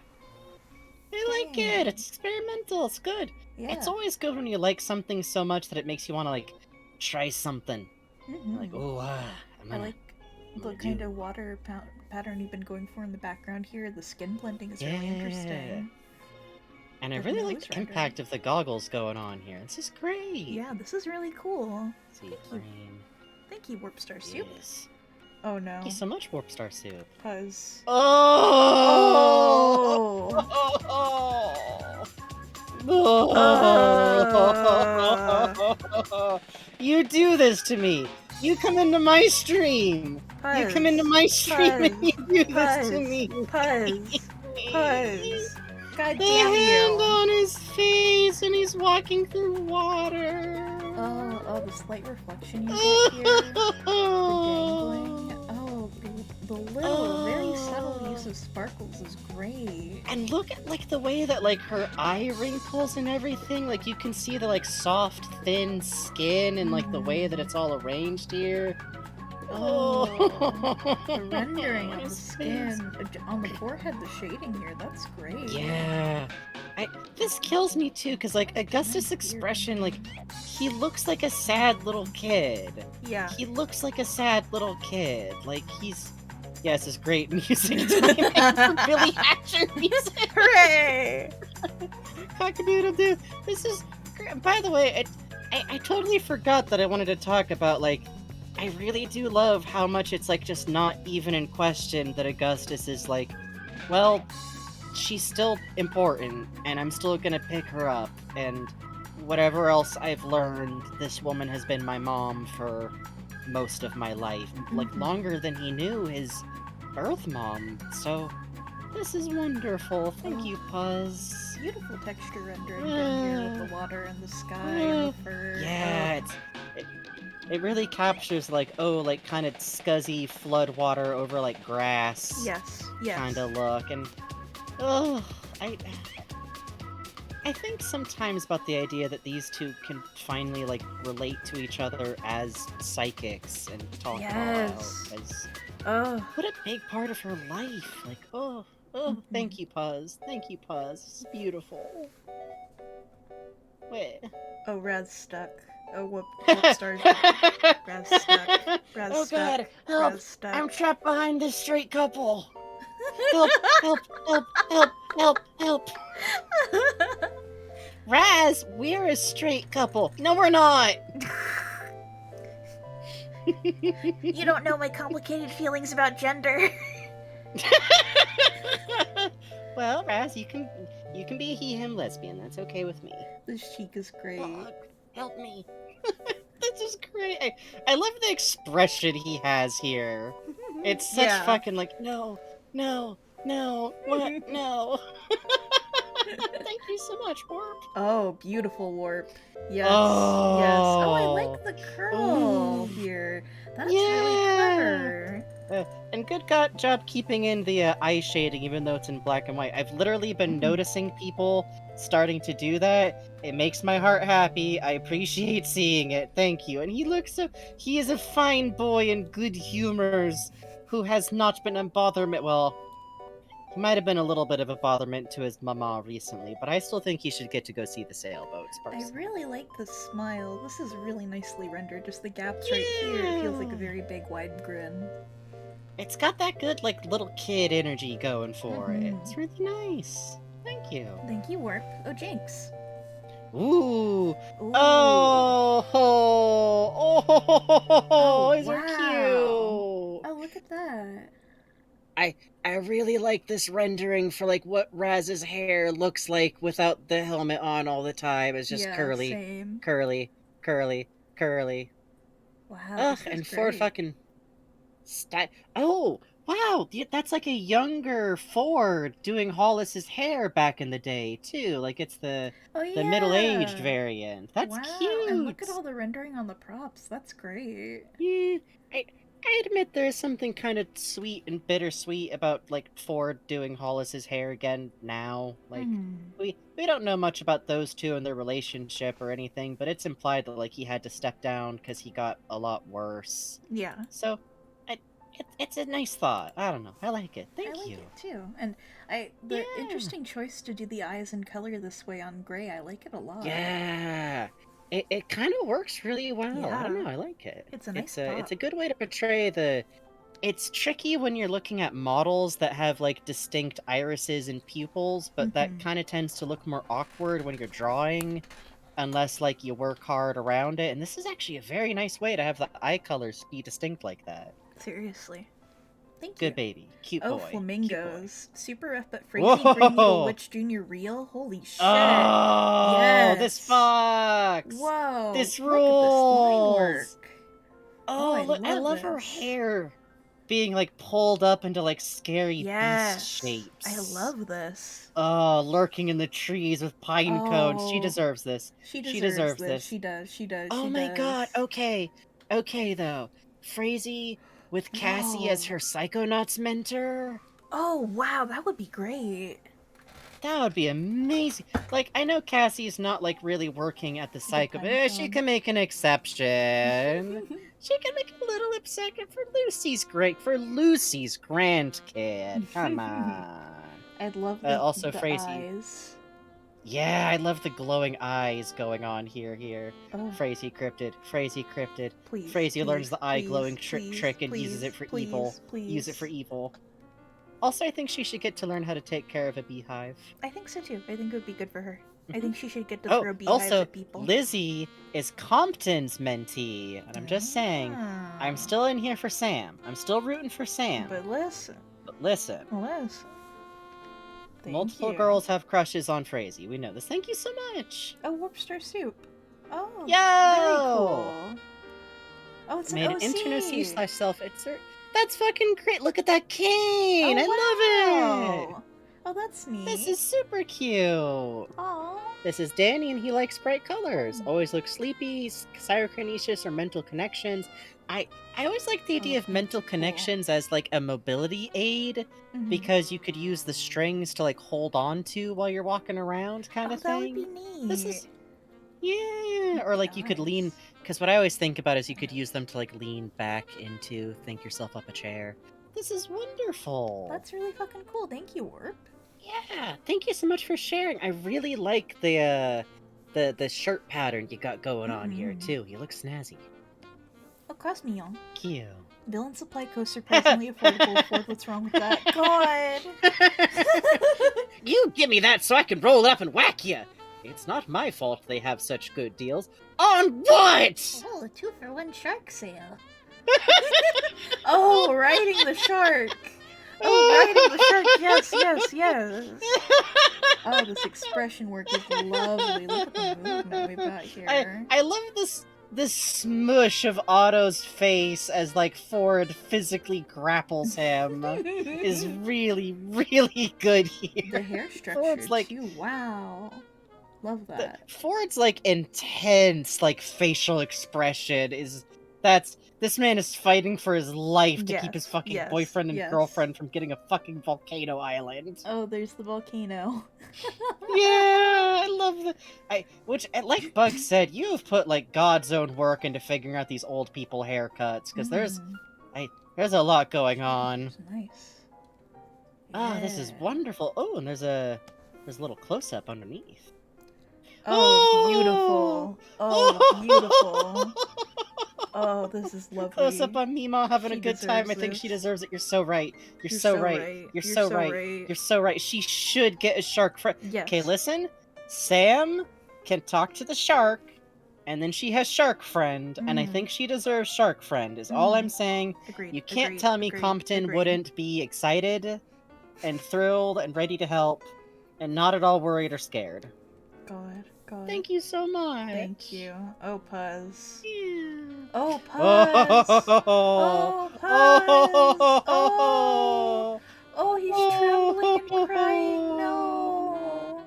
I like it. It's experimental. It's good. Yeah. It's always good when you like something so much that it makes you want to like try something. Like, oh, I like the kind of water pattern you've been going for in the background here. The skin blending is really interesting. And I really like the impact of the goggles going on here. This is great. Yeah, this is really cool. Thank you. Thank you, Warp Star Soup. Yes. Oh no. Thank you so much, Warp Star Soup. Puzz. Oh! You do this to me. You come into my stream. Puzz. You come into my stream and you do this to me. Puzz. Puzz. God The damn hand you. on his face and he's walking through water. Oh, the slight reflection you get here. The dangling. Oh, the little, very subtle use of sparkles is great. And look at like the way that like her eye wrinkles and everything. Like you can see the like soft, thin skin and like the way that it's all arranged here. Oh, the rendering of the skin on the forehead, the shading here, that's great. Yeah. This kills me too, because like Augustus' expression, like he looks like a sad little kid. Yeah. He looks like a sad little kid. Like he's this is great music time for Billy Hatcher music. Hooray! Cock-a-doodle-doo. This is by the way, I totally forgot that I wanted to talk about like I really do love how much it's like just not even in question that Augustus is like, well, she's still important and I'm still gonna pick her up and whatever else I've learned, this woman has been my mom for most of my life, like longer than he knew his birth mom. So this is wonderful. Thank you, Puzz. Beautiful texture rendering down here with the water and the sky and the fur. Yeah, it really captures like kind of scuzzy flood water over like grass. Yes. Kind of look, and I think sometimes about the idea that these two can finally like relate to each other as psychics and talk it all out. As, what a big part of her life. Like thank you, Puzz. Thank you, Puzz. This is beautiful. Wait. Oh, Rad's stuck. Oh, whoop Star. Rad's stuck. Rad's stuck. God, help! Rad's stuck. I'm trapped behind this straight couple. Help! Help! Help! Help! Help! Help! Raz, we're a straight couple. No, we're not. You don't know my complicated feelings about gender. Well, Raz, you can be a he/him lesbian. That's okay with me. This cheek is great. Help me. This is great. I love the expression he has here. It's such fucking like, no, what, no. Thank you so much, Warp. Oh, beautiful Warp. Yes, Oh. yes. Oh, I like the curl here. That's really clever. And good job keeping in the eye shading, even though it's in black and white. I've literally been noticing people starting to do that. It makes my heart happy. I appreciate seeing it. Thank you. And he is a fine boy in good humors who has not been a botherment. Well, he might have been a little bit of a botherment to his mama recently, but I still think he should get to go see the sailboats I personally. really like the smile. This is really nicely rendered. Just the gaps right here. It feels like a very big, wide grin. It's got that good, like, little kid energy going for it. Mhm. It's really nice. Thank you. Thank you, Warp. Oh, Jinx. Ooh. Ooh. Oh, these are wow. cute. Oh, look at that. I really like this rendering for like what Raz's hair looks like without the helmet on all the time. It's just Yeah, curly, same. curly, curly, curly. Wow, Ugh, this is and Ford great. fucking Oh, wow, that's like a younger Ford doing Hollis's hair back in the day too. Like it's the middle-aged yeah. variant. That's Wow, cute. and look at all the rendering on the props. That's great. Yeah, I admit there is something kind of sweet and bittersweet about like Ford doing Hollis's hair again now. Like we don't know much about those two and their relationship or anything, but it's implied that like he had to step down because he got a lot worse. Yeah. So, it's a nice thought. I don't know. I like it. Thank I like you. it too. And the interesting choice to do the eyes in color this way on gray, I like it a lot. Yeah. It kind of works really well. Yeah. I don't know. I like it. It's a nice it's a good way to portray the. It's tricky when you're looking at models that have like distinct irises and pupils, but that kind of tends to look more awkward when you're drawing, unless like you work hard around it. And this is actually a very nice way to have the eye colors be distinct like that. Seriously. Thank Good you. baby. Cute Oh, boy. flamingos. Super F, but Crazy Green Needle Witch Jr. real? Holy shit. Oh, yes. this fox. Whoa. This Look at this line rules. work. Oh, look, I love her hair being like pulled up into like scary beast shapes. I love this. Oh, lurking in the trees with pine cones. She deserves this. She deserves this. She does. Oh my god. Okay. Okay, though. Frazee with Cassie as her Psychonauts mentor? Oh, wow. That would be great. That would be amazing. Like, I know Cassie's not, like, really working at the Psycho, but she can make an exception. She can make a little exception for Lucy's grandkid. Come on. I'd love also the Frazee. eyes. Yeah, I love the glowing eyes going on here. Oh. Frazee cryptid. Please, Frazee learns please, the eye please, glowing please, trick and please, uses it for please, evil. please. Use it for evil. Also, I think she should get to learn how to take care of a beehive. I think so too. I think it would be good for her. I think she should get to Oh, throw beehives also, at people. Lizzie is Compton's mentee, and I'm just saying, I'm still in here for Sam. I'm still rooting for Sam. But listen. Multiple girls have crushes on Frazee. We know this. Thank you so much. Oh, Warp Star Soup. Oh, Yo! very cool. Oh, it's Made an OC. an intern OC / self-insert. That's fucking great. Look at that cane. I love it. Oh, that's neat. This is super cute. Aww. This is Danny, and he likes bright colors. Always looks sleepy, psychokinesis, or mental connections. I always like the idea of mental connections as like a mobility aid, because you could use the strings to like hold on to while you're walking around, kind of thing. That would be neat. This is or like you could lean, because what I always think about is you could use them to like lean back into, think yourself up a chair. This is wonderful. That's really fucking cool. Thank you, Warp. Yeah, thank you so much for sharing. I really like the shirt pattern you got going on here too. You look snazzy. Oh, Cosmillon. Cute. Villain supply co surprisingly affordable. Ford, what's wrong with that? God. You give me that so I can roll it up and whack you. It's not my fault they have such good deals. On what? Oh, a 2-for-1 shark sale. Oh, riding the shark. Oh, riding the shark. Yes. Oh, this expression work is lovely. Look at the movement we've got here. I love this smush of Otto's face as like Ford physically grapples him is really, really good here. The hair structure Ford's like, too. Wow. Love that. Ford's like intense like facial expression this man is fighting for his life to keep his fucking boyfriend and girlfriend from getting a fucking volcano island. Oh, there's the volcano. Yeah, I love that. Which, like Bug said, you have put like God's own work into figuring out these old people haircuts, because There's a lot going on. Nice. Ah, this is wonderful. Oh, and there's a little close-up underneath. Oh, beautiful. Oh, beautiful. Oh, this is lovely. Close up on Mima having a She good time. I deserves think this. she deserves it. You're so right. You're You're so so right. right. You're so right. right. You're so right. She should get a shark friend. Yes. Okay, listen. Sam can talk to the shark, and then she has shark friend, and I think she deserves shark friend. Is all I'm saying. Agreed. You can't agreed, tell me agreed, Compton agreed. wouldn't be excited, and thrilled, and ready to help, and not at all worried or scared. God. Thank you so much. Thank you. Oh, Puzz. Yeah. Oh, Puzz. Oh, Puzz. Oh. Oh, he's trembling and crying. No.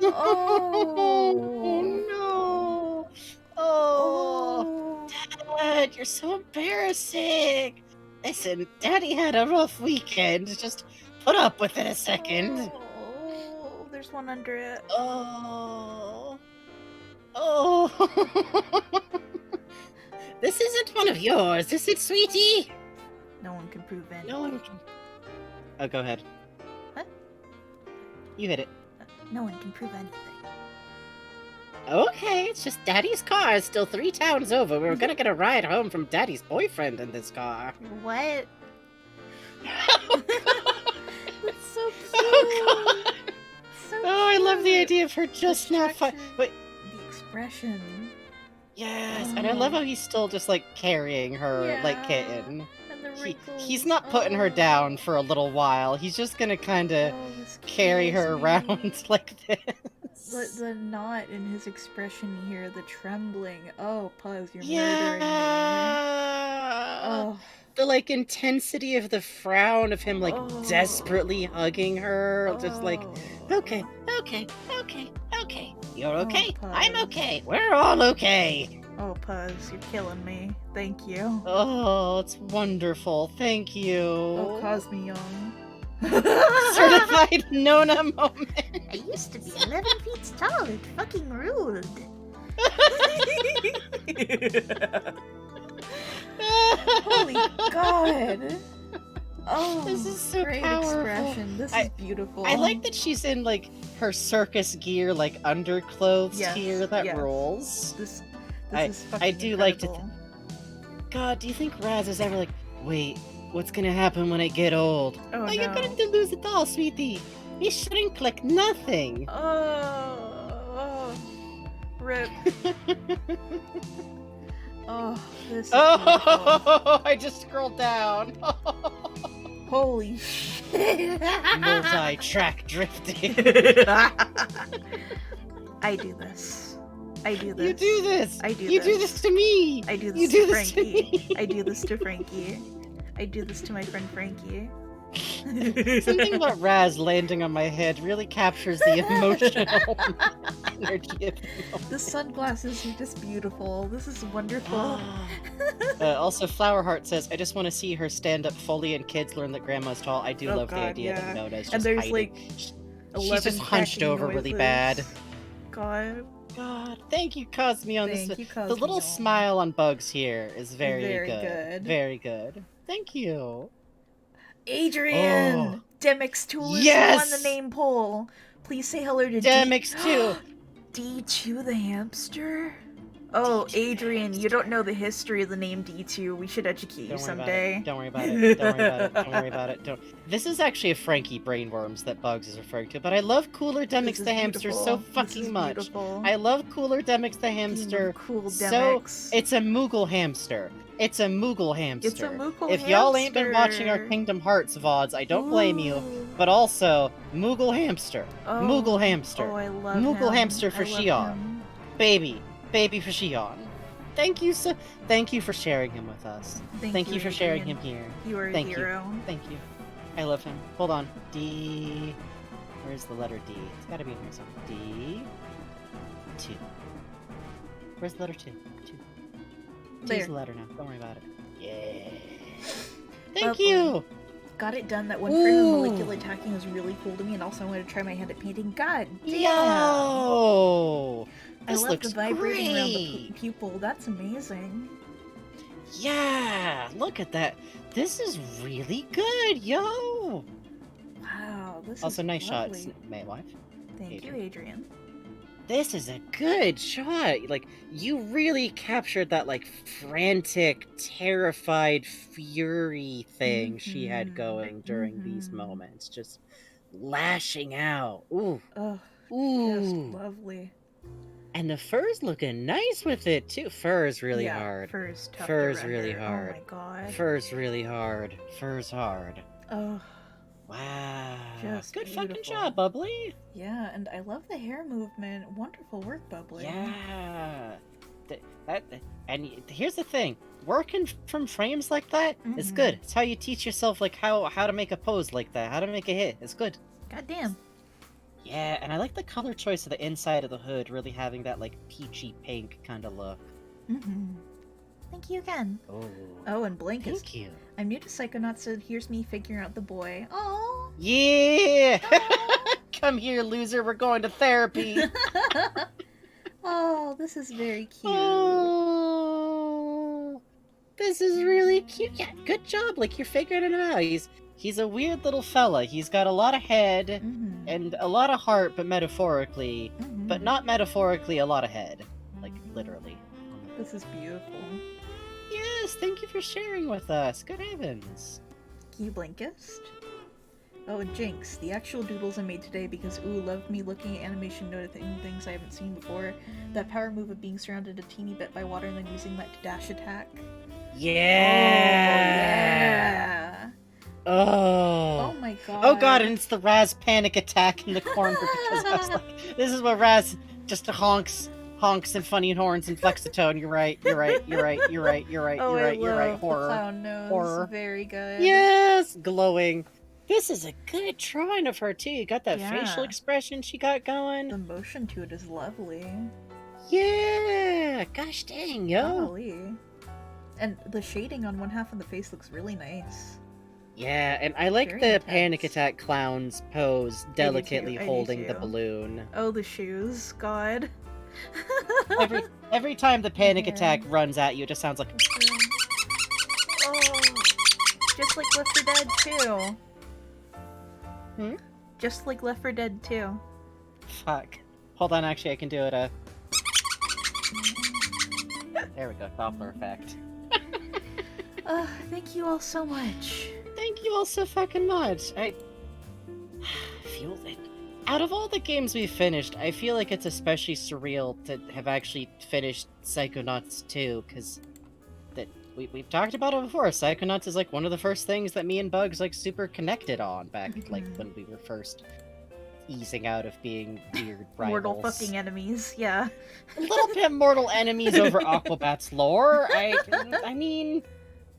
Oh. No. Oh. Dad, you're so embarrassing. Listen, Daddy had a rough weekend. Just put up with it a second. Oh, there's one under it. Oh. Oh. This isn't one of yours, is it, sweetie? No one can prove anything. No one can. Oh, go ahead. What? You hit it. No one can prove anything. Okay, it's just Daddy's car is still 3 towns over. We were gonna get a ride home from Daddy's boyfriend in this car. What? That's so cute. Oh, God. So I love the cute. idea of her just now. Wait. The expression. Yes, and I love how he's still just like carrying her like kitten. And the wrinkles. He's not putting her down for a little while. He's just gonna kind of carry her around like this. The knot in his expression here, the trembling. Oh, Puzz, you're murdering me. Oh. The like intensity of the frown of him like desperately hugging her, just like, okay. You're okay. I'm okay. We're all okay. Oh, Puzz, you're killing me. Thank you. Oh, it's wonderful. Thank you. Oh, Cosme Young. Certified Nona moment. I used to be 11 feet tall. It fucking ruled. Holy God. Oh, this is so great powerful. expression. This is beautiful. I like that she's in like her circus gear, like underclothes here. That rules. This I is fucking I do incredible. like to. God, do you think Raz is ever like, wait, what's gonna happen when I get old? Oh, no. You're going to lose it all, sweetie. We shrink like nothing. Oh, rip. Oh, this is Oh, I just scrolled down. Holy shit. Multi-track drifting. I do this. I do this. You do this. I do You this. do this to me. I do this You to do this to Frankie. me. I do this to Frankie. I do this to my friend Frankie. Something about Raz landing on my head really captures the emotional energy of the moment. The sunglasses are just beautiful. This is wonderful. Also, Flowerheart says, I just want to see her stand up fully and kids learn that Grandma's tall. I do Oh, love the God, idea yeah. that Nona's just And there's hiding. like She's 11 just hunched cracking over really noises. bad. God. God, thank you, Cosme, on this. Thank you, The little Cosmeon. smile on Bugs here is very, Very good. good. Very good. Thank you. Adrian! Demix Toolers Yes! won the name poll. Please say hello to Demix 2. D2 the hamster? Oh, Adrian, you don't know the history of the name D2. We should educate you Don't worry someday. about it. Don't worry about it. Don't worry about it. Don't worry about it. Don't. This is actually a Frankie Brainworms that Bugs is referring to, but I love Cooler Demix This is the hamster so beautiful. This fucking is much. beautiful. I love Cooler Demix the hamster. Cool So Demix. it's a Moogle hamster. It's a Moogle hamster. It's a Moogle If y'all ain't been watching our hamster. Kingdom Hearts VODs, I don't blame you. But also, Moogle hamster. Oh. Moogle hamster. Oh, I love Moogle him. hamster for I love Shion. him. Baby for Shion. Thank you for sharing him with us. Thank you you, for sharing Adrian. him here. You are a Thank hero. you. Thank you. I love him. Hold on. D. Where's the letter D? It's gotta be in here somewhere. D. 2. Where's the letter 2? 2. There. T's the letter now. Don't worry about it. Yeah. Thank Lovely. you. Got it done. That one frame of molecular attacking was really cool to me, and also I wanted to try my hand at painting. God damn! Yo! I This love looks the vibrating around the great. pupil. That's amazing. Yeah, look at that. This is really good, yo. Wow, this Also, is nice lovely. shots, May wife. Thank you, Adrian. This is a good shot. Like, you really captured that, like, frantic, terrified fury thing she had going during these moments. Just lashing out. Ooh. Oh, just Ooh. lovely. And the fur's looking nice with it, too. Fur is really Yeah, hard. fur's tough to Fur's really render. hard. Oh my god. Fur's really hard. Fur's hard. Oh. Wow. Just good beautiful. fucking job, Bubbly. Yeah, and I love the hair movement. Wonderful work, Bubbly. Yeah. And here's the thing. Working from frames like that is good. It's how you teach yourself, like, how to make a pose like that. How to make a hit. It's good. Goddamn. Yeah, and I like the color choice of the inside of the hood, really having that, like, peachy pink kind of look. Thank you again. Oh, and Blink is... Thank you. I'm new to Psychonauts, so here's me figuring out the boy. Oh. Yeah! Come here, loser. We're going to therapy. Oh, this is very cute. Oh, this is really cute. Yeah, good job. Like, you're figuring it out. He's a weird little fella. He's got a lot of head and a lot of heart, but metaphorically. But not metaphorically a lot of head. Like, literally. This is beautiful. Yes, thank you for sharing with us. Good heavens. Thank you, Blinkist. Oh, and Jinx. The actual doodles I made today because love me looking at animation noticing things I haven't seen before. That power move of being surrounded a teeny bit by water and then using that to dash attack. Yeah! Oh my god. Oh god, and it's the Raz panic attack in the corner because I was like, this is what Raz just honks and funny horns and flex the tone. You're right. Oh, Horror. The clown nose. Horror. Very good. Yes, glowing. This is a good drawing of her too. You got that Yeah. facial expression she got going. The motion to it is lovely. Yeah, gosh dang, yo. Golly. And the shading on one half of the face looks really nice. Yeah, and I like Very the intense. panic attack clown's pose, delicately I do holding the too. balloon. Oh, the shoes. God. Every time the panic Yeah. attack runs at you, it just sounds like. Oh, just like Left 4 Dead 2. Just like Left 4 Dead 2. Fuck. Hold on, actually, I can do it. There we go, Doppler effect. Thank you all so much. Thank you all so fucking much. I feel that out of all the games we've finished, I feel like it's especially surreal to have actually finished Psychonauts 2, because we've talked about it before. Psychonauts is like one of the first things that me and Bugs like super connected on back like when we were first easing out of being weird rivals. Mortal fucking enemies, yeah. A little bit mortal enemies over Aquabat's lore. I mean,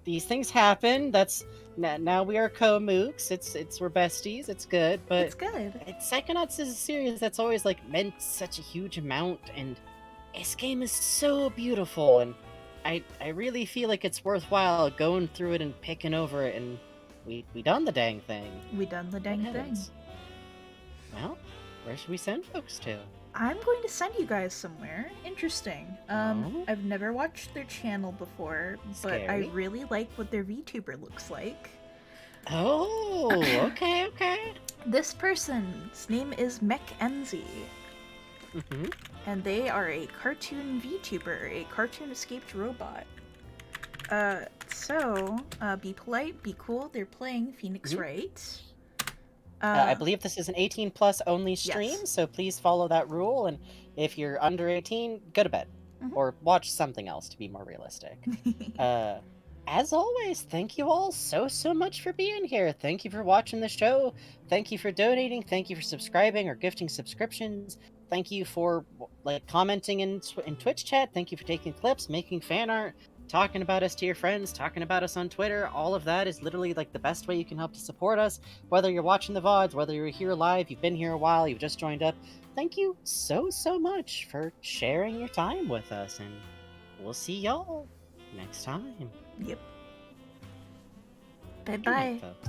these things happen. That's now we are co-mooks. It's we're besties. It's good, but It's good. Psychonauts is a series that's always like meant such a huge amount, and this game is so beautiful, and I really feel like it's worthwhile going through it and picking over it, and we done the dang thing. We done the dang thing. Well, where should we send folks to? I'm going to send you guys somewhere. Interesting. I've never watched their channel before, but I Scary. really like what their VTuber looks like. Oh, okay. This person's name is MechEnzy. And they are a cartoon VTuber, a cartoon escaped robot. Be polite, be cool. They're playing Phoenix Wright. I believe this is an 18 plus only stream, Yes. so please follow that rule. And if you're under 18, go to bed or watch something else to be more realistic. As always, thank you all so much for being here. Thank you for watching the show. Thank you for donating. Thank you for subscribing or gifting subscriptions. Thank you for like commenting in Twitch chat. Thank you for taking clips, making fan art, talking about us to your friends, talking about us on Twitter. All of that is literally like the best way you can help to support us. Whether you're watching the VODs, whether you're here live, you've been here a while, you've just joined up. Thank you so much for sharing your time with us, and we'll see y'all next time. Yep. Good Bye-bye. night, folks.